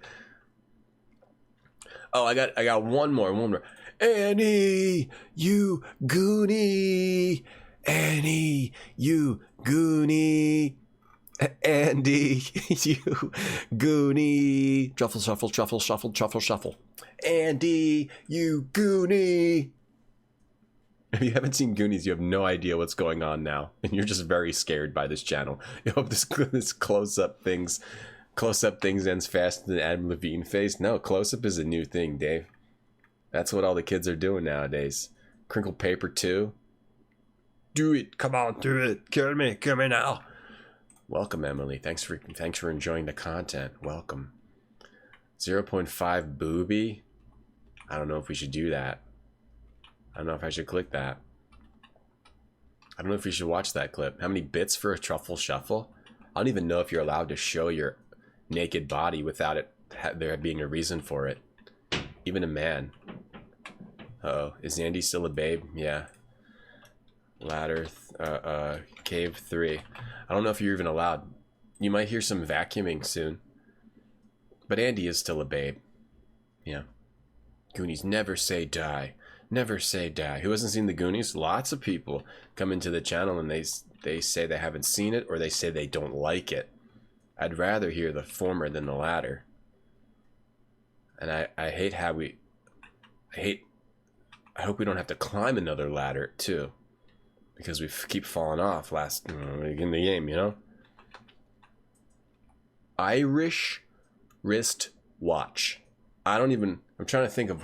Oh, I got one more. Annie, you Goonie. Annie, you Goonie. Andy, you Goonie. Truffle, shuffle, truffle, shuffle, truffle, shuffle. Andy, you Goonie. If you haven't seen Goonies, you have no idea what's going on now, and you're just very scared by this channel. I hope this close-up things Close-up things ends faster than Adam Levine face. No, close-up is a new thing, Dave. That's what all the kids are doing nowadays. Crinkle paper too. Do it. Come on, do it. Kill me. Kill me now. Welcome, Emily. Thanks for enjoying the content. Welcome. 0.5 booby. I don't know if we should do that. I don't know if I should click that. I don't know if you should watch that clip. How many bits for a truffle shuffle? I don't even know if you're allowed to show your naked body without it there being a reason for it. Even a man. Uh-oh. Is Andy still a babe? Yeah. Ladder, cave 3. I don't know if you're even allowed. You might hear some vacuuming soon. But Andy is still a babe. Yeah. Goonies, never say die. Never say die. Who hasn't seen the Goonies? Lots of people come into the channel and they say they haven't seen it, or they say they don't like it. I'd rather hear the former than the latter. And I hate how I hope we don't have to climb another ladder too, because we keep falling off in the game, you know. Irish wrist watch. I'm trying to think of.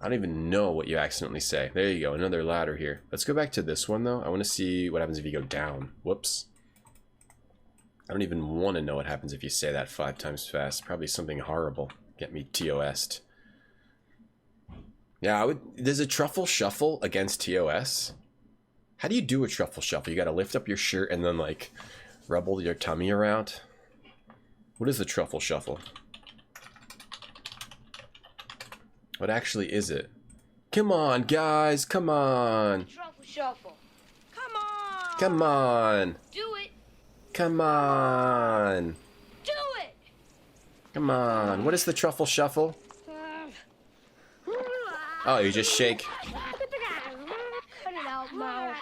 I don't even know what you accidentally say. There you go, another ladder here. Let's go back to this one though. I want to see what happens if you go down. Whoops. I don't even want to know what happens if you say that 5 times fast. Probably something horrible. Get me TOS'd. Yeah, there's a truffle shuffle against TOS. How do you do a truffle shuffle? You gotta lift up your shirt and then like rubble your tummy around. What is the truffle shuffle? What actually is it? Come on, guys, come on. Truffle shuffle. Come on. Come on. Do it. Come on. Do it. Come on. What is the truffle shuffle? Oh, you just shake. Cut it out, Mom.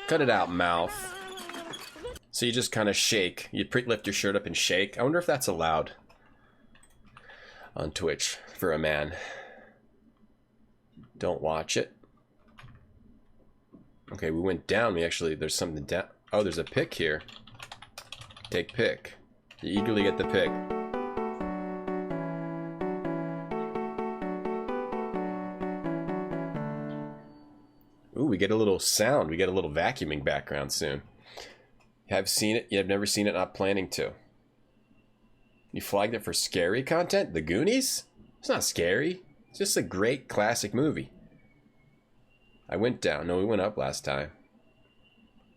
Cut it out, mouth. So you just kind of shake. You lift your shirt up and shake. I wonder if that's allowed on Twitch for a man. Don't watch it. Okay, we went down. There's something down. Oh, there's a pick here. Take pick. You eagerly get the pick. Ooh, we get a little sound. We get a little vacuuming background soon. You have seen it. You have never seen it. Not planning to. You flagged it for scary content? The Goonies? It's not scary. It's just a great classic movie. I went down. No, we went up last time.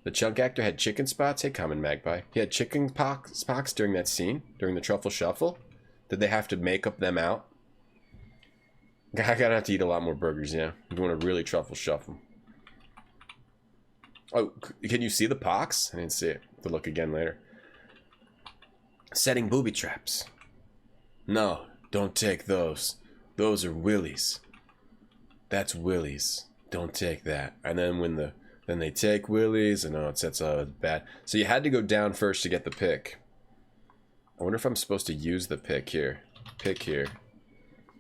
The chunk actor had chicken spots. Hey, Common Magpie. He had chicken pox during that scene, during the truffle shuffle. Did they have to make up them out? I gotta have to eat a lot more burgers, yeah. I'm doing a really truffle shuffle. Oh, can you see the pox? I didn't see it. To look again later. Setting booby traps. No, don't take those. Those are willies. That's willies. Don't take that. And then then they take willies, and it sets bad. So you had to go down first to get the pick. I wonder if I'm supposed to use the pick here. Pick here.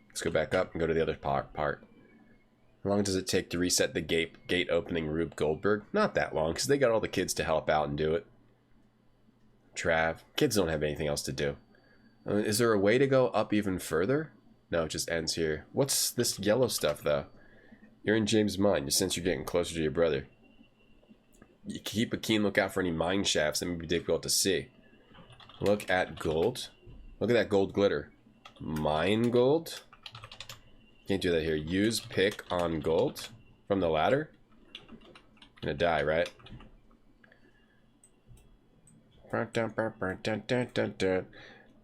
Let's go back up and go to the other part. How long does it take to reset the gate opening, Rube Goldberg? Not that long, because they got all the kids to help out and do it. Trav. Kids don't have anything else to do. Is there a way to go up even further? No, it just ends here. What's this yellow stuff, though? You're in James' mind. You sense you're getting closer to your brother. You keep a keen lookout for any mine shafts that may be difficult to see. Look at gold. Look at that gold glitter. Mine gold? Can't do that here. Use pick on gold from the ladder. Gonna die, right?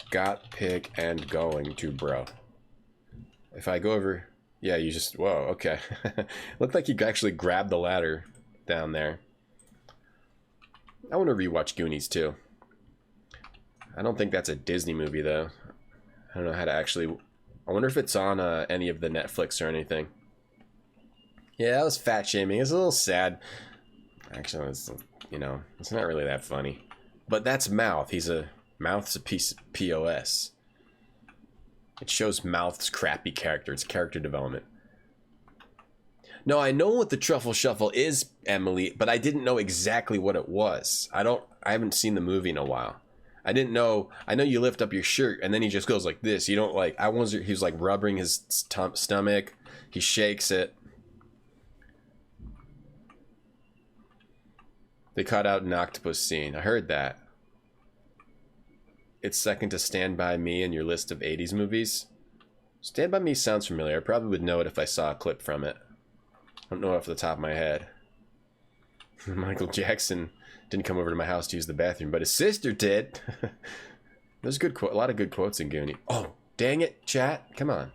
Got pick and going to bro. If I go over, yeah, you just, whoa, okay. Looked like you actually grabbed the ladder down there. I want to rewatch Goonies too. I don't think that's a Disney movie though. I don't know how to actually. I wonder if it's on any of the Netflix or anything. Yeah, that was fat shaming. It's a little sad. Actually, it's, it's not really that funny. But that's Mouth. Mouth's a piece of POS. It shows Mouth's crappy character. It's character development. No, I know what the Truffle Shuffle is, Emily, but I didn't know exactly what it was. I haven't seen the movie in a while. I didn't know. I know you lift up your shirt and then he just goes like this. You don't like. I was. He was like rubbing his stomach. He shakes it. They cut out an octopus scene. I heard that. It's second to Stand By Me in your list of 80s movies. Stand By Me sounds familiar. I probably would know it if I saw a clip from it. I don't know off the top of my head. Michael Jackson didn't come over to my house to use the bathroom, but his sister did. There's a lot of good quotes in Goonie. Oh, dang it, chat. Come on.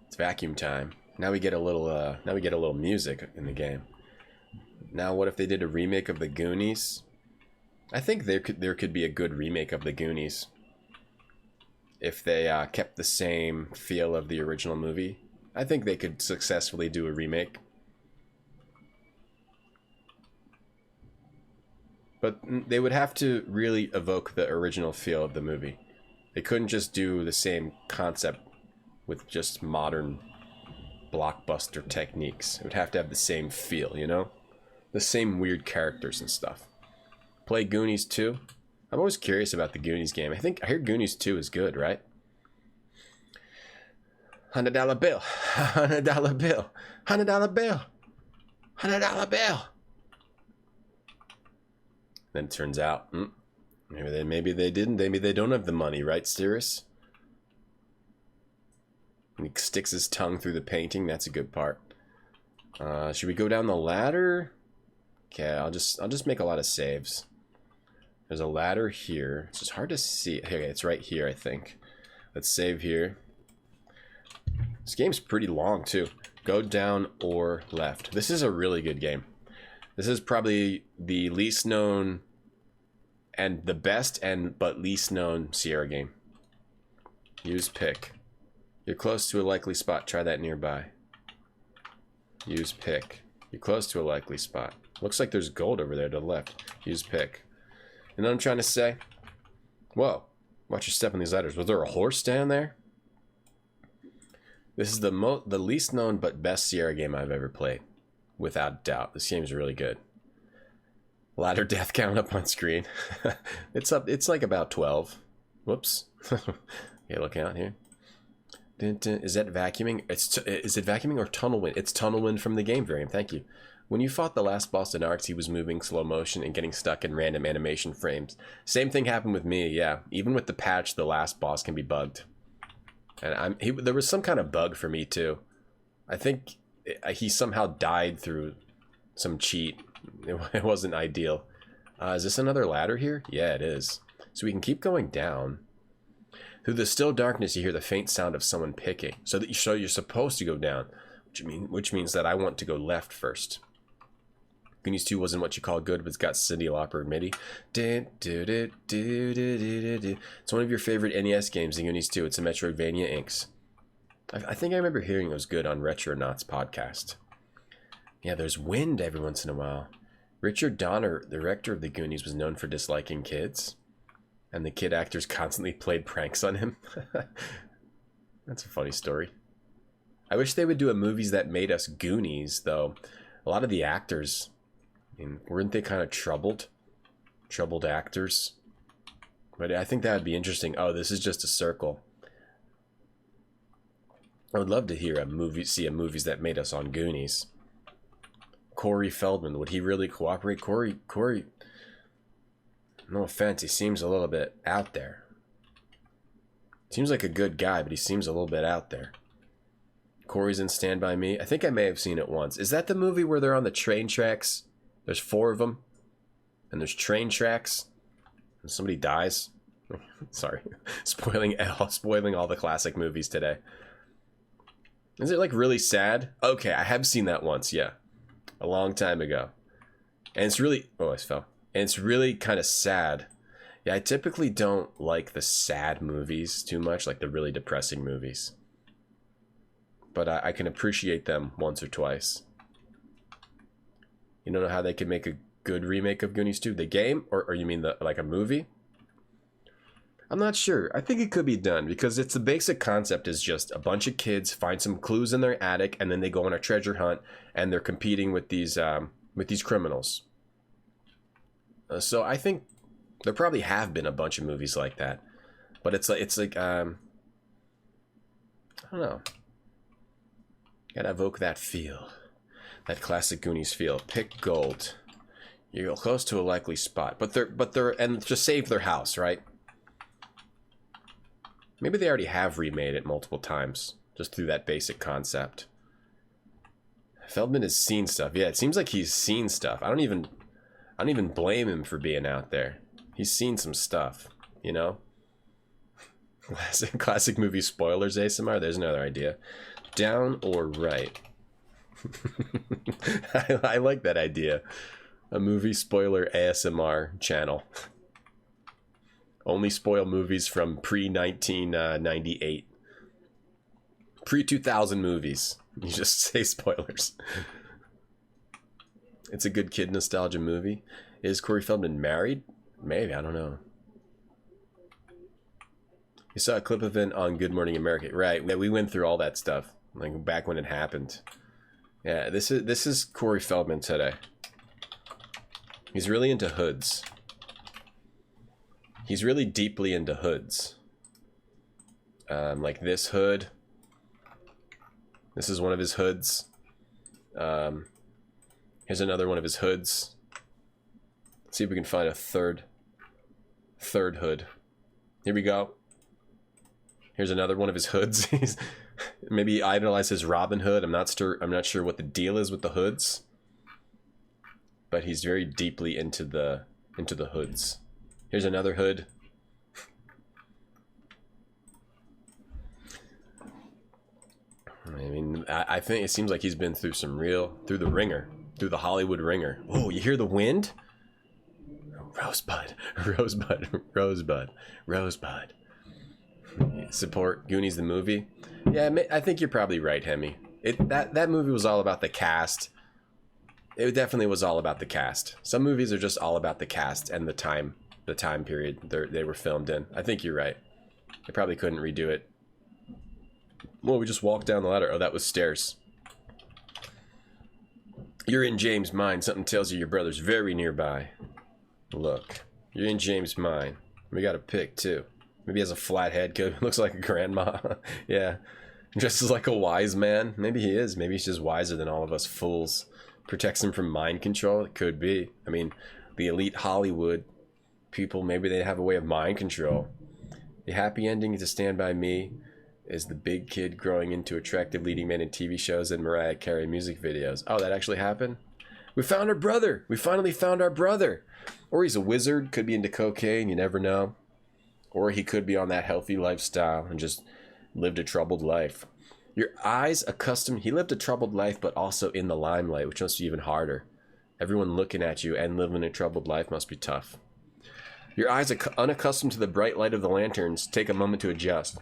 It's vacuum time. Now we get a little music in the game. Now what if they did a remake of the Goonies? I think there could be a good remake of the Goonies if they kept the same feel of the original movie. I think they could successfully do a remake. But they would have to really evoke the original feel of the movie. They couldn't just do the same concept with just modern blockbuster techniques. It would have to have the same feel, you know? The same weird characters and stuff. Play Goonies 2? I'm always curious about the Goonies game. I hear Goonies 2 is good, right? $100 bill. $100 bill. $100 bill. $100 bill. Then it turns out, maybe they didn't. Maybe they don't have the money, right, Cirrus? And he sticks his tongue through the painting. That's a good part. Should we go down the ladder? Okay, I'll just make a lot of saves. There's a ladder here. It's just hard to see. Okay, it's right here, I think. Let's save here. This game's pretty long, too. Go down or left. This is a really good game. This is probably the least known and the best but least known Sierra game. Use pick. You're close to a likely spot. Try that nearby. Use pick. You're close to a likely spot. Looks like there's gold over there to the left. Use pick. You know what I'm trying to say? Whoa. Watch your step on these ladders. Was there a horse down there? This is the least known but best Sierra game I've ever played. Without doubt. This game's really good. Ladder death count up on screen. It's like about 12. Whoops. Okay, looking out here. Is that vacuuming? Is it vacuuming or tunnel wind? It's tunnel wind from the game variant. Thank you. When you fought the last boss in Arx, he was moving slow motion and getting stuck in random animation frames. Same thing happened with me, yeah. Even with the patch, the last boss can be bugged. And there was some kind of bug for me, too. I think he somehow died through some cheat. It wasn't ideal. Is this another ladder here? Yeah, it is. So we can keep going down. Through the still darkness, you hear the faint sound of someone picking. So you're supposed to go down, which means that I want to go left first. Goonies 2 wasn't what you call good, but it's got Cyndi Lauper MIDI. It's one of your favorite NES games, the Goonies 2. It's a Metroidvania Inks. I think I remember hearing it was good on Retronauts podcast. Yeah, there's wind every once in a while. Richard Donner, the director of the Goonies, was known for disliking kids. And the kid actors constantly played pranks on him. That's a funny story. I wish they would do a movies that made us Goonies, though. A lot of the actors, weren't they kind of troubled? Troubled actors? But I think that would be interesting. Oh, this is just a circle. I would love to see a movies that made us on Goonies. Corey Feldman, would he really cooperate? Corey, no offense, he seems a little bit out there. Seems like a good guy, but he seems a little bit out there. Corey's in Stand By Me. I think I may have seen it once. Is that the movie where they're on the train tracks? There's 4 of them. And there's train tracks. And somebody dies. Sorry. Spoiling all the classic movies today. Is it like really sad? Okay, I have seen that once, yeah. A long time ago. And it's really... Oh, I fell. And it's really kind of sad. Yeah, I typically don't like the sad movies too much, like the really depressing movies. But I can appreciate them once or twice. You don't know how they could make a good remake of Goonies 2? The game? Or you mean like a movie? I'm not sure. I think it could be done because it's the basic concept is just a bunch of kids find some clues in their attic and then they go on a treasure hunt and they're competing with these criminals. So I think there probably have been a bunch of movies like that, but it's like I don't know. Gotta evoke that feel, that classic Goonies feel. Pick gold. You go close to a likely spot, but they're and just save their house, right? Maybe they already have remade it multiple times, just through that basic concept. Feldman has seen stuff. Yeah, it seems like he's seen stuff. I don't even blame him for being out there. He's seen some stuff, you know? Classic movie spoilers ASMR. There's another idea. Down or right? I like that idea. A movie spoiler ASMR channel. Only spoil movies from pre-1998. Pre-2000 movies. You just say spoilers. It's a good kid nostalgia movie. Is Corey Feldman married? Maybe, I don't know. You saw a clip of it on Good Morning America. Right, we went through all that stuff. Like back when it happened. Yeah, this is Corey Feldman today. He's really into hoods. He's really deeply into hoods. Like this hood. This is one of his hoods. Here's another one of his hoods. Let's see if we can find a third hood. Here we go. Here's another one of his hoods. He's maybe idolizes Robin Hood. I'm not sure what the deal is with the hoods, but he's very deeply into the hoods. Here's another hood. I mean, I think it seems like he's been through through the ringer, through the Hollywood ringer. Oh, you hear the wind? Rosebud, Rosebud, Rosebud, Rosebud. Support Goonies the movie. Yeah, I think you're probably right, Hemi. That movie was all about the cast. It definitely was all about the cast. Some movies are just all about the cast and the time period they were filmed in. I think you're right. They probably couldn't redo it. Well, we just walked down the ladder. Oh, that was stairs. You're in James' mind. Something tells you your brother's very nearby. Look, you're in James' mind. We got a pick too. Maybe he has a flat head. Looks like a grandma. Yeah. Dresses like a wise man. Maybe he is. Maybe he's just wiser than all of us fools. Protects him from mind control. It could be. I mean, the elite Hollywood people, maybe they have a way of mind control. The happy ending to Stand By Me is the big kid growing into attractive leading man in TV shows and Mariah Carey music videos. Oh, that actually happened? We found our brother. We finally found our brother. Or he's a wizard. Could be into cocaine. You never know. Or he could be on that healthy lifestyle and just lived a troubled life. Your eyes accustomed... He lived a troubled life, but also in the limelight, which must be even harder. Everyone looking at you and living a troubled life must be tough. Your eyes are unaccustomed to the bright light of the lanterns. Take a moment to adjust.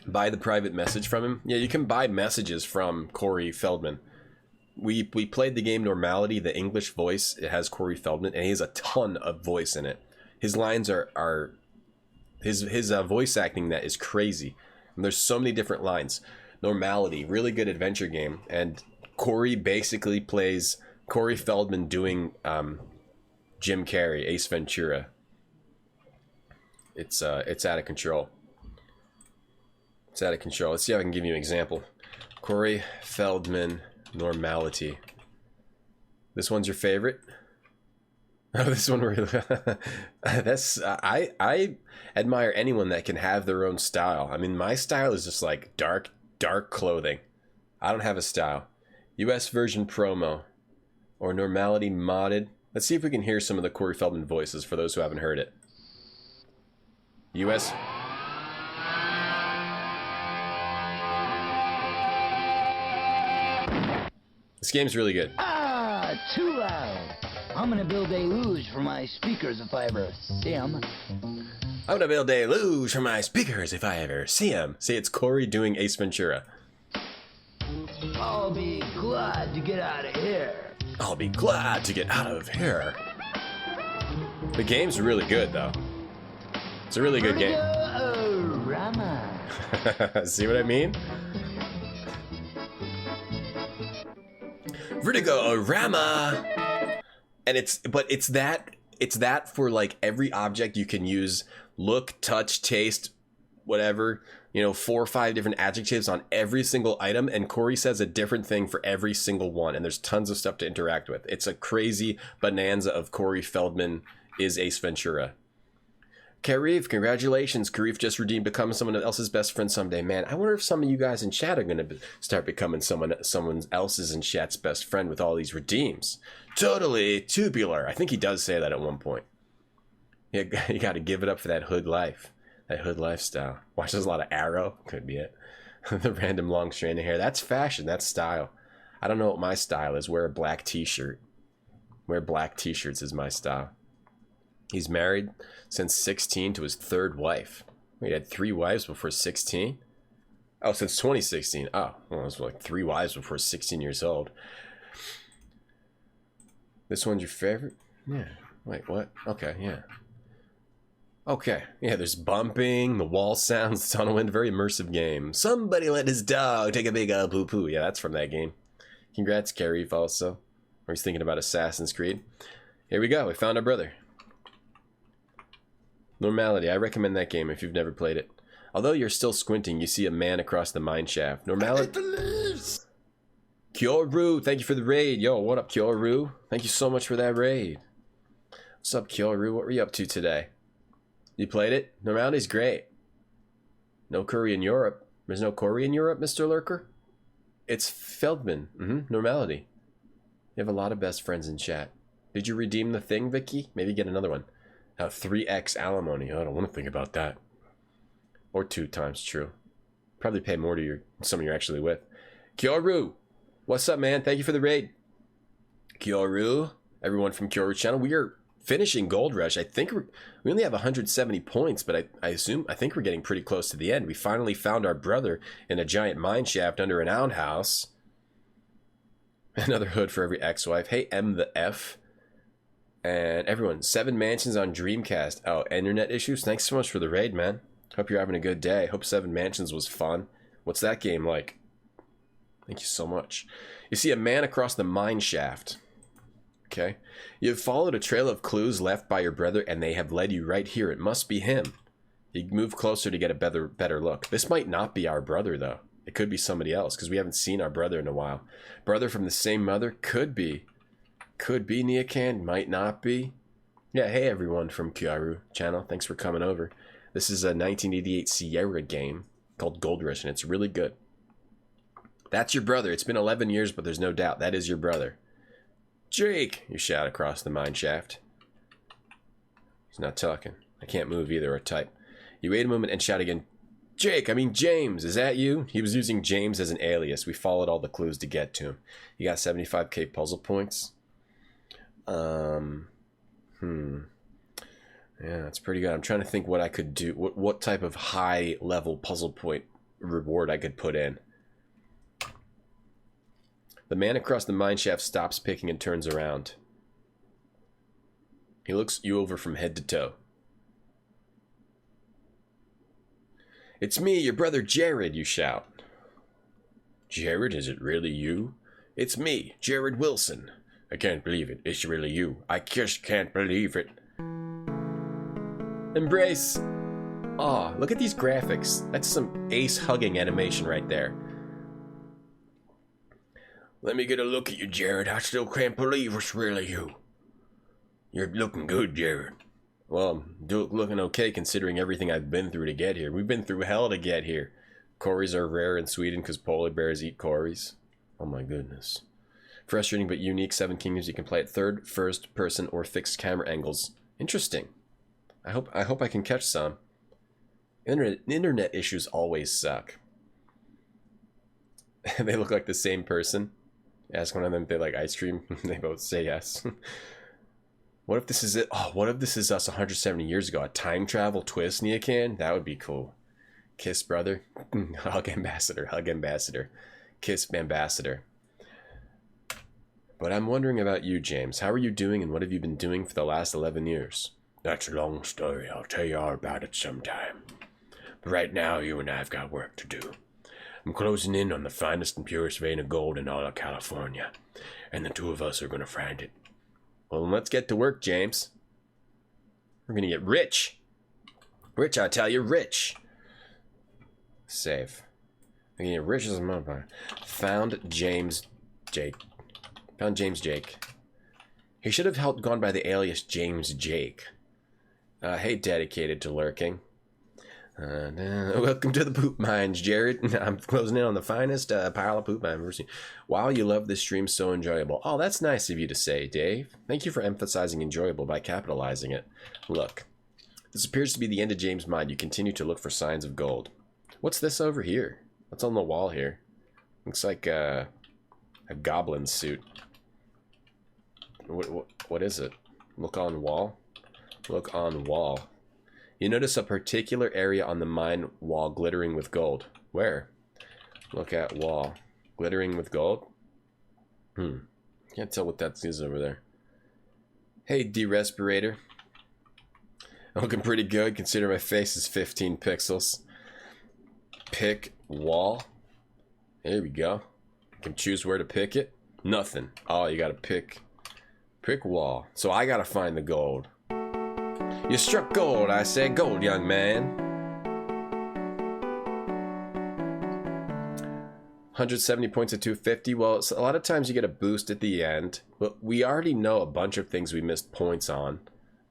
Buy the private message from him. Yeah, you can buy messages from Corey Feldman. We played the game Normality, the English voice. It has Corey Feldman, and he has a ton of voice in it. His lines are his voice acting that is crazy. And there's so many different lines. Normality, really good adventure game, and Corey basically plays Corey Feldman doing Jim Carrey, Ace Ventura. It's out of control. It's out of control. Let's see if I can give you an example. Corey Feldman, Normality. This one's your favorite? Oh, this one really. That's I admire anyone that can have their own style. I mean, my style is just like dark clothing. I don't have a style. US version promo or Normality modded. Let's see if we can hear some of the Corey Feldman voices for those who haven't heard it. US. This game's really good. Ah, too loud. I'm gonna build a luge for my speakers if I ever see 'em. I'm gonna build a luge for my speakers if I ever see him. See, it's Corey doing Ace Ventura. I'll be glad to get out of here. I'll be glad to get out of here. The game's really good, though. It's a really good game. Rama. See what I mean? Vertigo-rama! And it's that for like every object you can use look, touch, taste, whatever, you know, 4 or 5 different adjectives on every single item, and Corey says a different thing for every single one, and there's tons of stuff to interact with. It's a crazy bonanza of Corey Feldman is Ace Ventura. Karif, congratulations. Karif just redeemed becoming someone else's best friend someday. Man, I wonder if some of you guys in chat are going to start becoming someone else's in chat's best friend with all these redeems. Totally tubular. I think he does say that at one point. Yeah, you got to give it up for that hood life. That hood lifestyle. Watches a lot of Arrow. Could be it. The random long strand of hair. That's fashion. That's style. I don't know what my style is. Wear a black t-shirt. Wear black t-shirts is my style. He's married since 16 to his 3rd wife. He had 3 wives before 16? Oh, since 2016. Oh, well, it was like 3 wives before 16 years old. This one's your favorite? Yeah. Wait, what? Okay, yeah. Okay, yeah, there's bumping, the wall sounds, the tunnel wind, very immersive game. Somebody let his dog take a big poo-poo. Yeah, that's from that game. Congrats, Karif, also. Or he's thinking about Assassin's Creed. Here we go, we found our brother. Normality, I recommend that game if you've never played it. Although you're still squinting, you see a man across the mine shaft. Normality. Kyoru, thank you for the raid. Yo, what up, Kyoru? Thank you so much for that raid. What's up, Kyoru? What were you up to today? You played it? Normality's great. No curry in Europe. There's no curry in Europe, Mr. Lurker? It's Feldman. Normality. You have a lot of best friends in chat. Did you redeem the thing, Vicky? Maybe get another one. 3x alimony. Oh, I don't want to think about that. Or 2 times true. Probably pay more to someone you're actually with. Kyoru, what's up, man? Thank you for the raid. Kyoru, everyone from Kyoru channel. We are finishing Gold Rush. I think we only have 170 points, but I think we're getting pretty close to the end. We finally found our brother in a giant mine shaft under an outhouse. Another hood for every ex-wife. Hey, M the F. And everyone, 7 mansions on Dreamcast. Oh, internet issues? Thanks so much for the raid, man. Hope you're having a good day. Hope 7 mansions was fun. What's that game like? Thank you so much. You see a man across the mine shaft. Okay. You have followed a trail of clues left by your brother, and they have led you right here. It must be him. You move closer to get a better look. This might not be our brother, though. It could be somebody else, because we haven't seen our brother in a while. Brother from the same mother? Could be. Could be Neacan, might not be. Yeah, hey everyone from Kyoru channel. Thanks for coming over. This is a 1988 Sierra game called Gold Rush, and it's really good. That's your brother. It's been 11 years, but there's no doubt that is your brother. Jake, you shout across the mine shaft. He's not talking. I can't move either or type. You wait a moment and shout again. Jake, I mean James, is that you? He was using James as an alias. We followed all the clues to get to him. You got 75k puzzle points. Yeah, that's pretty good. I'm trying to think what I could do, what type of high level puzzle point reward I could put in. The man across the mine shaft stops picking and turns around. He looks you over from head to toe. It's me, your brother Jared, you shout. Jared, is it really you? It's me, Jared Wilson. I can't believe it. It's really you. I just can't believe it. Embrace. Aw, look at these graphics. That's some ace hugging animation right there. Let me get a look at you, Jared. I still can't believe it's really you. You're looking good, Jared. Well, I'm looking okay considering everything I've been through to get here. We've been through hell to get here. Corys are rare in Sweden because polar bears eat corys. Oh my goodness. Frustrating but unique. 7 Kingdoms. You can play it third, first person, or fixed camera angles. Interesting. I hope I can catch some. Internet issues always suck. They look like the same person. Ask one of them if they like ice cream. They both say yes. What if this is it? Oh, what if this is us 170 years ago? A time travel twist, Neacan? That would be cool. Kiss, brother. Hug, ambassador. Hug, ambassador. Kiss, ambassador. But I'm wondering about you, James. How are you doing and what have you been doing for the last 11 years? That's a long story. I'll tell you all about it sometime. But right now, you and I have got work to do. I'm closing in on the finest and purest vein of gold in all of California, and the two of us are going to find it. Well, then let's get to work, James. We're going to get rich. Rich, I tell you, rich. Save. We're going to get rich as a motherfucker. Found James Jake. He should have gone by the alias James Jake. Hey, dedicated to lurking. Welcome to the poop mines, Jared. I'm closing in on the finest pile of poop I've ever seen. Wow, you love this stream, so enjoyable. Oh, that's nice of you to say, Dave. Thank you for emphasizing enjoyable by capitalizing it. Look, this appears to be the end of James' mind. You continue to look for signs of gold. What's this over here? What's on the wall here? Looks like a goblin suit. What is it? Look on wall? Look on wall. You notice a particular area on the mine wall glittering with gold. Where? Look at wall. Glittering with gold? Can't tell what that is over there. Hey, D-Respirator. I'm looking pretty good, considering my face is 15 pixels. Pick wall. There we go. You can choose where to pick it. Nothing. Oh, you gotta pick wall. So I gotta find the gold. You struck gold, I say. Gold, young man. 170 points at 250. Well, a lot of times you get a boost at the end. But we already know a bunch of things we missed points on,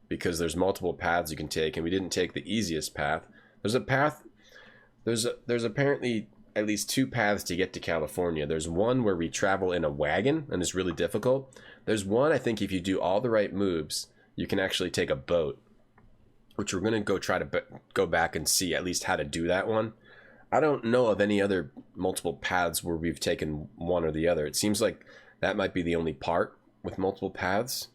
because there's multiple paths you can take, and we didn't take the easiest path. There's a path. There's apparently at least two paths to get to California. There's one where we travel in a wagon, and it's really difficult. There's one, I think, if you do all the right moves, you can actually take a boat, which we're going to go try to go back and see at least how to do that one. I don't know of any other multiple paths where we've taken one or the other. It seems like that might be the only part with multiple paths.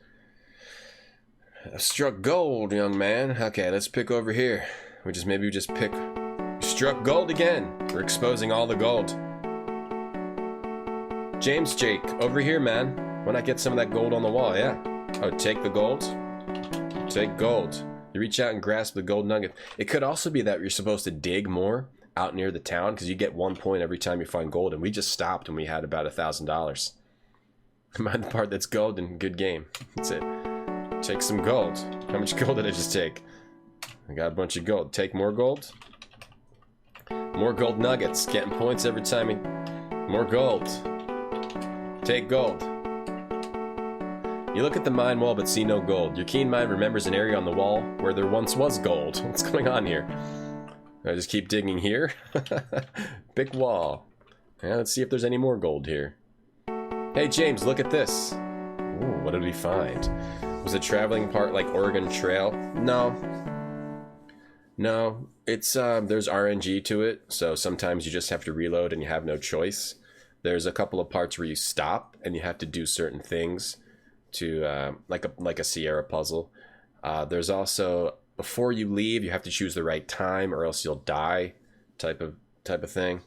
I struck gold, young man. Okay, let's pick over here. Maybe we just pick... Struck gold again. We're exposing all the gold. James Jake, over here, man. Why not get some of that gold on the wall, yeah? Oh, take the gold? Take gold. You reach out and grasp the gold nugget. It could also be that you're supposed to dig more out near the town, because you get 1 point every time you find gold, and we just stopped when we had about $1,000. Mind the part that's gold and good game. That's it. Take some gold. How much gold did I just take? I got a bunch of gold. Take more gold. More gold nuggets. Getting points every time. More gold. Take gold. You look at the mine wall but see no gold. Your keen mind remembers an area on the wall where there once was gold. What's going on here? I just keep digging here. Big wall. Yeah, let's see if there's any more gold here. Hey James, look at this. Ooh, what did we find? Was the traveling part like Oregon Trail? No. No, it's there's RNG to it, so sometimes you just have to reload and you have no choice. There's a couple of parts where you stop and you have to do certain things to like a Sierra puzzle. There's also, before you leave, you have to choose the right time or else you'll die type of thing.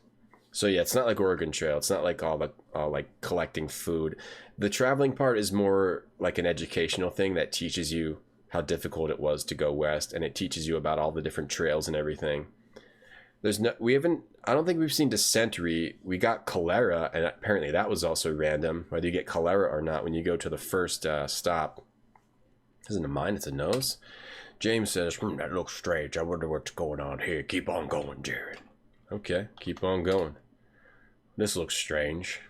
So yeah, it's not like Oregon Trail. It's not like all like collecting food. The traveling part is more like an educational thing that teaches you how difficult it was to go west, and it teaches you about all the different trails and everything. I don't think we've seen Dysentery. We got Cholera, and apparently that was also random, whether you get Cholera or not when you go to the first stop. This isn't a mine, it's a nose. James says, that looks strange. I wonder what's going on here. Keep on going, Jared. Okay, keep on going. This looks strange.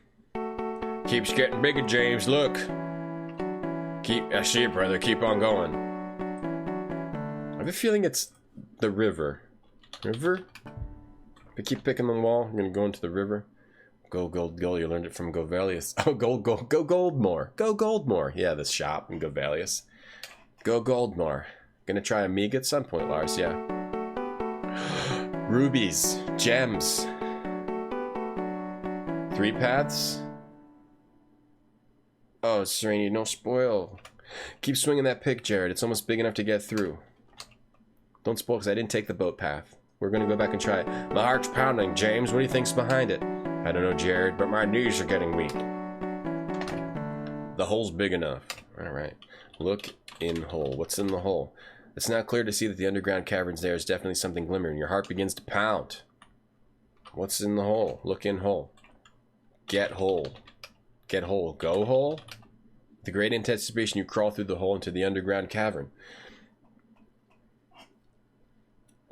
Keeps getting bigger, James, look. I see it, brother. Keep on going. I have a feeling it's the river. River? If I keep picking the wall, I'm going to go into the river. Go, gold, gold. You learned it from Govelius. Oh, gold, gold. Go, Goldmore. Go, Goldmore. Yeah, this shop in Govelius. Go, Goldmore. Gonna try Amiga at some point, Lars. Yeah. Rubies. Gems. 3 paths. Oh, Sereni, no spoil. Keep swinging that pick, Jared. It's almost big enough to get through. Don't spoil, because I didn't take the boat path. We're going to go back and try it. My heart's pounding, James. What do you think's behind it? I don't know, Jared, but my knees are getting weak. The hole's big enough. All right. Look in hole. What's in the hole? It's now clear to see that the underground caverns there is definitely something glimmering. Your heart begins to pound. What's in the hole? Look in hole. Get hole. Get hole. Go hole? With great anticipation, you crawl through the hole into the underground cavern.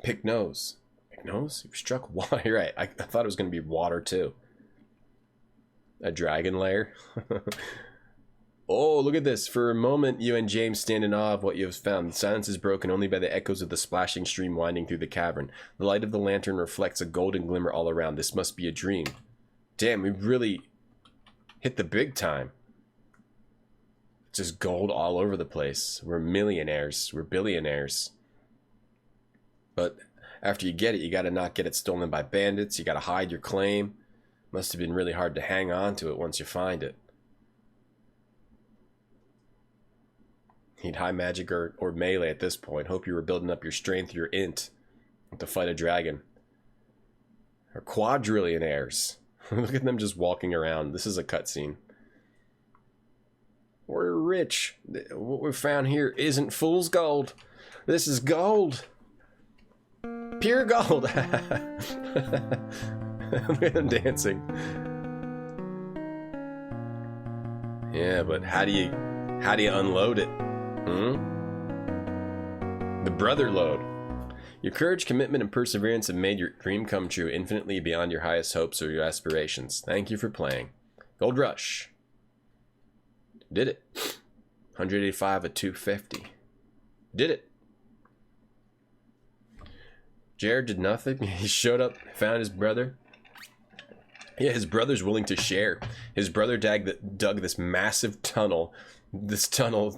Pick nose. Pick nose? You've struck water. You're right. I thought it was going to be water too. A dragon lair. Oh, look at this. For a moment, you and James stand in awe of what you have found. The silence is broken only by the echoes of the splashing stream winding through the cavern. The light of the lantern reflects a golden glimmer all around. This must be a dream. Damn, we've really hit the big time. Just gold all over the place. We're millionaires. We're billionaires. But after you get it, you gotta not get it stolen by bandits. You gotta hide your claim. Must have been really hard to hang on to it once you find it. Need high magic or melee at this point. Hope you were building up your strength, your int, to fight a dragon. Or quadrillionaires. Look at them just walking around. This is a cutscene. We're rich. What we found here isn't fool's gold. This is gold. Pure gold. Look at them dancing. Yeah, but how do you unload it? The brother load. Your courage, commitment, and perseverance have made your dream come true infinitely beyond your highest hopes or your aspirations. Thank you for playing. Gold Rush. Did it. 185 at 250. Did it. Jared did nothing. He showed up, found his brother. Yeah, his brother's willing to share. His brother dug this massive tunnel.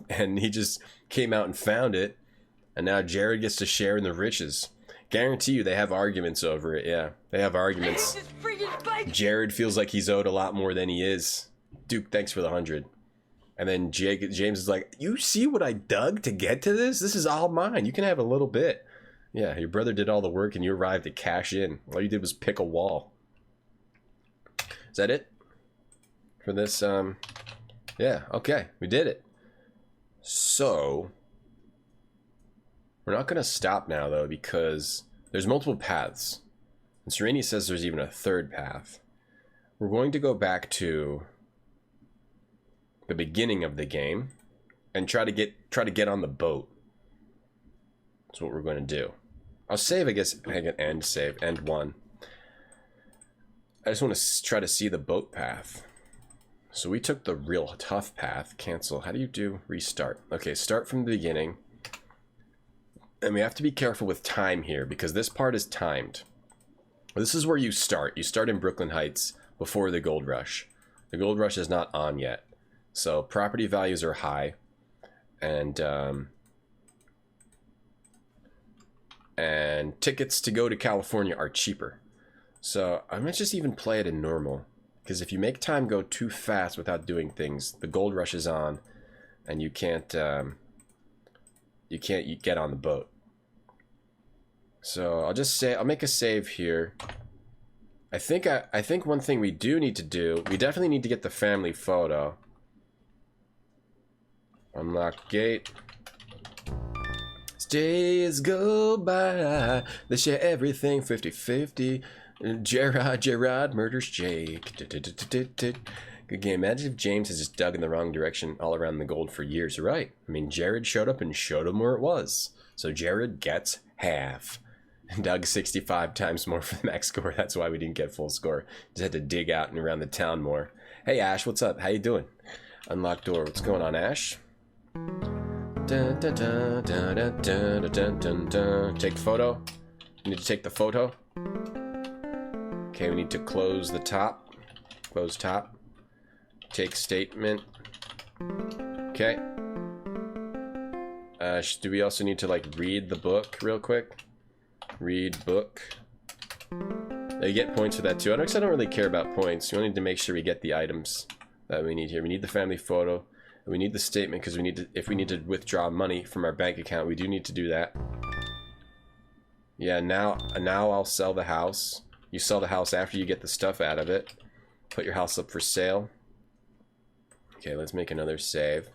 And he just came out and found it. And now Jared gets to share in the riches. Guarantee you they have arguments over it. Yeah, they have arguments. Jared feels like he's owed a lot more than he is. Duke, thanks for the 100. And then James is like, you see what I dug to get to this? This is all mine. You can have a little bit. Yeah, your brother did all the work and you arrived to cash in. All you did was pick a wall. Is that it? For this, yeah, okay, we did it. So, we're not going to stop now, though, because there's multiple paths. And Sereni says there's even a third path. We're going to go back to the beginning of the game and try to get on the boat. That's what we're going to do. I'll save, I guess, end save, end one. I just want to try to see the boat path. So we took the real tough path. Cancel. How do you do restart? Okay, start from the beginning. And we have to be careful with time here because this part is timed. This is where you start. You start in Brooklyn Heights before the Gold Rush. The Gold Rush is not on yet. So property values are high. And tickets to go to California are cheaper. So I might just even play it in normal. Because if you make time go too fast without doing things, the Gold Rush is on, and you can't get on the boat. So I'll just say I'll make a save here. I think one thing we do need to do, we definitely need to get the family photo. Unlock gate. Days go by, they share everything 50-50. Gerard murders Jake. Good game. Imagine if James has just dug in the wrong direction all around the gold for years. Right. I mean, Jared showed up and showed him where it was. So Jared gets half. And dug 65 times more for the max score. That's why we didn't get full score. Just had to dig out and around the town more. Hey, Ash, what's up? How you doing? Unlock door. What's going on, Ash? Dun, dun, dun, dun, dun, dun, dun, dun, dun. Take photo. You need to take the photo. Okay, we need to close the top. Close top. Take statement. Okay. Do we also need to, like, read the book real quick? Read book. You get points for that, too. I don't really care about points. We only need to make sure we get the items that we need here. We need the family photo. And we need the statement because we need to, if we need to withdraw money from our bank account, we do need to do that. Yeah, now I'll sell the house. You sell the house after you get the stuff out of it. Put your house up for sale. Okay, let's make another save.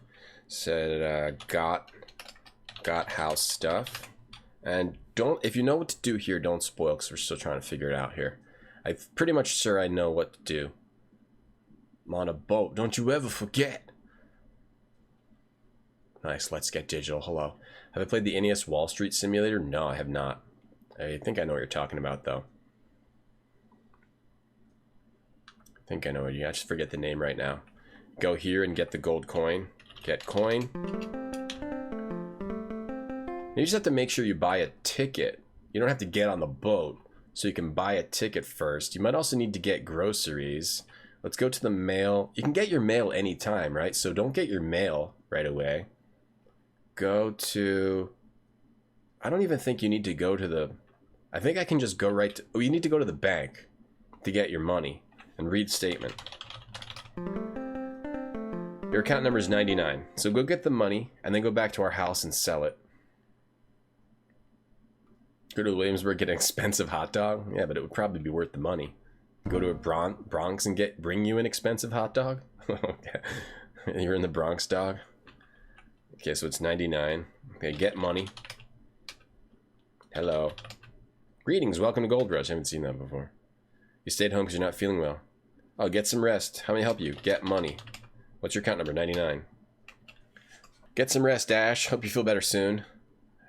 Said got got house stuff. And don't, if you know what to do here, don't spoil, because we're still trying to figure it out here. I'm pretty much sure I know what to do. I'm on a boat. Don't you ever forget. Nice, let's get digital. Hello. Have I played the NES Wall Street Simulator? No, I have not. I think I know what you're talking about, though. I think I know what you... I just forget the name right now. Go here and get the gold coin. Get coin. You just have to make sure you buy a ticket. You don't have to get on the boat, so you can buy a ticket first. You might also need to get groceries. Let's go to the mail. You can get your mail anytime, right? So don't get your mail right away. Go to... I don't even think you need to go to the... I think I can just go right to... Oh, you need to go to the bank to get your money and read statement. Your account number is 99. So go get the money and then go back to our house and sell it. Go to Williamsburg, get an expensive hot dog? Yeah, but it would probably be worth the money. Go to a Bronx and bring you an expensive hot dog? Okay. You're in the Bronx, dog? Okay, so it's 99. Okay, get money. Hello. Greetings, welcome to Gold Rush. I haven't seen that before. You stayed home because you're not feeling well. Oh, get some rest. How may I help you? Get money. What's your account number? 99. Get some rest, Ash. Hope you feel better soon.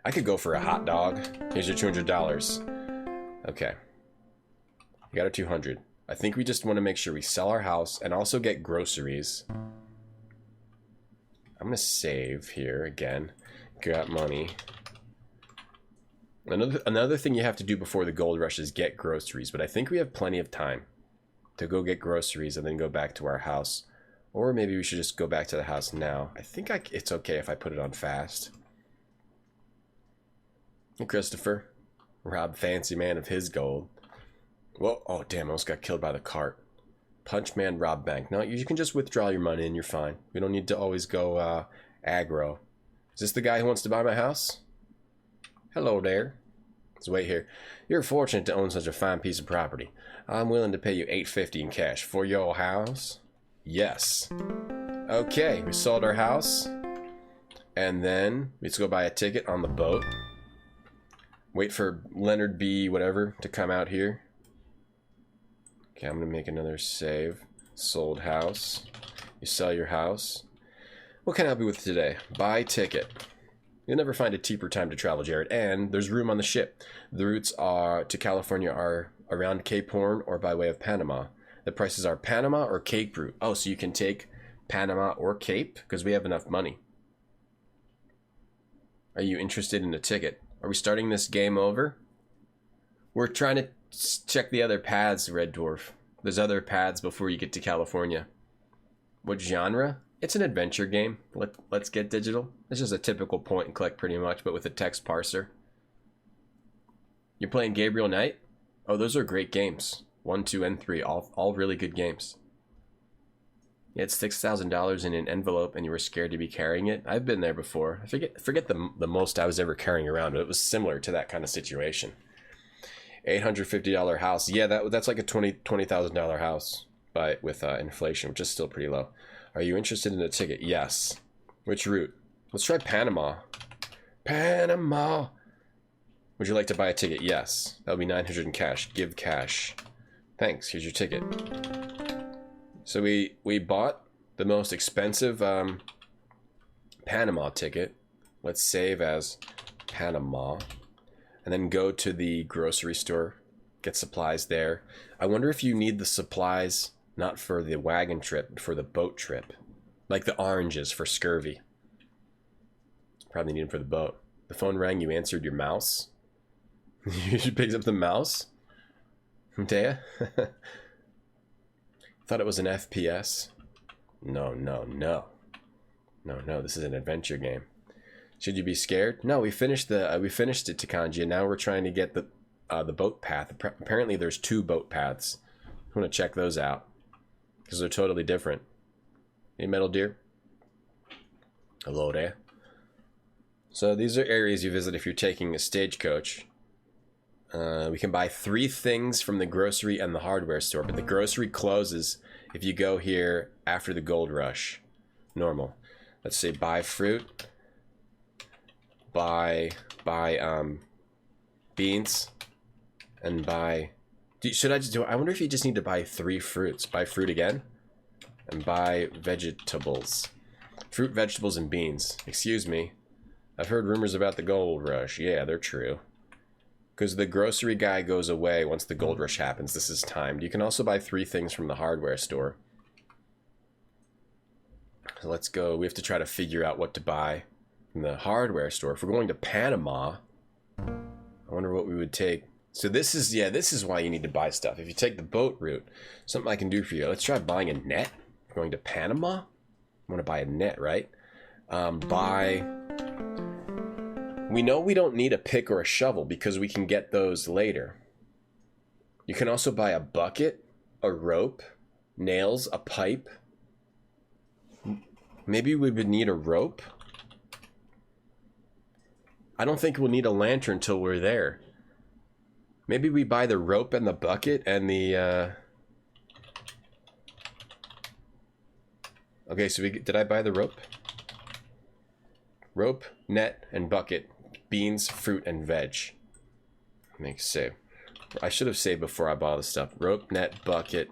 I could go for a hot dog. Here's your $200. Okay. You got a 200. I think we just want to make sure we sell our house and also get groceries. I'm going to save here again. Got money. Another thing you have to do before the gold rush is get groceries, but I think we have plenty of time to go get groceries and then go back to our house. Or maybe we should just go back to the house now. I think it's okay if I put it on fast. Hey, Christopher. Rob Fancy Man of his gold. Whoa, oh damn, I almost got killed by the cart. Punch Man, rob bank. No, you can just withdraw your money and you're fine. We don't need to always go aggro. Is this the guy who wants to buy my house? Hello there. Let's wait here. You're fortunate to own such a fine piece of property. I'm willing to pay you $850 in cash for your house. Yes. Okay, we sold our house. And then let's go buy a ticket on the boat. Wait for Leonard B. whatever to come out here. Okay, I'm going to make another save. Sold house. You sell your house. What can I help you with today? Buy ticket. You'll never find a cheaper time to travel, Jared. And there's room on the ship. The routes to California are around Cape Horn or by way of Panama. The prices are Panama or Cape route. Oh, so you can take Panama or Cape because we have enough money. Are you interested in a ticket? Are we starting this game over? We're trying to check the other paths, Red Dwarf. There's other paths before you get to California. What genre? It's an adventure game. Let's get digital. It's just a typical point and click pretty much, but with a text parser. You're playing Gabriel Knight? Oh, those are great games. 1, 2, and 3. All really good games. You had $6,000 in an envelope and you were scared to be carrying it. I've been there before. I forget the most I was ever carrying around, but it was similar to that kind of situation. $850 house. Yeah, that's like a $20,000 house with inflation, which is still pretty low. Are you interested in a ticket? Yes. Which route? Let's try Panama. Panama. Would you like to buy a ticket? Yes. That'll be $900 in cash. Give cash. Thanks. Here's your ticket. So we bought the most expensive Panama ticket. Let's save as Panama. And then go to the grocery store. Get supplies there. I wonder if you need the supplies not for the wagon trip, but for the boat trip. Like the oranges for scurvy. Probably need them for the boat. The phone rang, you answered your mouse. You picked up the mouse? Dea? Thought it was an FPS. No, this is an adventure game. Should you be scared? No, we finished it, Takanji, and now we're trying to get the boat path. Apparently there's 2 boat paths. I want to check those out because they're totally different. Hey, Metal Deer. Hello there. So these are areas you visit if you're taking a stagecoach. We can buy 3 things from the grocery and the hardware store, but the grocery closes if you go here after the gold rush. Normal. Let's say buy fruit. buy beans and buy. Should I just do? I wonder if you just need to buy 3 fruits. Buy fruit again, and buy vegetables, fruit, vegetables, and beans. Excuse me. I've heard rumors about the gold rush. Yeah, they're true. Because the grocery guy goes away once the gold rush happens. This is timed. You can also buy 3 things from the hardware store. So let's go. We have to try to figure out what to buy from the hardware store. If we're going to Panama, I wonder what we would take. So this is, yeah, this is why you need to buy stuff. If you take the boat route, something I can do for you. Let's try buying a net. We're going to Panama. I want to buy a net, right? We know we don't need a pick or a shovel because we can get those later. You can also buy a bucket, a rope, nails, a pipe. Maybe we would need a rope. I don't think we'll need a lantern till we're there. Maybe we buy the rope and the bucket and the... Okay, so did I buy the rope? Rope, net, and bucket. Beans, fruit, and veg. Make save. I should have saved before I bought all this stuff. Rope, net, bucket,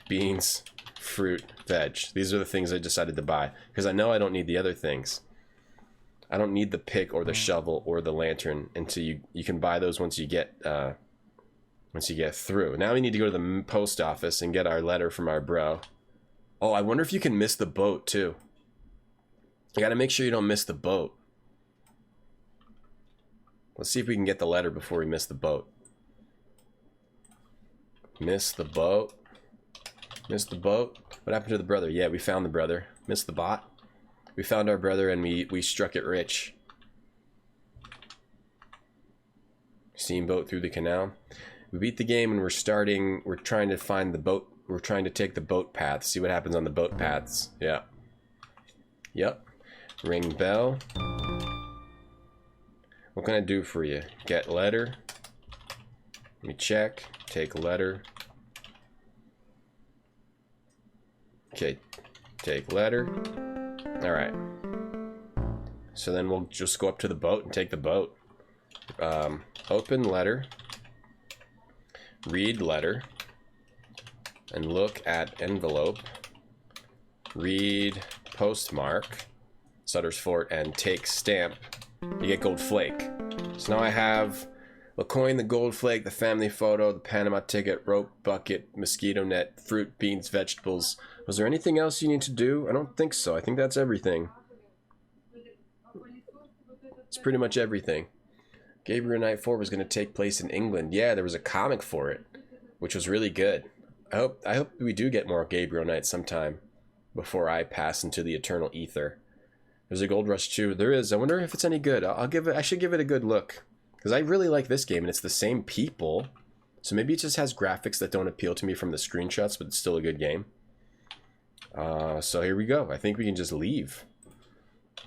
beans, fruit, veg. These are the things I decided to buy because I know I don't need the other things. I don't need the pick or the shovel or the lantern until you can buy those once you get through. Now we need to go to the post office and get our letter from our bro. Oh, I wonder if you can miss the boat too. You got to make sure you don't miss the boat. Let's see if we can get the letter before we miss the boat. Miss the boat. Miss the boat. What happened to the brother? Yeah, we found the brother. Missed the bot. We found our brother and we struck it rich. Steamboat through the canal. We beat the game and we're trying to find the boat. We're trying to take the boat path. See what happens on the boat paths. Yeah. Yep. Ring bell. What can I do for you? Get letter. Let me check. Take letter. Okay. Take letter. Alright. So then we'll just go up to the boat and take the boat. Open letter. Read letter. And look at envelope. Read postmark. Sutter's Fort and take stamp. You get gold flake. So now I have the coin, the gold flake, the family photo, the Panama ticket, rope, bucket, mosquito net, fruit, beans, vegetables. Was there anything else you need to do? I don't think so. I think that's everything. It's pretty much everything. Gabriel Knight 4 was going to take place in England. Yeah, there was a comic for it, which was really good. I hope we do get more Gabriel Knight sometime before I pass into the eternal ether. There's a Gold Rush 2. There is. I wonder if it's any good. I should give it a good look. Because I really like this game, and it's the same people. So maybe it just has graphics that don't appeal to me from the screenshots, but it's still a good game. So here we go. I think we can just leave.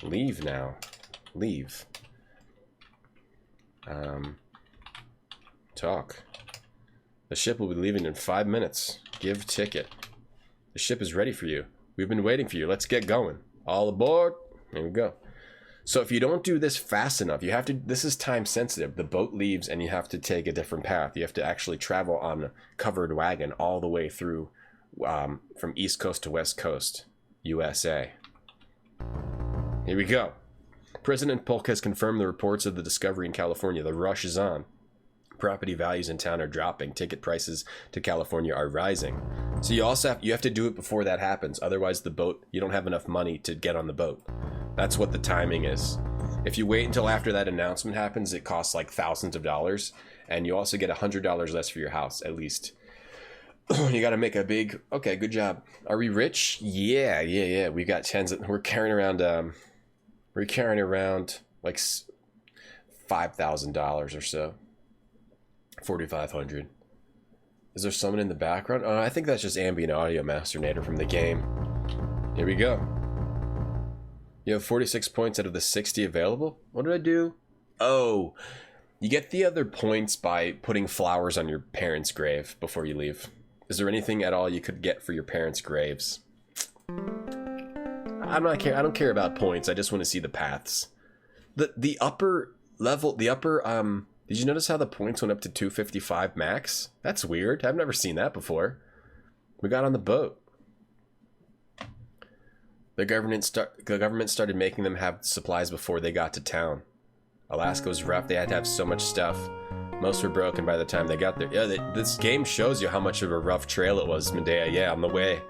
Leave now. Leave. Talk. The ship will be leaving in 5 minutes. Give ticket. The ship is ready for you. We've been waiting for you. Let's get going. All aboard. There we go. So if you don't do this fast enough, you have to, this is time sensitive. The boat leaves and you have to take a different path. You have to actually travel on a covered wagon all the way through from East Coast to West Coast, USA. Here we go. President Polk has confirmed the reports of the discovery in California. The rush is on. Property values in town are dropping. Ticket prices to California are rising. So you also have to do it before that happens. Otherwise, the boat, you don't have enough money to get on the boat. That's what the timing is. If you wait until after that announcement happens, it costs like thousands of dollars, and you also get $100 less for your house at least. You got to make a big. Okay, good job. Are we rich? Yeah. We got tens. We're carrying around. Like $5,000 or so. 4,500. Is there someone in the background? Oh, I think that's just ambient audio masternator from the game. Here we go. You have 46 points out of the 60 available. What did I do? Oh, you get the other points by putting flowers on your parents' grave before you leave. Is there anything at all you could get for your parents' graves? I don't care about points. I just want to see the paths. The upper level, the upper did you notice how the points went up to 255 max? That's weird. I've never seen that before. We got on the boat. The government started making them have supplies before they got to town. Alaska was rough. They had to have so much stuff. Most were broken by the time they got there. Yeah, this game shows you how much of a rough trail it was, Medea. Yeah, on the way.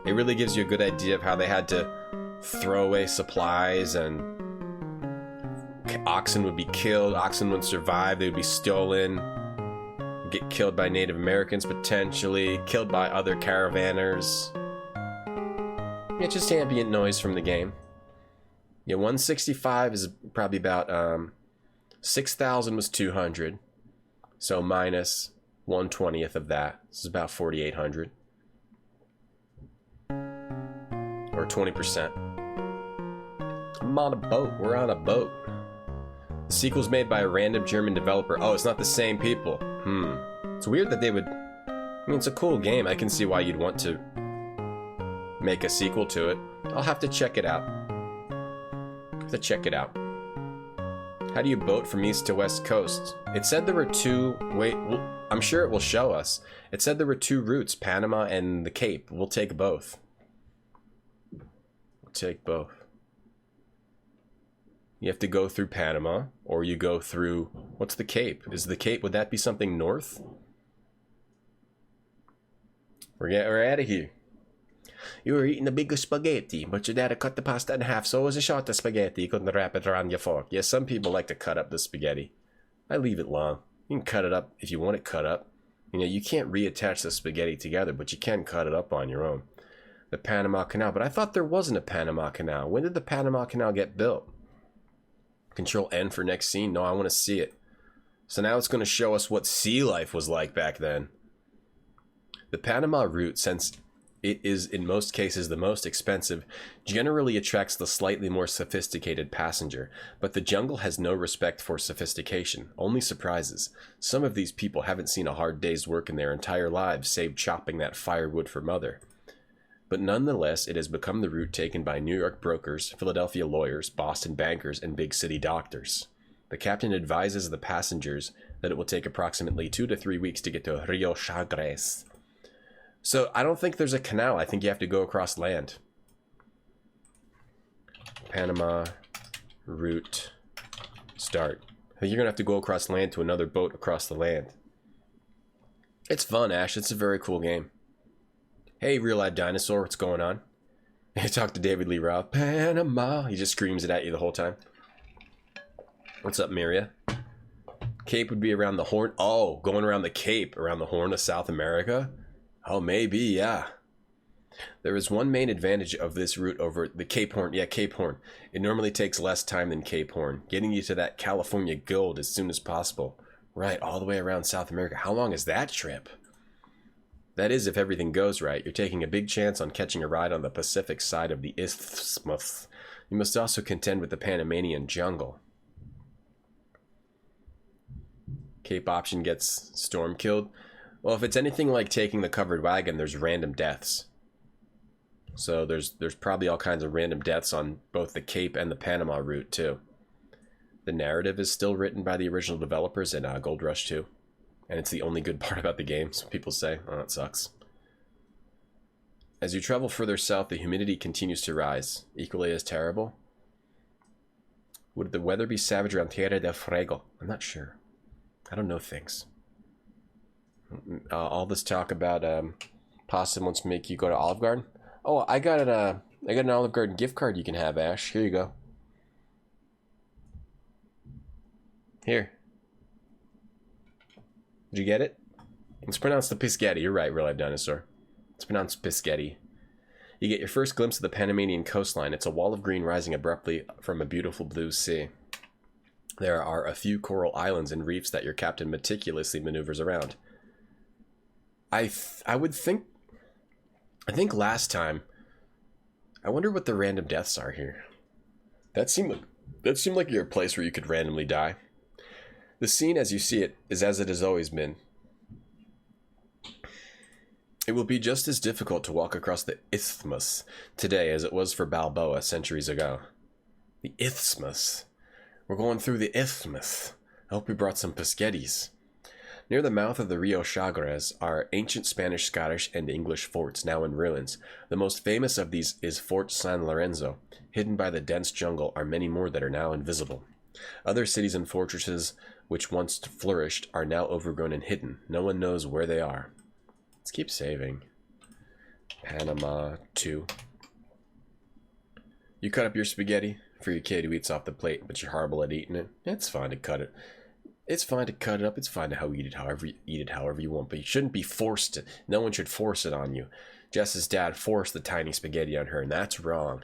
It really gives you a good idea of how they had to throw away supplies, and oxen would be killed. Oxen wouldn't survive. They would be stolen. Get killed by Native Americans, potentially. Killed by other caravanners. Yeah, just ambient noise from the game. Yeah, 165 is probably about 6,000 was 200, so minus 1/20th of that. This is about 4,800, or 20%. I'm on a boat. We're on a boat. The sequel's made by a random German developer. Oh, it's not the same people. It's weird that they would. I mean, it's a cool game. I can see why you'd want to make a sequel to it. I'll have to check it out. How do you boat from east to west coast? It said there were two. Wait, I'm sure it will show us. It said there were two routes, Panama and the Cape. We'll take both. You have to go through Panama, or you go through. What's the Cape? Is the Cape? Would that be something north? We're out of here. You were eating a big spaghetti, but your dad cut the pasta in half, so it was a short of spaghetti. You couldn't wrap it around your fork. Yes, some people like to cut up the spaghetti. I leave it long. You can cut it up if you want it cut up. You know, you can't reattach the spaghetti together, but you can cut it up on your own. The Panama Canal, but I thought there wasn't a Panama Canal. When did the Panama Canal get built? Control N for next scene. No, I want to see it. So now it's going to show us what sea life was like back then. The Panama route, since it is in most cases the most expensive, generally attracts the slightly more sophisticated passenger, but the jungle has no respect for sophistication, only surprises. Some of these people haven't seen a hard day's work in their entire lives, save chopping that firewood for mother. But nonetheless, it has become the route taken by New York brokers, Philadelphia lawyers, Boston bankers, and big city doctors. The captain advises the passengers that it will take approximately 2 to 3 weeks to get to Rio Chagres. So I don't think there's a canal. I think you have to go across land. Panama route start. I think you're going to have to go across land to another boat across the land. It's fun, Ash. It's a very cool game. Hey, Real Live Dinosaur, what's going on? I talked to David Lee Roth. Panama. He just screams it at you the whole time. What's up, Miria? Cape would be around the Horn. Oh, going around the Cape, around the Horn of South America? Oh, maybe, yeah. There is one main advantage of this route over the Cape Horn. Yeah, Cape Horn. It normally takes less time than Cape Horn, getting you to that California gold as soon as possible. Right, all the way around South America. How long is that trip? That is, if everything goes right. You're taking a big chance on catching a ride on the Pacific side of the isthmus. You must also contend with the Panamanian jungle. Cape option gets storm killed. Well, if it's anything like taking the covered wagon, there's random deaths. So there's probably all kinds of random deaths on both the Cape and the Panama route, too. The narrative is still written by the original developers in Gold Rush 2. And it's the only good part about the game, so people say. Oh, it sucks. As you travel further south, the humidity continues to rise. Equally as terrible. Would the weather be savage around Tierra del Fuego? I'm not sure. I don't know things. All this talk about pasta wants to make you go to Olive Garden. Oh, I got an Olive Garden gift card you can have, Ash. Here you go. Here. Did you get it? It's pronounced the Piscetti. You're right, Real Life Dinosaur. It's pronounced Piscetti. You get your first glimpse of the Panamanian coastline. It's a wall of green rising abruptly from a beautiful blue sea. There are a few coral islands and reefs that your captain meticulously maneuvers around. I think last time, I wonder what the random deaths are here. That seemed like you're a place where you could randomly die. The scene as you see it is as it has always been. It will be just as difficult to walk across the isthmus today as it was for Balboa centuries ago. The isthmus. We're going through the isthmus. I hope we brought some pesquettis. Near the mouth of the Rio Chagres are ancient Spanish, Scottish, and English forts now in ruins. The most famous of these is Fort San Lorenzo. Hidden by the dense jungle are many more that are now invisible. Other cities and fortresses which once flourished are now overgrown and hidden. No one knows where they are. Let's keep saving. Panama 2. You cut up your spaghetti for your kid who eats off the plate, but you're horrible at eating it. It's fine to cut it. It's fine to cut it up. It's fine to eat it however you want, but you shouldn't be forced to. No one should force it on you. Jess's dad forced the tiny spaghetti on her, and that's wrong.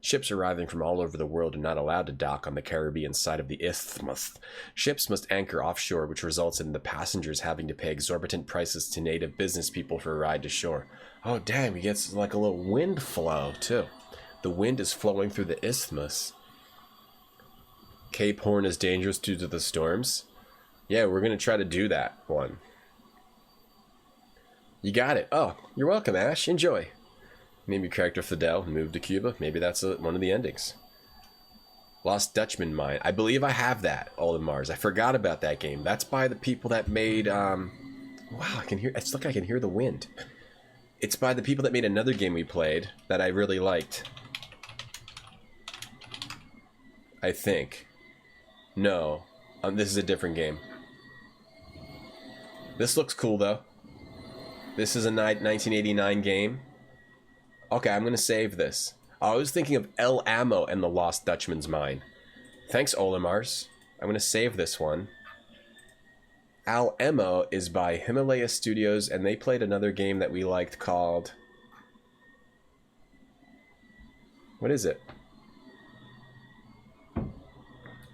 Ships arriving from all over the world are not allowed to dock on the Caribbean side of the isthmus. Ships must anchor offshore, which results in the passengers having to pay exorbitant prices to native business people for a ride to shore. Oh, damn, he gets like a little wind flow, too. The wind is flowing through the isthmus. Cape Horn is dangerous due to the storms. Yeah, we're going to try to do that one. You got it. Oh, you're welcome, Ash. Enjoy. Name your character Fidel and move to Cuba. Maybe that's one of the endings. Lost Dutchman Mine. I believe I have that, All in Mars. I forgot about that game. That's by the people that made... Wow, I can hear... It's like I can hear the wind. It's by the people that made another game we played that I really liked. I think. No. This is a different game. This looks cool, though. This is a 1989 game. Okay, I'm going to save this. I was thinking of El Amo and the Lost Dutchman's Mine. Thanks, Olimars. I'm going to save this one. Al Emo is by Himalaya Studios, and they played another game that we liked called... What is it?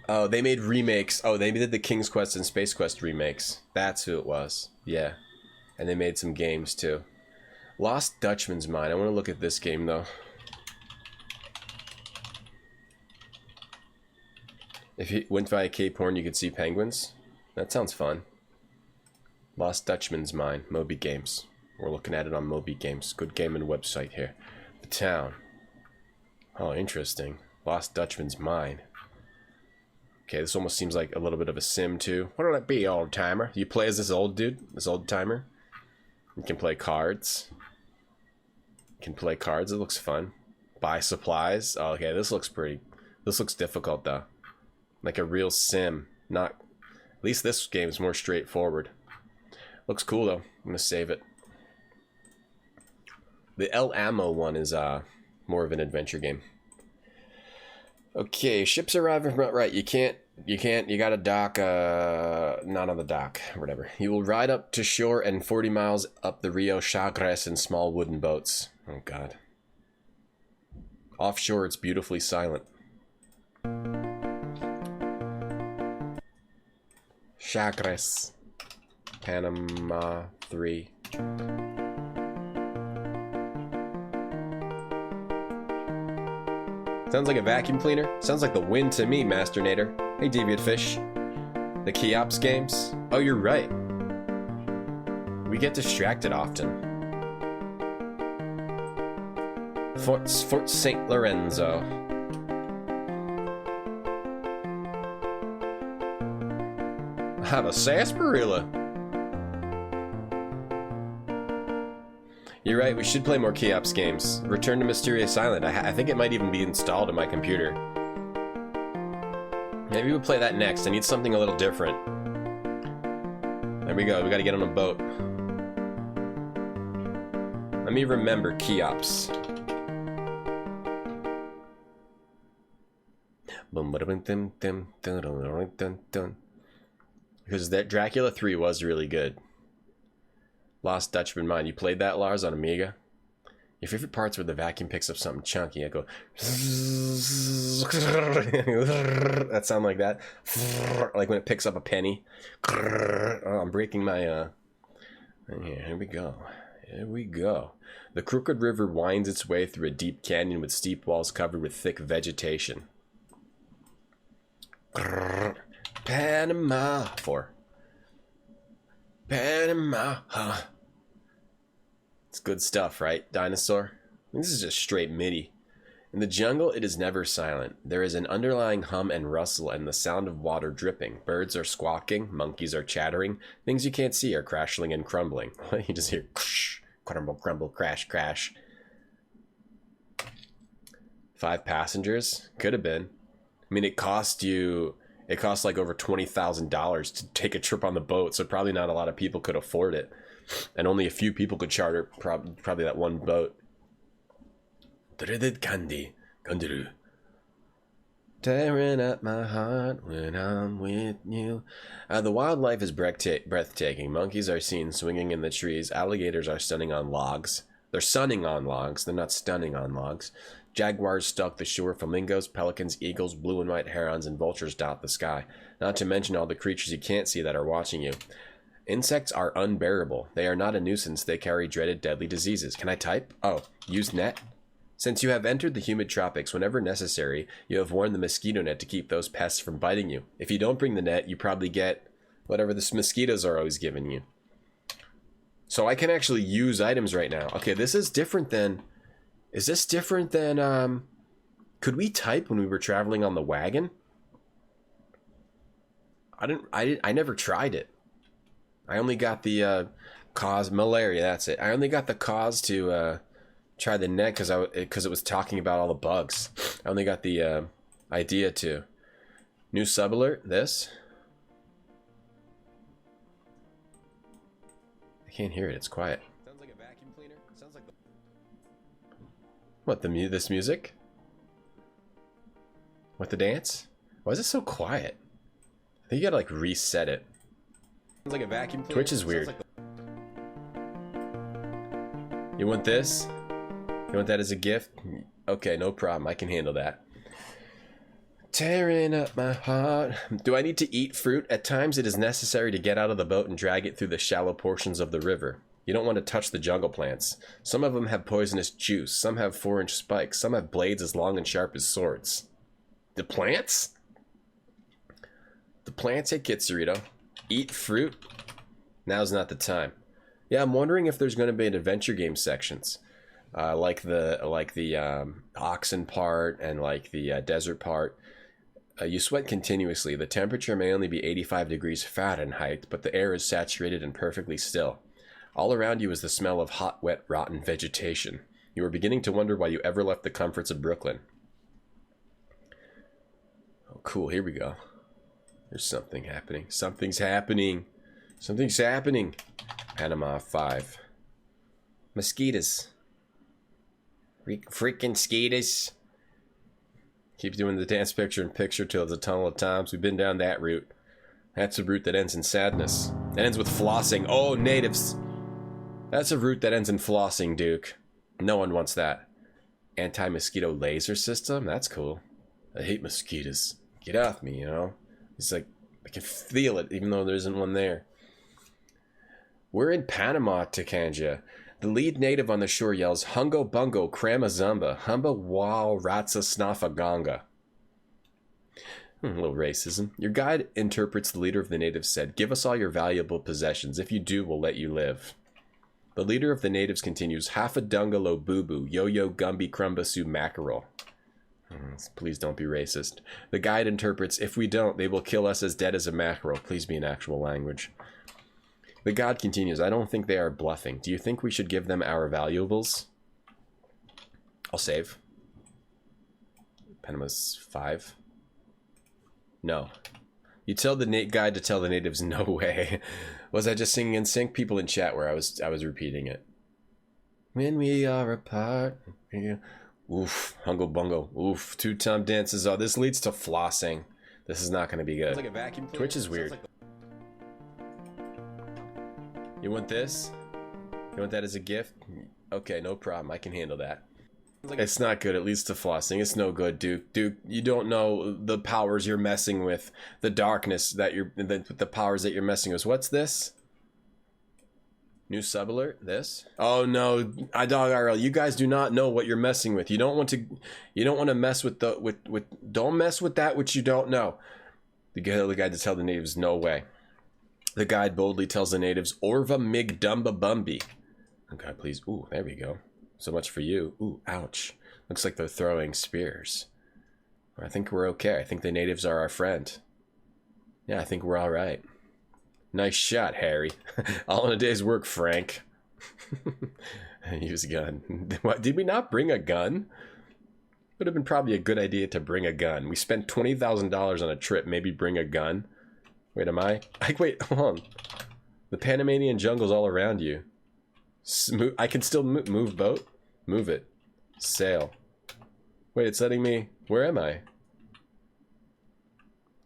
Oh, they made remakes. Oh, they did the King's Quest and Space Quest remakes. That's who it was. Yeah. And they made some games, too. Lost Dutchman's Mine. I want to look at this game, though. If you went via Cape Horn, you could see penguins. That sounds fun. Lost Dutchman's Mine. Moby Games. We're looking at it on Moby Games. Good gaming website here. The town. Oh, interesting. Lost Dutchman's Mine. Okay, this almost seems like a little bit of a sim, too. What'll it be, old-timer? You play as this old dude? This old-timer? You can play cards. You can play cards. It looks fun. Buy supplies. Oh, okay, this looks pretty... This looks difficult, though. Like a real sim. Not... At least this game is more straightforward. Looks cool, though. I'm gonna save it. The El Amo one is more of an adventure game. Okay, ships arriving from... Right, you gotta dock, not on the dock, whatever. You will ride up to shore and 40 miles up the Rio Chagres in small wooden boats. Oh, God. Offshore, it's beautifully silent. Chagres. Panama 3. Sounds like a vacuum cleaner. Sounds like the wind to me, Masternator. Hey, Deviant Fish. The Cheops games? Oh, you're right. We get distracted often. Fort St. Lorenzo. I have a sarsaparilla. You're right, we should play more Cheops games. Return to Mysterious Island. I think it might even be installed on my computer. Maybe we'll play that next. I need something a little different. There we go. We gotta get on a boat. Let me remember Cheops. Because that Dracula 3 was really good. Lost Dutchman Mine. You played that, Lars, on Amiga? Your favorite parts where the vacuum picks up something chunky. I go... That sound like that? Like when it picks up a penny. Oh, I'm breaking my... Yeah, here we go. Here we go. The Crooked River winds its way through a deep canyon with steep walls covered with thick vegetation. Panama. 4. Panama. Huh. It's good stuff, right, Dinosaur? This is just straight MIDI. In the jungle, it is never silent. There is an underlying hum and rustle and the sound of water dripping. Birds are squawking, monkeys are chattering, things you can't see are crashing and crumbling. You just hear crumble, crumble, crash, crash. 5 passengers? Could have been. I mean, it cost like over $20,000 to take a trip on the boat, so probably not a lot of people could afford it. And only a few people could charter probably that one boat. Dreaded candy, Kanduru. Tearing up my heart when I'm with you. The wildlife is breathtaking. Monkeys are seen swinging in the trees. Alligators are stunning on logs. They're sunning on logs. They're not stunning on logs. Jaguars stalk the shore. Flamingos, pelicans, eagles, blue and white herons, and vultures dot the sky. Not to mention all the creatures you can't see that are watching you. Insects are unbearable. They are not a nuisance. They carry dreaded deadly diseases. Can I type? Oh, use net? Since you have entered the humid tropics, whenever necessary, you have worn the mosquito net to keep those pests from biting you. If you don't bring the net, you probably get whatever the mosquitoes are always giving you. So I can actually use items right now. Okay, this is different than... Is this different than... Could we type when we were traveling on the wagon? I never tried it. I only got the cause... Malaria, that's it. I only got the cause to... try the net because it was talking about all the bugs. I only got the idea to. New sub alert. This. I can't hear it. It's quiet. Sounds like a vacuum cleaner. Sounds like the... What this music? What, the dance? Why is it so quiet? I think you gotta like reset it. Sounds like a vacuum cleaner. Twitch is weird. Like You want this? You want that as a gift? Okay, no problem. I can handle that. Tearing up my heart. Do I need to eat fruit? At times it is necessary to get out of the boat and drag it through the shallow portions of the river. You don't want to touch the jungle plants. Some of them have poisonous juice. Some have 4-inch spikes. Some have blades as long and sharp as swords. The plants? The plants hit Kitsurito. Eat fruit? Now's not the time. Yeah, I'm wondering if there's going to be an adventure game sections. Like the oxen part and like the desert part. You sweat continuously. The temperature may only be 85 degrees Fahrenheit, but the air is saturated and perfectly still. All around you is the smell of hot, wet, rotten vegetation. You are beginning to wonder why you ever left the comforts of Brooklyn. Oh, cool. Here we go. There's something happening. Something's happening. Something's happening. Panama 5. Mosquitoes. Freaking mosquitoes. Keep doing the dance picture and picture till the tunnel of times. We've been down that route. That's a route that ends in sadness. That ends with flossing. Oh, natives. That's a route that ends in flossing, Duke. No one wants that. Anti-mosquito laser system? That's cool. I hate mosquitoes. Get off me, you know? It's like, I can feel it, even though there isn't one there. We're in Panama, Takanja. The lead native on the shore yells, Hungo Bungo Kramazumba, Humba Wow Ratsa Snafaganga. A little racism. Your guide interprets the leader of the natives said, give us all your valuable possessions. If you do, we'll let you live. The leader of the natives continues, half a dungalo boo-boo, yo-yo gumby crumbasu mackerel. Please don't be racist. The guide interprets, if we don't, they will kill us as dead as a mackerel. Please be an actual language. The god continues, I don't think they are bluffing. Do you think we should give them our valuables? I'll save. Panama's 5. No. You tell the guide to tell the natives, no way. Was I just singing in sync? People in chat where I was repeating it. When we are apart. Yeah. Oof. Hungo bungo. Oof. 2-time dances. Oh, this leads to flossing. This is not going to be good. Like a vacuum cleaner. Twitch is weird. You want this? You want that as a gift? Okay, no problem. I can handle that. It's not good. It leads to flossing. It's no good, Duke. Duke, you don't know the powers you're messing with. The darkness that the powers that you're messing with. What's this? New sub alert? This? Oh no, iDogIRL. You guys do not know what you're messing with. You don't want to mess with don't mess with that which you don't know. The guy to tell the natives, no way. The guide boldly tells the natives, Orva Mig Dumba Bumby. Okay, please. Ooh, there we go. So much for you. Ooh, ouch. Looks like they're throwing spears. I think we're okay. I think the natives are our friend. Yeah, I think we're all right. Nice shot, Harry. All in a day's work, Frank. Use a gun. What, did we not bring a gun? Would have been probably a good idea to bring a gun. We spent $20,000 on a trip. Maybe bring a gun. Wait, am I? Wait, hold on. The Panamanian jungle's all around you. I can still move boat? Move it. Sail. Wait, it's letting me... Where am I?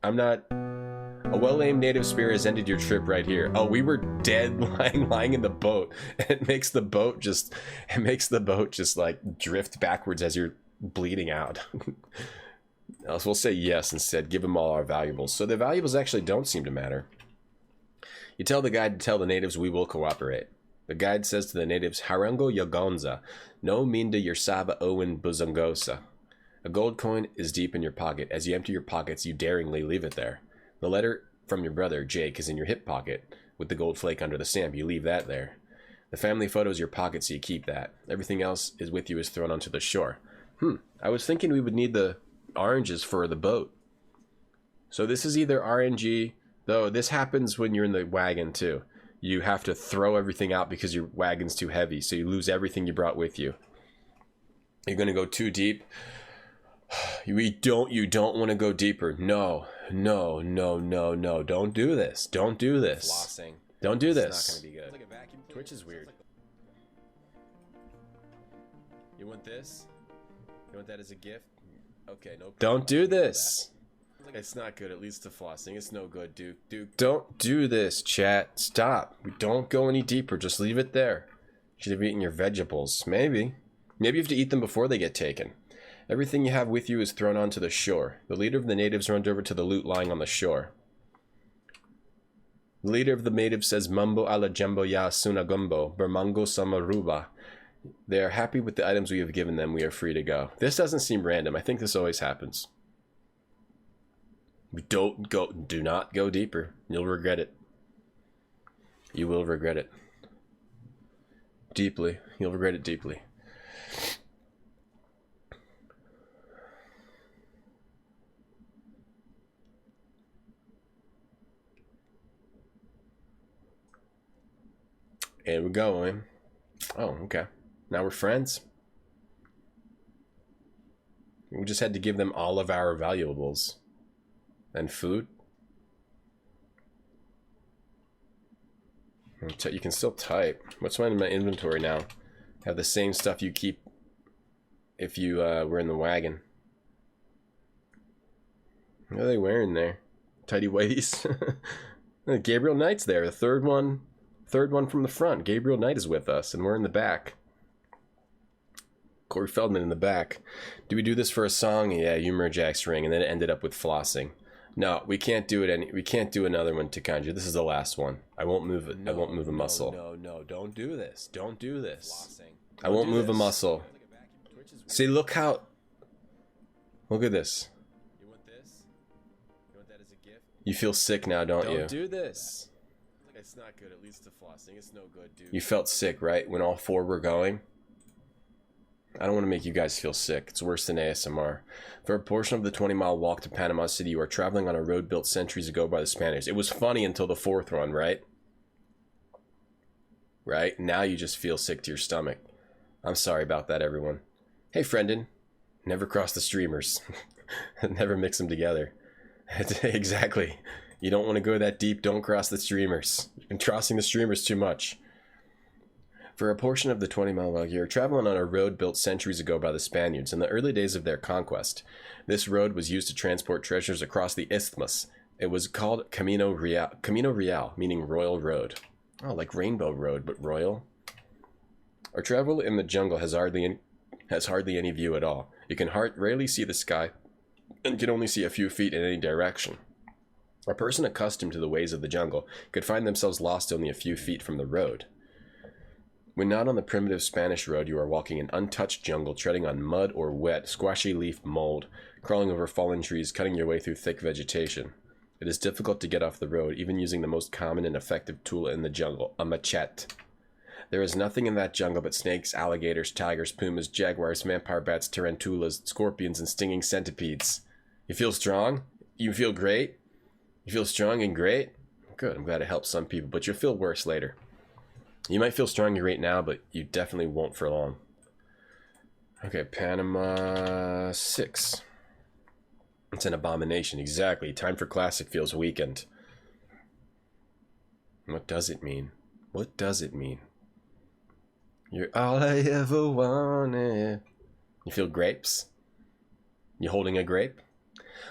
I'm not... A well-aimed native spear has ended your trip right here. Oh, we were dead lying in the boat. It makes the boat just... It makes the boat just, like, drift backwards as you're bleeding out. Else we'll say yes instead. Give them all our valuables. So the valuables actually don't seem to matter. You tell the guide to tell the natives we will cooperate. The guide says to the natives, Harango Yagonza, no minda yersaba owen buzungosa. A gold coin is deep in your pocket. As you empty your pockets, you daringly leave it there. The letter from your brother, Jake, is in your hip pocket, with the gold flake under the stamp. You leave that there. The family photo is your pocket, so you keep that. Everything else is with you is thrown onto the shore. I was thinking we would need the oranges for the boat. So this is either RNG, though this happens when you're in the wagon too. You have to throw everything out because your wagon's too heavy, so you lose everything you brought with you. You're gonna go too deep. You don't want to go deeper. No. Don't do this. Don't do this. Flossing. Don't do this. It's not gonna be good. Like a vacuum. Twitch is weird. You want this? You want that as a gift? Okay, no. Don't do this. It's not good. It leads to flossing. It's no good, Duke. Don't do this, chat. Stop. Don't go any deeper. Just leave it there. You should have eaten your vegetables. Maybe you have to eat them before they get taken. Everything you have with you is thrown onto the shore. The leader of the natives runs over to the loot lying on the shore. The leader of the natives says, Mumbo ala jumbo ya sunagumbo, bermango samaruba. They are happy with the items we have given them. We are free to go. This doesn't seem random. I think this always happens. Do not go deeper. You'll regret it. You will regret it. Deeply. You'll regret it deeply. And we're going. Oh, okay. Now we're friends. We just had to give them all of our valuables. And food. You can still type. What's in my inventory now? Have the same stuff you keep if you were in the wagon. What are they wearing there? Tidy whities. Gabriel Knight's there. The third one from the front. Gabriel Knight is with us, and we're in the back. Corey Feldman in the back. Do we do this for a song? Yeah, Humor Jack's ring, and then it ended up with flossing. No, we can't do it. We can't do another one to Kanji. This is the last one. I won't move it. I won't move a muscle. No, don't do this. Don't do this. Flossing. I won't move a muscle. See, look at this. You want this? You want that as a gift? You feel sick now, don't you? Don't do this. It's not good. It leads to flossing. It's no good, dude. You felt sick, right? When all four were going? I don't want to make you guys feel sick. It's worse than ASMR. For a portion of the 20-mile walk to Panama City, you are traveling on a road built centuries ago by the Spaniards. It was funny until the fourth one, right? Right? Now you just feel sick to your stomach. I'm sorry about that, everyone. Hey, Friendin. Never cross the streamers. Never mix them together. Exactly. You don't want to go that deep. Don't cross the streamers. You've been crossing the streamers too much. For a portion of the 20-mile walk, you're traveling on a road built centuries ago by the Spaniards in the early days of their conquest. This road was used to transport treasures across the isthmus. It was called Camino Real, meaning royal road. Oh, like Rainbow Road, but royal. Our travel in the jungle has hardly any view at all. You can rarely see the sky and can only see a few feet in any direction. A person accustomed to the ways of the jungle could find themselves lost only a few feet from the road. When not on the primitive Spanish road, you are walking in untouched jungle, treading on mud or wet, squashy leaf mold, crawling over fallen trees, cutting your way through thick vegetation. It is difficult to get off the road, even using the most common and effective tool in the jungle, a machete. There is nothing in that jungle but snakes, alligators, tigers, pumas, jaguars, vampire bats, tarantulas, scorpions, and stinging centipedes. You feel strong? You feel great? You feel strong and great? Good, I'm glad it helps some people, but you'll feel worse later. You might feel strong and great now, but you definitely won't for long. Okay, Panama 6. It's an abomination, exactly. Time for classic feels weakened. What does it mean? What does it mean? You're all I ever wanted. You feel grapes? You holding a grape?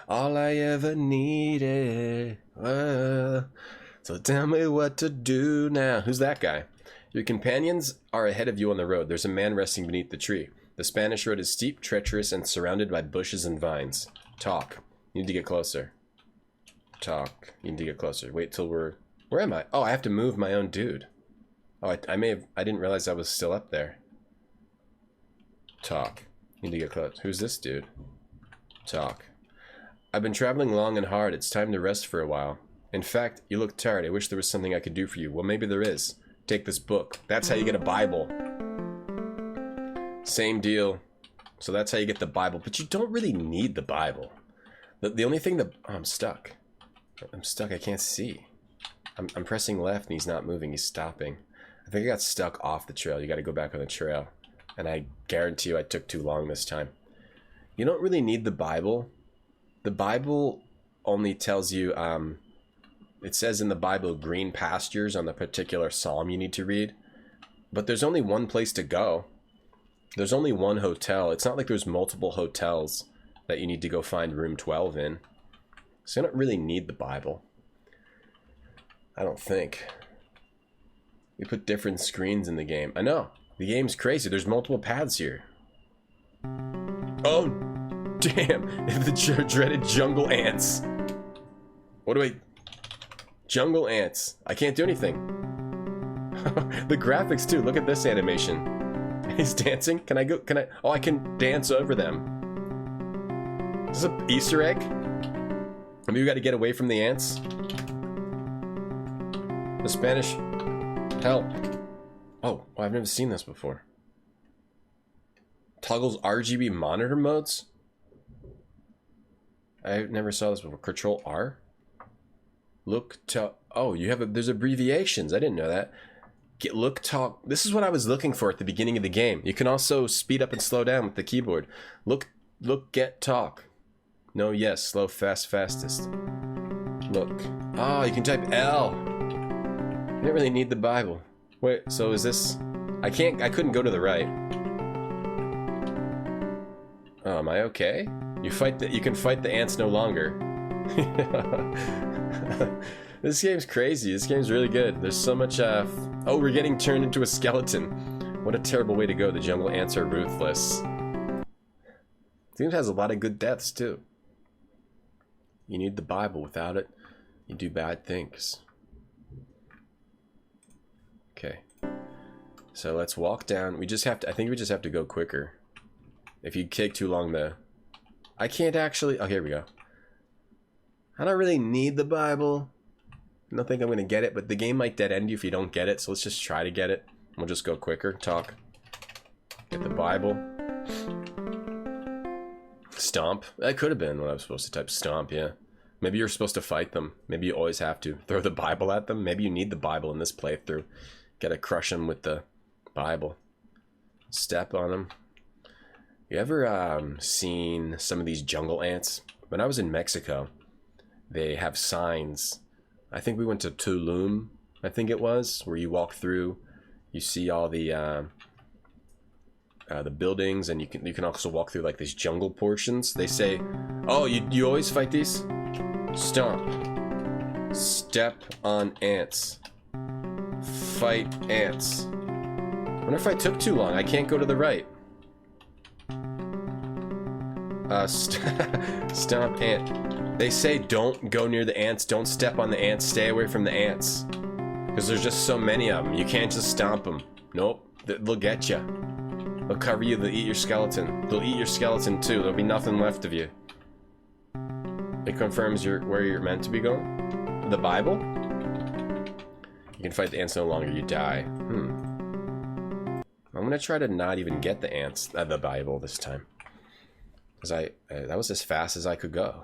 All I ever needed. So tell me what to do now. Who's that guy? Your companions are ahead of you on the road. There's a man resting beneath the tree. The Spanish road is steep, treacherous, and surrounded by bushes and vines. Talk. You need to get closer. Talk. You need to get closer. Wait till we're... Where am I? Oh, I have to move my own dude. Oh, I didn't realize I was still up there. Talk. You need to get close. Who's this dude? Talk. I've been traveling long and hard. It's time to rest for a while. In fact, you look tired. I wish there was something I could do for you. Well, maybe there is. Take this book. That's how you get a Bible. Same deal. So that's how you get the Bible. But you don't really need the Bible. The only thing that... Oh, I'm stuck. I'm stuck. I can't see. I'm pressing left and he's not moving. He's stopping. I think I got stuck off the trail. You got to go back on the trail. And I guarantee you I took too long this time. You don't really need the Bible. The Bible only tells you... it says in the Bible green pastures on the particular psalm you need to read. But there's only one place to go. There's only one hotel. It's not like there's multiple hotels that you need to go find room 12 in. So you don't really need the Bible. I don't think. We put different screens in the game. I know. The game's crazy. There's multiple paths here. Oh, damn. The dreaded jungle ants. What do I... Jungle ants. I can't do anything. The graphics too. Look at this animation. He's dancing. Can I go? Can I? Oh, I can dance over them. Is this an Easter egg? Maybe we got to get away from the ants. The Spanish. Help. Oh, I've never seen this before. Toggles RGB monitor modes. I never saw this before. Control R. Look to... Oh, you have there's abbreviations. I didn't know that. Look, talk. This is what I was looking for at the beginning of the game. You can also speed up and slow down with the keyboard. Look, get, talk. No, yes, slow, fast, fastest. Look. Oh, you can type L. You don't really need the Bible. Wait, so is this... I couldn't go to the right. Oh, am I okay? You can fight the ants no longer. This game's crazy. This game's really good. There's so much, oh, we're getting turned into a skeleton. What a terrible way to go. The jungle ants are ruthless. This game has a lot of good deaths, too. You need the Bible. Without it, you do bad things. Okay. So let's walk down. We just have to, I think we just have to go quicker. If you take too long, I can't actually, oh, here we go. I don't really need the Bible. I don't think I'm going to get it, but the game might dead end you if you don't get it, so let's just try to get it. We'll just go quicker. Talk. Get the Bible. Stomp. That could have been what I was supposed to type. Stomp, yeah. Maybe you're supposed to fight them. Maybe you always have to. Throw the Bible at them. Maybe you need the Bible in this playthrough. Gotta crush them with the Bible. Step on them. You ever seen some of these jungle ants? When I was in Mexico, they have signs. I think we went to Tulum, I think it was, where you walk through, you see all the buildings, and you can also walk through like these jungle portions. They say, oh, you always fight these? Stomp. Step on ants. Fight ants. I wonder if I took too long. I can't go to the right. Stomp ant. They say don't go near the ants, don't step on the ants, stay away from the ants. Because there's just so many of them. You can't just stomp them. Nope. They'll get you. They'll cover you, they'll eat your skeleton. They'll eat your skeleton too. There'll be nothing left of you. It confirms where you're meant to be going. The Bible? You can fight the ants no longer, you die. I'm gonna try to not even get the ants, the Bible this time, because that was as fast as I could go.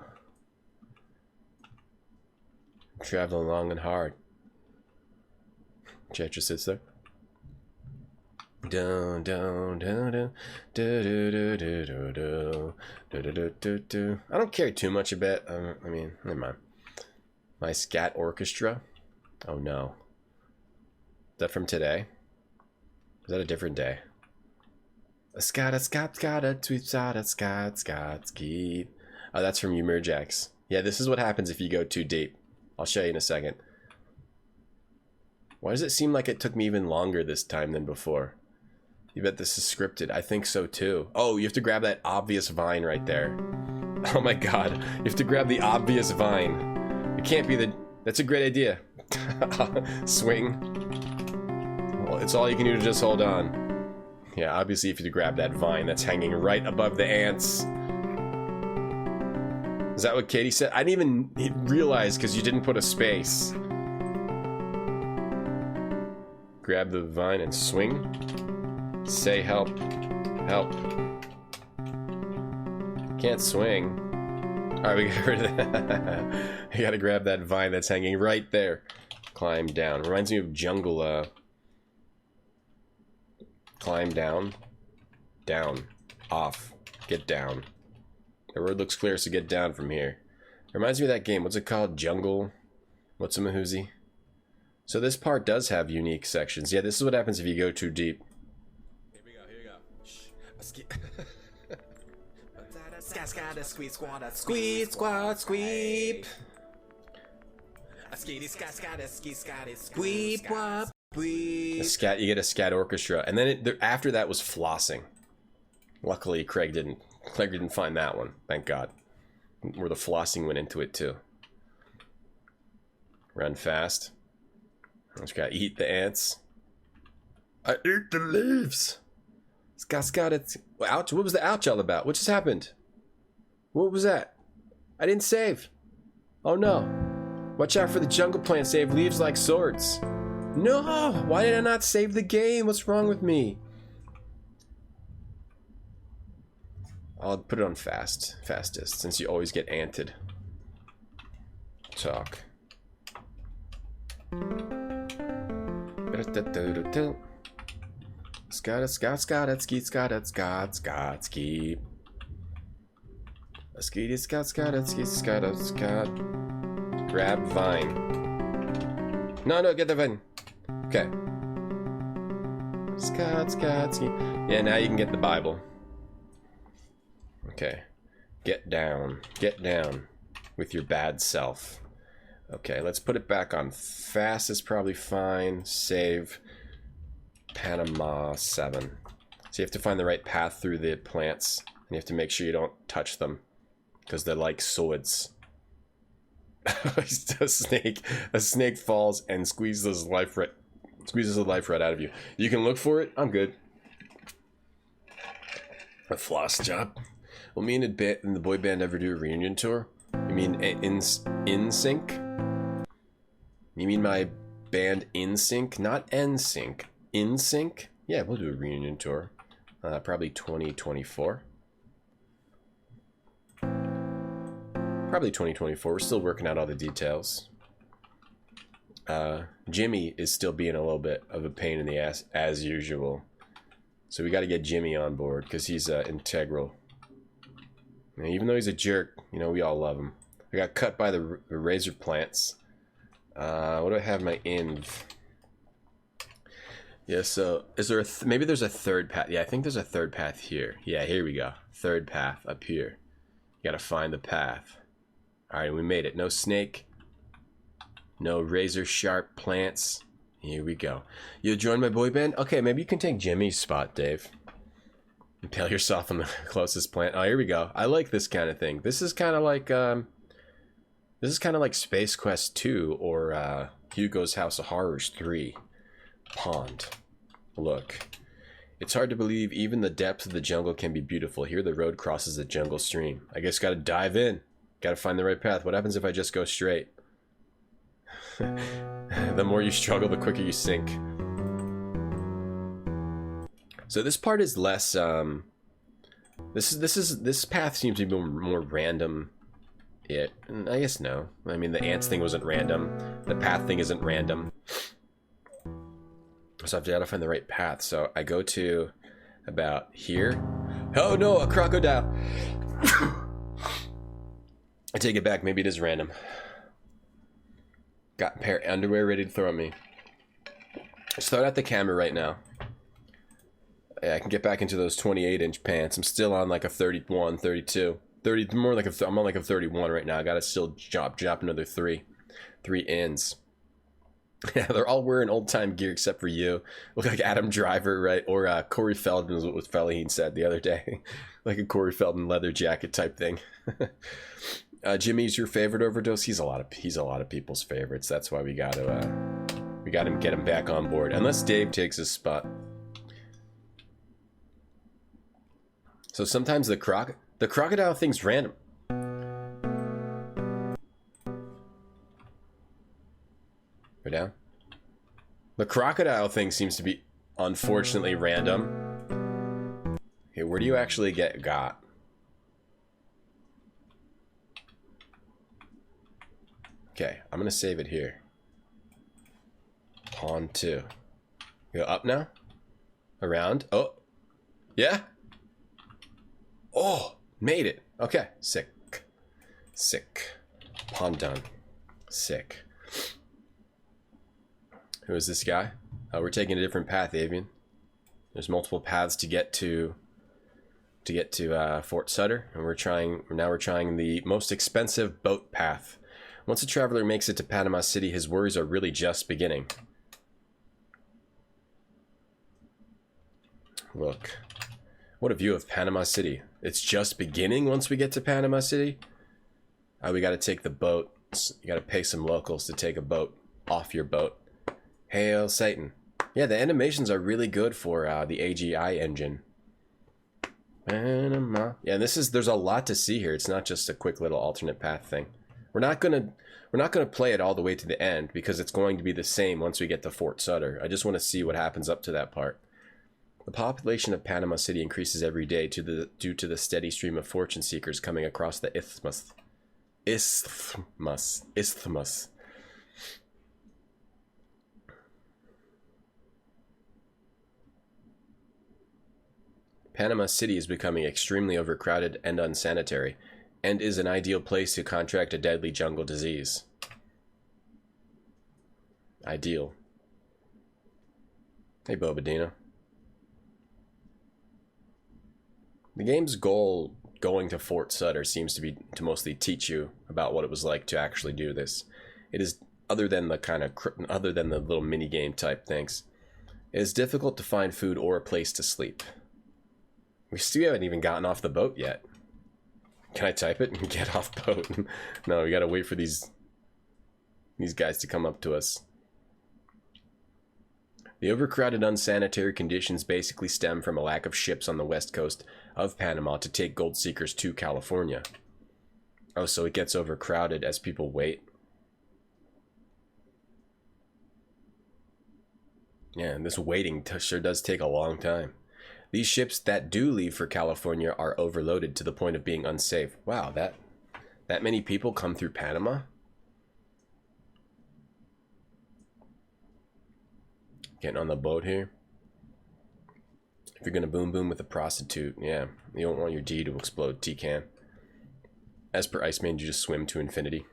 I'm traveling long and hard. Chet just sits there. Dun, dun, dun, dun, do, do, do, do, do, do, do, do, do, do. I don't care too much about. I mean, never mind. My scat orchestra. Oh no. Is that from today? Is that a different day? A scat, tweet, scat, skeet. Oh, that's from Emerjax. Yeah, this is what happens if you go too deep. I'll show you in a second. Why does it seem like it took me even longer this time than before? You bet this is scripted. I think so too. Oh, you have to grab that obvious vine right there. Oh my god. You have to grab the obvious vine. It can't be the... That's a great idea. Swing. Well, it's all you can do to just hold on. Yeah, obviously if you grab that vine that's hanging right above the ants. Is that what Katie said? I didn't even realize because you didn't put a space. Grab the vine and swing. Say help. Help. Can't swing. Alright, we got rid of that. You gotta grab that vine that's hanging right there. Climb down. Reminds me of jungle, climb down. Down. Off. Get down. The road looks clear, so get down from here. Reminds me of that game. What's it called? Jungle? What's a Mahoozy? So this part does have unique sections. Yeah, this is what happens if you go too deep. Here we go, here we go. Squeeze, squad, squeeze, squad, squeep. Squeep, wop, squeep. Scat, you get a scat orchestra, and then after that was flossing. Luckily, Craig didn't find that one. Thank God. Where the flossing went into it too. Run fast. Just gotta eat the ants. I eat the leaves. Scat, it's ouch. What was the ouch all about? What just happened? What was that? I didn't save. Oh no. Watch out for the jungle plant. Save leaves like swords. No! Why did I not save the game? What's wrong with me? I'll put it on fastest, since you always get anted. Talk. Ski. A ski, scat. Grab vine. No, get the vine. Okay. Scat, ski. Yeah, now you can get the Bible. Okay. Get down with your bad self. Okay, let's put it back on fast is probably fine. Save. Panama 7. So you have to find the right path through the plants, and you have to make sure you don't touch them, because they're like swords. A snake falls and squeezes the life right out of you. You can look for it. I'm good. A floss job. Will me and the boy band ever do a reunion tour? You mean in sync? You mean my band in sync, not n sync? In sync? Yeah, we'll do a reunion tour. Probably 2024. Probably 2024. We're still working out all the details. Jimmy is still being a little bit of a pain in the ass as usual. So we got to get Jimmy on board because he's integral. And even though he's a jerk, you know, we all love him. I got cut by the razor plants. What do I have in my inv? Yeah, so is there maybe there's a third path? Yeah, I think there's a third path here. Yeah, here we go. Third path up here. You gotta find the path. Alright, we made it. No snake. No razor sharp plants. Here we go. You'll join my boy band? Okay, maybe you can take Jimmy's spot, Dave. Impale yourself on the closest plant. Oh, here we go. I like this kind of thing. This is kind of like Space Quest 2 or Hugo's House of Horrors 3. Pond. Look. It's hard to believe even the depths of the jungle can be beautiful. Here the road crosses a jungle stream. I guess gotta dive in. Gotta find the right path. What happens if I just go straight? The more you struggle, the quicker you sink. So this part is less this path seems to be more random. I guess no. I mean, the ants thing wasn't random. The path thing isn't random. So I've got to find the right path. So I go to about here. Oh no, a crocodile. I take it back. Maybe it is random. Got a pair of underwear ready to throw at me. Just throw it at the camera right now. Yeah, I can get back into those 28-inch pants. I'm still on like a 31, 32. 30, more like I'm on like a 31 right now. I gotta still drop another three ins. Yeah, they're all wearing old-time gear except for you. Look like Adam Driver, right? Or Corey Feldman was what Feldman said the other day. Like a Corey Feldman leather jacket type thing. Jimmy's your favorite overdose? He's a lot of people's favorites. That's why we got to get him back on board. Unless Dave takes his spot. So sometimes the crocodile thing's random. Go down. The crocodile thing seems to be unfortunately random. Okay, where do you actually get got? Okay, I'm gonna save it here. Pawn 2. Go up now? Around? Oh. Yeah? Oh, made it. Okay, sick. Pawn done. Sick. Who is this guy? We're taking a different path, Avian. There's multiple paths to get to Fort Sutter, and we're trying the most expensive boat path. Once a traveler makes it to Panama City, his worries are really just beginning. Look. What a view of Panama City. It's just beginning once we get to Panama City. We gotta take the boat. You gotta pay some locals to take a boat off your boat. Hail Satan. Yeah, the animations are really good for the AGI engine. Panama. Yeah, there's a lot to see here. It's not just a quick little alternate path thing. We're not gonna play it all the way to the end because it's going to be the same once we get to Fort Sutter. I just want to see what happens up to that part. The population of Panama City increases every day due to the steady stream of fortune seekers coming across the isthmus. Panama City is becoming extremely overcrowded and unsanitary, and is an ideal place to contract a deadly jungle disease. Ideal. Hey, Bobadina. The game's goal going to Fort Sutter seems to be to mostly teach you about what it was like to actually do this. It is, other than the little mini game type things, it is difficult to find food or a place to sleep. We still haven't even gotten off the boat yet. Can I type it and get off boat? No, we gotta wait for these guys to come up to us. The overcrowded, unsanitary conditions basically stem from a lack of ships on the west coast of Panama to take gold seekers to California. Oh, so it gets overcrowded as people wait. Yeah, and this waiting sure does take a long time. These ships that do leave for California are overloaded to the point of being unsafe. Wow, that many people come through Panama? Getting on the boat here. If you're gonna boom with a prostitute, yeah, you don't want your D to explode, T-can. As per Iceman, you just swim to infinity.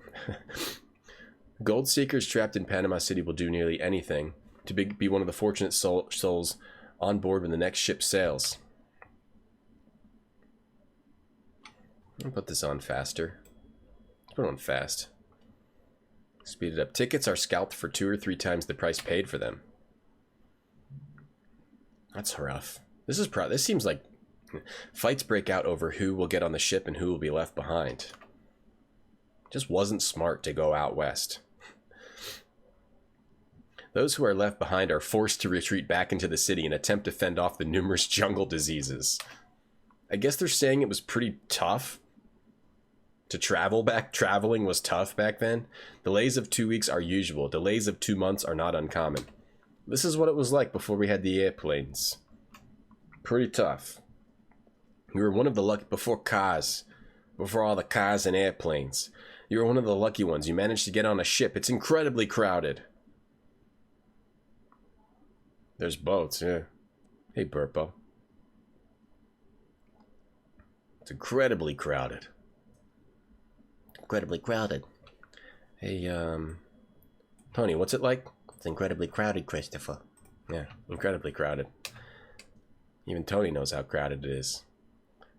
Gold seekers trapped in Panama City will do nearly anything to be one of the fortunate souls on board when the next ship sails. I'll put this on faster. Let's put it on fast. Speed it up. Tickets are scalped for 2 or 3 times the price paid for them. That's rough. This seems like fights break out over who will get on the ship and who will be left behind. Just wasn't smart to go out west. Those who are left behind are forced to retreat back into the city and attempt to fend off the numerous jungle diseases. I guess they're saying it was pretty tough to travel back. Traveling was tough back then. Delays of 2 weeks are usual. Delays of 2 months are not uncommon. This is what it was like before we had the airplanes. Pretty tough. You were one of the lucky... Before cars. Before all the cars and airplanes. You were one of the lucky ones. You managed to get on a ship. It's incredibly crowded. There's boats, yeah. Hey, Burpo. It's incredibly crowded. Incredibly crowded. Hey, Tony, what's it like? It's incredibly crowded, Christopher. Yeah, incredibly crowded. Even Tony knows how crowded it is.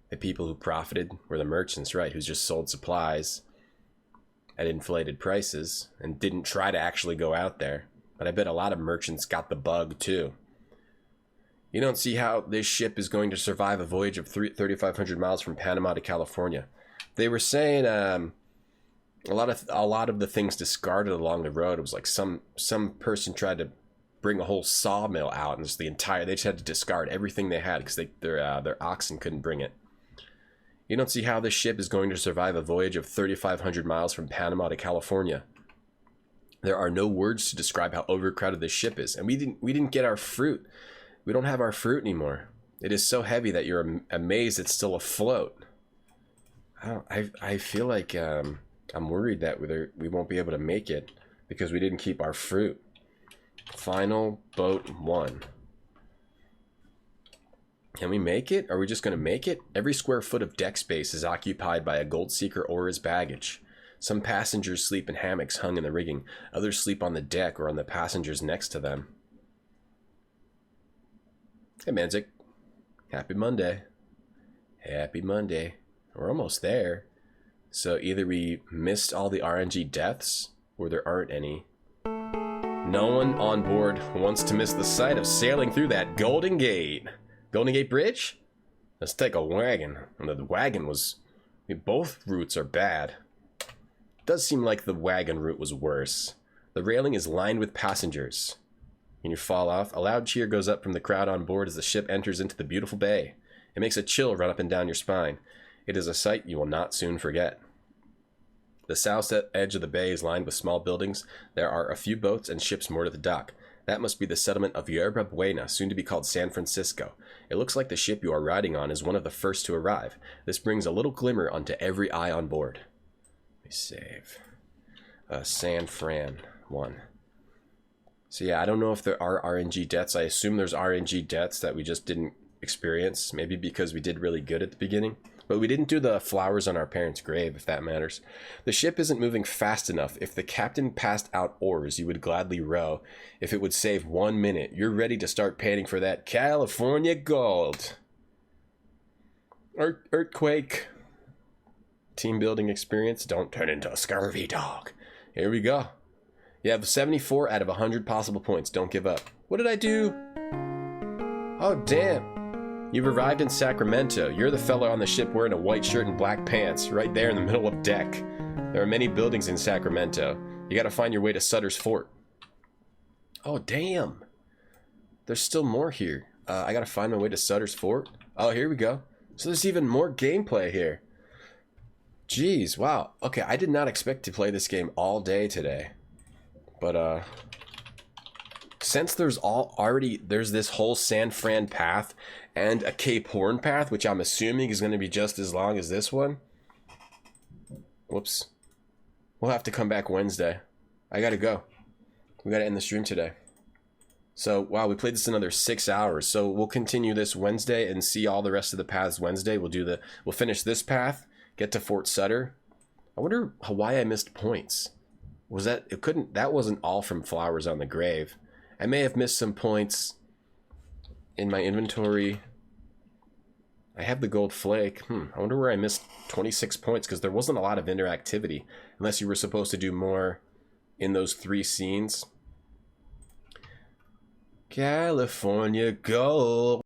The people who profited were the merchants, right, who just sold supplies at inflated prices and didn't try to actually go out there. But I bet a lot of merchants got the bug, too. You don't see how this ship is going to survive a voyage of 3,500 miles from Panama to California. They were saying a lot of the things discarded along the road. It was like some person tried to bring a whole sawmill out, and they just had to discard everything they had because their oxen couldn't bring it. You don't see how this ship is going to survive a voyage of 3,500 miles from Panama to California. There are no words to describe how overcrowded this ship is, and we didn't get our fruit. We don't have our fruit anymore. It is so heavy that you're amazed it's still afloat. I feel like I'm worried that we won't be able to make it because we didn't keep our fruit. Final boat 1. Can we make it? Are we just going to make it? Every square foot of deck space is occupied by a gold seeker or his baggage. Some passengers sleep in hammocks hung in the rigging. Others sleep on the deck or on the passengers next to them. Hey, Manzik. Happy Monday. Happy Monday. We're almost there. So either we missed all the RNG deaths, or there aren't any. No one on board wants to miss the sight of sailing through that Golden Gate. Golden Gate Bridge? Let's take a wagon. And the wagon was... both routes are bad. It does seem like the wagon route was worse. The railing is lined with passengers. When you fall off, a loud cheer goes up from the crowd on board as the ship enters into the beautiful bay. It makes a chill run up and down your spine. It is a sight you will not soon forget. The south edge of the bay is lined with small buildings. There are a few boats and ships moored at the dock. That must be the settlement of Yerba Buena, soon to be called San Francisco. It looks like the ship you are riding on is one of the first to arrive. This brings a little glimmer onto every eye on board. Let me save. San Fran 1. So yeah, I don't know if there are RNG deaths. I assume there's RNG deaths that we just didn't experience. Maybe because we did really good at the beginning. But we didn't do the flowers on our parents' grave, if that matters. The ship isn't moving fast enough. If the captain passed out oars, you would gladly row. If it would save 1 minute, you're ready to start panting for that California gold. Earthquake. Team building experience. Don't turn into a scurvy dog. Here we go. You have 74 out of 100 possible points. Don't give up. What did I do? Oh, damn. You've arrived in Sacramento. You're the fellow on the ship wearing a white shirt and black pants, right there in the middle of deck. There are many buildings in Sacramento. You gotta find your way to Sutter's Fort. Oh, damn. There's still more here. I gotta find my way to Sutter's Fort. Oh, here we go. So there's even more gameplay here. Jeez, wow. Okay, I did not expect to play this game all day today. But, since there's this whole San Fran path and a Cape Horn path, which I'm assuming is going to be just as long as this one. Whoops. We'll have to come back Wednesday. I gotta go. We gotta end the stream today. So, wow, we played this another 6 hours. So we'll continue this Wednesday and see all the rest of the paths Wednesday. We'll finish this path, get to Fort Sutter. I wonder why I missed points. That wasn't all from flowers on the grave. I may have missed some points in my inventory. I have the gold flake. I wonder where I missed 26 points, because there wasn't a lot of interactivity, unless you were supposed to do more in those 3 scenes. California gold.